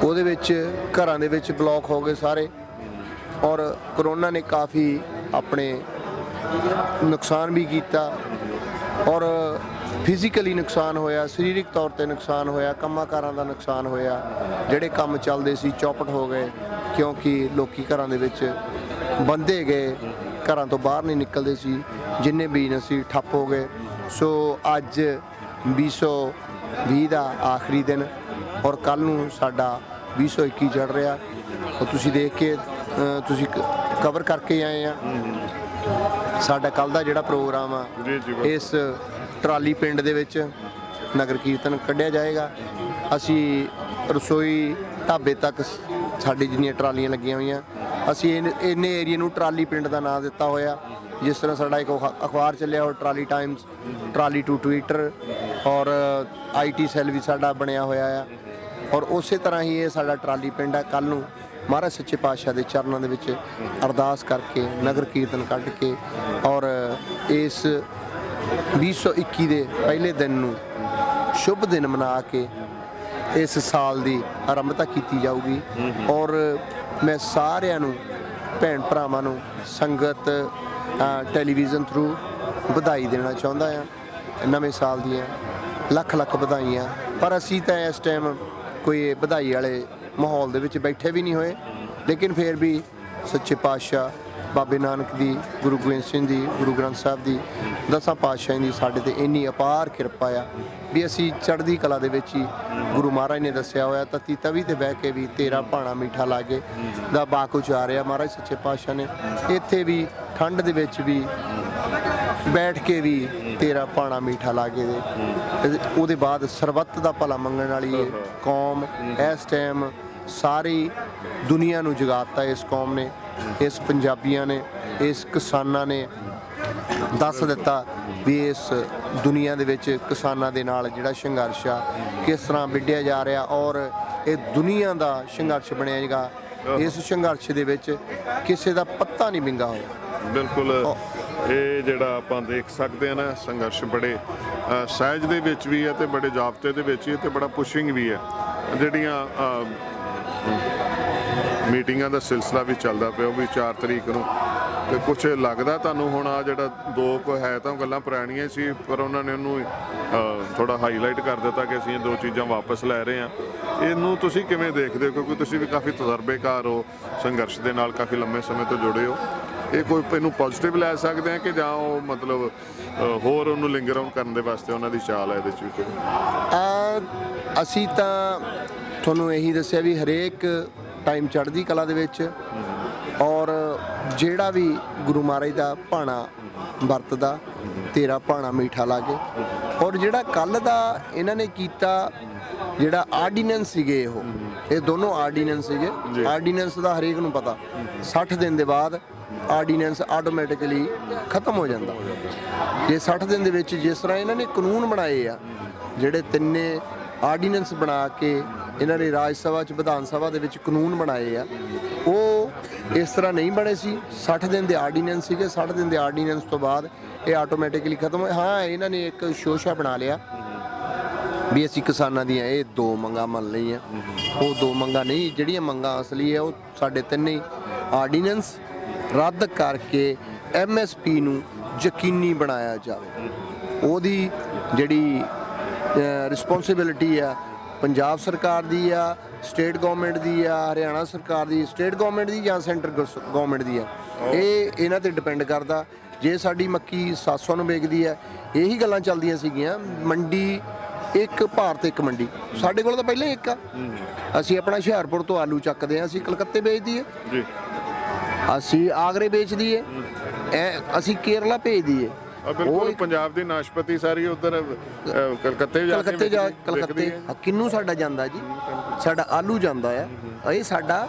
ਉਹਦੇ ਵਿੱਚ ਘਰਾਂ ਦੇ ਵਿੱਚ ਬਲੌਕ ਹੋ ਗਏ ਸਾਰੇ, ਔਰ ਕਰੋਨਾ ਨੇ ਕਾਫੀ ਆਪਣੇ ਨੁਕਸਾਨ ਵੀ ਕੀਤਾ ਔਰ ਫਿਜ਼ੀਕਲੀ ਨੁਕਸਾਨ ਹੋਇਆ, ਸਰੀਰਕ ਤੌਰ ਤੇ ਨੁਕਸਾਨ ਹੋਇਆ, ਕੰਮਾਂ-ਕਾਰਾਂ ਦਾ ਨੁਕਸਾਨ ਹੋਇਆ। ਜਿਹੜੇ ਕੰਮ ਚੱਲਦੇ ਸੀ ਚੌਪਟ ਹੋ ਗਏ ਕਿਉਂਕਿ ਲੋਕੀ ਘਰਾਂ ਦੇ ਵਿੱਚ ਬੰਦੇ ਗਏ, ਘਰਾਂ ਤੋਂ ਬਾਹਰ ਨਹੀਂ ਨਿਕਲਦੇ ਸੀ। ਜਿੰਨੇ ਬਿਜ਼ਨਸ ਸੀ ਠੱਪ ਹੋ ਗਏ। ਸੋ ਅੱਜ 2020 ਦਾ ਆਖਰੀ ਦਿਨ ਔਰ ਕੱਲ੍ਹ ਨੂੰ ਸਾਡਾ 2021 ਚੜ੍ਹ ਰਿਹਾ। ਉਹ ਤੁਸੀਂ ਦੇਖ ਕੇ ਤੁਸੀਂ ਕਵਰ ਕਰਕੇ ਆਏ ਆ। ਸਾਡਾ ਕੱਲ੍ਹ ਦਾ ਜਿਹੜਾ ਪ੍ਰੋਗਰਾਮ ਆ ਇਸ ਟਰਾਲੀ ਪਿੰਡ ਦੇ ਵਿੱਚ ਨਗਰ ਕੀਰਤਨ ਕੱਢਿਆ ਜਾਏਗਾ। ਅਸੀਂ ਰਸੋਈ ਢਾਬੇ ਤੱਕ ਸਾਡੀ ਜਿੰਨੀਆਂ ਟਰਾਲੀਆਂ ਲੱਗੀਆਂ ਹੋਈਆਂ, ਅਸੀਂ ਇੰਨੇ ਏਰੀਏ ਨੂੰ ਟਰਾਲੀ ਪਿੰਡ ਦਾ ਨਾਂ ਦਿੱਤਾ ਹੋਇਆ। ਜਿਸ ਤਰ੍ਹਾਂ ਸਾਡਾ ਇੱਕ ਅਖਬਾਰ ਚੱਲਿਆ ਉਹ trolley Times, trolley to Twitter, ਔਰ IT ਸੈੱਲ ਵੀ ਸਾਡਾ ਬਣਿਆ ਹੋਇਆ ਆ। ਔਰ ਉਸੇ ਤਰ੍ਹਾਂ ਹੀ ਇਹ ਸਾਡਾ ਟਰਾਲੀ ਪਿੰਡ ਹੈ। ਕੱਲ੍ਹ ਨੂੰ ਮਹਾਰਾਜ ਸੱਚੇ ਪਾਤਸ਼ਾਹ ਦੇ ਚਰਨਾਂ ਦੇ ਵਿੱਚ ਅਰਦਾਸ ਕਰਕੇ ਨਗਰ ਕੀਰਤਨ ਕੱਢ ਕੇ ਔਰ ਇਸ 2021 ਦੇ ਪਹਿਲੇ ਦਿਨ ਨੂੰ ਸ਼ੁਭ ਦਿਨ ਮਨਾ ਕੇ ਇਸ ਸਾਲ ਦੀ ਆਰੰਭਤਾ ਕੀਤੀ ਜਾਊਗੀ। ਔਰ ਮੈਂ ਸਾਰਿਆਂ ਨੂੰ, ਭੈਣ ਭਰਾਵਾਂ ਨੂੰ, ਸੰਗਤ ਟੈਲੀਵਿਜ਼ਨ ਥਰੂ ਵਧਾਈ ਦੇਣਾ ਚਾਹੁੰਦਾ ਹਾਂ। ਨਵੇਂ ਸਾਲ ਦੀਆਂ ਲੱਖ ਲੱਖ ਵਧਾਈਆਂ। ਪਰ ਅਸੀਂ ਤਾਂ ਇਸ ਟਾਈਮ ਕੋਈ ਵਧਾਈ ਵਾਲੇ ਮਾਹੌਲ ਦੇ ਵਿੱਚ ਬੈਠੇ ਵੀ ਨਹੀਂ ਹੋਏ, ਲੇਕਿਨ ਫਿਰ ਵੀ ਸੱਚੇ ਪਾਤਸ਼ਾਹ ਬਾਬੇ ਨਾਨਕ ਦੀ, ਗੁਰੂ ਗੋਬਿੰਦ ਸਿੰਘ ਦੀ, ਗੁਰੂ ਗ੍ਰੰਥ ਸਾਹਿਬ ਦੀ, 10 ਪਾਤਸ਼ਾਹਾਂ ਦੀ ਸਾਡੇ ਤੇ ਇੰਨੀ ਅਪਾਰ ਕਿਰਪਾ ਆ ਵੀ ਅਸੀਂ ਚੜ੍ਹਦੀ ਕਲਾ ਦੇ ਵਿੱਚ ਹੀ, ਗੁਰੂ ਮਹਾਰਾਜ ਨੇ ਦੱਸਿਆ ਹੋਇਆ ਤਤੀ ਤਵੀ ਤੇ ਬਹਿ ਕੇ ਵੀ ਤੇਰਾ ਭਾਣਾ ਮਿੱਠਾ ਲਾਗੇ ਦਾ ਬਾਕ ਉਚਾਰਿਆ ਮਹਾਰਾਜ ਸੱਚੇ ਪਾਤਸ਼ਾਹ ਨੇ। ਇੱਥੇ ਵੀ ਠੰਡ ਦੇ ਵਿੱਚ ਵੀ ਬੈਠ ਕੇ ਵੀ ਤੇਰਾ ਭਾਣਾ ਮਿੱਠਾ ਲਾਗੇ ਦੇ। ਉਹਦੇ ਬਾਅਦ ਸਰਬੱਤ ਦਾ ਭਲਾ ਮੰਗਣ ਵਾਲੀ ਕੌਮ ਇਸ ਟਾਈਮ ਸਾਰੀ ਦੁਨੀਆ ਨੂੰ ਜਗਾਤਾ। ਇਸ ਕੌਮ ਨੇ, ਇਸ ਪੰਜਾਬੀਆਂ ਨੇ, ਇਸ ਕਿਸਾਨਾਂ ਨੇ ਦੱਸ ਦਿੱਤਾ ਵੀ ਇਸ ਦੁਨੀਆ ਦੇ ਵਿੱਚ ਕਿਸਾਨਾਂ ਦੇ ਨਾਲ ਜਿਹੜਾ ਸੰਘਰਸ਼ ਆ ਕਿਸ ਤਰ੍ਹਾਂ ਵਿੱਢਿਆ ਜਾ ਰਿਹਾ ਔਰ ਇਹ ਦੁਨੀਆ ਦਾ ਸੰਘਰਸ਼ ਬਣੇਗਾ। ਇਸ ਸੰਘਰਸ਼ ਦੇ ਵਿੱਚ ਕਿਸੇ ਦਾ ਪੱਤਾ ਨਹੀਂ ਵਿੰਗਾ ਹੋਇਆ। ਬਿਲਕੁਲ, ਇਹ ਜਿਹੜਾ ਆਪਾਂ ਦੇਖ ਸਕਦੇ ਆ ਨਾ ਸੰਘਰਸ਼ ਬੜੇ ਸਹਿਜ ਦੇ ਵਿੱਚ ਵੀ ਹੈ ਤੇ ਬੜੇ ਜ਼ਾਬਤੇ ਦੇ ਵਿੱਚ ਹੀ ਤੇ ਬੜਾ ਪੁਸ਼ਿੰਗ ਵੀ ਹੈ। ਜਿਹੜੀਆਂ ਮੀਟਿੰਗਾਂ ਦਾ ਸਿਲਸਿਲਾ ਵੀ ਚੱਲਦਾ ਪਿਆ ਉਹ ਵੀ 4 ਤਰੀਕ ਨੂੰ, ਤੇ ਕੁਛ ਲੱਗਦਾ ਤੁਹਾਨੂੰ ਹੁਣ ਆ ਜਿਹੜਾ 2 ਹੈ ਤਾਂ ਗੱਲਾਂ ਪੁਰਾਣੀਆਂ ਸੀ, ਪਰ ਉਹਨਾਂ ਨੇ ਉਹਨੂੰ ਥੋੜਾ ਹਾਈਲਾਈਟ ਕਰ ਦਿੱਤਾ ਕਿ ਅਸੀਂ ਇਹ 2 ਚੀਜ਼ਾਂ ਵਾਪਸ ਲੈ ਰਹੇ ਹਾਂ। ਇਹਨੂੰ ਤੁਸੀਂ ਕਿਵੇਂ ਦੇਖਦੇ ਹੋ, ਕਿਉਂਕਿ ਤੁਸੀਂ ਵੀ ਕਾਫੀ ਤਜਰਬੇਕਾਰ ਹੋ, ਸੰਘਰਸ਼ ਦੇ ਨਾਲ ਕਾਫੀ ਲੰਮੇ ਸਮੇਂ ਤੋਂ ਜੁੜੇ ਹੋ। ਇਹ ਕੋਈ ਇਹਨੂੰ ਪੋਜ਼ਿਟਿਵ ਲੈ ਸਕਦੇ ਆ ਕਿ ਜਾਂ ਉਹ ਮਤਲਬ ਹੋਰ ਉਹਨੂੰ ਲਿੰਗਰ ਆਨ ਕਰਨ ਦੇ ਵਾਸਤੇ ਉਹਨਾਂ ਦੀ ਚਾਲ ਹੈ ਇਹਦੇ 'ਚ ਵੀ? ਅਸੀਂ ਤਾਂ ਤੁਹਾਨੂੰ ਇਹੀ ਦੱਸਿਆ ਵੀ ਹਰੇਕ ਟਾਈਮ ਚੜ੍ਹਦੀ ਕਲਾ ਦੇ ਵਿੱਚ ਔਰ ਜਿਹੜਾ ਵੀ ਗੁਰੂ ਮਹਾਰਾਜ ਦਾ ਭਾਣਾ ਵਰਤਦਾ ਤੇਰਾ ਭਾਣਾ ਮਿੱਠਾ ਲਾਗੇ। ਔਰ ਜਿਹੜਾ ਕੱਲ੍ਹ ਦਾ ਇਹਨਾਂ ਨੇ ਕੀਤਾ ਜਿਹੜਾ ਆਰਡੀਨੈਂਸ ਸੀਗੇ, ਇਹ ਦੋਨੋਂ ਆਰਡੀਨੈਂਸ ਸੀਗੇ। ਆਰਡੀਨੈਂਸ ਦਾ ਹਰੇਕ ਨੂੰ ਪਤਾ 60 ਦਿਨ ਦੇ ਬਾਅਦ ਆਰਡੀਨੈਂਸ ਆਟੋਮੈਟਿਕਲੀ ਖਤਮ ਹੋ ਜਾਂਦਾ। ਜੇ 60 ਦਿਨ ਦੇ ਵਿੱਚ ਜਿਸ ਤਰ੍ਹਾਂ ਇਹਨਾਂ ਨੇ ਕਾਨੂੰਨ ਬਣਾਏ ਆ, ਜਿਹੜੇ ਤਿੰਨੇ ਆਰਡੀਨੈਂਸ ਬਣਾ ਕੇ ਇਹਨਾਂ ਨੇ ਰਾਜ ਸਭਾ 'ਚ, ਵਿਧਾਨ ਸਭਾ ਦੇ ਵਿੱਚ ਕਾਨੂੰਨ ਬਣਾਏ ਆ, ਉਹ ਇਸ ਤਰ੍ਹਾਂ ਨਹੀਂ ਬਣੇ ਸੀ। 60 ਦਿਨ ਦੇ ਆਰਡੀਨੈਂਸ ਸੀਗੇ। 60 ਦਿਨ ਦੇ ਆਰਡੀਨੈਂਸ ਤੋਂ ਬਾਅਦ ਇਹ ਆਟੋਮੈਟਿਕਲੀ ਖਤਮ ਹੋਏ। ਹਾਂ, ਇਹਨਾਂ ਨੇ ਇੱਕ ਸ਼ੋਸ਼ਾ ਬਣਾ ਲਿਆ ਵੀ ਅਸੀਂ ਕਿਸਾਨਾਂ ਦੀਆਂ ਇਹ 2 ਮੰਗਾਂ ਮੰਨ ਲਈਆਂ। ਉਹ 2 ਮੰਗਾਂ ਨਹੀਂ, ਜਿਹੜੀਆਂ ਮੰਗਾਂ ਅਸਲੀ ਹੈ ਉਹ ਸਾਡੇ ਤਿੰਨੇ ਆਰਡੀਨੈਂਸ ਰੱਦ ਕਰਕੇ MSP ਨੂੰ ਯਕੀਨੀ ਬਣਾਇਆ ਜਾਵੇ। ਉਹਦੀ ਜਿਹੜੀ ਰਿਸਪੌਂਸਿਬਿਲਿਟੀ ਆ ਪੰਜਾਬ ਸਰਕਾਰ ਦੀ ਆ, ਸਟੇਟ ਗਵਰਨਮੈਂਟ ਦੀ ਆ, ਹਰਿਆਣਾ ਸਰਕਾਰ ਦੀ, ਸਟੇਟ ਗਵਰਨਮੈਂਟ ਦੀ ਜਾਂ ਸੈਂਟਰ ਗਵਰਨਮੈਂਟ ਦੀ ਆ। ਇਹ ਇਹਨਾਂ ਤੇ ਡਿਪੈਂਡ ਕਰਦਾ। ਜੇ ਸਾਡੀ ਮੱਕੀ 700 ਨੂੰ ਵਿਕਦੀ ਹੈ, ਇਹੀ ਗੱਲਾਂ ਚੱਲਦੀਆਂ ਸੀਗੀਆਂ, ਮੰਡੀ ਇੱਕ ਭਾਰਤ ਇੱਕ ਮੰਡੀ। ਸਾਡੇ ਕੋਲ ਤਾਂ ਪਹਿਲਾਂ ਹੀ ਇੱਕ ਆ। ਅਸੀਂ ਆਪਣਾ ਹੁਸ਼ਿਆਰਪੁਰ ਤੋਂ ਆਲੂ ਚੱਕਦੇ ਹਾਂ, ਅਸੀਂ ਕਲਕੱਤੇ ਵੇਚ ਦਈਏ, ਅਸੀਂ ਆਗਰੇ ਵੇਚ ਦਈਏ, ਅਸੀਂ ਕੇਰਲਾ ਭੇਜ ਦਈਏ। ਬਿਲਕੁਲ, ਪੰਜਾਬ ਦੀ ਨਾਸ਼ਪਤੀ ਸਾਰੀ ਉਧਰ ਕਲਕੱਤੇ ਕਿੰਨੂੰ ਸਾਡਾ ਜਾਂਦਾ ਜੀ, ਸਾਡਾ ਆਲੂ ਜਾਂਦਾ ਆ। ਇਹ ਸਾਡਾ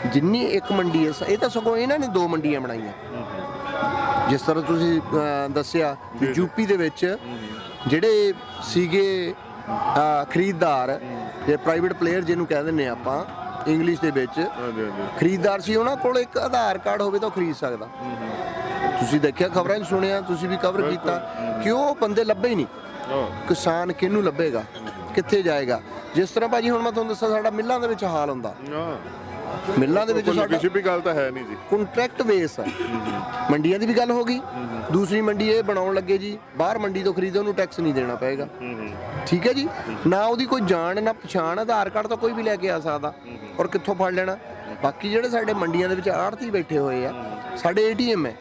ਜਿੰਨੀ ਇੱਕ ਮੰਡੀ ਹੈ, ਇਹ ਤਾਂ ਸਗੋਂ ਇਹਨਾਂ ਨੇ 2 ਮੰਡੀਆਂ ਬਣਾਈਆਂ। ਜਿਸ ਤਰ੍ਹਾਂ ਤੁਸੀਂ ਦੱਸਿਆ ਵੀ ਯੂਪੀ ਦੇ ਵਿੱਚ ਜਿਹੜੇ ਸੀਗੇ ਖਰੀਦਦਾਰ, ਜੇ ਪ੍ਰਾਈਵੇਟ ਪਲੇਅਰ ਜਿਹਨੂੰ ਕਹਿ ਦਿੰਦੇ ਆਪਾਂ ਇੰਗਲਿਸ਼ ਦੇ ਵਿੱਚ, ਖਰੀਦਦਾਰ ਸੀ, ਉਹਨਾਂ ਕੋਲ ਇੱਕ ਆਧਾਰ ਕਾਰਡ ਹੋਵੇ ਤਾਂ ਉਹ ਖਰੀਦ ਸਕਦਾ। ਤੁਸੀਂ ਦੇਖਿਆ, ਖਬਰਾਂ 'ਚ ਸੁਣਿਆ, ਤੁਸੀਂ ਵੀ ਕਵਰ ਕੀਤਾ ਕਿ ਉਹ ਬੰਦੇ ਲੱਭੇ ਹੀ ਨਹੀਂ। ਕਿਸਾਨ ਕਿਹਨੂੰ ਲੱਭੇਗਾ, ਕਿੱਥੇ ਜਾਏਗਾ? ਜਿਸ ਤਰ੍ਹਾਂ ਭਾਜੀ ਹੁਣ ਮੈਂ ਤੁਹਾਨੂੰ ਦੱਸਾਂ, ਸਾਡਾ ਮਿੱਲਾਂ ਦੇ ਵਿੱਚ ਹਾਲ ਹੁੰਦਾ। ਮਿੱਲਾਂ ਦੇ ਵਿੱਚ ਸਾਡਾ ਕਿਸੇ ਵੀ ਗੱਲ ਤਾਂ ਹੈ ਨਹੀਂ ਜੀ, ਕੰਟਰੈਕਟ ਬੇਸ ਹੈ। ਮੰਡੀਆਂ ਦੀ ਵੀ ਗੱਲ ਹੋ ਗਈ। ਦੂਸਰੀ ਮੰਡੀ ਇਹ ਬਣਾਉਣ ਲੱਗੇ ਜੀ, ਬਾਹਰ ਮੰਡੀ ਤੋਂ ਖਰੀਦੋ, ਉਹਨੂੰ ਟੈਕਸ ਨਹੀਂ ਦੇਣਾ ਪਏਗਾ। ਠੀਕ ਹੈ ਜੀ, ਨਾ ਉਹਦੀ ਕੋਈ ਜਾਣ ਨਾ ਪਛਾਣ, ਆਧਾਰ ਕਾਰਡ ਤਾਂ ਕੋਈ ਵੀ ਲੈ ਕੇ ਆ ਸਕਦਾ, ਔਰ ਕਿੱਥੋਂ ਫੜ ਲੈਣਾ। ਬਾਕੀ ਜਿਹੜੇ ਸਾਡੇ ਮੰਡੀਆਂ ਦੇ ਵਿੱਚ ਆੜ੍ਹਤੀ ਬੈਠੇ ਹੋਏ ਆ, ਸਾਡੇ ATM ਹੈ।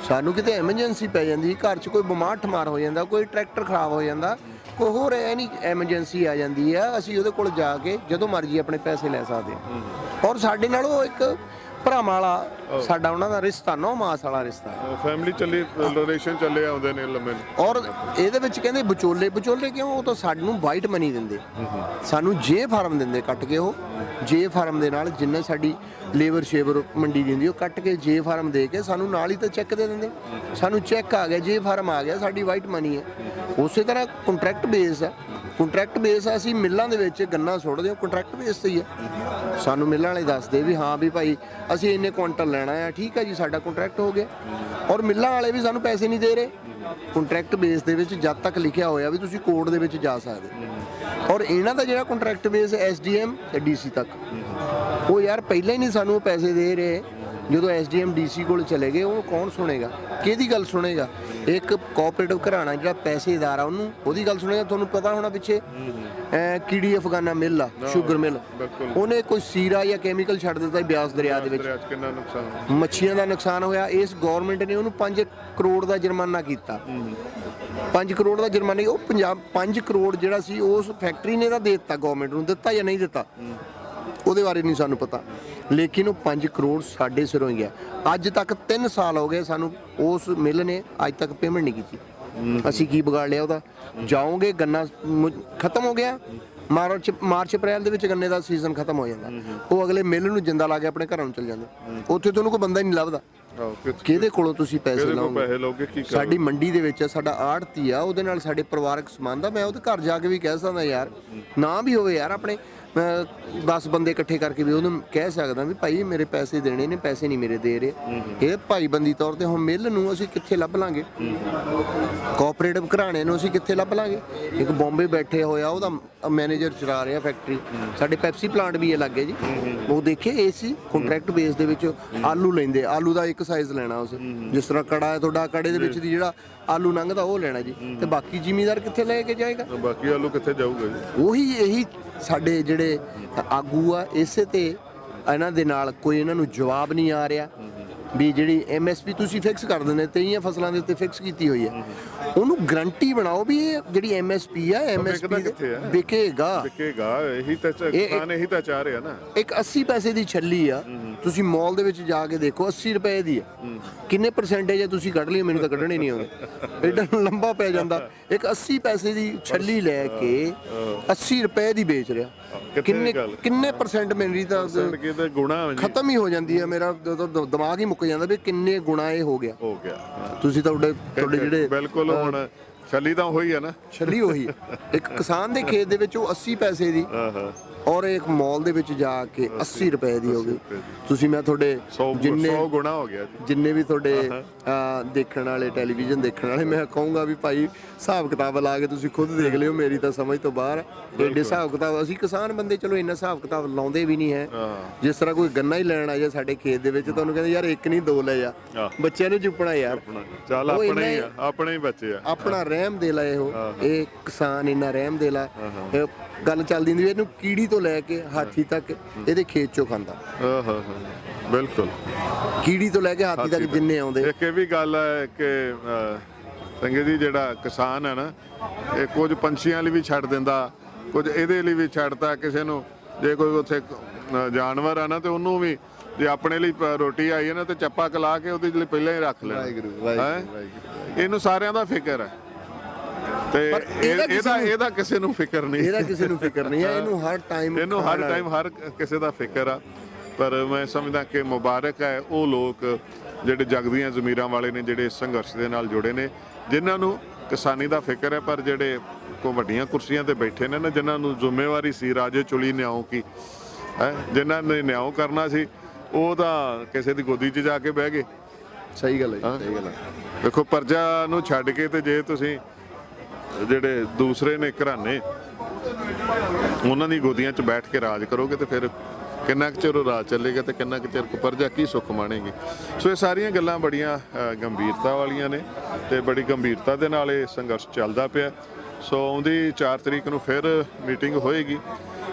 ਸਾਨੂੰ ਕਿਤੇ ਐਮਰਜੈਂਸੀ ਪੈ ਜਾਂਦੀ, ਘਰ 'ਚ ਕੋਈ ਬਿਮਾਰ ਠਮਾਰ ਹੋ ਜਾਂਦਾ, ਕੋਈ ਟਰੈਕਟਰ ਖਰਾਬ ਹੋ ਜਾਂਦਾ, ਕੋਈ ਹੋਰ ਐਨੀ ਐਮਰਜੈਂਸੀ ਆ ਜਾਂਦੀ ਆ, ਅਸੀਂ ਉਹਦੇ ਕੋਲ ਜਾ ਕੇ ਜਦੋਂ ਮਰਜ਼ੀ ਆਪਣੇ ਪੈਸੇ ਲੈ ਸਕਦੇ ਹਾਂ। ਔਰ ਸਾਡੇ ਨਾਲ ਉਹ ਇੱਕ ਭਰਾਵਾਂ ਵਾਲਾ ਸਾਡਾ ਉਹਨਾਂ ਦਾ ਰਿਸ਼ਤਾ, 9 ਮਾਸ ਵਾਲਾ ਰਿਸ਼ਤਾ। ਫੈਮਿਲੀ ਚੱਲੀ, ਰਿਲੇਸ਼ਨ ਚੱਲੇ ਆਉਂਦੇ ਨੇ ਲੰਮੇ। ਔਰ ਇਹਦੇ ਵਿੱਚ ਕਹਿੰਦੇ ਵਿਚੋਲੇ ਕਿਉਂ? ਉਹ ਤਾਂ ਸਾਨੂੰ ਵਾਈਟ ਮਨੀ ਦਿੰਦੇ, ਸਾਨੂੰ ਜੇ ਫਾਰਮ ਦਿੰਦੇ ਕੱਟ ਕੇ। ਉਹ ਜੇ ਫਾਰਮ ਦੇ ਨਾਲ ਜਿੰਨਾ ਸਾਡੀ ਲੇਬਰ ਸ਼ੇਬਰ ਮੰਡੀ ਦੀ ਹੁੰਦੀ ਉਹ ਕੱਟ ਕੇ ਜੇ ਫਾਰਮ ਦੇ ਕੇ ਸਾਨੂੰ ਨਾਲ ਹੀ ਤਾਂ ਚੈੱਕ ਦੇ ਦਿੰਦੇ। ਸਾਨੂੰ ਚੈੱਕ ਆ ਗਿਆ, ਜੇ ਫਾਰਮ ਆ ਗਿਆ, ਸਾਡੀ ਵਾਈਟ ਮਨੀ ਹੈ। ਉਸੇ ਤਰ੍ਹਾਂ ਕੰਟਰੈਕਟ ਬੇਸ ਹੈ। ਕੰਟਰੈਕਟ ਬੇਸ ਆ, ਅਸੀਂ ਮਿੱਲਾਂ ਦੇ ਵਿੱਚ ਗੰਨਾ ਸੁੱਟਦੇ ਹਾਂ, ਕੰਟਰੈਕਟ ਬੇਸ ਤੇ ਹੀ ਹੈ। ਸਾਨੂੰ ਮਿੱਲਾਂ ਵਾਲੇ ਦੱਸਦੇ ਵੀ ਹਾਂ ਵੀ ਭਾਈ ਅਸੀਂ ਇੰਨੇ ਕੁਇੰਟਲ ਲੈਣਾ ਆ, ਠੀਕ ਹੈ ਜੀ, ਸਾਡਾ ਕੰਟਰੈਕਟ ਹੋ ਗਿਆ। ਔਰ ਮਿੱਲਾਂ ਵਾਲੇ ਵੀ ਸਾਨੂੰ ਪੈਸੇ ਨਹੀਂ ਦੇ ਰਹੇ। ਕੰਟਰੈਕਟ ਬੇਸ ਦੇ ਵਿੱਚ ਜਦ ਤੱਕ ਲਿਖਿਆ ਹੋਇਆ ਵੀ ਤੁਸੀਂ ਕੋਰਟ ਦੇ ਵਿੱਚ ਜਾ ਸਕਦੇ। ਔਰ ਇਹਨਾਂ ਦਾ ਜਿਹੜਾ ਕੰਟਰੈਕਟ ਬੇਸ SDM ਤੇ DC ਤੱਕ, ਉਹ ਯਾਰ ਪਹਿਲਾਂ ਹੀ ਨਹੀਂ ਸਾਨੂੰ ਪੈਸੇ ਦੇ ਰਹੇ। ਜਦੋਂ SDM DC ਕੋਲ ਚਲੇ ਗਏ, ਉਹ ਕੌਣ ਸੁਣੇਗਾ? ਕਿਹਦੀ ਗੱਲ ਸੁਣੇਗਾ? ਇੱਕ ਕੋਆਪਰੇਟਿਵ ਘਰਾਣਾ ਜਿਹੜਾ ਪੈਸੇਦਾਰ ਆ ਉਹਦੀ ਗੱਲ ਸੁਣੇਗਾ। ਤੁਹਾਨੂੰ ਪਤਾ ਹੋਣਾ ਪਿੱਛੇ ਕੀੜੀ ਅਫਗਾਨਾ ਮਿੱਲ ਆ, ਸ਼ੂਗਰ ਮਿੱਲ, ਉਹਨੇ ਕੋਈ ਸੀਰਾ ਜਾਂ ਕੈਮੀਕਲ ਛੱਡ ਦਿੱਤਾ ਬਿਆਸ ਦਰਿਆ ਦੇ ਵਿੱਚ, ਮੱਛੀਆਂ ਦਾ ਨੁਕਸਾਨ ਹੋਇਆ। ਇਸ ਗਵਰਨਮੈਂਟ ਨੇ ਉਹਨੂੰ 5 ਕਰੋੜ ਦਾ ਜੁਰਮਾਨਾ ਕੀਤਾ। 5 ਕਰੋੜ ਦਾ ਜੁਰਮਾਨਾ। ਉਹ 5 ਕਰੋੜ ਜਿਹੜਾ ਸੀ ਉਸ ਫੈਕਟਰੀ ਨੇ ਤਾਂ ਦੇ ਦਿੱਤਾ, ਗਵਰਨਮੈਂਟ ਨੂੰ ਦਿੱਤਾ ਜਾਂ ਨਹੀਂ ਦਿੱਤਾ ਉਹਦੇ ਬਾਰੇ ਨਹੀਂ ਸਾਨੂੰ ਪਤਾ, ਲੇਕਿਨ ਉਹ 5 ਕਰੋੜ ਸਾਡੇ ਸਿਰੋਂ ਹੀ ਗਿਆ। ਅੱਜ ਤੱਕ 3 ਸਾਲ ਹੋ ਗਏ ਸਾਨੂੰ, ਉਸ ਮਿੱਲ ਨੇ ਅੱਜ ਤੱਕ ਪੇਮੈਂਟ ਨਹੀਂ ਕੀਤੀ। ਅਸੀਂ ਕੀ ਵਿਗਾੜ ਲਿਆ ਉਹਦਾ? ਜਾਓਗੇ, ਗੰਨਾ ਖਤਮ ਹੋ ਗਿਆ, ਮਾਰਚ ਅਪ੍ਰੈਲ ਦੇ ਵਿੱਚ ਗੰਨੇ ਦਾ ਸੀਜ਼ਨ ਖਤਮ ਹੋ ਜਾਂਦਾ। ਉਹ ਅਗਲੇ ਮਿੱਲ ਨੂੰ ਜਿੰਦਾ ਲਾ ਕੇ ਆਪਣੇ ਘਰਾਂ ਨੂੰ ਚਲ ਜਾਂਦੇ। ਉੱਥੇ ਤੁਹਾਨੂੰ ਕੋਈ ਬੰਦਾ ਹੀ ਨਹੀਂ ਲੱਭਦਾ। ਕਿਹਦੇ ਕੋਲੋਂ ਤੁਸੀਂ ਪੈਸੇ ਲਓਗੇ? ਸਾਡੀ ਮੰਡੀ ਦੇ ਵਿੱਚ ਸਾਡਾ ਆੜਤੀ ਆ, ਉਹਦੇ ਨਾਲ ਸਾਡੇ ਪਰਿਵਾਰਕ ਸੰਬੰਧ ਆ। ਮੈਂ ਉਹਦੇ ਘਰ ਜਾ ਕੇ ਵੀ ਕਹਿ ਸਕਦਾ ਯਾਰ, ਨਾ ਵੀ ਹੋਵੇ ਯਾਰ, ਆਪਣੇ 10 ਬੰਦੇ ਇਕੱਠੇ ਕਰਕੇ ਵੀ ਉਹਨੂੰ ਕਹਿ ਸਕਦਾ ਵੀ ਭਾਈ ਮੇਰੇ ਪੈਸੇ ਦੇਣੇ ਨੇ, ਪੈਸੇ ਨਹੀਂ ਮੇਰੇ ਦੇ ਰਹੇ। ਇਹ ਭਾਈਬੰਦੀ ਤੌਰ ਤੇ ਹੁਣ ਮਿੱਲ ਨੂੰ ਅਸੀਂ ਕਿੱਥੇ ਲੱਭ ਲਾਂਗੇ? ਕੋਆਪਰੇਟਿਵ ਘਰਾਣੇ ਨੂੰ ਅਸੀਂ ਕਿੱਥੇ ਲੱਭ ਲਾਂਗੇ? ਇੱਕ ਬੰਬੇ ਬੈਠੇ ਹੋਇਆ, ਉਹਦਾ ਮੈਨੇਜਰ ਚਲਾ ਰਿਹਾ ਫੈਕਟਰੀ। ਸਾਡੇ ਪੈਪਸੀ ਪਲਾਂਟ ਵੀ ਇਹ ਲੱਗੇ ਜੀ, ਉਹ ਦੇਖੇ AC ਕੰਟਰੈਕਟ ਬੇਸ ਦੇ ਵਿੱਚ ਆਲੂ ਲੈਂਦੇ। ਆਲੂ ਦਾ ਇੱਕ ਸਾਈਜ਼ ਲੈਣਾ, ਉਸ ਜਿਸ ਤਰ੍ਹਾਂ ਕੜਾ ਹੈ ਤੁਹਾਡਾ, ਕੜੇ ਦੇ ਵਿੱਚ ਦੀ ਜਿਹੜਾ ਆਲੂ ਲੰਘਦਾ ਉਹ ਲੈਣਾ ਜੀ। ਤੇ ਬਾਕੀ ਜ਼ਿਮੀਂਦਾਰ ਕਿੱਥੇ ਲੈ ਕੇ ਜਾਏਗਾ? ਬਾਕੀ ਆਲੂ ਕਿੱਥੇ ਜਾਊਗਾ ਜੀ? ਉਹੀ ਇਹੀ ਸਾਡੇ ਜਿਹੜੇ ਆਗੂ ਆ, ਇਸੇ ਤੇ ਇਹਨਾਂ ਦੇ ਨਾਲ ਕੋਈ ਇਹਨਾਂ ਨੂੰ ਜਵਾਬ ਨਹੀਂ ਆ ਰਿਹਾ ਵੀ ਜਿਹੜੀ MSP ਤੁਸੀਂ ਫਿਕਸ ਕਰ ਦਿੰਦੇ, 23 ਫਸਲਾਂ ਦੇ ਉੱਤੇ ਫਿਕਸ ਕੀਤੀ ਹੋਈ ਹੈ, ਉਹਨੂੰ ਗਰੰਟੀ ਬਣਾਓ ਵੀ ਇਹ ਜਿਹੜੀ MSP ਆ, MSP ਵਿਕੇਗਾ। ਇਹੀ ਤਾਂ ਚਾਹ ਰਿਹਾ ਨਾ। ਇੱਕ 80 ਪੈਸੇ ਦੀ ਛੱਲੀ ਆ, ਤੁਸੀਂ ਮਾਲ ਦੇ ਵਿੱਚ ਜਾ ਕੇ ਦੇਖੋ, 80 ਰੁਪਏ ਦੀ ਆ। ਕਿੰਨੇ ਪਰਸੈਂਟੇਜ ਹੈ ਤੁਸੀਂ ਕੱਢ ਲਈ? ਮੈਨੂੰ ਤਾਂ ਕੱਢਣੇ ਨਹੀਂ ਆਉਂਦੇ, ਐਡਾ ਲੰਬਾ ਪੈ ਜਾਂਦਾ। ਇੱਕ 80 ਪੈਸੇ ਦੀ ਛੱਲੀ ਲੈ ਕੇ 80 ਰੁਪਏ ਦੀ ਵੇਚ ਰਿਹਾ। ਕਿੰਨੇ ਪਰਸੈਂਟ ਮੇਰੀ ਤਾਂ ਖਤਮ ਹੀ ਹੋ ਜਾਂਦੀ ਹੈ। ਮੇਰਾ ਦਿਮਾਗ ਹੀ ਮੁੱਕ ਜਾਂਦਾ ਵੀ ਕਿੰਨੇ ਗੁਣਾ ਇਹ ਹੋ ਗਿਆ। ਤੁਸੀਂ ਤੁਹਾਡੇ ਜਿਹੜੇ ਬਿਲਕੁਲ ਹੁਣ ਛੱਲੀ ਤਾਂ ਉਹੀ ਹੈ ਨਾ, ਛੱਲੀ ਉਹੀ। ਇੱਕ ਕਿਸਾਨ ਦੇ ਖੇਤ ਦੇ ਵਿੱਚ ਉਹ 80 ਪੈਸੇ ਦੀ, ਔਰ ਇੱਕ ਮਾਲ ਦੇ ਵਿੱਚ ਜਾ ਕੇ 80 ਰੁਪਏ ਦੀ ਹੋ ਗਈ। ਤੁਸੀਂ ਮੈਂ ਤੁਹਾਡੇ 100 ਗੁਣਾ ਹੋ ਗਿਆ। ਜਿੰਨੇ ਵੀ ਤੁਹਾਡੇ ਦੇਖਣ ਵਾਲੇ, ਟੈਲੀਵਿਜ਼ਨ ਦੇਖਣ ਵਾਲੇ, ਮੈਂ ਕਹੂੰਗਾ ਵੀ ਭਾਈ ਹਿਸਾਬ ਕਿਤਾਬ ਲਾ ਕੇ ਤੁਸੀਂ ਖੁਦ ਦੇਖ ਲਿਓ, ਮੇਰੀ ਤਾਂ ਸਮਝ ਤੋਂ ਬਾਹਰ। ਐਡੇ ਹਿਸਾਬ ਕਿਤਾਬ ਅਸੀਂ ਕਿਸਾਨ ਬੰਦੇ ਚਲੋ ਇੰਨਾ ਹਿਸਾਬ ਕਿਤਾਬ ਲਾਉਂਦੇ ਵੀ ਨਹੀਂ ਹੈ। ਜਿਸ ਤਰ੍ਹਾਂ ਕੋਈ ਗੰਨਾ ਹੀ ਲੈਣ ਆ ਜਾ ਸਾਡੇ ਖੇਤ ਦੇ ਵਿੱਚ, ਤੁਹਾਨੂੰ ਕਹਿੰਦੇ ਯਾਰ ਇੱਕ ਨਹੀਂ 2 ਲੈ ਜਾ, ਬੱਚਿਆਂ ਨੂੰ ਚੁੱਪਣਾ ਯਾਰ, ਚੱਲ ਆਪਣੇ ਹੀ ਬੱਚੇ ਆ। ਆਪਣਾ ਰਹਿਮ ਦੇ ਲਾ ਇਹ ਕਿਸਾਨ, ਇੰਨਾ ਰਹਿਮ ਦੇ ਲਾ। ਗੱਲ ਚੱਲਦੀ ਹੁੰਦੀ ਇਹਨੂੰ ਕੀੜੀ ਤੋਂ ਲੈ ਕੇ ਹਾਥੀ ਤੱਕ ਇਹਦੇ ਖੇਤ ਚੋਂ ਖਾਂਦਾ। ਬਿਲਕੁਲ, ਕੀੜੀ ਤੋਂ ਲੈ ਕੇ ਹਾਥੀ ਤੱਕ ਜਿੰਨੇ ਆਉਂਦੇ। ਇੱਕ ਇਹ ਵੀ ਗੱਲ ਹੈ ਕਿ ਸੰਗੇ ਜੀ ਜਿਹੜਾ ਕਿਸਾਨ ਹੈ ਨਾ, ਇਹ ਕੁਝ ਪੰਛੀਆਂ ਲਈ ਵੀ ਛੱਡ ਦਿੰਦਾ, ਕੁਝ ਇਹਦੇ ਲਈ ਵੀ ਛੱਡਦਾ। ਕਿਸੇ ਨੂੰ ਜੇ ਕੋਈ ਉੱਥੇ ਜਾਨਵਰ ਆ ਨਾ, ਤੇ ਉਹਨੂੰ ਵੀ ਜੇ ਆਪਣੇ ਲਈ ਰੋਟੀ ਆਈ ਹੈ ਨਾ, ਤੇ ਚੱਪਾ ਕਲਾ ਕੇ ਉਹਦੇ ਲਈ ਪਹਿਲਾਂ ਹੀ ਰੱਖ ਲੈਣਾ। ਇਹਨੂੰ ਸਾਰਿਆਂ ਦਾ ਫਿਕਰ ਹੈ, ਤੇ ਇਹਦਾ ਕਿਸੇ ਨੂੰ ਫਿਕਰ ਨਹੀਂ। ਇਹਨੂੰ ਹਰ ਟਾਈਮ ਹਰ ਕਿਸੇ ਦਾ ਫਿਕਰ ਆ। ਪਰ ਮੈਂ ਸਮਝਦਾ ਕਿ ਮੁਬਾਰਕ ਹੈ ਉਹ ਲੋਕ ਜਿਹੜੇ ਜਗਦੀਆਂ ਜ਼ਮੀਰਾਂ ਵਾਲੇ ਨੇ, ਜਿਹੜੇ ਸੰਘਰਸ਼ ਦੇ ਨਾਲ ਜੁੜੇ ਨੇ, ਜਿਨ੍ਹਾਂ ਨੂੰ ਕਿਸਾਨੀ ਦਾ ਫਿਕਰ ਹੈ, ਪਰ ਜਿਹੜੇ ਕੋ ਵੱਡੀਆਂ ਕੁਰਸੀਆਂ ਤੇ ਬੈਠੇ ਨੇ ਨਾ, ਜਿਨ੍ਹਾਂ ਨੂੰ ਜ਼ਿੰਮੇਵਾਰੀ ਸੀ ਰਾਜੇ ਚੁਲੀ ਨਿਆਓ ਕੀ ਹੈ, ਜਿਨ੍ਹਾਂ ਨੇ ਨਿਆਓ ਕਰਨਾ ਸੀ, ਉਹ ਤਾਂ ਕਿਸੇ ਦੀ ਗੋਦੀ 'ਚ ਜਾ ਕੇ ਬਹਿ ਗਏ। ਸਹੀ ਗੱਲ ਹੈ, ਸਹੀ ਗੱਲ ਹੈ। ਦੇਖੋ, ਪ੍ਰਜਾ ਨੂੰ ਛੱਡ ਕੇ ਤੇ ਜੇ ਤੁਸੀਂ ਜਿਹੜੇ ਦੂਸਰੇ ਨੇ ਘਰਾਣੇ, ਉਹਨਾਂ ਦੀ ਗੋਦੀਆਂ 'ਚ ਬੈਠ ਕੇ ਰਾਜ ਕਰੋਗੇ, ਤੇ ਫਿਰ ਕਿੰਨਾ ਕੁ ਚਿਰ ਰਾਜ ਚੱਲੇਗਾ, ਤੇ ਕਿੰਨਾ ਕੁ ਚਿਰ ਪ੍ਰਜਾ ਕੀ ਸੁੱਖ ਮਾਣੇਗੀ। ਸੋ ਇਹ ਸਾਰੀਆਂ ਗੱਲਾਂ ਬੜੀਆਂ ਗੰਭੀਰਤਾ ਵਾਲੀਆਂ ਨੇ, ਤੇ ਬੜੀ ਗੰਭੀਰਤਾ ਦੇ ਨਾਲ ਇਹ ਸੰਘਰਸ਼ ਚੱਲਦਾ ਪਿਆ। ਸੋ ਆਉਂਦੀ 4 ਤਰੀਕ ਨੂੰ ਫਿਰ ਮੀਟਿੰਗ ਹੋਏਗੀ।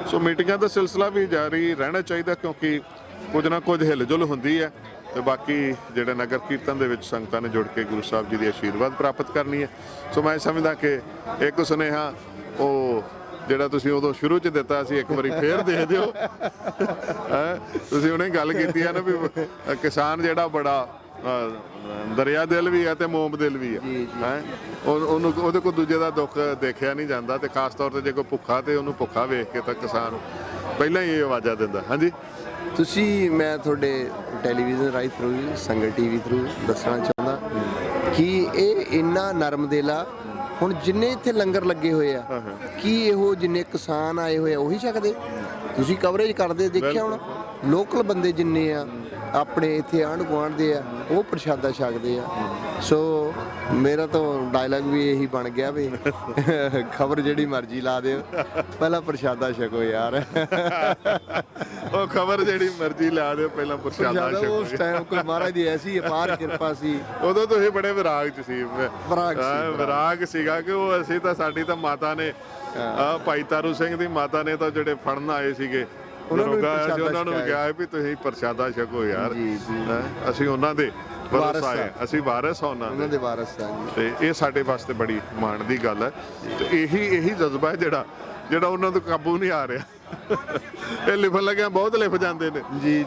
ਸੋ ਮੀਟਿੰਗਾਂ ਦਾ ਸਿਲਸਿਲਾ ਵੀ ਜਾਰੀ ਰਹਿਣਾ ਚਾਹੀਦਾ, ਕਿਉਂਕਿ ਕੁਝ ਨਾ ਕੁਝ ਹਿਲਜੁਲ ਹੁੰਦੀ ਹੈ। ਤੇ ਬਾਕੀ ਜਿਹੜੇ ਨਗਰ ਕੀਰਤਨ ਦੇ ਵਿੱਚ ਸੰਗਤਾਂ ਨੇ ਜੁੜ ਕੇ ਗੁਰੂ ਸਾਹਿਬ ਜੀ ਦੇ ਆਸ਼ੀਰਵਾਦ ਪ੍ਰਾਪਤ ਕਰਨੀ ਹੈ। ਸੋ ਮੈਂ ਸਮਝਦਾ ਕਿ ਇੱਕ ਸੁਨੇਹਾ ਉਹ ਜਿਹੜਾ ਤੁਸੀਂ ਉਦੋਂ ਸ਼ੁਰੂ 'ਚ ਦਿੱਤਾ ਸੀ, ਇੱਕ ਵਾਰੀ ਫੇਰ ਦੇ ਦਿਓ। ਤੁਸੀਂ ਉਹਨੇ ਗੱਲ ਕੀਤੀ ਹੈ ਨਾ ਵੀ ਕਿਸਾਨ ਜਿਹੜਾ ਬੜਾ ਦਰਿਆ ਦਿਲ ਵੀ ਹੈ ਤੇ ਮੋਮ ਦਿਲ ਵੀ ਹੈ, ਉਹਨੂੰ ਉਹਦੇ ਕੋਲ ਦੂਜੇ ਦਾ ਦੁੱਖ ਦੇਖਿਆ ਨਹੀਂ ਜਾਂਦਾ, ਤੇ ਖਾਸ ਤੌਰ ਤੇ ਜੇ ਕੋਈ ਭੁੱਖਾ ਤੇ ਉਹਨੂੰ ਭੁੱਖਾ ਵੇਖ ਕੇ ਤਾਂ ਕਿਸਾਨ ਪਹਿਲਾਂ ਹੀ ਇਹ ਆਵਾਜ਼ਾਂ ਦਿੰਦਾ। ਹਾਂਜੀ, ਤੁਸੀਂ, ਮੈਂ ਤੁਹਾਡੇ ਟੈਲੀਵਿਜ਼ਨ ਰਾਹੀਂ ਥਰੂ, ਸੰਗਤ ਟੀਵੀ ਥਰੂ ਦੱਸਣਾ ਚਾਹੁੰਦਾ ਕਿ ਇਹ ਇੰਨਾ ਨਰਮ ਦਿਲ ਆ। ਹੁਣ ਜਿੰਨੇ ਇੱਥੇ ਲੰਗਰ ਲੱਗੇ ਹੋਏ ਆ, ਕੀ ਇਹੋ ਜਿੰਨੇ ਕਿਸਾਨ ਆਏ ਹੋਏ ਆ ਉਹੀ ਛਕਦੇ? ਤੁਸੀਂ ਕਵਰੇਜ ਕਰਦੇ ਦੇਖਿਆ ਹੁਣ, ਲੋਕਲ ਬੰਦੇ ਜਿੰਨੇ ਆ ਆਪਣੇ ਇੱਥੇ ਆਂਢ ਗੁਆਂਢ ਦੇ ਆ, ਉਹ ਪ੍ਰਸ਼ਾਦਾ ਛਕਦੇ ਆ। ਸੋ ਮੇਰਾ ਤਾਂ ਡਾਇਲੌਗ ਵੀ ਇਹੀ ਬਣ ਗਿਆ ਵੀ ਖਬਰ ਜਿਹੜੀ ਮਰਜ਼ੀ ਲਾ ਦਿਓ, ਪਹਿਲਾਂ ਪ੍ਰਸ਼ਾਦਾ ਛਕੋ ਯਾਰ। ਉਹ ਖਬਰ ਜਿਹੜੀ ਮਰਜ਼ੀ ਲਾ ਦਿਓ, ਪਹਿਲਾਂ ਪ੍ਰਸ਼ਾਦਾ ਛਕੋ। ਉਸ ਟਾਈਮ ਕੋਈ ਮਹਾਰਾਜ ਦੀ ਐਸੀ ਅਪਾਰ ਕਿਰਪਾ ਸੀ, ਉਦੋਂ ਤੁਸੀਂ ਬੜੇ ਵਿਰਾਗ 'ਚ ਸੀ। ਵਿਰਾਗ ਸੀਗਾ ਕਿ ਉਹ ਅਸੀਂ ਤਾਂ, ਸਾਡੀ ਤਾਂ ਮਾਤਾ ਨੇ, ਭਾਈ ਤਾਰੂ ਸਿੰਘ ਦੀ ਮਾਤਾ ਨੇ ਤਾਂ ਜਿਹੜੇ ਫੜਨ ਆਏ ਸੀਗੇ ਉਹਨਾਂ ਨੂੰ ਕਿਹਾ ਵੀ ਤੁਸੀਂ ਪ੍ਰਸ਼ਾਦਾ ਛਕੋ ਯਾਰ, ਅਸੀਂ ਉਹਨਾਂ ਦੇ ਵਾਰਸ ਆਏ, ਅਸੀਂ ਵਾਰਸ ਹਾਂ ਉਹਨਾਂ ਦੇ ਵਾਰਸ ਹਾਂ। ਤੇ ਇਹ ਸਾਡੇ ਵਾਸਤੇ ਬੜੀ ਮਾਣ ਦੀ ਗੱਲ ਹੈ। ਤੇ ਇਹੀ ਜਜ਼ਬਾ ਹੈ ਜਿਹੜਾ ਉਹਨਾਂ ਤੋਂ ਕਾਬੂ ਨਹੀਂ ਆ ਰਿਹਾ। ਇਹ ਲਿਖਣ ਲੱਗਿਆ ਬਹੁਤ ਲਿਖ ਜਾਂਦੇ ਨੇ ਜੀ।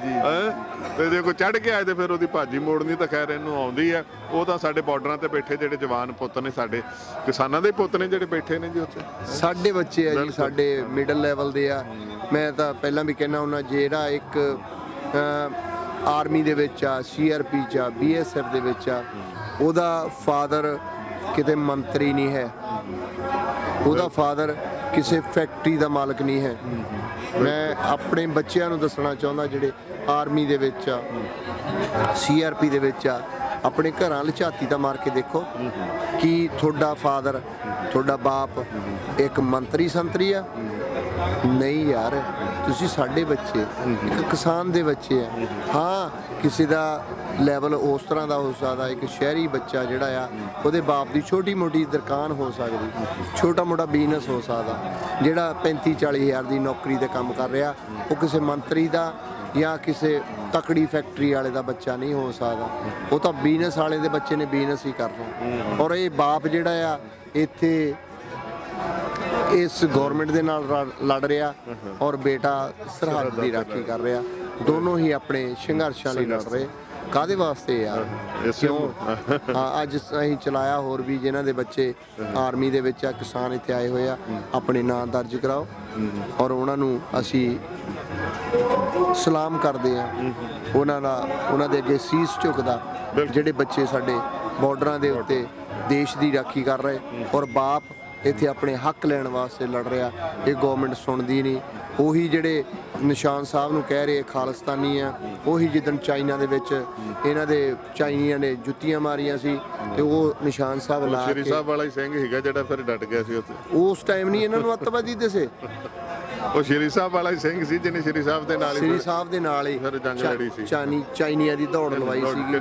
ਤੇ ਜੇ ਕੋਈ ਚੜ ਕੇ ਆਏ ਤੇ ਫਿਰ ਉਹਦੀ ਭਾਜੀ ਮੋੜਨੀ ਤਾਂ ਖੈਰ ਇਹਨੂੰ ਆਉਂਦੀ ਹੈ। ਉਹ ਤਾਂ ਸਾਡੇ ਬਾਰਡਰਾਂ ਤੇ ਬੈਠੇ ਜਿਹੜੇ ਜਵਾਨ ਪੁੱਤ ਨੇ, ਸਾਡੇ ਕਿਸਾਨਾਂ ਦੇ ਪੁੱਤ ਨੇ ਜਿਹੜੇ ਬੈਠੇ ਨੇ ਜੀ ਉੱਥੇ। ਸਾਡੇ ਬੱਚੇ ਆ ਜੀ, ਸਾਡੇ ਮਿਡਲ ਲੈਵਲ ਦੇ ਆ। ਮੈਂ ਤਾਂ ਪਹਿਲਾਂ ਵੀ ਕਹਿਣਾ ਹੁੰਦਾ, ਜਿਹੜਾ ਇੱਕ ਆਰਮੀ ਦੇ ਵਿੱਚ ਆ, CRP 'ਚ ਆ, BSF ਦੇ ਵਿੱਚ ਆ, ਉਹਦਾ ਫਾਦਰ ਕਿਤੇ ਮੰਤਰੀ ਨਹੀਂ ਹੈ, ਉਹਦਾ ਫਾਦਰ ਕਿਸੇ ਫੈਕਟਰੀ ਦਾ ਮਾਲਕ ਨਹੀਂ ਹੈ। ਮੈਂ ਆਪਣੇ ਬੱਚਿਆਂ ਨੂੰ ਦੱਸਣਾ ਚਾਹੁੰਦਾ ਜਿਹੜੇ ਆਰਮੀ ਦੇ ਵਿੱਚ ਆ, CRP ਦੇ ਵਿੱਚ ਆ, ਆਪਣੇ ਘਰਾਂ ਵੱਲ ਝਾਤੀ ਤਾਂ ਮਾਰ ਕੇ ਦੇਖੋ ਕਿ ਤੁਹਾਡਾ ਫਾਦਰ, ਤੁਹਾਡਾ ਬਾਪ ਇੱਕ ਮੰਤਰੀ ਸੰਤਰੀ ਆ? ਨਹੀਂ ਯਾਰ, ਤੁਸੀਂ ਸਾਡੇ ਬੱਚੇ, ਇੱਕ ਕਿਸਾਨ ਦੇ ਬੱਚੇ ਆ। ਹਾਂ, ਕਿਸੇ ਦਾ ਲੈਵਲ ਉਸ ਤਰ੍ਹਾਂ ਦਾ ਹੋ ਸਕਦਾ, ਇੱਕ ਸ਼ਹਿਰੀ ਬੱਚਾ ਜਿਹੜਾ ਆ, ਉਹਦੇ ਬਾਪ ਦੀ ਛੋਟੀ ਮੋਟੀ ਦੁਕਾਨ ਹੋ ਸਕਦੀ, ਛੋਟਾ ਮੋਟਾ ਬਿਜ਼ਨਸ ਹੋ ਸਕਦਾ। ਜਿਹੜਾ 35-40 ਹਜ਼ਾਰ ਦੀ ਨੌਕਰੀ ਤੇ ਕੰਮ ਕਰ ਰਿਹਾ, ਉਹ ਕਿਸੇ ਮੰਤਰੀ ਦਾ ਜਾਂ ਕਿਸੇ ਤਕੜੀ ਫੈਕਟਰੀ ਵਾਲੇ ਦਾ ਬੱਚਾ ਨਹੀਂ ਹੋ ਸਕਦਾ। ਉਹ ਤਾਂ ਬਿਜ਼ਨਸ ਵਾਲੇ ਦੇ ਬੱਚੇ ਨੇ ਬਿਜ਼ਨਸ ਹੀ ਕਰਨਾ। ਔਰ ਇਹ ਬਾਪ ਜਿਹੜਾ ਆ ਇੱਥੇ ਇਸ ਗਵਰਨਮੈਂਟ ਦੇ ਨਾਲ ਲੜ ਰਿਹਾ, ਔਰ ਬੇਟਾ ਸਰਹੱਦ ਦੀ ਰਾਖੀ ਕਰ ਰਿਹਾ। ਦੋਨੋਂ ਹੀ ਆਪਣੇ ਸੰਘਰਸ਼ਾਂ ਲਈ ਲੜ ਰਹੇ। ਕਾਹਦੇ ਵਾਸਤੇ ਯਾਰ? ਕਿਉਂ? ਅੱਜ ਅਸੀਂ ਚਲਾਇਆ, ਹੋਰ ਵੀ ਜਿਨ੍ਹਾਂ ਦੇ ਬੱਚੇ ਆਰਮੀ ਦੇ ਵਿੱਚ ਆ, ਕਿਸਾਨ ਇੱਥੇ ਆਏ ਹੋਏ ਆ, ਆਪਣੇ ਨਾਂ ਦਰਜ ਕਰਾਓ। ਔਰ ਉਹਨਾਂ ਨੂੰ ਅਸੀਂ ਸਲਾਮ ਕਰਦੇ ਆ, ਉਹਨਾਂ ਦੇ ਅੱਗੇ ਸੀਸ ਝੁਕਦਾ, ਜਿਹੜੇ ਬੱਚੇ ਸਾਡੇ ਬਾਰਡਰਾਂ ਦੇ ਉੱਤੇ ਦੇਸ਼ ਦੀ ਰਾਖੀ ਕਰ ਰਹੇ। ਔਰ ਬਾਪ ਇੱਥੇ ਆਪਣੇ ਹੱਕ ਲੈਣ ਵਾਸਤੇ ਲੜ ਰਿਹਾ। ਇਹ ਗਵਰਨਮੈਂਟ ਸੁਣਦੀ ਨਹੀਂ। ਉਹੀ ਜਿਹੜੇ ਨਿਸ਼ਾਨ ਸਾਹਿਬ ਨੂੰ ਕਹਿ ਰਹੇ ਖਾਲਿਸਤਾਨੀ ਆ, ਉਹੀ ਜਿੱਦਣ ਚਾਈਨਾ ਦੇ ਵਿੱਚ ਇਹਨਾਂ ਦੇ ਚਾਈਨੀਆਂ ਨੇ ਜੁੱਤੀਆਂ ਮਾਰੀਆਂ ਸੀ, ਤੇ ਉਹ ਨਿਸ਼ਾਨ ਸਾਹਿਬ ਲਾ ਕੇ, ਸ਼੍ਰੀ ਸਾਹਿਬ ਵਾਲਾ ਹੀ ਸਿੰਘ ਹੈਗਾ ਜਿਹੜਾ ਫਿਰ ਡਟ ਗਿਆ ਸੀ ਉੱਥੇ। ਉਸ ਟਾਈਮ ਨਹੀਂ ਇਹਨਾਂ ਨੂੰ ਅੱਤਵਾਦੀ ਦਿਸੇ। ਉਹ ਸ਼੍ਰੀ ਸਾਹਿਬ ਵਾਲਾ ਹੀ ਸਿੰਘ ਸੀ ਜਿਹਨੇ ਸ਼੍ਰੀ ਸਾਹਿਬ ਦੇ ਨਾਲ ਹੀ ਫਿਰ ਜੰਗ ਲੜੀ ਸੀ। ਚਾਈਨੀਆਂ ਦੀ ਦੌੜ ਲਵਾਈ ਸੀ।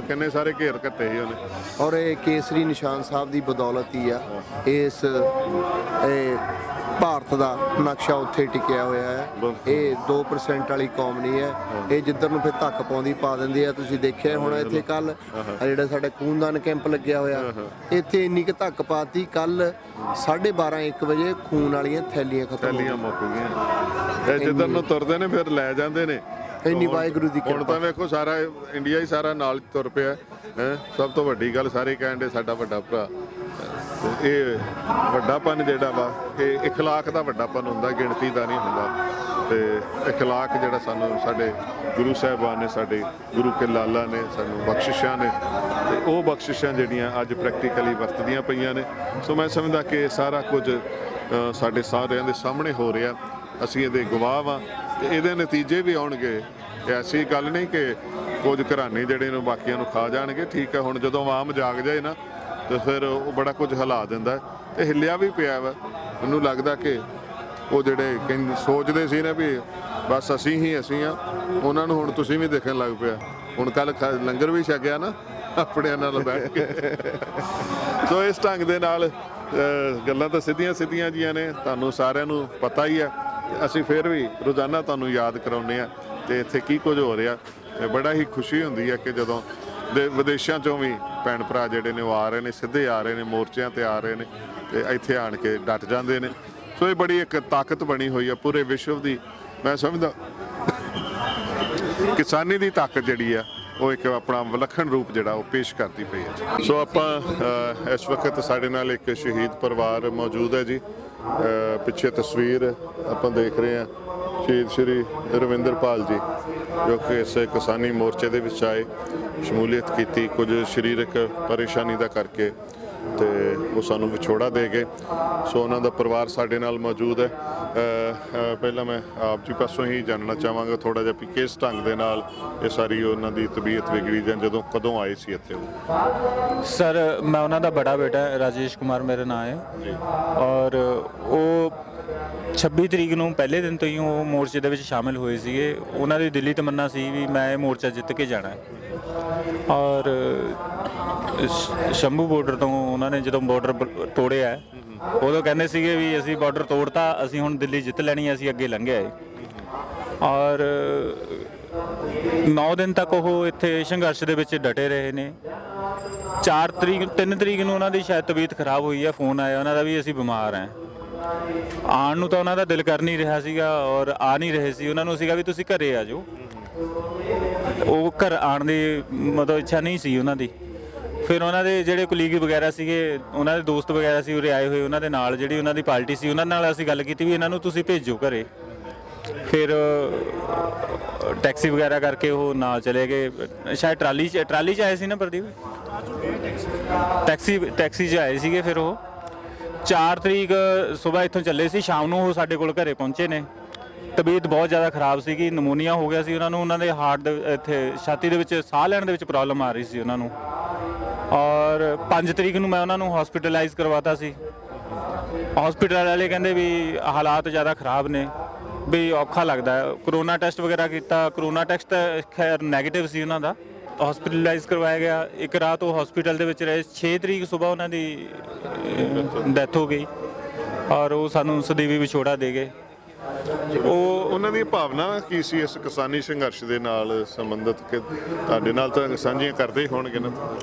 ਕਿੰਨੇ ਸਾਰੇ ਘੇਰ ਕੱਟੇ ਸੀ ਉਹਨੇ। ਔਰ ਇਹ ਕੇਸਰੀ ਨਿਸ਼ਾਨ ਸਾਹਿਬ ਦੀ ਬਦੌਲਤ ਹੀ ਆ ਇਸ ਭਾਰਤ ਦਾ ਨਕਸ਼ਾ ਉੱਥੇ ਟਿਕਿਆ ਹੋਇਆ ਹੈ। ਇਹ 2% ਵਾਲੀ ਕੌਮ ਨਹੀਂ ਹੈ। ਇਹ ਜਿੱਧਰ ਨੂੰ ਫਿਰ ਧੱਕ ਪਾਉਂਦੀ ਪਾ ਦਿੰਦੇ ਆ। ਤੁਸੀਂ ਦੇਖਿਆ ਹੁਣ ਇੱਥੇ ਕੱਲ ਜਿਹੜਾ ਸਾਡਾ ਖੂਨਦਾਨ ਕੈਂਪ ਲੱਗਿਆ ਹੋਇਆ, ਇੱਥੇ ਇੰਨੀ ਕੁ ਧੱਕ ਪਾਤੀ, ਕੱਲ 12:30-1 ਵਜੇ ਖੂਨ ਵਾਲੀਆਂ ਥੈਲੀਆਂ ਖਤਮ ਮੁੱਕ ਗਈਆਂ। ਇਹ ਜਿੱਧਰ ਨੂੰ ਤੁਰਦੇ ਨੇ ਫਿਰ ਲੈ ਜਾਂਦੇ ਨੇ। ਇੰਨੀ ਵਾਹਿਗੁਰੂ ਦੀ ਹੁਣ ਤਾਂ ਵੇਖੋ ਸਾਰਾ ਇੰਡੀਆ ਹੀ ਸਾਰਾ ਨਾਲ ਤੁਰ ਪਿਆ ਹੈ। ਸਭ ਤੋਂ ਵੱਡੀ ਗੱਲ ਸਾਰੇ ਕਹਿੰਦੇ ਸਾਡਾ ਵੱਡਾ ਭਰਾ। ਇਹ ਵੱਡਾਪਨ ਜਿਹੜਾ ਵਾ, ਇਹ ਇਖਲਾਕ ਦਾ ਵੱਡਾਪਨ ਹੁੰਦਾ, ਗਿਣਤੀ ਦਾ ਨਹੀਂ ਹੁੰਦਾ। ਤੇ ਇਖਲਾਕ ਜਿਹੜਾ ਸਾਨੂੰ ਸਾਡੇ ਗੁਰੂ ਸਾਹਿਬਾਨ ਨੇ, ਸਾਡੇ ਗੁਰੂ ਕੇ ਲਾਲਾ ਨੇ ਸਾਨੂੰ ਬਖਸ਼ਿਸ਼ਾਂ ਨੇ, ਤੇ ਉਹ ਬਖਸ਼ਿਸ਼ਾਂ ਜਿਹੜੀਆਂ ਅੱਜ ਪ੍ਰੈਕਟੀਕਲੀ ਵਰਤਦੀਆਂ ਪਈਆਂ ਨੇ। ਸੋ ਮੈਂ ਸਮਝਦਾ ਕਿ ਸਾਰਾ ਕੁਝ ਸਾਡੇ ਸਾਰਿਆਂ ਦੇ ਸਾਹਮਣੇ ਹੋ ਰਿਹਾ। ਅਸੀਂ ਇਹਦੇ ਗਵਾਹ ਹਾਂ ਤੇ ਇਹਦੇ ਨਤੀਜੇ ਵੀ ਆਉਣਗੇ। ਐਸੀ ਗੱਲ ਨਹੀਂ ਕਿ ਕੁਝ ਘਰਾਣੇ ਜਿਹੜੇ ਨੂੰ ਬਾਕੀਆਂ ਨੂੰ ਖਾ ਜਾਣਗੇ। ਠੀਕ ਹੈ, ਹੁਣ ਜਦੋਂ ਆਵਾਮ ਜਾਗ ਜਾਏ ਨਾ ਤੇ ਫਿਰ ਉਹ ਬੜਾ ਕੁਝ ਹਿਲਾ ਦਿੰਦਾ ਤੇ ਹਿੱਲਿਆ ਵੀ ਪਿਆ ਵਾ। ਮੈਨੂੰ ਲੱਗਦਾ ਕਿ ਉਹ ਜਿਹੜੇ ਸੋਚਦੇ ਸੀ ਨਾ ਵੀ ਬਸ ਅਸੀਂ ਆ, ਉਹਨਾਂ ਨੂੰ ਹੁਣ ਤੁਸੀਂ ਵੀ ਦੇਖਣ ਲੱਗ ਪਿਆ। ਹੁਣ ਕੱਲ ਲੰਗਰ ਵੀ ਛਕਿਆ ਨਾ ਆਪਣਿਆਂ ਨਾਲ ਬੈਠ ਕੇ। ਸੋ ਇਸ ਢੰਗ ਦੇ ਨਾਲ ਗੱਲਾਂ ਤਾਂ ਸਿੱਧੀਆਂ ਜੀਆਂ ਨੇ, ਤੁਹਾਨੂੰ ਸਾਰਿਆਂ ਨੂੰ ਪਤਾ ਹੀ ਆ। ਅਸੀਂ ਫਿਰ ਵੀ ਰੋਜ਼ਾਨਾ ਤੁਹਾਨੂੰ ਯਾਦ ਕਰਾਉਂਦੇ ਆ ਤੇ ਇੱਥੇ ਕੀ ਕੁਝ ਹੋ ਰਿਹਾ। ਬੜਾ ਹੀ ਖੁਸ਼ੀ ਹੁੰਦੀ ਹੈ ਕਿ ਜਦੋਂ ਵਿਦੇਸ਼ਾਂ ਚੋਂ ਵੀ ਭੈਣ ਭਰਾ ਜਿਹੜੇ ਨੇ ਉਹ ਆ ਰਹੇ ਨੇ, ਸਿੱਧੇ ਆ ਰਹੇ ਨੇ, ਮੋਰਚਿਆਂ ਤੇ ਆ ਰਹੇ ਨੇ ਤੇ ਇੱਥੇ ਆਣ ਕੇ ਡਟ ਜਾਂਦੇ ਨੇ। ਸੋ ਸੋ ਇਹ ਬੜੀ ਇੱਕ ਤਾਕਤ ਬਣੀ ਹੋਈ ਆ ਪੂਰੇ ਵਿਸ਼ਵ ਦੀ। ਮੈਂ ਸਮਝਦਾ ਕਿਸਾਨੀ ਦੀ ਤਾਕਤ ਜਿਹੜੀ ਆ ਉਹ ਇੱਕ ਆਪਣਾ ਵਿਲੱਖਣ ਰੂਪ ਜਿਹੜਾ ਉਹ ਪੇਸ਼ ਕਰਦੀ ਪਈ ਹੈ। ਸੋ ਆਪਾਂ ਇਸ ਵਕਤ ਸਾਡੇ ਨਾਲ ਇੱਕ ਸ਼ਹੀਦ ਪਰਿਵਾਰ ਮੌਜੂਦ ਹੈ ਜੀ। ਪਿੱਛੇ ਤਸਵੀਰ ਆਪਾਂ ਦੇਖ ਰਹੇ ਹਾਂ ਸ਼ਹੀਦ ਸ਼੍ਰੀ ਰਵਿੰਦਰਪਾਲ ਜੀ, ਜੋ ਕਿ ਇਸ ਕਿਸਾਨੀ ਮੋਰਚੇ ਦੇ ਵਿੱਚ ਆਏ, ਸ਼ਮੂਲੀਅਤ ਕੀਤੀ, ਕੁਝ ਸਰੀਰਕ ਪਰੇਸ਼ਾਨੀ ਦਾ ਕਰਕੇ ਤੇ ਉਹ ਸਾਨੂੰ ਵਿਛੋੜਾ ਦੇ ਗਏ। ਸੋ ਉਹਨਾਂ ਦਾ ਪਰਿਵਾਰ ਸਾਡੇ ਨਾਲ ਮੌਜੂਦ ਹੈ। ਪਹਿਲਾਂ ਮੈਂ ਆਪ ਜੀ ਪਾਸੋਂ ਹੀ ਜਾਣਨਾ ਚਾਹਾਂਗਾ ਥੋੜਾ ਜਿਹਾ ਵੀ ਕਿਸ ਢੰਗ ਦੇ ਨਾਲ ਇਹ ਸਾਰੀ ਉਹਨਾਂ ਦੀ ਤਬੀਅਤ ਵਿਗੜੀ ਜਾਂ ਕਦੋਂ ਆਏ ਸੀ ਇੱਥੇ ਉਹ? ਸਰ ਮੈਂ ਉਹਨਾਂ ਦਾ ਬੜਾ ਬੇਟਾ ਰਾਜੇਸ਼ ਕੁਮਾਰ ਮੇਰਾ ਨਾਮ ਹੈ, ਔਰ ਉਹ 26 ਤਰੀਕ ਨੂੰ ਪਹਿਲੇ ਦਿਨ ਤੋਂ ਹੀ ਉਹ ਮੋਰਚੇ ਦੇ ਵਿੱਚ ਸ਼ਾਮਿਲ ਹੋਏ ਸੀਗੇ। ਉਹਨਾਂ ਦੀ ਦਿੱਲੀ ਤਮੰਨਾ ਸੀ ਵੀ ਮੈਂ ਇਹ ਮੋਰਚਾ ਜਿੱਤ ਕੇ ਜਾਣਾ ਹੈ, ਔਰ ਸ਼ੰਭੂ ਬਾਰਡਰ ਤੋਂ ਉਹਨਾਂ ਨੇ ਜਦੋਂ ਬਾਰਡਰ ਤੋੜਿਆ ਉਦੋਂ ਕਹਿੰਦੇ ਸੀਗੇ ਵੀ ਅਸੀਂ ਬਾਰਡਰ ਤੋੜਤਾ, ਅਸੀਂ ਹੁਣ ਦਿੱਲੀ ਜਿੱਤ ਲੈਣੀ ਹੈ, ਅਸੀਂ ਅੱਗੇ ਲੰਘੇ ਆਏ। ਔਰ 9 ਦਿਨ ਤੱਕ ਉਹ ਇੱਥੇ ਸੰਘਰਸ਼ ਦੇ ਵਿੱਚ ਡਟੇ ਰਹੇ ਨੇ। 3 ਤਰੀਕ ਨੂੰ ਉਹਨਾਂ ਦੀ ਸ਼ਾਇਦ ਤਬੀਅਤ ਖਰਾਬ ਹੋਈ ਹੈ, ਫੋਨ ਆਇਆ ਉਹਨਾਂ ਦਾ ਵੀ ਅਸੀਂ ਬਿਮਾਰ ਹਾਂ। ਆਉਣ ਨੂੰ ਤਾਂ ਉਹਨਾਂ ਦਾ ਦਿਲ ਕਰ ਨਹੀਂ ਰਿਹਾ ਸੀਗਾ ਔਰ ਆ ਨਹੀਂ ਰਹੇ ਸੀ। ਉਹਨਾਂ ਨੂੰ ਸੀਗਾ ਵੀ ਤੁਸੀਂ ਘਰੇ ਆ ਜਾਓ, ਉਹ ਘਰ ਆਉਣ ਦੀ ਮਤਲਬ ਇੱਛਾ ਨਹੀਂ ਸੀ ਉਹਨਾਂ ਦੀ। ਫਿਰ ਉਹਨਾਂ ਦੇ ਜਿਹੜੇ ਕੁਲੀਗ ਵਗੈਰਾ ਸੀਗੇ, ਉਹਨਾਂ ਦੇ ਦੋਸਤ ਵਗੈਰਾ ਸੀ ਉਰੇ ਆਏ ਹੋਏ, ਉਹਨਾਂ ਦੇ ਨਾਲ ਜਿਹੜੀ ਉਹਨਾਂ ਦੀ ਪਾਰਟੀ ਸੀ ਉਹਨਾਂ ਨਾਲ ਅਸੀਂ ਗੱਲ ਕੀਤੀ ਵੀ ਇਹਨਾਂ ਨੂੰ ਤੁਸੀਂ ਭੇਜੋ ਘਰੇ। ਫਿਰ ਟੈਕਸੀ ਵਗੈਰਾ ਕਰਕੇ ਉਹ ਨਾਲ ਚਲੇ ਗਏ, ਸ਼ਾਇਦ ਟਰਾਲੀ 'ਚ ਆਏ ਸੀ ਨਾ ਪ੍ਰਦੀਪ, ਟੈਕਸੀ 'ਚ ਆਏ ਸੀਗੇ। ਫਿਰ ਉਹ 4 ਤਰੀਕ ਸਵੇਰ ਇੱਥੋਂ ਚੱਲੇ ਸੀ, ਸ਼ਾਮ ਨੂੰ ਉਹ ਸਾਡੇ ਕੋਲ ਘਰੇ ਪਹੁੰਚੇ ਨੇ। ਤਬੀਅਤ ਬਹੁਤ ਜ਼ਿਆਦਾ ਖਰਾਬ ਸੀਗੀ, ਨਮੂਨੀਆ ਹੋ ਗਿਆ ਸੀ ਉਹਨਾਂ ਨੂੰ, ਉਹਨਾਂ ਦੇ ਹਾਰਟ ਦੇ ਇੱਥੇ ਛਾਤੀ ਦੇ ਵਿੱਚ ਸਾਹ ਲੈਣ ਦੇ ਵਿੱਚ ਪ੍ਰੋਬਲਮ ਆ ਰਹੀ ਸੀ ਉਹਨਾਂ ਨੂੰ। ਔਰ 5 ਤਰੀਕ ਨੂੰ ਮੈਂ ਉਹਨਾਂ ਨੂੰ ਹਸਪੀਟਲਾਈਜ਼ ਕਰਵਾਤਾ ਸੀ। ਹਸਪੀਟਲ ਵਾਲੇ ਕਹਿੰਦੇ ਵੀ ਹਾਲਾਤ ਜ਼ਿਆਦਾ ਖਰਾਬ ਨੇ, ਵੀ ਔਖਾ ਲੱਗਦਾ ਹੈ। ਕਰੋਨਾ ਟੈਸਟ ਵਗੈਰਾ ਕੀਤਾ, ਕਰੋਨਾ ਟੈਸਟ ਖੈਰ ਨੈਗੇਟਿਵ ਸੀ ਉਹਨਾਂ ਦਾ। ਹਸਪੀਟਲਾਈਜ਼ ਕਰਵਾਇਆ ਗਿਆ, ਇੱਕ ਰਾਤ ਉਹ ਹਸਪੀਟਲ ਦੇ ਵਿੱਚ ਰਹੇ। 6 ਤਰੀਕ ਸਵੇਰ ਉਹਨਾਂ ਦੀ ਡੈਥ ਹੋ ਗਈ ਔਰ ਉਹ ਸਾਨੂੰ ਸਦੀਵੀ ਵਿਛੋੜਾ ਦੇ ਗਏ। ਉਹਨਾਂ ਦੀ ਭਾਵਨਾ ਕੀ ਸੀ ਇਸ ਕਿਸਾਨੀ ਸੰਘਰਸ਼ ਦੇ ਨਾਲ ਸੰਬੰਧਿਤ, ਕਿ ਤੁਹਾਡੇ ਨਾਲ ਤਾਂ ਸਾਂਝੀਆਂ ਕਰਦੇ ਹੀ ਹੋਣਗੇ ਨਾ?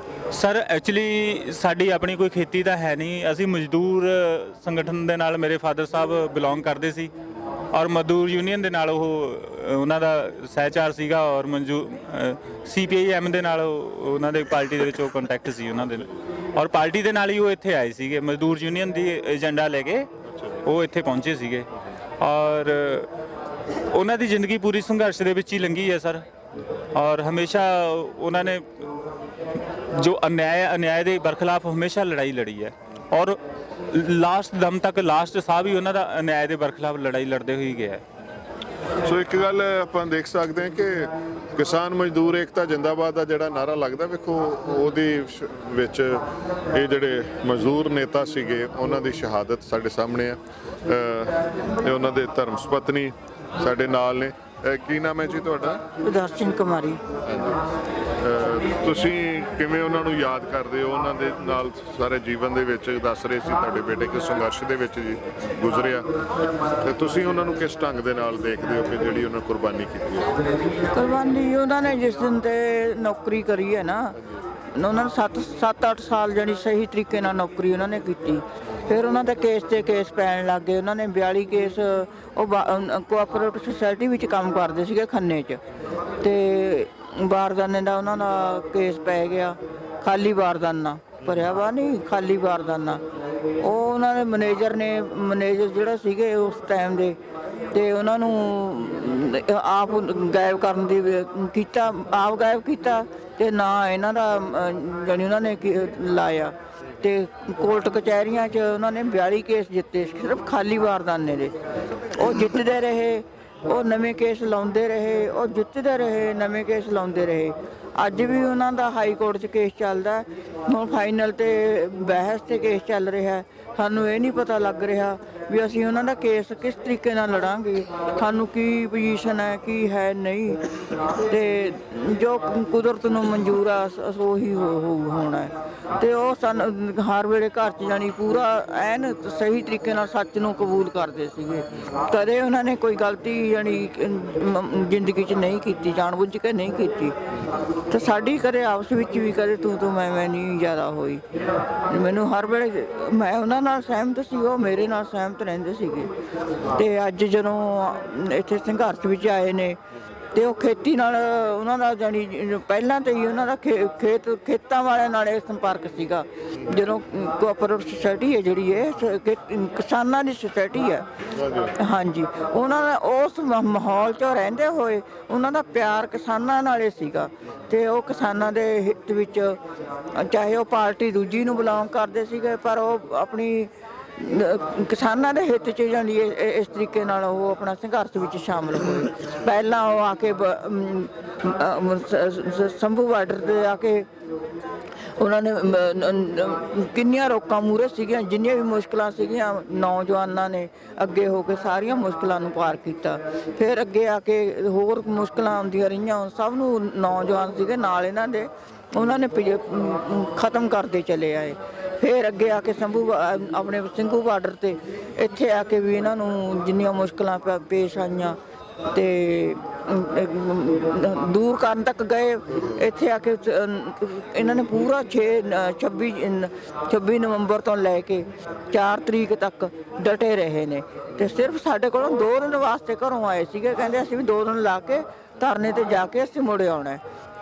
ਸਰ ਐਕਚੁਅਲੀ ਸਾਡੀ ਆਪਣੀ ਕੋਈ ਖੇਤੀ ਤਾਂ ਹੈ ਨਹੀਂ, ਅਸੀਂ ਮਜ਼ਦੂਰ ਸੰਗਠਨ ਦੇ ਨਾਲ ਮੇਰੇ ਫਾਦਰ ਸਾਹਿਬ ਬਿਲੋਂਗ ਕਰਦੇ ਸੀ ਔਰ ਮਜ਼ਦੂਰ ਯੂਨੀਅਨ ਦੇ ਨਾਲ ਉਹਨਾਂ ਦਾ ਸਹਿਚਾਰ ਸੀਗਾ ਔਰ CPIM ਦੇ ਨਾਲ ਉਹਨਾਂ ਦੇ ਪਾਰਟੀ ਦੇ ਵਿੱਚ ਉਹ ਕੰਟੈਕਟ ਸੀ ਉਹਨਾਂ ਦੇ, ਔਰ ਪਾਰਟੀ ਦੇ ਨਾਲ ਹੀ ਉਹ ਇੱਥੇ ਆਏ ਸੀਗੇ। ਮਜ਼ਦੂਰ ਯੂਨੀਅਨ ਦੀ ਏਜੰਡਾ ਲੈ ਕੇ ਉਹ ਇੱਥੇ ਪਹੁੰਚੇ ਸੀਗੇ ਔਰ ਉਹਨਾਂ ਦੀ ਜ਼ਿੰਦਗੀ ਪੂਰੀ ਸੰਘਰਸ਼ ਦੇ ਵਿੱਚ ਹੀ ਲੰਘੀ ਹੈ ਸਰ। ਔਰ ਹਮੇਸ਼ਾ ਉਹਨਾਂ ਨੇ ਜੋ ਅਨਿਆਏ ਦੇ ਬਰਖਲਾਫ ਹਮੇਸ਼ਾ ਲੜਾਈ ਲੜੀ ਹੈ ਔਰ ਲਾਸਟ ਦਮ ਤੱਕ, ਲਾਸਟ ਸਾਹ ਵੀ ਉਹਨਾਂ ਦਾ ਅਨਿਆਏ ਦੇ ਬਰਖਲਾਫ ਲੜਾਈ ਲੜਦੇ ਹੋਈ ਗਿਆ। ਸੋ ਇੱਕ ਗੱਲ ਆਪਾਂ ਦੇਖ ਸਕਦੇ ਹਾਂ ਕਿ ਕਿਸਾਨ ਮਜ਼ਦੂਰ ਏਕਤਾ ਜਿੰਦਾਬਾਦ ਦਾ ਜਿਹੜਾ ਨਾਰਾ ਲੱਗਦਾ, ਵੇਖੋ ਉਹਦੇ ਵਿੱਚ ਇਹ ਜਿਹੜੇ ਮਜ਼ਦੂਰ ਨੇਤਾ ਸੀਗੇ ਉਹਨਾਂ ਦੀ ਸ਼ਹਾਦਤ ਸਾਡੇ ਸਾਹਮਣੇ ਆ। ਇਹ ਉਹਨਾਂ ਦੇ ਧਰਮ ਸੁਪਤਨੀ ਸਾਡੇ ਨਾਲ ਨੇ। ਕੀ ਨਾਮ ਹੈ ਜੀ ਤੁਹਾਡਾ? ਦਰਸ਼ਨ ਕੁਮਾਰੀ। ਤੁਸੀਂ ਕਿਵੇਂ ਉਹਨਾਂ ਨੂੰ ਯਾਦ ਕਰਦੇ ਹੋ? ਉਹਨਾਂ ਦੇ ਨਾਲ ਸਾਰੇ ਜੀਵਨ ਦੇ ਵਿੱਚ ਦੱਸ ਰਹੇ ਸੀ ਤੁਹਾਡੇ ਬੇਟੇ ਕਿਸ ਸੰਘਰਸ਼ ਦੇ ਵਿੱਚ ਜੀ ਗੁਜ਼ਰਿਆ, ਤੇ ਤੁਸੀਂ ਉਹਨਾਂ ਨੂੰ ਕਿਸ ਢੰਗ ਦੇ ਨਾਲ ਦੇਖਦੇ ਹੋ ਕਿ ਜਿਹੜੀ ਉਹਨਾਂ ਕੁਰਬਾਨੀ ਕੀਤੀ ਹੈ? ਕੁਰਬਾਨੀ ਉਹਨਾਂ ਨੇ ਜਿਸ ਦਿਨ ਤੇ ਨੌਕਰੀ ਕਰੀ ਹੈ ਨਾ, ਉਹਨਾਂ ਨੇ 7-8 ਸਾਲ ਜਾਨੀ ਸਹੀ ਤਰੀਕੇ ਨਾਲ ਨੌਕਰੀ ਉਹਨਾਂ ਨੇ ਕੀਤੀ। ਫਿਰ ਉਹਨਾਂ ਦੇ ਕੇਸ ਤੇ ਕੇਸ ਪੈਣ ਲੱਗ ਗਏ। ਉਹਨਾਂ ਨੇ 42 ਕੇਸ, ਉਹ ਕੋਆਪਰੇਟਿਵ ਸੁਸਾਇਟੀ ਵਿੱਚ ਕੰਮ ਕਰਦੇ ਸੀਗੇ ਖੰਨੇ 'ਚ, ਤੇ ਬਾਰਦਾਨੇ ਦਾ ਉਹਨਾਂ ਦਾ ਕੇਸ ਪੈ ਗਿਆ। ਖਾਲੀ ਬਾਰਦਾਨਾ ਭਰਿਆ ਵਾ ਨਹੀਂ, ਖਾਲੀ ਬਾਰਦਾਨਾ। ਉਹ ਉਹਨਾਂ ਦੇ ਮੈਨੇਜਰ ਜਿਹੜਾ ਸੀਗੇ ਉਸ ਟਾਈਮ ਦੇ, ਤੇ ਉਹਨਾਂ ਨੂੰ ਆਪ ਗਾਇਬ ਕਰਨ ਦੀ ਕੀਤਾ, ਆਪ ਗਾਇਬ ਕੀਤਾ ਤੇ ਨਾ ਇਹਨਾਂ ਦਾ ਜਾਨੀ ਉਹਨਾਂ ਨੇ ਲਾਇਆ। ਤੇ ਕੋਰਟ ਕਚਹਿਰੀਆਂ 'ਚ ਉਹਨਾਂ ਨੇ 42 ਕੇਸ ਜਿੱਤੇ ਸਿਰਫ ਖਾਲੀ ਬਾਰਦਾਨੇ ਦੇ। ਉਹ ਜਿੱਤਦੇ ਰਹੇ, ਉਹ ਨਵੇਂ ਕੇਸ ਲਾਉਂਦੇ ਰਹੇ, ਉਹ ਜਿੱਤਦੇ ਰਹੇ, ਨਵੇਂ ਕੇਸ ਲਾਉਂਦੇ ਰਹੇ। ਅੱਜ ਵੀ ਉਹਨਾਂ ਦਾ ਹਾਈ ਕੋਰਟ 'ਚ ਕੇਸ ਚੱਲਦਾ, ਹੁਣ ਫਾਈਨਲ ਤੇ ਬਹਿਸ ਤੇ ਕੇਸ ਚੱਲ ਰਿਹਾ। ਸਾਨੂੰ ਇਹ ਨਹੀਂ ਪਤਾ ਲੱਗ ਰਿਹਾ ਵੀ ਅਸੀਂ ਉਹਨਾਂ ਦਾ ਕੇਸ ਕਿਸ ਤਰੀਕੇ ਨਾਲ ਲੜਾਂਗੇ, ਸਾਨੂੰ ਕੀ ਪੋਜੀਸ਼ਨ ਹੈ, ਕੀ ਹੈ ਨਹੀਂ। ਤੇ ਜੋ ਕੁਦਰਤ ਨੂੰ ਮਨਜ਼ੂਰ ਆ ਉਹੀ ਹੋਣਾ। ਤੇ ਉਹ ਸਾਨੂੰ ਹਰ ਵੇਲੇ ਘਰ 'ਚ ਜਾਣੀ ਪੂਰਾ ਐਨ ਸਹੀ ਤਰੀਕੇ ਨਾਲ ਸੱਚ ਨੂੰ ਕਬੂਲ ਕਰਦੇ ਸੀਗੇ। ਕਦੇ ਉਹਨਾਂ ਨੇ ਕੋਈ ਗਲਤੀ ਜਾਣੀ ਜ਼ਿੰਦਗੀ 'ਚ ਨਹੀਂ ਕੀਤੀ, ਜਾਣ ਬੁੱਝ ਕੇ ਨਹੀਂ ਕੀਤੀ। ਤੇ ਸਾਡੀ ਕਦੇ ਆਪਸ ਵਿੱਚ ਵੀ ਕਦੇ ਤੂੰ ਮੈਂ ਨਹੀਂ ਜ਼ਿਆਦਾ ਹੋਈ। ਮੈਨੂੰ ਹਰ ਵੇਲੇ ਮੈਂ ਉਹਨਾਂ ਨਾਲ ਸਹਿਮਤ ਸੀ, ਉਹ ਮੇਰੇ ਨਾਲ ਸਹਿਮਤ ਰਹਿੰਦੇ ਸੀਗੇ। ਤੇ ਅੱਜ ਜਦੋਂ ਇੱਥੇ ਸੰਘਰਸ਼ ਵਿੱਚ ਆਏ ਨੇ ਤੇ ਉਹ ਖੇਤੀ ਨਾਲ ਉਹਨਾਂ ਦਾ ਜਾਣੀ ਪਹਿਲਾਂ ਤੇ ਹੀ ਉਹਨਾਂ ਦਾ ਖੇਤਾਂ ਵਾਲਿਆਂ ਨਾਲ ਇਹ ਸੰਪਰਕ ਸੀਗਾ। ਜਦੋਂ ਕੋਆਪਰੇਟਿਵ ਸੁਸਾਇਟੀ ਹੈ ਜਿਹੜੀ ਇਹ ਕਿਸਾਨਾਂ ਦੀ ਸੁਸਾਇਟੀ ਹੈ, ਹਾਂਜੀ, ਉਹਨਾਂ ਦਾ ਉਸ ਮਾਹੌਲ 'ਚ ਰਹਿੰਦੇ ਹੋਏ ਉਹਨਾਂ ਦਾ ਪਿਆਰ ਕਿਸਾਨਾਂ ਨਾਲ ਹੀ ਸੀਗਾ। ਤੇ ਉਹ ਕਿਸਾਨਾਂ ਦੇ ਹਿੱਤ ਵਿੱਚ, ਚਾਹੇ ਉਹ ਪਾਰਟੀ ਦੂਜੀ ਨੂੰ ਬਿਲੋਂਗ ਕਰਦੇ ਸੀਗੇ, ਪਰ ਉਹ ਆਪਣੀ ਕਿਸਾਨਾਂ ਦੇ ਹਿੱਤ 'ਚ ਜਾਣੀ ਇਸ ਤਰੀਕੇ ਨਾਲ ਉਹ ਆਪਣਾ ਸੰਘਰਸ਼ ਵਿੱਚ ਸ਼ਾਮਲ ਹੋਏ। ਪਹਿਲਾਂ ਉਹ ਆ ਕੇ ਸੰਭੂ ਬਾਰਡਰ 'ਤੇ ਆ ਕੇ ਉਹਨਾਂ ਨੇ ਕਿੰਨੀਆਂ ਰੋਕਾਂ ਮੂਹਰੇ ਸੀਗੀਆਂ, ਜਿੰਨੀਆਂ ਵੀ ਮੁਸ਼ਕਲਾਂ ਸੀਗੀਆਂ ਨੌਜਵਾਨਾਂ ਨੇ ਅੱਗੇ ਹੋ ਕੇ ਸਾਰੀਆਂ ਮੁਸ਼ਕਲਾਂ ਨੂੰ ਪਾਰ ਕੀਤਾ। ਫਿਰ ਅੱਗੇ ਆ ਕੇ ਹੋਰ ਮੁਸ਼ਕਲਾਂ ਆਉਂਦੀਆਂ ਰਹੀਆਂ, ਸਭ ਨੂੰ ਨੌਜਵਾਨ ਸੀਗੇ ਨਾਲ ਇਹਨਾਂ ਦੇ, ਉਹਨਾਂ ਨੇ ਖਤਮ ਕਰਦੇ ਚਲੇ ਆਏ। ਫਿਰ ਅੱਗੇ ਆ ਕੇ ਆਪਣੇ ਸਿੰਘੂ ਬਾਰਡਰ 'ਤੇ ਇੱਥੇ ਆ ਕੇ ਵੀ ਇਹਨਾਂ ਨੂੰ ਜਿੰਨੀਆਂ ਮੁਸ਼ਕਲਾਂ ਪੇਸ਼ ਆਈਆਂ ਤੇ ਦੂਰ ਕਰਨ ਤੱਕ ਗਏ। ਇੱਥੇ ਆ ਕੇ ਇਹਨਾਂ ਨੇ ਪੂਰਾ 26 ਨਵੰਬਰ ਤੋਂ ਲੈ ਕੇ 4 ਤਰੀਕ ਤੱਕ ਡਟੇ ਰਹੇ ਨੇ। ਤੇ ਸਿਰਫ ਸਾਡੇ ਕੋਲੋਂ 2 ਦਿਨ ਵਾਸਤੇ ਘਰੋਂ ਆਏ ਸੀਗੇ, ਕਹਿੰਦੇ ਅਸੀਂ ਵੀ 2 ਦਿਨ ਲਾ ਕੇ ਧਰਨੇ ਤੇ ਜਾ ਕੇ ਅਸੀਂ ਮੁੜੇ ਆਉਣਾ।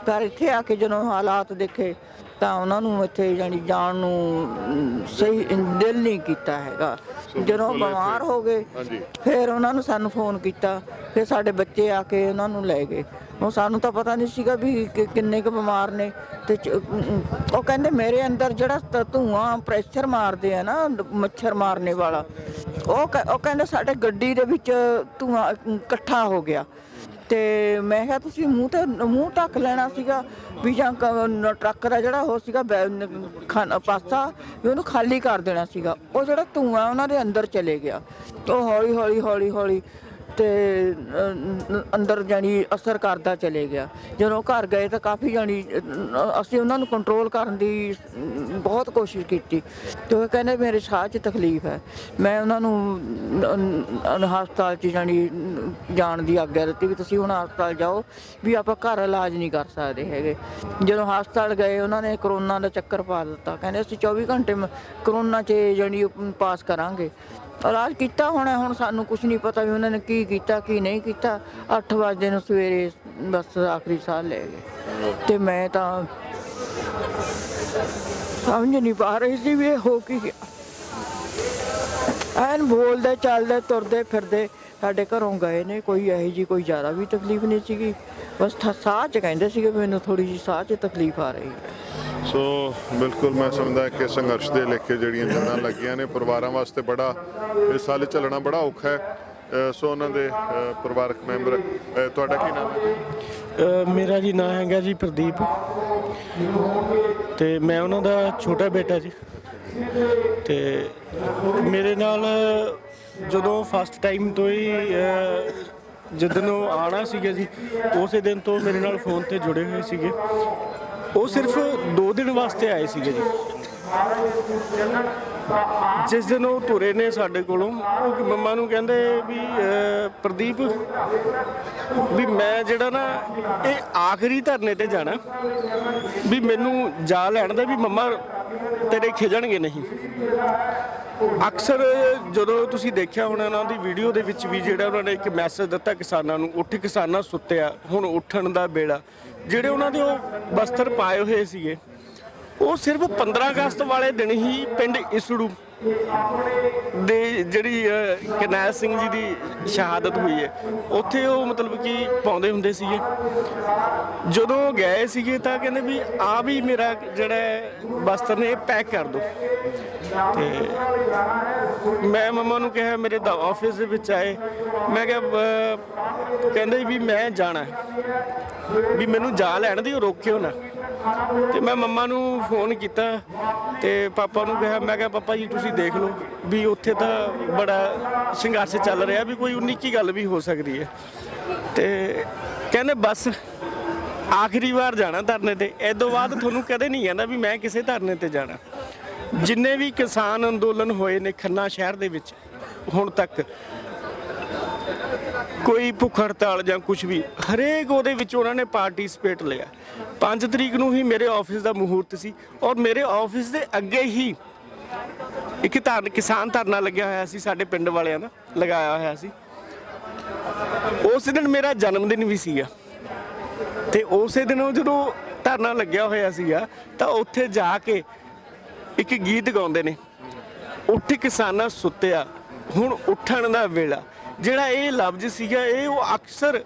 ਪਰ ਇੱਥੇ ਆ ਕੇ ਜਦੋਂ ਹਾਲਾਤ ਦੇਖੇ ਤਾਂ ਉਹਨਾਂ ਨੂੰ ਇੱਥੇ ਜਾਣੀ ਜਾਣ ਨੂੰ ਸਹੀ ਦਿਲ ਨਹੀਂ ਕੀਤਾ ਹੈਗਾ। ਜਦੋਂ ਬਿਮਾਰ ਹੋ ਗਏ ਫਿਰ ਉਹਨਾਂ ਨੂੰ ਸਾਨੂੰ ਫੋਨ ਕੀਤਾ, ਫਿਰ ਸਾਡੇ ਬੱਚੇ ਆ ਕੇ ਉਹਨਾਂ ਨੂੰ ਲੈ ਗਏ। ਉਹ ਸਾਨੂੰ ਤਾਂ ਪਤਾ ਨਹੀਂ ਸੀਗਾ ਵੀ ਕਿੰਨੇ ਕੁ ਬਿਮਾਰ ਨੇ। ਤੇ ਉਹ ਕਹਿੰਦੇ ਮੇਰੇ ਅੰਦਰ ਜਿਹੜਾ ਧੂਆਂ ਪ੍ਰੈਸ਼ਰ ਮਾਰਦੇ ਆ ਨਾ, ਮੱਛਰ ਮਾਰਨੇ ਵਾਲਾ, ਉਹ ਕਹਿੰਦੇ ਸਾਡੇ ਗੱਡੀ ਦੇ ਵਿੱਚ ਧੂਆਂ ਇਕੱਠਾ ਹੋ ਗਿਆ। ਤੇ ਮੈਂ ਕਿਹਾ ਤੁਸੀਂ ਮੂੰਹ ਢੱਕ ਲੈਣਾ ਸੀਗਾ ਵੀ, ਜਾਂ ਟਰੱਕ ਦਾ ਜਿਹੜਾ ਉਹ ਸੀਗਾ ਪਾਸਾ ਵੀ ਉਹਨੂੰ ਖਾਲੀ ਕਰ ਦੇਣਾ ਸੀਗਾ। ਉਹ ਜਿਹੜਾ ਧੂਆਂ ਉਹਨਾਂ ਦੇ ਅੰਦਰ ਚਲੇ ਗਿਆ। ਉਹ ਹੌਲੀ ਹੌਲੀ ਤੇ ਅੰਦਰ ਜਾਣੀ ਅਸਰ ਕਰਦਾ ਚਲੇ ਗਿਆ। ਜਦੋਂ ਘਰ ਗਏ ਤਾਂ ਕਾਫੀ ਜਾਣੀ ਅਸੀਂ ਉਹਨਾਂ ਨੂੰ ਕੰਟਰੋਲ ਕਰਨ ਦੀ ਬਹੁਤ ਕੋਸ਼ਿਸ਼ ਕੀਤੀ। ਤੇ ਉਹ ਕਹਿੰਦੇ ਮੇਰੇ ਸਾਹ 'ਚ ਤਕਲੀਫ ਹੈ। ਮੈਂ ਉਹਨਾਂ ਨੂੰ ਹਸਪਤਾਲ 'ਚ ਜਾਣੀ ਜਾਣ ਦੀ ਆਗਿਆ ਦਿੱਤੀ ਵੀ ਤੁਸੀਂ ਹੁਣ ਹਸਪਤਾਲ ਜਾਓ, ਵੀ ਆਪਾਂ ਘਰ ਇਲਾਜ ਨਹੀਂ ਕਰ ਸਕਦੇ ਹੈਗੇ। ਜਦੋਂ ਹਸਪਤਾਲ ਗਏ ਉਹਨਾਂ ਨੇ ਕਰੋਨਾ ਦਾ ਚੱਕਰ ਪਾ ਦਿੱਤਾ, ਕਹਿੰਦੇ ਅਸੀਂ 24 ਘੰਟੇ ਕਰੋਨਾ 'ਚ ਜਾਣੀ ਪਾਸ ਕਰਾਂਗੇ। ਇਲਾਜ ਕੀਤਾ ਹੋਣਾ, ਹੁਣ ਸਾਨੂੰ ਕੁਝ ਨਹੀਂ ਪਤਾ ਵੀ ਉਹਨਾਂ ਨੇ ਕੀ ਕੀਤਾ ਕੀ ਨਹੀਂ ਕੀਤਾ। 8 ਵਜੇ ਨੂੰ ਸਵੇਰੇ ਬਸ ਆਖਰੀ ਸਾਹ ਲੈ ਗਏ। ਤੇ ਮੈਂ ਤਾਂ ਸਮਝ ਨਹੀਂ ਪਾ ਰਹੀ ਸੀ ਵੀ ਇਹ ਹੋ ਕੀ ਗਿਆ। ਐਨ ਬੋਲਦੇ ਚੱਲਦੇ ਤੁਰਦੇ ਫਿਰਦੇ ਸਾਡੇ ਘਰੋਂ ਗਏ ਨੇ। ਕੋਈ ਇਹੋ ਜਿਹੀ ਕੋਈ ਜ਼ਿਆਦਾ ਵੀ ਤਕਲੀਫ ਨਹੀਂ ਸੀਗੀ, ਬਸ ਸਾਹ 'ਚ ਕਹਿੰਦੇ ਸੀਗੇ ਮੈਨੂੰ ਥੋੜ੍ਹੀ ਜਿਹੀ ਸਾਹ 'ਚ ਤਕਲੀਫ ਆ ਰਹੀ ਹੈ। ਸੋ ਬਿਲਕੁਲ ਮੈਂ ਸਮਝਦਾ ਕਿ ਸੰਘਰਸ਼ ਦੇ ਲੇਖੇ ਜਿਹੜੀਆਂ ਜੰਗਾਂ ਲੱਗੀਆਂ ਨੇ, ਪਰਿਵਾਰਾਂ ਵਾਸਤੇ ਬੜਾ ਇਸ ਸਾਲ ਚੱਲਣਾ ਬੜਾ ਔਖਾ ਹੈ। ਸੋ ਉਹਨਾਂ ਦੇ ਪਰਿਵਾਰਕ ਮੈਂਬਰ, ਤੁਹਾਡਾ ਕੀ ਨਾਮ ਹੈ? ਮੇਰਾ ਜੀ ਨਾਂ ਹੈਗਾ ਜੀ ਪ੍ਰਦੀਪ, ਤੇ ਮੈਂ ਉਹਨਾਂ ਦਾ ਛੋਟਾ ਬੇਟਾ ਜੀ। ਤੇ ਮੇਰੇ ਨਾਲ ਜਦੋਂ ਫਸਟ ਟਾਈਮ ਤੋਂ ਹੀ ਜਿੱਦਣ ਉਹ ਆਉਣਾ ਸੀਗਾ ਜੀ, ਉਸੇ ਦਿਨ ਤੋਂ ਮੇਰੇ ਨਾਲ ਫੋਨ ਤੇ ਜੁੜੇ ਹੋਏ ਸੀਗੇ। ਉਹ ਸਿਰਫ 2 ਦਿਨ ਵਾਸਤੇ ਆਏ ਸੀਗੇ ਜੀ। ਜਿਸ ਦਿਨ ਉਹ ਤੁਰੇ ਨੇ ਸਾਡੇ ਕੋਲੋਂ, ਉਹ ਮੰਮਾ ਨੂੰ ਕਹਿੰਦੇ ਵੀ ਪ੍ਰਦੀਪ ਵੀ ਮੈਂ ਜਿਹੜਾ ਨਾ ਇਹ ਆਖਰੀ ਧਰਨੇ ਤੇ ਜਾਣਾ, ਵੀ ਮੈਨੂੰ ਜਾ ਲੈਣ ਦੇ, ਵੀ ਮੰਮਾ ਤੇਰੇ ਖਿਜਣਗੇ ਨਹੀਂ। ਅਕਸਰ ਜਦੋਂ ਤੁਸੀਂ ਦੇਖਿਆ ਹੋਣਾ ਉਹਨਾਂ ਦੀ ਵੀਡੀਓ ਦੇ ਵਿੱਚ ਵੀ, ਜਿਹੜਾ ਉਹਨਾਂ ਨੇ ਇੱਕ ਮੈਸੇਜ ਦਿੱਤਾ ਕਿਸਾਨਾਂ ਨੂੰ, ਉੱਠ ਕਿਸਾਨਾਂ ਸੁੱਤਿਆ ਹੁਣ ਉੱਠਣ ਦਾ ਵੇਲਾ। ਜਿਹੜੇ ਉਹਨਾਂ ਦੇ ਉਹ ਵਸਤਰ ਪਾਏ ਹੋਏ ਸੀਗੇ, ਉਹ ਸਿਰਫ 15 ਅਗਸਤ ਵਾਲੇ ਦਿਨ ਹੀ ਪਿੰਡ ਇਸੜੂ ਦੇ ਜਿਹੜੀ ਕਰਨੈਲ ਸਿੰਘ ਜੀ ਦੀ ਸ਼ਹਾਦਤ ਹੋਈ ਹੈ, ਉੱਥੇ ਉਹ ਮਤਲਬ ਕਿ ਪਾਉਂਦੇ ਹੁੰਦੇ ਸੀਗੇ। ਜਦੋਂ ਗਏ ਸੀਗੇ ਤਾਂ ਕਹਿੰਦੇ ਵੀ ਆ ਵੀ ਮੇਰਾ ਜਿਹੜਾ ਵਸਤਰ ਨੇ ਇਹ ਪੈਕ ਕਰ ਦਿਓ। ਤੇ ਮੈਂ ਮੰਮਾ ਨੂੰ ਕਿਹਾ, ਮੇਰੇ ਦਾ ਆਫਿਸ ਦੇ ਵਿੱਚ ਆਏ, ਮੈਂ ਕਿਹਾ ਕਹਿੰਦੇ ਵੀ ਮੈਂ ਜਾਣਾ, ਵੀ ਮੈਨੂੰ ਜਾ ਲੈਣ ਦੀ, ਰੋਕਿਓ ਨਾ। ਤੇ ਮੈਂ ਮੰਮਾ ਨੂੰ ਫੋਨ ਕੀਤਾ ਤੇ ਪਾਪਾ ਨੂੰ ਕਿਹਾ, ਮੈਂ ਕਿਹਾ ਪਾਪਾ ਜੀ ਤੁਸੀਂ ਦੇਖ ਲਓ ਵੀ ਉੱਥੇ ਤਾਂ ਬੜਾ ਸੰਘਰਸ਼ ਚੱਲ ਰਿਹਾ, ਵੀ ਕੋਈ 19 ਗੱਲ ਵੀ ਹੋ ਸਕਦੀ ਹੈ। ਤੇ ਕਹਿੰਦੇ ਬਸ ਆਖਰੀ ਵਾਰ ਜਾਣਾ ਧਰਨੇ ਤੇ, ਇਸ ਤੋਂ ਬਾਅਦ ਤੁਹਾਨੂੰ ਕਦੇ ਨਹੀਂ ਕਹਿੰਦਾ ਵੀ ਮੈਂ ਕਿਸੇ ਧਰਨੇ ਤੇ ਜਾਣਾ। ਜਿੰਨੇ ਵੀ ਕਿਸਾਨ ਅੰਦੋਲਨ ਹੋਏ ਨੇ ਖੰਨਾ ਸ਼ਹਿਰ ਦੇ ਵਿੱਚ ਹੁਣ ਤੱਕ, ਕੋਈ ਭੁੱਖ ਹੜਤਾਲ ਜਾਂ ਕੁਝ ਵੀ, ਹਰੇਕ ਉਹਦੇ ਵਿੱਚ ਉਹਨਾਂ ਨੇ ਪਾਰਟਿਸਿਪੇਟ ਲਿਆ। 5 ਤਰੀਕ ਨੂੰ ਹੀ ਮੇਰੇ ਆਫਿਸ ਦਾ ਮਹੂਰਤ ਸੀ ਔਰ ਮੇਰੇ ਆਫਿਸ ਦੇ ਅੱਗੇ ਹੀ ਇੱਕ ਕਿਸਾਨ ਧਰਨਾ ਲੱਗਿਆ ਹੋਇਆ ਸੀ, ਸਾਡੇ ਪਿੰਡ ਵਾਲਿਆਂ ਦਾ ਲਗਾਇਆ ਹੋਇਆ ਸੀ। ਉਸ ਦਿਨ ਮੇਰਾ ਜਨਮ ਦਿਨ ਵੀ ਸੀਗਾ ਤੇ ਉਸੇ ਦਿਨ ਜਦੋਂ ਧਰਨਾ ਲੱਗਿਆ ਹੋਇਆ ਸੀਗਾ ਤਾਂ ਉੱਥੇ ਜਾ ਕੇ ਇੱਕ ਗੀਤ ਗਾਉਂਦੇ ਨੇ, ਉੱਠ ਕਿਸਾਨਾਂ ਸੁੱਤਿਆ ਹੁਣ ਉੱਠਣ ਦਾ ਵੇਲਾ। ਜਿਹੜਾ ਇਹ ਲਫ਼ਜ਼ ਸੀਗਾ ਇਹ ਉਹ ਅਕਸਰ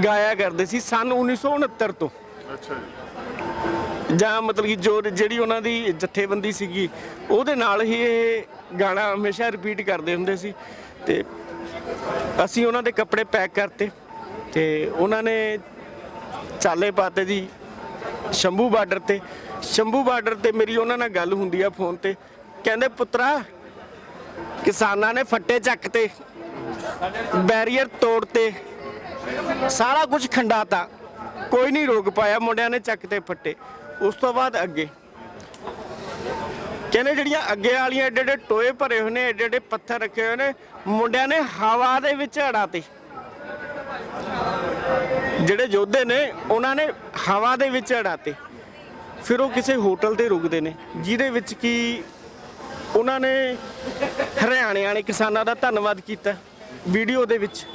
ਗਾਇਆ ਕਰਦੇ ਸੀ ਸਨ 1969 ਤੋਂ। ਅੱਛਾ ਜੀ। ਜਾਂ ਮਤਲਬ ਕਿ ਜਿਹੜੀ ਉਹਨਾਂ ਦੀ ਜਥੇਬੰਦੀ ਸੀਗੀ ਉਹਦੇ ਨਾਲ ਹੀ ਇਹ ਗਾਣਾ ਹਮੇਸ਼ਾ ਰਿਪੀਟ ਕਰਦੇ ਹੁੰਦੇ ਸੀ। ਤੇ ਅਸੀਂ ਉਹਨਾਂ ਦੇ ਕੱਪੜੇ ਪੈਕ ਕਰਤੇ ਤੇ ਉਹਨਾਂ ਨੇ ਚਾਲੇ ਪਾਤੇ ਜੀ ਸ਼ੰਭੂ ਬਾਰਡਰ ਤੇ। ਸ਼ੰਭੂ ਬਾਰਡਰ ਤੇ ਮੇਰੀ ਉਹਨਾਂ ਨਾਲ ਗੱਲ ਹੁੰਦੀ ਆ ਫੋਨ ਤੇ, ਕਹਿੰਦੇ ਪੁੱਤਰਾ ਕਿਸਾਨਾਂ ਨੇ ਫੱਟੇ ਚੱਕਤੇ, ਬੈਰੀਅਰ ਤੋੜਤੇ, ਸਾਰਾ ਕੁਝ ਖੰਡਾਤਾ, ਕੋਈ ਨਹੀਂ ਰੋਕ ਪਾਇਆ, ਮੁੰਡਿਆਂ ਨੇ ਚੱਕਤੇ ਫੱਟੇ। ਉਸ ਤੋਂ ਬਾਅਦ ਅੱਗੇ ਕਹਿੰਦੇ ਜਿਹੜੀਆਂ ਅੱਗੇ ਵਾਲੀਆਂ ਏਡੇ ਏਡੇ ਟੋਏ ਭਰੇ ਹੋਏ ਨੇ, ਏਡੇ ਏਡੇ ਪੱਥਰ ਰੱਖੇ ਹੋਏ ਨੇ, ਮੁੰਡਿਆਂ ਨੇ ਹਵਾ ਦੇ ਵਿੱਚ ਅੜਾਤੇ। ਜਿਹੜੇ ਯੋਧੇ ਨੇ ਉਹਨਾਂ ਨੇ ਹਵਾ ਦੇ ਵਿੱਚ ਅੜਾਤੇ। ਫਿਰ ਉਹ ਕਿਸੇ ਹੋਟਲ ਤੇ ਰੁਕਦੇ ਨੇ ਜਿਹਦੇ ਵਿੱਚ ਕਿ ਉਹਨਾਂ ਨੇ ਹਰਿਆਣੇ ਵਾਲੇ ਕਿਸਾਨਾਂ ਦਾ ਧੰਨਵਾਦ ਕੀਤਾ ਵੀਡੀਓ ਦੇ ਵਿੱਚ,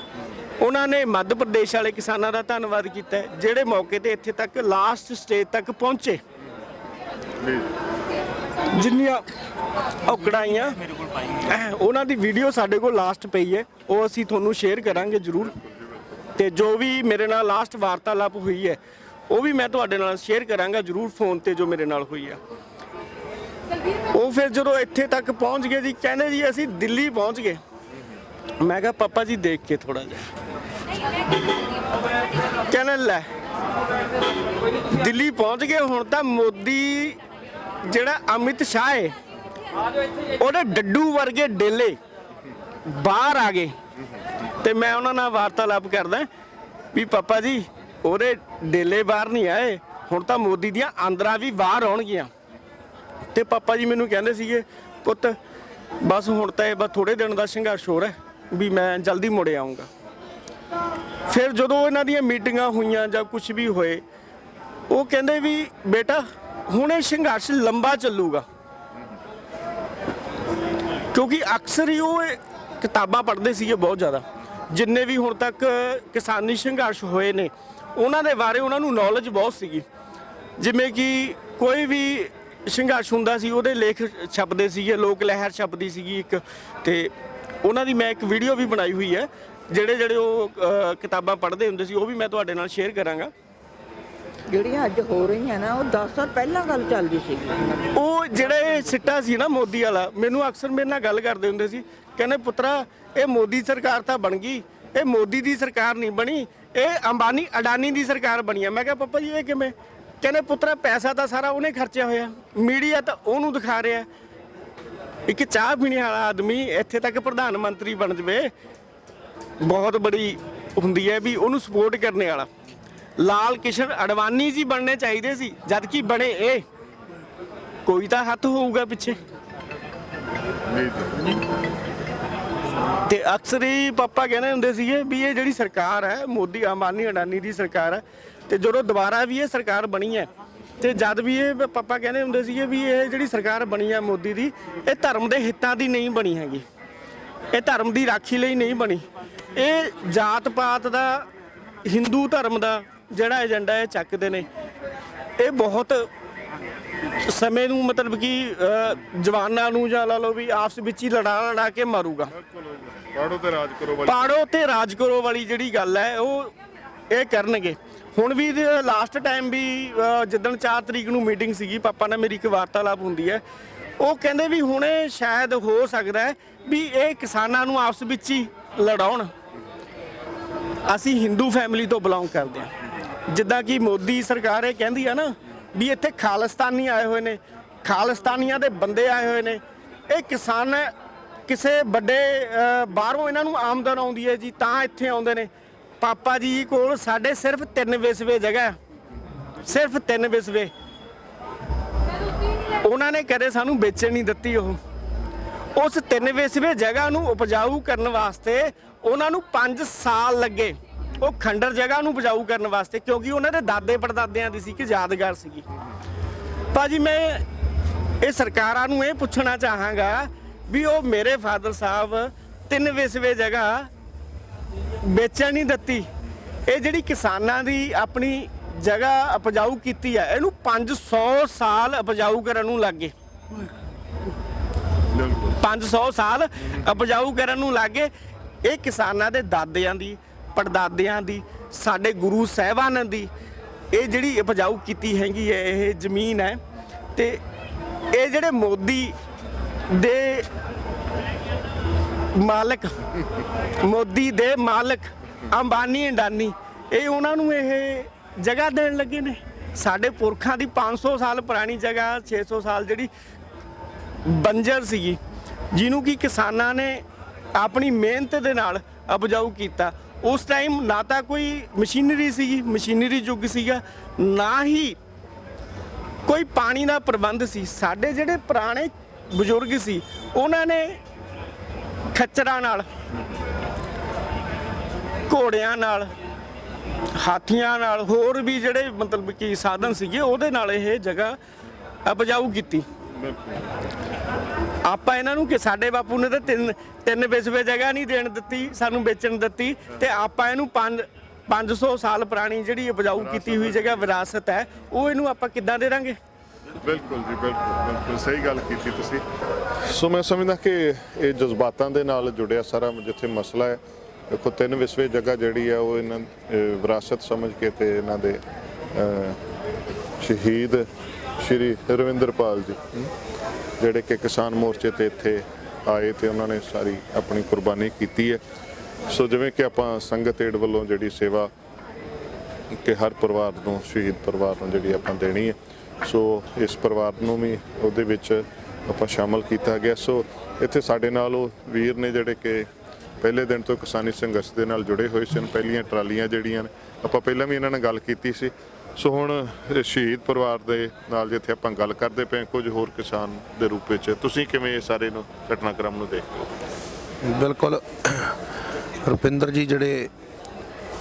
ਉਹਨਾਂ ਨੇ ਮੱਧ ਪ੍ਰਦੇਸ਼ ਵਾਲੇ ਕਿਸਾਨਾਂ ਦਾ ਧੰਨਵਾਦ ਕੀਤਾ ਜਿਹੜੇ ਮੌਕੇ ਤੇ ਇੱਥੇ ਤੱਕ ਲਾਸਟ ਸਟੇਜ ਤੱਕ ਪਹੁੰਚੇ। ਜਿੰਨੀਆਂ ਔਕੜਾਂ ਆਈਆਂ ਉਹਨਾਂ ਦੀ ਵੀਡੀਓ ਸਾਡੇ ਕੋਲ ਲਾਸਟ ਪਈ ਹੈ, ਉਹ ਅਸੀਂ ਤੁਹਾਨੂੰ ਸ਼ੇਅਰ ਕਰਾਂਗੇ ਜ਼ਰੂਰ। ਤੇ ਜੋ ਵੀ ਮੇਰੇ ਨਾਲ ਲਾਸਟ ਵਾਰਤਾਲਾਪ ਹੋਈ ਹੈ ਉਹ ਵੀ ਮੈਂ ਤੁਹਾਡੇ ਨਾਲ ਸ਼ੇਅਰ ਕਰਾਂਗਾ ਜ਼ਰੂਰ ਫੋਨ ਤੇ, ਜੋ ਮੇਰੇ ਨਾਲ ਹੋਈ ਆ। ਉਹ ਫਿਰ ਜਦੋਂ ਇੱਥੇ ਤੱਕ ਪਹੁੰਚ ਗਏ ਜੀ, ਕਹਿੰਦੇ ਜੀ ਅਸੀਂ ਦਿੱਲੀ ਪਹੁੰਚ ਗਏ। ਮੈਂ ਕਿਹਾ ਪਾਪਾ ਜੀ ਦੇਖ ਕੇ ਥੋੜਾ ਜਿਹਾ। ਕਹਿੰਦੇ ਲੈ ਦਿੱਲੀ ਪਹੁੰਚ ਗਏ, ਹੁਣ ਤਾਂ ਮੋਦੀ ਜਿਹੜਾ ਅਮਿਤ ਸ਼ਾਹ ਹੈ ਉਹਦੇ ਡੱਡੂ ਵਰਗੇ ਡੇਲੇ ਬਾਹਰ ਆ ਗਏ। ਤੇ ਮੈਂ ਉਹਨਾਂ ਨਾਲ ਵਾਰਤਾਲਾਪ ਕਰਦਾ ਵੀ ਪਾਪਾ ਜੀ ਉਹਦੇ ਡੇਲੇ ਬਾਹਰ ਨਹੀਂ ਆਏ, ਹੁਣ ਤਾਂ ਮੋਦੀ ਦੀਆਂ ਆਂਦਰਾਂ ਵੀ ਬਾਹਰ ਆਉਣਗੀਆਂ। ਤੇ ਪਾਪਾ ਜੀ ਮੈਨੂੰ ਕਹਿੰਦੇ ਸੀਗੇ ਪੁੱਤ ਬਸ ਹੁਣ ਤਾਂ ਇਹ ਬਸ ਥੋੜੇ ਦਿਨ ਦਾ ਸੰਘਰਸ਼ ਹੋ ਰਿਹਾ ਵੀ ਮੈਂ ਜਲਦੀ ਮੁੜ ਆਊਂਗਾ। ਫਿਰ ਜਦੋਂ ਇਹਨਾਂ ਦੀਆਂ ਮੀਟਿੰਗਾਂ ਹੋਈਆਂ ਜਾਂ ਕੁਝ ਵੀ ਹੋਏ, ਉਹ ਕਹਿੰਦੇ ਵੀ ਬੇਟਾ ਹੁਣ ਇਹ ਸੰਘਰਸ਼ ਲੰਬਾ ਚੱਲੂਗਾ, ਕਿਉਂਕਿ ਅਕਸਰ ਹੀ ਉਹ ਕਿਤਾਬਾਂ ਪੜ੍ਹਦੇ ਸੀਗੇ ਬਹੁਤ ਜ਼ਿਆਦਾ। ਜਿੰਨੇ ਵੀ ਹੁਣ ਤੱਕ ਕਿਸਾਨੀ ਸੰਘਰਸ਼ ਹੋਏ ਨੇ ਉਹਨਾਂ ਦੇ ਬਾਰੇ ਉਹਨਾਂ ਨੂੰ ਨੌਲੇਜ ਬਹੁਤ ਸੀਗੀ। ਜਿਵੇਂ ਕਿ ਕੋਈ ਵੀ ਸੰਘਰਸ਼ ਹੁੰਦਾ ਸੀ ਉਹਦੇ ਲੇਖ ਛਪਦੇ ਸੀਗੇ, ਲੋਕ ਲਹਿਰ ਛਪਦੀ ਸੀਗੀ ਇੱਕ, ਤੇ ਉਹਨਾਂ ਦੀ ਮੈਂ ਇੱਕ ਵੀਡੀਓ ਵੀ ਬਣਾਈ ਹੋਈ ਹੈ। ਜਿਹੜੇ ਉਹ ਕਿਤਾਬਾਂ ਪੜ੍ਹਦੇ ਹੁੰਦੇ ਸੀ ਉਹ ਵੀ ਮੈਂ ਤੁਹਾਡੇ ਨਾਲ ਸ਼ੇਅਰ ਕਰਾਂਗਾ। ਜਿਹੜੀਆਂ ਅੱਜ ਹੋ ਰਹੀਆਂ ਨਾ ਉਹ 10 ਸਾਲ ਪਹਿਲਾਂ ਗੱਲ ਚੱਲਦੀ ਸੀ। ਉਹ ਜਿਹੜੇ ਸਿੱਟਾ ਸੀ ਨਾ ਮੋਦੀ ਵਾਲਾ, ਮੈਨੂੰ ਅਕਸਰ ਮੇਰੇ ਨਾਲ ਗੱਲ ਕਰਦੇ ਹੁੰਦੇ ਸੀ, ਕਹਿੰਦੇ ਪੁੱਤਰਾ ਇਹ ਮੋਦੀ ਸਰਕਾਰ ਤਾਂ ਬਣ ਗਈ, ਇਹ ਮੋਦੀ ਦੀ ਸਰਕਾਰ ਨਹੀਂ ਬਣੀ, ਇਹ ਅੰਬਾਨੀ ਅਡਾਨੀ ਦੀ ਸਰਕਾਰ ਬਣੀ ਹੈ। ਮੈਂ ਕਿਹਾ ਪਾਪਾ ਜੀ ਇਹ ਕਿਵੇਂ? ਕਹਿੰਦੇ ਪੁੱਤਰਾ ਪੈਸਾ ਤਾਂ ਸਾਰਾ ਉਹਨੇ ਖਰਚਿਆ ਹੋਇਆ, ਮੀਡੀਆ ਤਾਂ ਉਹਨੂੰ ਦਿਖਾ ਰਿਹਾ। ਇੱਕ ਚਾਹ ਪੀਣੇ ਵਾਲਾ ਆਦਮੀ ਇੱਥੇ ਤੱਕ ਪ੍ਰਧਾਨ ਮੰਤਰੀ ਬਣ ਜਾਵੇ ਬਹੁਤ ਬੜੀ ਹੁੰਦੀ ਹੈ ਵੀ ਉਹਨੂੰ ਸਪੋਰਟ ਕਰਨੇ ਵਾਲਾ। ਲਾਲ ਕਿਸ਼ਨ ਅਡਵਾਨੀ ਜੀ ਬਣਨੇ ਚਾਹੀਦੇ ਸੀ, ਜਦ ਕਿ ਬਣੇ ਇਹ। ਕੋਈ ਤਾਂ ਹੱਥ ਹੋਊਗਾ ਪਿੱਛੇ। ਤੇ ਅਕਸਰ ਹੀ ਪਾਪਾ ਕਹਿੰਦੇ ਹੁੰਦੇ ਸੀਗੇ ਵੀ ਇਹ ਜਿਹੜੀ ਸਰਕਾਰ ਹੈ ਮੋਦੀ ਅੰਬਾਨੀ ਅਡਾਨੀ ਦੀ ਸਰਕਾਰ ਹੈ, ਤੇ ਜਦੋਂ ਦੁਬਾਰਾ ਵੀ ਇਹ ਸਰਕਾਰ ਬਣੀ ਹੈ ਤੇ ਜਦ ਵੀ ਇਹ ਪਾਪਾ ਕਹਿੰਦੇ ਹੁੰਦੇ ਸੀਗੇ ਵੀ ਇਹ ਜਿਹੜੀ ਸਰਕਾਰ ਬਣੀ ਹੈ ਮੋਦੀ ਦੀ, ਇਹ ਧਰਮ ਦੇ ਹਿੱਤਾਂ ਦੀ ਨਹੀਂ ਬਣੀ ਹੈਗੀ, ਇਹ ਧਰਮ ਦੀ ਰਾਖੀ ਲਈ ਨਹੀਂ ਬਣੀ। ਇਹ ਜਾਤ ਪਾਤ ਦਾ, ਹਿੰਦੂ ਧਰਮ ਦਾ ਜਿਹੜਾ ਏਜੰਡਾ ਇਹ ਚੱਕਦੇ ਨੇ। ਇਹ ਬਹੁਤ ਸਮੇਂ ਨੂੰ ਮਤਲਬ ਕਿ ਜਵਾਨਾਂ ਨੂੰ ਜਾਂ ਲਾ ਲਓ ਵੀ ਆਪਸ ਵਿੱਚ ਹੀ ਲੜਾ ਕੇ ਮਾਰੂਗਾ। ਪਾੜੋ ਤੇ ਰਾਜ ਕਰੋ ਵਾਲੀ, ਪਾੜੋ ਤੇ ਰਾਜ ਕਰੋ ਵਾਲੀ ਜਿਹੜੀ ਗੱਲ ਹੈ ਉਹ ਇਹ ਕਰਨਗੇ। ਹੁਣ ਵੀ ਲਾਸਟ ਟਾਈਮ ਵੀ ਜਿੱਦਣ 4 ਤਰੀਕ ਨੂੰ ਮੀਟਿੰਗ ਸੀਗੀ, ਪਾਪਾ ਨਾਲ ਮੇਰੀ ਇੱਕ ਵਾਰਤਾਲਾਪ ਹੁੰਦੀ ਹੈ, ਉਹ ਕਹਿੰਦੇ ਵੀ ਹੁਣੇ ਸ਼ਾਇਦ ਹੋ ਸਕਦਾ ਵੀ ਇਹ ਕਿਸਾਨਾਂ ਨੂੰ ਆਪਸ ਵਿੱਚ ਹੀ ਲੜਾਉਣ। ਅਸੀਂ ਹਿੰਦੂ ਫੈਮਿਲੀ ਤੋਂ ਬਿਲੋਂਗ ਕਰਦੇ ਹਾਂ। ਜਿੱਦਾਂ ਕਿ ਮੋਦੀ ਸਰਕਾਰ ਇਹ ਕਹਿੰਦੀ ਆ ਨਾ ਵੀ ਇੱਥੇ ਖਾਲਿਸਤਾਨੀ ਆਏ ਹੋਏ ਨੇ, ਖਾਲਿਸਤਾਨੀਆਂ ਦੇ ਬੰਦੇ ਆਏ ਹੋਏ ਨੇ। ਇਹ ਕਿਸਾਨ ਕਿਸੇ ਵੱਡੇ ਬਾਹਰੋਂ ਇਹਨਾਂ ਨੂੰ ਆਮਦਨ ਆਉਂਦੀ ਹੈ ਜੀ ਤਾਂ ਇੱਥੇ ਆਉਂਦੇ ਨੇ। ਪਾਪਾ ਜੀ ਕੋਲ ਸਾਡੇ ਸਿਰਫ 3 ਵਿਸਵੇ ਜਗ੍ਹਾ, ਸਿਰਫ 3 ਵਿਸਵੇ। ਉਹਨਾਂ ਨੇ ਕਦੇ ਸਾਨੂੰ ਵੇਚਣ ਨਹੀਂ ਦਿੱਤੀ। ਉਸ 3 ਵਿਸਵੇ ਜਗ੍ਹਾ ਨੂੰ ਉਪਜਾਊ ਕਰਨ ਵਾਸਤੇ ਉਹਨਾਂ ਨੂੰ 5 ਸਾਲ ਲੱਗੇ। ਉਹ ਖੰਡਰ ਜਗ੍ਹਾ ਨੂੰ ਉਪਜਾਊ ਕਰਨ ਵਾਸਤੇ, ਕਿਉਂਕਿ ਉਹਨਾਂ ਦੇ ਦਾਦੇ ਪੜਦਾਦਿਆਂ ਦੀ ਸੀ ਕਿ ਯਾਦਗਾਰ ਸੀਗੀ। ਭਾਜੀ ਮੈਂ ਇਹ ਸਰਕਾਰਾਂ ਨੂੰ ਇਹ ਪੁੱਛਣਾ ਚਾਹਾਂਗਾ ਵੀ ਉਹ ਮੇਰੇ ਫਾਦਰ ਸਾਹਿਬ 3 ਵਿਸਵੇ ਜਗ੍ਹਾ ਵੇਚਣ ਨਹੀਂ ਦਿੱਤੀ। ਇਹ ਜਿਹੜੀ ਕਿਸਾਨਾਂ ਦੀ ਆਪਣੀ ਜਗ੍ਹਾ ਉਪਜਾਊ ਕੀਤੀ ਹੈ, ਇਹਨੂੰ 500 ਸਾਲ ਉਪਜਾਊ ਕਰਨ ਨੂੰ ਲੱਗੇ। 500 ਸਾਲ ਉਪਜਾਊ ਕਰਨ ਨੂੰ ਲੱਗੇ। ਇਹ ਕਿਸਾਨਾਂ ਦੇ ਦਾਦਿਆਂ ਦੀ ਪੜਦਾਦਿਆਂ ਦੀ, ਸਾਡੇ ਗੁਰੂ ਸਾਹਿਬਾਨਾਂ ਦੀ ਇਹ ਜਿਹੜੀ ਉਪਜਾਊ ਕੀਤੀ ਹੈਗੀ ਹੈ ਇਹ ਜ਼ਮੀਨ ਹੈ। ਤੇ ਇਹ ਜਿਹੜੇ ਮੋਦੀ ਦੇ ਮਾਲਕ ਅੰਬਾਨੀ ਅੰਡਾਨੀ, ਇਹ ਉਹਨਾਂ ਨੂੰ ਇਹ ਜਗ੍ਹਾ ਦੇਣ ਲੱਗੇ ਨੇ। ਸਾਡੇ ਪੁਰਖਾਂ ਦੀ 500 ਸਾਲ ਪੁਰਾਣੀ ਜਗ੍ਹਾ 600 ਸਾਲ ਜਿਹੜੀ ਬੰਜਰ ਸੀਗੀ, ਜਿਹਨੂੰ ਕਿ ਕਿਸਾਨਾਂ ਨੇ ਆਪਣੀ ਮਿਹਨਤ ਦੇ ਨਾਲ ਉਪਜਾਊ ਕੀਤਾ। ਉਸ ਟਾਈਮ ਨਾ ਤਾਂ ਕੋਈ ਮਸ਼ੀਨਰੀ ਸੀਗੀ, ਮਸ਼ੀਨਰੀ ਯੁੱਗ ਸੀਗਾ, ਨਾ ਹੀ ਕੋਈ ਪਾਣੀ ਦਾ ਪ੍ਰਬੰਧ ਸੀ। ਸਾਡੇ ਜਿਹੜੇ ਪੁਰਾਣੇ ਬਜ਼ੁਰਗ ਸੀ ਉਹਨਾਂ ਨੇ ਖੱਚਰਾਂ ਨਾਲ, ਘੋੜਿਆਂ ਨਾਲ, ਹਾਥੀਆਂ ਨਾਲ, ਹੋਰ ਵੀ ਜਿਹੜੇ ਮਤਲਬ ਕਿ ਸਾਧਨ ਸੀਗੇ ਉਹਦੇ ਨਾਲ ਇਹ ਜਗ੍ਹਾ ਉਪਜਾਊ ਕੀਤੀ। ਆਪਾਂ ਇਹਨਾਂ ਨੂੰ ਕਿ ਸਾਡੇ ਬਾਪੂ ਨੇ ਤਾਂ ਤਿੰਨ ਵਿਸਵੇ ਜਗ੍ਹਾ ਨਹੀਂ ਦੇਣ ਦਿੱਤੀ, ਸਾਨੂੰ ਵੇਚਣ ਦਿੱਤੀ, ਤੇ ਆਪਾਂ ਇਹਨੂੰ 500 ਸਾਲ ਪੁਰਾਣੀ ਜਿਹੜੀ ਉਪਜਾਊ ਕੀਤੀ ਹੋਈ ਜਗ੍ਹਾ ਵਿਰਾਸਤ ਹੈ ਉਹ ਇਹਨੂੰ ਆਪਾਂ ਕਿੱਦਾਂ ਦੇ ਦਾਂਗੇ। ਬਿਲਕੁਲ ਜੀ, ਬਿਲਕੁਲ ਸਹੀ ਗੱਲ ਕੀਤੀ ਤੁਸੀਂ। ਸੋ ਮੈਂ ਸਮਝਦਾ ਕਿ ਇਹ ਜਜ਼ਬਾਤਾਂ ਦੇ ਨਾਲ ਜੁੜਿਆ ਸਾਰਾ ਜਿੱਥੇ ਮਸਲਾ ਹੈ। ਦੇਖੋ 3 ਵਿਸਵੇ ਜਗ੍ਹਾ ਜਿਹੜੀ ਹੈ ਉਹ ਇਹਨਾਂ ਵਿਰਾਸਤ ਸਮਝ ਕੇ ਤੇ ਇਹਨਾਂ ਦੇ ਸ਼ਹੀਦ ਸ਼੍ਰੀ ਰਵਿੰਦਰਪਾਲ ਜੀ ਜਿਹੜੇ ਕਿ ਕਿਸਾਨ ਮੋਰਚੇ ਤੇ ਇੱਥੇ ਆਏ ਤੇ ਉਹਨਾਂ ਨੇ ਸਾਰੀ ਆਪਣੀ ਕੁਰਬਾਨੀ ਕੀਤੀ ਹੈ। ਸੋ ਜਿਵੇਂ ਕਿ ਆਪਾਂ ਸੰਗਤ ਏਡ ਵੱਲੋਂ ਜਿਹੜੀ ਸੇਵਾ ਕਿ ਹਰ ਪਰਿਵਾਰ ਨੂੰ, ਸ਼ਹੀਦ ਪਰਿਵਾਰ ਨੂੰ ਜਿਹੜੀ ਆਪਾਂ ਦੇਣੀ ਹੈ, ਸੋ ਇਸ ਪਰਿਵਾਰ ਨੂੰ ਵੀ ਉਹਦੇ ਵਿੱਚ ਆਪਾਂ ਸ਼ਾਮਲ ਕੀਤਾ ਗਿਆ। ਸੋ ਇੱਥੇ ਸਾਡੇ ਨਾਲ ਉਹ ਵੀਰ ਨੇ ਜਿਹੜੇ ਕਿ ਪਹਿਲੇ ਦਿਨ ਤੋਂ ਕਿਸਾਨੀ ਸੰਘਰਸ਼ ਦੇ ਨਾਲ ਜੁੜੇ ਹੋਏ ਸਨ। ਪਹਿਲੀਆਂ ਟਰਾਲੀਆਂ ਜਿਹੜੀਆਂ ਨੇ ਆਪਾਂ ਪਹਿਲਾਂ ਵੀ ਇਹਨਾਂ ਨਾਲ ਗੱਲ ਕੀਤੀ ਸੀ। ਸੋ ਹੁਣ ਸ਼ਹੀਦ ਪਰਿਵਾਰ ਦੇ ਨਾਲ ਜਿੱਥੇ ਆਪਾਂ ਗੱਲ ਕਰਦੇ ਪਏ ਕੁਝ ਹੋਰ ਕਿਸਾਨ ਦੇ ਰੂਪ ਵਿੱਚ, ਤੁਸੀਂ ਕਿਵੇਂ ਸਾਰੇ ਨੂੰ ਘਟਨਾਕ੍ਰਮ ਨੂੰ ਦੇਖਦੇ ਹੋ? ਬਿਲਕੁਲ ਰੁਪਿੰਦਰ ਜੀ ਜਿਹੜੇ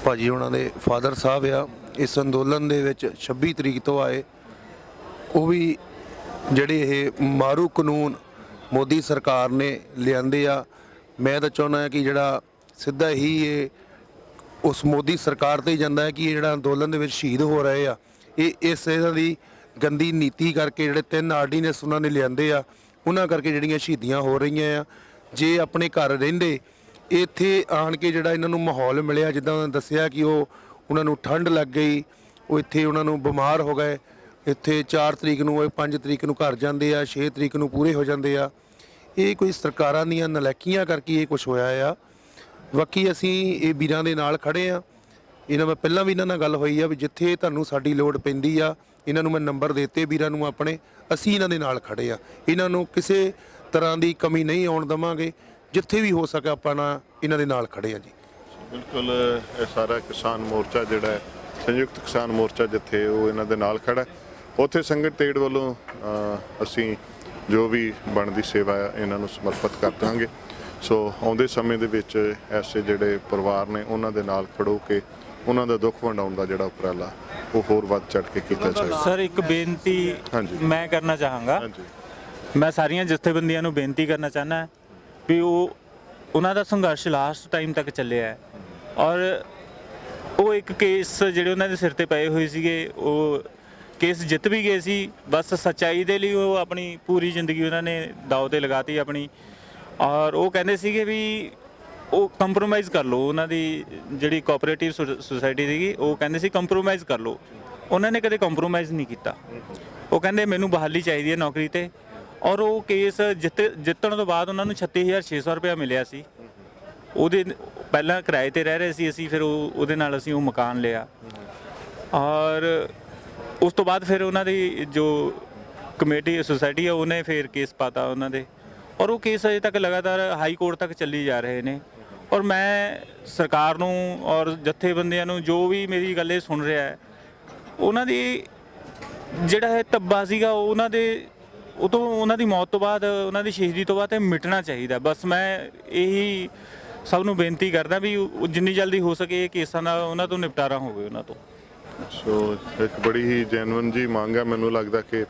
ਭਾਜੀ ਉਹਨਾਂ ਦੇ ਫਾਦਰ ਸਾਹਿਬ ਆ, ਇਸ ਅੰਦੋਲਨ ਦੇ ਵਿੱਚ 26 ਤਰੀਕ ਤੋਂ ਆਏ। ਉਹ ਵੀ ਜਿਹੜੇ ਇਹ ਮਾਰੂ ਕਾਨੂੰਨ ਮੋਦੀ ਸਰਕਾਰ ਨੇ ਲਿਆਂਦੇ ਆ, ਮੈਂ ਤਾਂ ਚਾਹੁੰਦਾ ਕਿ ਜਿਹੜਾ ਸਿੱਧਾ ਹੀ ਇਹ ਉਸ ਮੋਦੀ ਸਰਕਾਰ ਤੇ ਹੀ ਜਾਂਦਾ ਹੈ ਕਿ ਇਹ ਜਿਹੜਾ ਅੰਦੋਲਨ ਦੇ ਵਿੱਚ ਸ਼ਹੀਦ ਹੋ ਰਹੇ ਆ, ਇਹ ਇਸ ਇਹਨਾਂ ਦੀ ਗੰਦੀ ਨੀਤੀ ਕਰਕੇ ਜਿਹੜੇ 3 ਆਰਡੀਨੈਂਸ ਉਹਨਾਂ ਨੇ ਲਿਆਂਦੇ ਆ, ਉਹਨਾਂ ਕਰਕੇ ਜਿਹੜੀਆਂ ਸ਼ਹੀਦੀਆਂ ਹੋ ਰਹੀਆਂ ਆ। ਜੇ ਆਪਣੇ ਘਰ ਰਹਿੰਦੇ, ਇੱਥੇ ਆਣ ਕੇ ਜਿਹੜਾ ਇਹਨਾਂ ਨੂੰ ਮਾਹੌਲ ਮਿਲਿਆ, ਜਿੱਦਾਂ ਉਹਨਾਂ ਨੇ ਦੱਸਿਆ ਕਿ ਉਹਨਾਂ ਨੂੰ ਠੰਡ ਲੱਗ ਗਈ, ਉਹ ਇੱਥੇ ਉਹਨਾਂ ਨੂੰ ਬਿਮਾਰ ਹੋ ਗਏ। ਇੱਥੇ 4 ਤਰੀਕ ਨੂੰ, 5 ਤਰੀਕ ਨੂੰ ਘਰ ਜਾਂਦੇ ਆ, 6 ਤਰੀਕ ਨੂੰ ਪੂਰੇ ਹੋ ਜਾਂਦੇ ਆ। ਇਹ ਕੋਈ ਸਰਕਾਰਾਂ ਦੀਆਂ ਨਲਾਇਕੀਆਂ ਕਰਕੇ ਇਹ ਕੁਝ ਹੋਇਆ ਆ। ਬਾਕੀ ਅਸੀਂ ਇਹ ਵੀਰਾਂ ਦੇ ਨਾਲ ਖੜੇ ਆ। ਇਹਨਾਂ ਮੈਂ ਪਹਿਲਾਂ ਵੀ ਇਹਨਾਂ ਨਾਲ ਗੱਲ ਹੋਈ ਆ ਵੀ ਜਿੱਥੇ ਤੁਹਾਨੂੰ ਸਾਡੀ ਲੋੜ ਪੈਂਦੀ ਆ, ਇਹਨਾਂ ਨੂੰ ਮੈਂ ਨੰਬਰ ਦਿੱਤੇ ਵੀਰਾਂ ਨੂੰ ਆਪਣੇ, ਅਸੀਂ ਇਹਨਾਂ ਦੇ ਨਾਲ ਖੜੇ ਆ। ਇਹਨਾਂ ਨੂੰ ਕਿਸੇ ਤਰ੍ਹਾਂ ਦੀ ਕਮੀ ਨਹੀਂ ਆਉਣ ਦੇਵਾਂਗੇ। ਜਿੱਥੇ ਵੀ ਹੋ ਸਕੇ ਆਪਾਂ ਇਹਨਾਂ ਦੇ ਨਾਲ ਖੜੇ ਆ ਜੀ। ਬਿਲਕੁਲ ਇਹ ਸਾਰਾ ਕਿਸਾਨ ਮੋਰਚਾ ਜਿਹੜਾ ਹੈ, ਸੰਯੁਕਤ ਕਿਸਾਨ ਮੋਰਚਾ ਜਿੱਥੇ ਉਹ ਇਹਨਾਂ ਦੇ ਨਾਲ ਖੜਾ, ਉੱਥੇ ਸੰਗਤ ਏਡ ਵੱਲੋਂ ਅਸੀਂ ਜੋ ਵੀ ਬਣਦੀ ਸੇਵਾ ਆ ਇਹਨਾਂ ਨੂੰ ਸਮਰਪਿਤ ਕਰ ਦਾਂਗੇ। ਸੋ ਆਉਂਦੇ ਸਮੇਂ ਦੇ ਵਿੱਚ ਐਸੇ ਜਿਹੜੇ ਪਰਿਵਾਰ ਨੇ ਉਹਨਾਂ ਦੇ ਨਾਲ ਖੜੋ ਕੇ ਉਹਨਾਂ ਦਾ ਦੁੱਖ ਵੰਡਾਉਣ ਦਾ ਜਿਹੜਾ ਉਪਰਾਲਾ ਉਹ ਹੋਰ ਵੱਧ ਚੜ੍ਹ ਕੇ ਕੀਤਾ ਜਾਵੇ। ਸਰ ਇੱਕ ਬੇਨਤੀ ਮੈਂ ਕਰਨਾ ਚਾਹਾਂਗਾ। ਮੈਂ ਸਾਰੀਆਂ ਜਥੇਬੰਦੀਆਂ ਨੂੰ ਬੇਨਤੀ ਕਰਨਾ ਚਾਹੁੰਦਾ ਵੀ ਉਹਨਾਂ ਦਾ ਸੰਘਰਸ਼ ਲਾਸਟ ਟਾਈਮ ਤੱਕ ਚੱਲਿਆ ਹੈ, ਔਰ ਉਹ ਇੱਕ ਕੇਸ ਜਿਹੜੇ ਉਹਨਾਂ ਦੇ ਸਿਰ ਤੇ ਪਏ ਹੋਏ ਸੀਗੇ, ਉਹ ਕੇਸ ਜਿੱਤ ਵੀ ਗਏ ਸੀ। ਬਸ ਸੱਚਾਈ ਦੇ ਲਈ ਉਹ ਆਪਣੀ ਪੂਰੀ ਜ਼ਿੰਦਗੀ ਉਹਨਾਂ ਨੇ ਦਾਅ ਤੇ ਲਗਾਤੀ ਆਪਣੀ, ਔਰ ਉਹ ਕਹਿੰਦੇ ਸੀਗੇ ਵੀ ਉਹ ਕੰਪਰੋਮਾਈਜ਼ ਕਰ ਲਓ। ਉਹਨਾਂ ਦੀ ਜਿਹੜੀ ਕੋਆਪਰੇਟਿਵ ਸੁਸਾਇਟੀ ਸੀਗੀ, ਉਹ ਕਹਿੰਦੇ ਸੀ ਕੰਪਰੋਮਾਈਜ਼ ਕਰ ਲਓ। ਉਹਨਾਂ ਨੇ ਕਦੇ ਕੰਪਰੋਮਾਈਜ਼ ਨਹੀਂ ਕੀਤਾ। ਉਹ ਕਹਿੰਦੇ ਮੈਨੂੰ ਬਹਾਲੀ ਚਾਹੀਦੀ ਹੈ ਨੌਕਰੀ ਤੇ, ਔਰ ਉਹ ਕੇਸ ਜਿੱਤਣ ਤੋਂ ਬਾਅਦ ਉਹਨਾਂ ਨੂੰ 36,600 ਰੁਪਇਆ ਮਿਲਿਆ ਸੀ। ਉਹਦੇ ਪਹਿਲਾਂ ਕਿਰਾਏ ਤੇ ਰਹਿ ਰਹੇ ਸੀ ਅਸੀਂ, ਫਿਰ ਉਹਦੇ ਨਾਲ ਅਸੀਂ ਉਹ ਮਕਾਨ ਲਿਆ, ਔਰ ਉਸ ਤੋਂ ਬਾਅਦ ਫਿਰ ਉਹਨਾਂ ਦੀ ਜੋ ਕਮੇਟੀ ਸੁਸਾਇਟੀ ਆ ਉਹਨੇ ਫਿਰ ਕੇਸ ਪਾਤਾ ਉਹਨਾਂ ਦੇ, ਔਰ ਉਹ ਕੇਸ ਅਜੇ ਤੱਕ ਲਗਾਤਾਰ ਹਾਈ ਕੋਰਟ ਤੱਕ ਚੱਲੀ ਜਾ ਰਹੇ ਨੇ। ਔਰ ਮੈਂ ਸਰਕਾਰ ਨੂੰ ਔਰ ਜਥੇਬੰਦੀਆਂ ਨੂੰ, ਜੋ ਵੀ ਮੇਰੀ ਗੱਲ ਇਹ ਸੁਣ ਰਿਹਾ ਹੈ, ਉਹਨਾਂ ਦੀ ਜਿਹੜਾ ਇਹ ਧੱਬਾ ਸੀਗਾ ਉਹਨਾਂ ਦੇ ਉਹ ਤੋਂ ਉਹਨਾਂ ਦੀ ਮੌਤ ਤੋਂ ਬਾਅਦ, ਉਹਨਾਂ ਦੀ ਸ਼ਹੀਦੀ ਤੋਂ ਬਾਅਦ ਇਹ ਮਿਟਣਾ ਚਾਹੀਦਾ। ਬਸ ਮੈਂ ਇਹੀ ਸਭ ਨੂੰ ਬੇਨਤੀ ਕਰਦਾ ਵੀ ਜਿੰਨੀ ਜਲਦੀ ਹੋ ਸਕੇ ਇਹ ਕੇਸਾਂ ਦਾ ਉਹਨਾਂ ਤੋਂ ਨਿਪਟਾਰਾ ਹੋਵੇ ਉਹਨਾਂ ਤੋਂ। ਸੋ ਇੱਕ ਬੜੀ ਹੀ ਜੈਨੂਇਨ ਜੀ ਮੰਗ ਹੈ। ਮੈਨੂੰ ਲੱਗਦਾ ਕਿ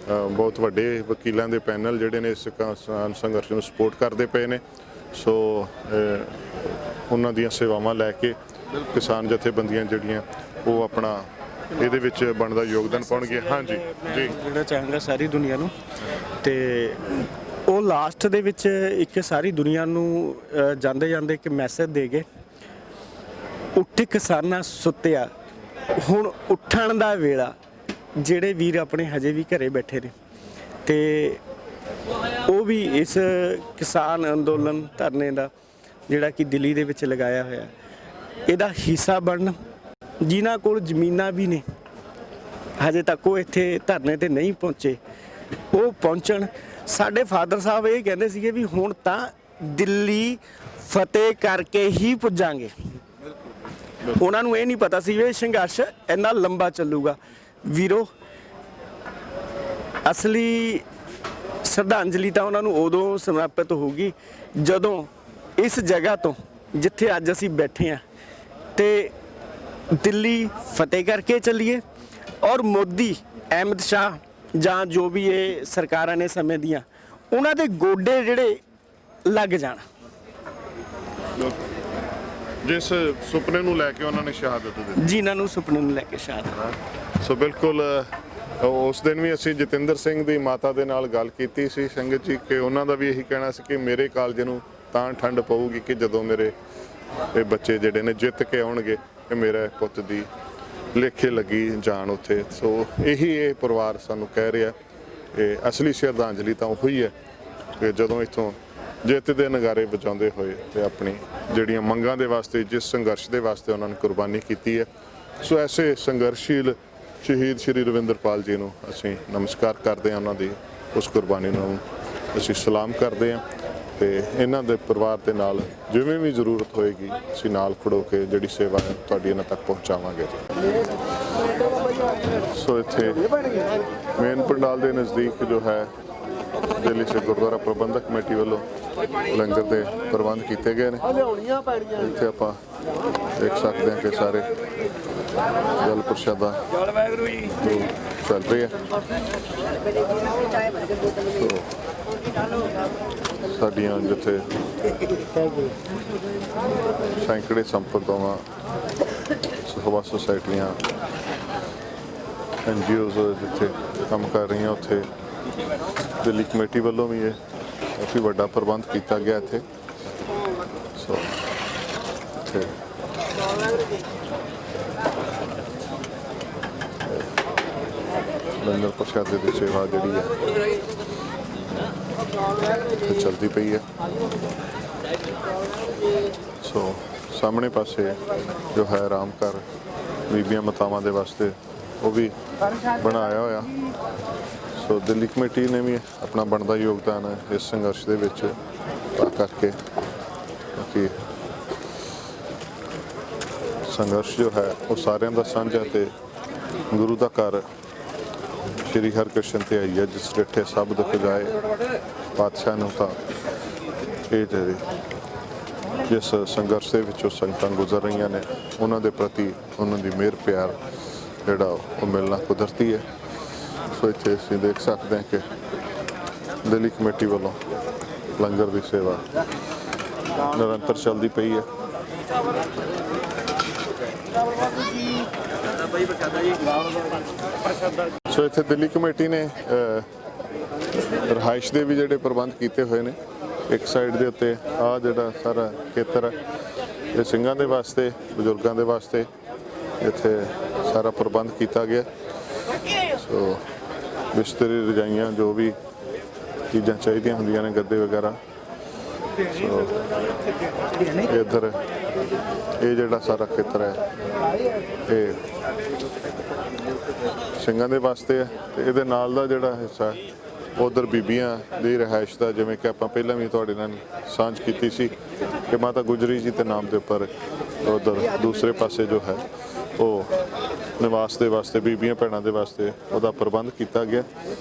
ਬਹੁਤ ਵੱਡੇ ਵਕੀਲਾਂ ਦੇ ਪੈਨਲ ਜਿਹੜੇ ਨੇ ਇਸ ਕਿਸਾਨ ਸੰਘਰਸ਼ ਨੂੰ ਸਪੋਰਟ ਕਰਦੇ ਪਏ ਨੇ। ਸੋ ਉਹਨਾਂ ਦੀਆਂ ਸੇਵਾਵਾਂ ਲੈ ਕੇ ਕਿਸਾਨ ਜਥੇਬੰਦੀਆਂ ਜਿਹੜੀਆਂ ਉਹ ਆਪਣਾ ਇਹਦੇ ਵਿੱਚ ਬਣਦਾ ਯੋਗਦਾਨ ਪਾਉਣਗੇ। ਹਾਂਜੀ ਜੀ, ਜਿਹੜਾ ਚਾਹਾਂਗਾ ਸਾਰੀ ਦੁਨੀਆ ਨੂੰ, ਤੇ ਉਹ ਲਾਸਟ ਦੇ ਵਿੱਚ ਇੱਕ ਸਾਰੀ ਦੁਨੀਆ ਨੂੰ ਜਾਂਦੇ ਜਾਂਦੇ ਇੱਕ ਮੈਸੇਜ ਦੇ ਗਏ, ਉੱਠ ਕਿਸਾਨਾਂ ਸੁੱਤਿਆ ਹੁਣ ਉੱਠਣ ਦਾ ਵੇਲਾ। ਜਿਹੜੇ ਵੀਰ ਆਪਣੇ ਹਜੇ ਵੀ ਘਰੇ ਬੈਠੇ ਨੇ ਤੇ ਉਹ ਵੀ ਇਸ ਕਿਸਾਨ ਅੰਦੋਲਨ ਧਰਨੇ ਦਾ ਜਿਹੜਾ ਕਿ ਦਿੱਲੀ ਦੇ ਵਿੱਚ ਲਗਾਇਆ ਹੋਇਆ ਇਹਦਾ ਹਿੱਸਾ ਬਣਨ। ਜਿਨ੍ਹਾਂ ਕੋਲ ਜ਼ਮੀਨਾਂ ਵੀ ਨੇ ਹਜੇ ਤੱਕ ਉਹ ਇੱਥੇ ਧਰਨੇ ਤੇ ਨਹੀਂ ਪਹੁੰਚੇ, ਉਹ ਪਹੁੰਚਣ। ਸਾਡੇ ਫਾਦਰ ਸਾਹਿਬ ਇਹ ਕਹਿੰਦੇ ਸੀਗੇ ਵੀ ਹੁਣ ਤਾਂ ਦਿੱਲੀ ਫਤਿਹ ਕਰਕੇ ਹੀ ਪੁੱਜਾਂਗੇ। ਉਹਨਾਂ ਨੂੰ ਇਹ ਨਹੀਂ ਪਤਾ ਸੀ ਇਹ ਸੰਘਰਸ਼ ਇੰਨਾ ਲੰਬਾ ਚੱਲੂਗਾ। ਵੀਰੋ, ਅਸਲੀ ਸ਼ਰਧਾਂਜਲੀ ਤਾਂ ਉਹਨਾਂ ਨੂੰ ਉਦੋਂ ਸਮਰਪਿਤ ਹੋਊਗੀ ਜਦੋਂ ਇਸ ਜਗ੍ਹਾ ਤੋਂ ਜਿੱਥੇ ਅੱਜ ਅਸੀਂ ਬੈਠੇ ਹਾਂ ਤੇ ਦਿੱਲੀ ਫਤਿਹ ਕਰਕੇ ਚੱਲੀਏ ਔਰ ਮੋਦੀ, ਅਹਿਮਦ ਸ਼ਾਹ ਜਾਂ ਜੋ ਵੀ ਇਹ ਸਰਕਾਰਾਂ ਨੇ ਸਮੇਂ ਦੀਆਂ, ਉਹਨਾਂ ਦੇ ਗੋਡੇ ਜਿਹੜੇ ਲੱਗ ਜਾਣ। ਜਿਸ ਸੁਪਨੇ ਨੂੰ ਲੈ ਕੇ ਉਹਨਾਂ ਨੇ ਸ਼ਹਾਦਤ ਦਿੱਤੀ, ਜਿਨ੍ਹਾਂ ਨੂੰ ਸੁਪਨੇ ਨੂੰ ਲੈ ਕੇ ਸ਼ਹਾਦਤ। ਸੋ ਬਿਲਕੁਲ ਉਸ ਦਿਨ ਵੀ ਅਸੀਂ ਜਤਿੰਦਰ ਸਿੰਘ ਦੀ ਮਾਤਾ ਦੇ ਨਾਲ ਗੱਲ ਕੀਤੀ ਸੀ ਸੰਗਤ ਜੀ, ਕਿ ਉਹਨਾਂ ਦਾ ਵੀ ਇਹੀ ਕਹਿਣਾ ਸੀ ਕਿ ਮੇਰੇ ਕਾਲਜ ਨੂੰ ਤਾਂ ਠੰਡ ਪਊਗੀ ਕਿ ਜਦੋਂ ਮੇਰੇ ਇਹ ਬੱਚੇ ਜਿਹੜੇ ਨੇ ਜਿੱਤ ਕੇ ਆਉਣਗੇ ਕਿ ਮੇਰੇ ਪੁੱਤ ਦੀ ਲੇਖੇ ਲੱਗੀ ਜਾਣ ਉੱਥੇ। ਸੋ ਇਹੀ ਇਹ ਪਰਿਵਾਰ ਸਾਨੂੰ ਕਹਿ ਰਿਹਾ ਕਿ ਅਸਲੀ ਸ਼ਰਧਾਂਜਲੀ ਤਾਂ ਉਹੀ ਹੈ ਕਿ ਜਦੋਂ ਇੱਥੋਂ ਜਿੱਤ ਦੇ ਨਗਾਰੇ ਵਜਾਉਂਦੇ ਹੋਏ ਤੇ ਆਪਣੀ ਜਿਹੜੀਆਂ ਮੰਗਾਂ ਦੇ ਵਾਸਤੇ, ਜਿਸ ਸੰਘਰਸ਼ ਦੇ ਵਾਸਤੇ ਉਹਨਾਂ ਨੇ ਕੁਰਬਾਨੀ ਕੀਤੀ ਹੈ। ਸੋ ਐਸੇ ਸੰਘਰਸ਼ੀਲ ਸ਼ਹੀਦ ਸ਼੍ਰੀ ਰਵਿੰਦਰਪਾਲ ਜੀ ਨੂੰ ਅਸੀਂ ਨਮਸਕਾਰ ਕਰਦੇ ਹਾਂ, ਉਹਨਾਂ ਦੀ ਉਸ ਕੁਰਬਾਨੀ ਨੂੰ ਅਸੀਂ ਸਲਾਮ ਕਰਦੇ ਹਾਂ ਤੇ ਇਹਨਾਂ ਦੇ ਪਰਿਵਾਰ ਦੇ ਨਾਲ ਜਿਵੇਂ ਵੀ ਜ਼ਰੂਰਤ ਹੋਏਗੀ ਅਸੀਂ ਨਾਲ ਖੜੋ ਕੇ ਜਿਹੜੀ ਸੇਵਾ ਹੈ ਤੁਹਾਡੀ ਇਹਨਾਂ ਤੱਕ ਪਹੁੰਚਾਵਾਂਗੇ। ਸੋ ਇੱਥੇ ਮੇਨ ਪੰਡਾਲ ਦੇ ਨਜ਼ਦੀਕ ਜੋ ਹੈ ਦਿੱਲੀ ਸੇ ਗੁਰਦੁਆਰਾ ਪ੍ਰਬੰਧਕ ਕਮੇਟੀ ਵੱਲੋਂ ਲੰਗਰ ਦੇ ਪ੍ਰਬੰਧ ਕੀਤੇ ਗਏ ਨੇ। ਇੱਥੇ ਆਪਾਂ ਦੇਖ ਸਕਦੇ ਹਾਂ ਕਿ ਸਾਰੇ ਜਲ ਪ੍ਰਸ਼ਾਦਾ ਚੱਲ ਰਹੀ ਹੈ। ਸਾਡੀਆਂ ਜਿੱਥੇ ਸੈਂਕੜੇ ਸੰਪਰਦਾਵਾਂ, ਸੇਵਾ ਸੁਸਾਇਟੀਆਂ, NGOs ਜਿੱਥੇ ਕੰਮ ਕਰ ਰਹੀਆਂ, ਉੱਥੇ ਦਿੱਲੀ ਕਮੇਟੀ ਵੱਲੋਂ ਵੀ ਇਹ ਕਾਫੀ ਵੱਡਾ ਪ੍ਰਬੰਧ ਕੀਤਾ ਗਿਆ ਇੱਥੇ। ਸੋ ਇੱਥੇ ਲੰਗਰ ਪ੍ਰਸ਼ਾਦੇ ਦੀ ਸੇਵਾ ਜਿਹੜੀ ਹੈ ਚੱਲਦੀ ਪਈ ਹੈ। ਸੋ ਸਾਹਮਣੇ ਪਾਸੇ ਜੋ ਹੈ ਆਰਾਮ ਘਰ ਬੀਬੀਆਂ ਮਾਤਾਵਾਂ ਦੇ ਵਾਸਤੇ ਉਹ ਵੀ ਬਣਾਇਆ ਹੋਇਆ। ਸੋ ਦਿੱਲੀ ਕਮੇਟੀ ਨੇ ਵੀ ਆਪਣਾ ਬਣਦਾ ਯੋਗਦਾਨ ਹੈ ਇਸ ਸੰਘਰਸ਼ ਦੇ ਵਿੱਚ ਪਾ ਕਰਕੇ, ਕਿਉਂਕਿ ਸੰਘਰਸ਼ ਜੋ ਹੈ ਉਹ ਸਾਰਿਆਂ ਦਾ ਸਾਂਝਾ ਤੇ ਗੁਰੂ ਦਾ ਘਰ ਸ਼੍ਰੀ ਹਰਿਕ੍ਰਿਸ਼ਨ ਤੇ ਆਈ ਹੈ, ਜਿਸ ਡਿਠੇ ਸਭ ਦੁੱਖ ਜਾਏ। ਪਾਤਸ਼ਾਹ ਨੂੰ ਤਾਂ ਇਹ ਜਿਹੜੇ ਜਿਸ ਸੰਘਰਸ਼ ਦੇ ਵਿੱਚੋਂ ਸੰਗਤਾਂ ਗੁਜ਼ਰ ਰਹੀਆਂ ਨੇ ਉਹਨਾਂ ਦੇ ਪ੍ਰਤੀ ਉਹਨਾਂ ਦੀ ਮਿਹਰ ਪਿਆਰ ਜਿਹੜਾ ਉਹ ਮਿਲਣਾ ਕੁਦਰਤੀ ਹੈ। ਸੋ ਇੱਥੇ ਅਸੀਂ ਦੇਖ ਸਕਦੇ ਹਾਂ ਕਿ ਦਿੱਲੀ ਕਮੇਟੀ ਵੱਲੋਂ ਲੰਗਰ ਦੀ ਸੇਵਾ ਨਿਰੰਤਰ ਚੱਲਦੀ ਪਈ ਹੈ। ਸੋ ਇੱਥੇ ਦਿੱਲੀ ਕਮੇਟੀ ਨੇ ਰਿਹਾਇਸ਼ ਦੇ ਵੀ ਜਿਹੜੇ ਪ੍ਰਬੰਧ ਕੀਤੇ ਹੋਏ ਨੇ। ਇੱਕ ਸਾਈਡ ਦੇ ਉੱਤੇ ਆਹ ਜਿਹੜਾ ਸਾਰਾ ਖੇਤਰ ਹੈ ਇਹ ਸਿੰਘਾਂ ਦੇ ਵਾਸਤੇ, ਬਜ਼ੁਰਗਾਂ ਦੇ ਵਾਸਤੇ ਇੱਥੇ ਸਾਰਾ ਪ੍ਰਬੰਧ ਕੀਤਾ ਗਿਆ। ਸੋ ਬਿਸਤਰੇ, ਰਜਾਈਆਂ, ਜੋ ਵੀ ਚੀਜ਼ਾਂ ਚਾਹੀਦੀਆਂ ਹੁੰਦੀਆਂ ਨੇ, ਗੱਦੇ ਵਗੈਰਾ। ਸੋ ਇੱਧਰ ਇਹ ਜਿਹੜਾ ਸਾਰਾ ਖੇਤਰ ਹੈ ਇਹ ਸਿੰਘਾਂ ਦੇ ਵਾਸਤੇ ਹੈ ਤੇ ਇਹਦੇ ਨਾਲ ਦਾ ਜਿਹੜਾ ਹਿੱਸਾ ਉਧਰ ਬੀਬੀਆਂ ਦੀ ਰਿਹਾਇਸ਼ ਦਾ, ਜਿਵੇਂ ਕਿ ਆਪਾਂ ਪਹਿਲਾਂ ਵੀ ਤੁਹਾਡੇ ਨਾਲ ਸਾਂਝ ਕੀਤੀ ਸੀ ਕਿ ਮਾਤਾ ਗੁਜਰੀ ਜੀ ਦੇ ਨਾਮ ਦੇ ਉੱਪਰ ਉਧਰ ਦੂਸਰੇ ਪਾਸੇ ਜੋ ਹੈ ਉਹ ਨਿਵਾਸ ਦੇ ਵਾਸਤੇ ਬੀਬੀਆਂ ਭੈਣਾਂ ਦੇ ਵਾਸਤੇ ਉਹਦਾ ਪ੍ਰਬੰਧ ਕੀਤਾ ਗਿਆ।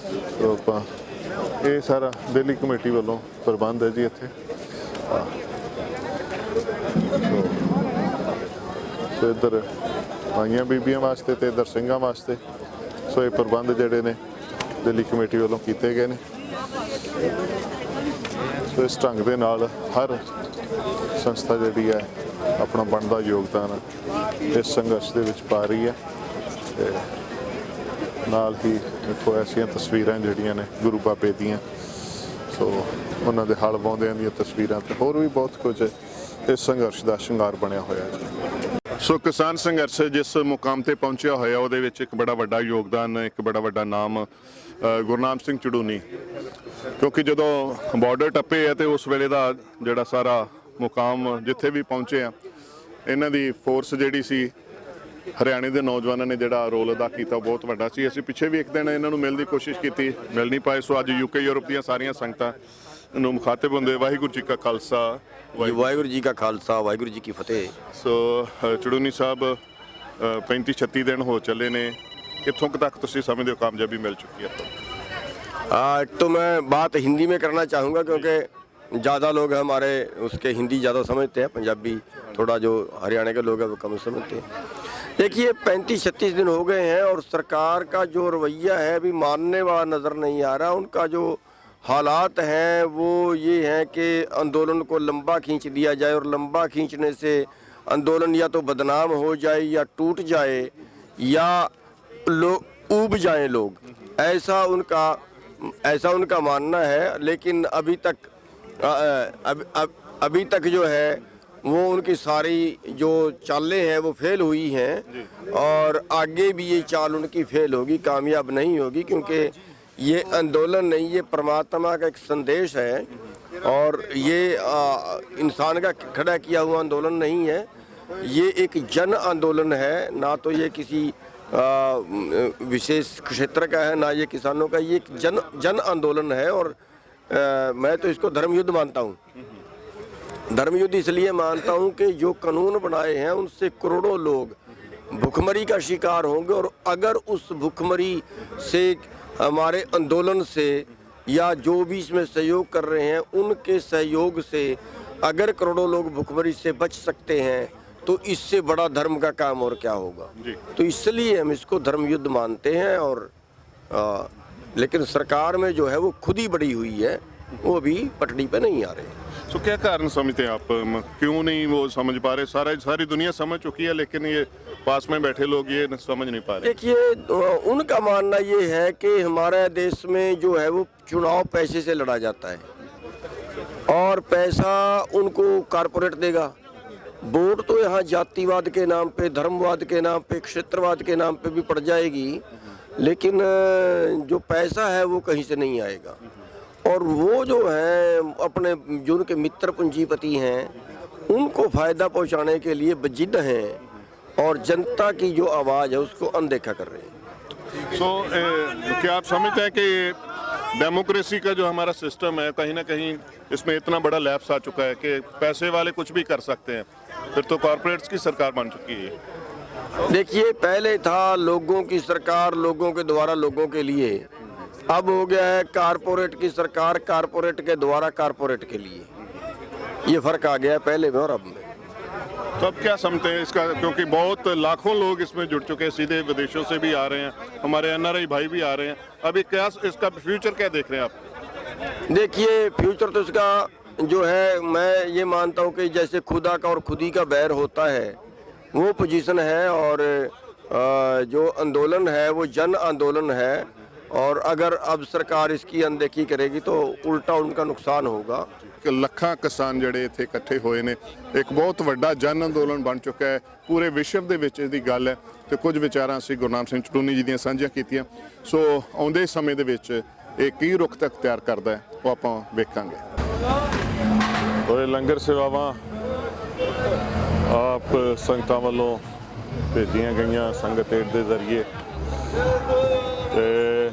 ਸੋ ਆਪਾਂ ਇਹ ਸਾਰਾ ਦਿੱਲੀ ਕਮੇਟੀ ਵੱਲੋਂ ਪ੍ਰਬੰਧ ਹੈ ਜੀ ਇੱਥੇ। ਸੋ ਇੱਧਰ ਆਈਆਂ ਬੀਬੀਆਂ ਵਾਸਤੇ ਤੇ ਇੱਧਰ ਸਿੰਘਾਂ ਵਾਸਤੇ ਸੋ ਇਹ ਪ੍ਰਬੰਧ ਜਿਹੜੇ ਨੇ ਦਿੱਲੀ ਕਮੇਟੀ ਵੱਲੋਂ ਕੀਤੇ ਗਏ ਨੇ। ਸੋ ਇਸ ਢੰਗ ਦੇ ਨਾਲ ਹਰ ਸੰਸਥਾ ਜਿਹੜੀ ਹੈ ਆਪਣਾ ਬਣਦਾ ਯੋਗਦਾਨ ਇਸ ਸੰਘਰਸ਼ ਦੇ ਵਿੱਚ ਪਾ ਰਹੀ ਹੈ। ਤੇ ਨਾਲ ਹੀ ਦੇਖੋ ਐਸੀਆਂ ਤਸਵੀਰਾਂ ਜਿਹੜੀਆਂ ਨੇ ਗੁਰੂ ਬਾਬੇ ਦੀਆਂ, ਸੋ ਉਹਨਾਂ ਦੇ ਹਲ ਵਾਉਂਦਿਆਂ ਦੀਆਂ ਤਸਵੀਰਾਂ ਤੇ ਹੋਰ ਵੀ ਬਹੁਤ ਕੁਝ ਇਸ ਸੰਘਰਸ਼ ਦਾ ਸ਼ਿੰਗਾਰ ਬਣਿਆ ਹੋਇਆ ਹੈ। ਸੋ ਕਿਸਾਨ ਸੰਘਰਸ਼ ਜਿਸ ਮੁਕਾਮ ਤੇ ਪਹੁੰਚਿਆ ਹੋਇਆ ਉਹਦੇ ਵਿੱਚ ਇੱਕ ਬੜਾ ਵੱਡਾ ਯੋਗਦਾਨ, ਇੱਕ ਬੜਾ ਵੱਡਾ ਨਾਮ ਗੁਰਨਾਮ ਸਿੰਘ ਚੜੂਨੀ, ਕਿਉਂਕਿ ਜਦੋਂ ਬਾਰਡਰ ਟੱਪੇ ਆ ਤੇ ਉਸ ਵੇਲੇ ਦਾ ਜਿਹੜਾ ਸਾਰਾ ਮੁਕਾਮ ਜਿੱਥੇ ਵੀ ਪਹੁੰਚੇ ਆ, ਇਹਨਾਂ ਦੀ ਫੋਰਸ ਜਿਹੜੀ ਸੀ ਹਰਿਆਣੇ ਦੇ ਨੌਜਵਾਨਾਂ ਨੇ ਜਿਹੜਾ ਰੋਲ ਅਦਾ ਕੀਤਾ ਬਹੁਤ ਵੱਡਾ ਸੀ। ਅਸੀਂ ਪਿੱਛੇ ਵੀ ਇੱਕ ਦਿਨ ਇਹਨਾਂ ਨੂੰ ਮਿਲਣ ਦੀ ਕੋਸ਼ਿਸ਼ ਕੀਤੀ, ਮਿਲ ਨਹੀਂ ਪਾਏ। ਸੋ ਅੱਜ UK ਯੂਰਪ ਦੀਆਂ ਸਾਰੀਆਂ ਸੰਗਤਾਂ ਨੂੰ ਮੁਖਾਤਿਬ ਹੁੰਦੇ ਵਾਹਿਗੁਰੂ ਜੀ ਕਾ ਖਾਲਸਾ ਵਾਹਿਗੁਰੂ ਜੀ ਕਾ ਖਾਲਸਾ ਵਾਹਿਗੁਰੂ ਜੀ ਕੀ ਫਤਿਹ। ਸੋ ਚੜੂਨੀ ਸਾਹਿਬ 35-36 ਦਿਨ ਹੋ ਚੱਲੇ ਨੇ, कितों तक तुम समझते हो कामयाबी मिल चुकी है? तो मैं बात हिंदी में करना चाहूँगा क्योंकि ज़्यादा लोग हमारे उसके हिंदी ज़्यादा समझते हैं, पंजाबी थोड़ा जो हरियाणा के लोग हैं वो कम समझते हैं। देखिए 35-36 दिन हो गए हैं और सरकार का जो रवैया है अभी मानने वाला नज़र नहीं आ रहा। उनका जो हालात हैं वो ये हैं कि आंदोलन को लंबा खींच दिया जाए और लंबा खींचने से आंदोलन या तो बदनाम हो जाए या टूट जाए या लोग ऊब जाए लोग, ऐसा उनका मानना है। लेकिन अभी तक जो है वो उनकी सारी जो चालें हैं वो फेल हुई हैं और आगे भी ये चाल उनकी फेल होगी, कामयाब नहीं होगी, क्योंकि ये आंदोलन नहीं, ये परमात्मा का एक संदेश है और ये इंसान का खड़ा किया हुआ आंदोलन नहीं है। ये एक जन आंदोलन है, ना तो ये किसी विशेष क्षेत्र का है ना ये किसानों का, ये एक जन आंदोलन है। और मैं तो इसको धर्मयुद्ध मानता हूँ। धर्मयुद्ध इसलिए मानता हूँ कि जो कानून बनाए हैं उनसे करोड़ों लोग भुखमरी का शिकार होंगे और अगर उस भुखमरी से हमारे आंदोलन से या जो भी इसमें सहयोग कर रहे हैं उनके सहयोग से अगर करोड़ों लोग भुखमरी से बच सकते हैं तो इससे बड़ा धर्म का काम और क्या होगा। तो इसलिए हम इसको धर्म युद्ध मानते हैं। और लेकिन सरकार में जो है वो खुद ही बड़ी हुई है, वो अभी पटड़ी पे नहीं आ रहे। तो क्या कारण समझते हैं आप, क्यों नहीं वो समझ पा रहे? सारी दुनिया समझ चुकी है लेकिन ये पास में बैठे लोग ये समझ नहीं पा रहे। देखिए उनका मानना ये है कि हमारे देश में जो है वो चुनाव पैसे से लड़ा जाता है और पैसा उनको कारपोरेट देगा। वोट तो यहाँ जातिवाद के नाम पे, धर्मवाद के नाम पे, क्षेत्रवाद के नाम पे भी पड़ जाएगी, लेकिन जो पैसा है वो कहीं से नहीं आएगा। और वो जो है अपने जो उनके मित्र पूंजीपति हैं उनको फ़ायदा पहुँचाने के लिए बजिद हैं और जनता की जो आवाज़ है उसको अनदेखा कर रहे हैं। क्या आप समझते हैं कि डेमोक्रेसी का जो हमारा सिस्टम है कहीं ना कहीं इसमें इतना बड़ा लैप्स आ चुका है कि पैसे वाले कुछ भी कर सकते हैं, फिर तो कॉर्पोरेट्स की सरकार बन चुकी है? देखिए पहले था लोगों की सरकार, लोगों के द्वारा लोगों के लिए, अब हो गया है कारपोरेट की सरकार, कारपोरेट के द्वारा कारपोरेट के लिए। ये फर्क आ गया है पहले में और अब में। तो अब क्या समझते हैं इसका, क्योंकि बहुत लाखों लोग इसमें जुड़ चुके हैं, सीधे विदेशों से भी आ रहे हैं, हमारे NRI भाई भी आ रहे हैं, अभी क्या इसका फ्यूचर क्या देख रहे हैं आप? देखिए फ्यूचर तो इसका जो है मैं ये मानता हूँ कि जैसे खुदा का और खुदी का बैर होता है वो पोजीशन है और जो आंदोलन है वो जन आंदोलन है और अगर अब सरकार इसकी अनदेखी करेगी तो उल्टा उनका नुकसान होगा। ਲੱਖਾਂ ਕਿਸਾਨ ਜਿਹੜੇ ਇੱਥੇ ਇਕੱਠੇ ਹੋਏ ਨੇ, ਇੱਕ ਬਹੁਤ ਵੱਡਾ ਜਨ ਅੰਦੋਲਨ ਬਣ ਚੁੱਕਾ ਹੈ, ਪੂਰੇ ਵਿਸ਼ਵ ਦੇ ਵਿੱਚ ਇਹਦੀ ਗੱਲ ਹੈ ਤੇ ਕੁਝ ਵਿਚਾਰਾਂ ਅਸੀਂ ਗੁਰਨਾਮ ਸਿੰਘ ਚੜੂਨੀ ਜੀ ਦੀਆਂ ਸਾਂਝੀਆਂ ਕੀਤੀਆਂ। ਸੋ ਆਉਂਦੇ ਸਮੇਂ ਦੇ ਵਿੱਚ ਇਹ ਕੀ ਰੁਖ ਤੱਕ ਤਿਆਰ ਕਰਦਾ ਹੈ ਉਹ ਆਪਾਂ ਵੇਖਾਂਗੇ। ਔਰ ਲੰਗਰ ਸੇਵਾਵਾਂ ਆਪ ਸੰਗਤਾਂ ਵੱਲੋਂ ਭੇਜੀਆਂ ਗਈਆਂ ਸੰਗਤ ਏਡ ਦੇ ਜ਼ਰੀਏ ਤੇ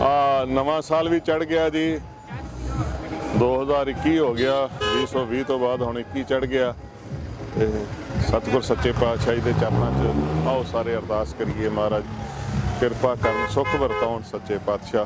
ਆ ਨਵਾਂ ਸਾਲ ਵੀ ਚੜ ਗਿਆ ਜੀ, 2021 ਹੋ ਗਿਆ, 2020 ਤੋਂ ਬਾਅਦ ਹੁਣ 21 ਚੜ ਗਿਆ ਤੇ ਸਤਿਗੁਰ ਸੱਚੇ ਪਾਤਸ਼ਾਹੀ ਦੇ ਚਰਨਾਂ 'ਚ ਆਓ ਸਾਰੇ ਅਰਦਾਸ ਕਰੀਏ, ਮਹਾਰਾਜ ਕਿਰਪਾ ਕਰਨ, ਸੁੱਖ ਵਰਤਾਉਣ ਸੱਚੇ ਪਾਤਸ਼ਾਹ।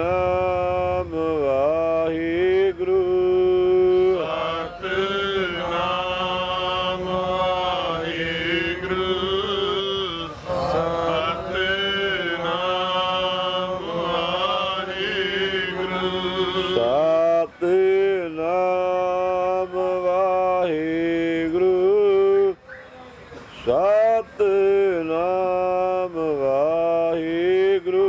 ਸਤਿਨਾਮ ਵਾਹਿਗੁਰੂ ਸਤਿਨਾਮ ਵਾਹਿਗੁਰੂ ਸਤਿਨਾਮ ਵਾਹਿਗੁਰੂ ਸਤਿਨਾਮ ਵਾਹਿਗੁਰੂ ਸਤਿਨਾਮ ਵਾਹਿਗੁਰੂ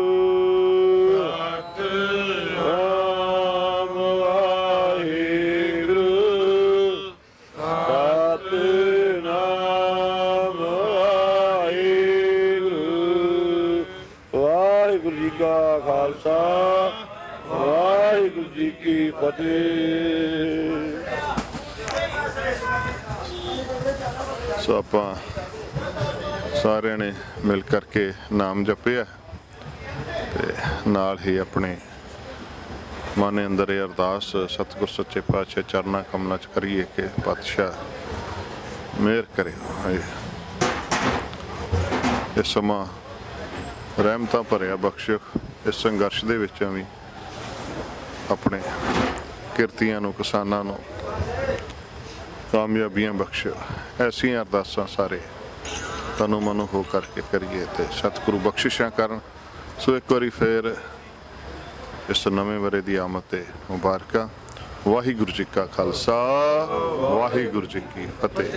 ਸਤਿਨਾਮ ਵਾਹਿਗੁਰੂ ਸਤਿਨਾਮ ਵਾਹਿਗੁਰੂ ਵਾਹਿਗੁਰੂ ਜੀ ਕਾ ਖਾਲਸਾ ਵਾਹਿਗੁਰੂ ਜੀ ਕੀ ਫਤਿਹ। ਸੋ ਆਪਾਂ ਸਾਰਿਆਂ ਨੇ ਮਿਲ ਕਰਕੇ ਨਾਮ ਜਪਿਆ ਤੇ ਨਾਲ ਹੀ ਆਪਣੇ ਮਨ ਅੰਦਰ ਇਹ ਅਰਦਾਸ ਸਤਿਗੁਰ ਸੱਚੇ ਪਾਤਸ਼ਾਹ ਚਰਨਾਂ ਕਮਲਾਂ 'ਚ ਕਰੀਏ ਕਿ ਪਾਤਸ਼ਾਹ ਮਿਹਰ ਕਰੇ। ਇਹ ਸਮਾਂ ਰਹਿਮਤਾਂ ਭਰਿਆ ਬਖਸ਼ਿਓ। ਇਸ ਸੰਘਰਸ਼ ਦੇ ਵਿੱਚੋਂ ਵੀ ਆਪਣੇ ਕਿਰਤੀਆਂ ਨੂੰ ਕਿਸਾਨਾਂ ਨੂੰ ਕਾਮਯਾਬੀਆਂ ਬਖਸ਼ਿਓ। ਐਸੀਆਂ ਅਰਦਾਸਾਂ ਸਾਰੇ ਤਨੋਂ ਮਨੋਂ ਹੋ ਕਰਕੇ ਕਰੀਏ ਤੇ ਸਤਿਗੁਰੂ ਬਖਸ਼ਿਸ਼ਾਂ ਕਰਨ। ਸੋ ਇੱਕ ਵਾਰੀ ਫੇਰ ਇਸ ਨਵੇਂ ਵਰੇ ਦੀ ਆਮਦ ਤੇ ਮੁਬਾਰਕਾਂ। ਵਾਹਿਗੁਰੂ ਜੀ ਕਾ ਖਾਲਸਾ ਵਾਹਿਗੁਰੂ ਜੀ ਕੀ ਫਤਿਹ।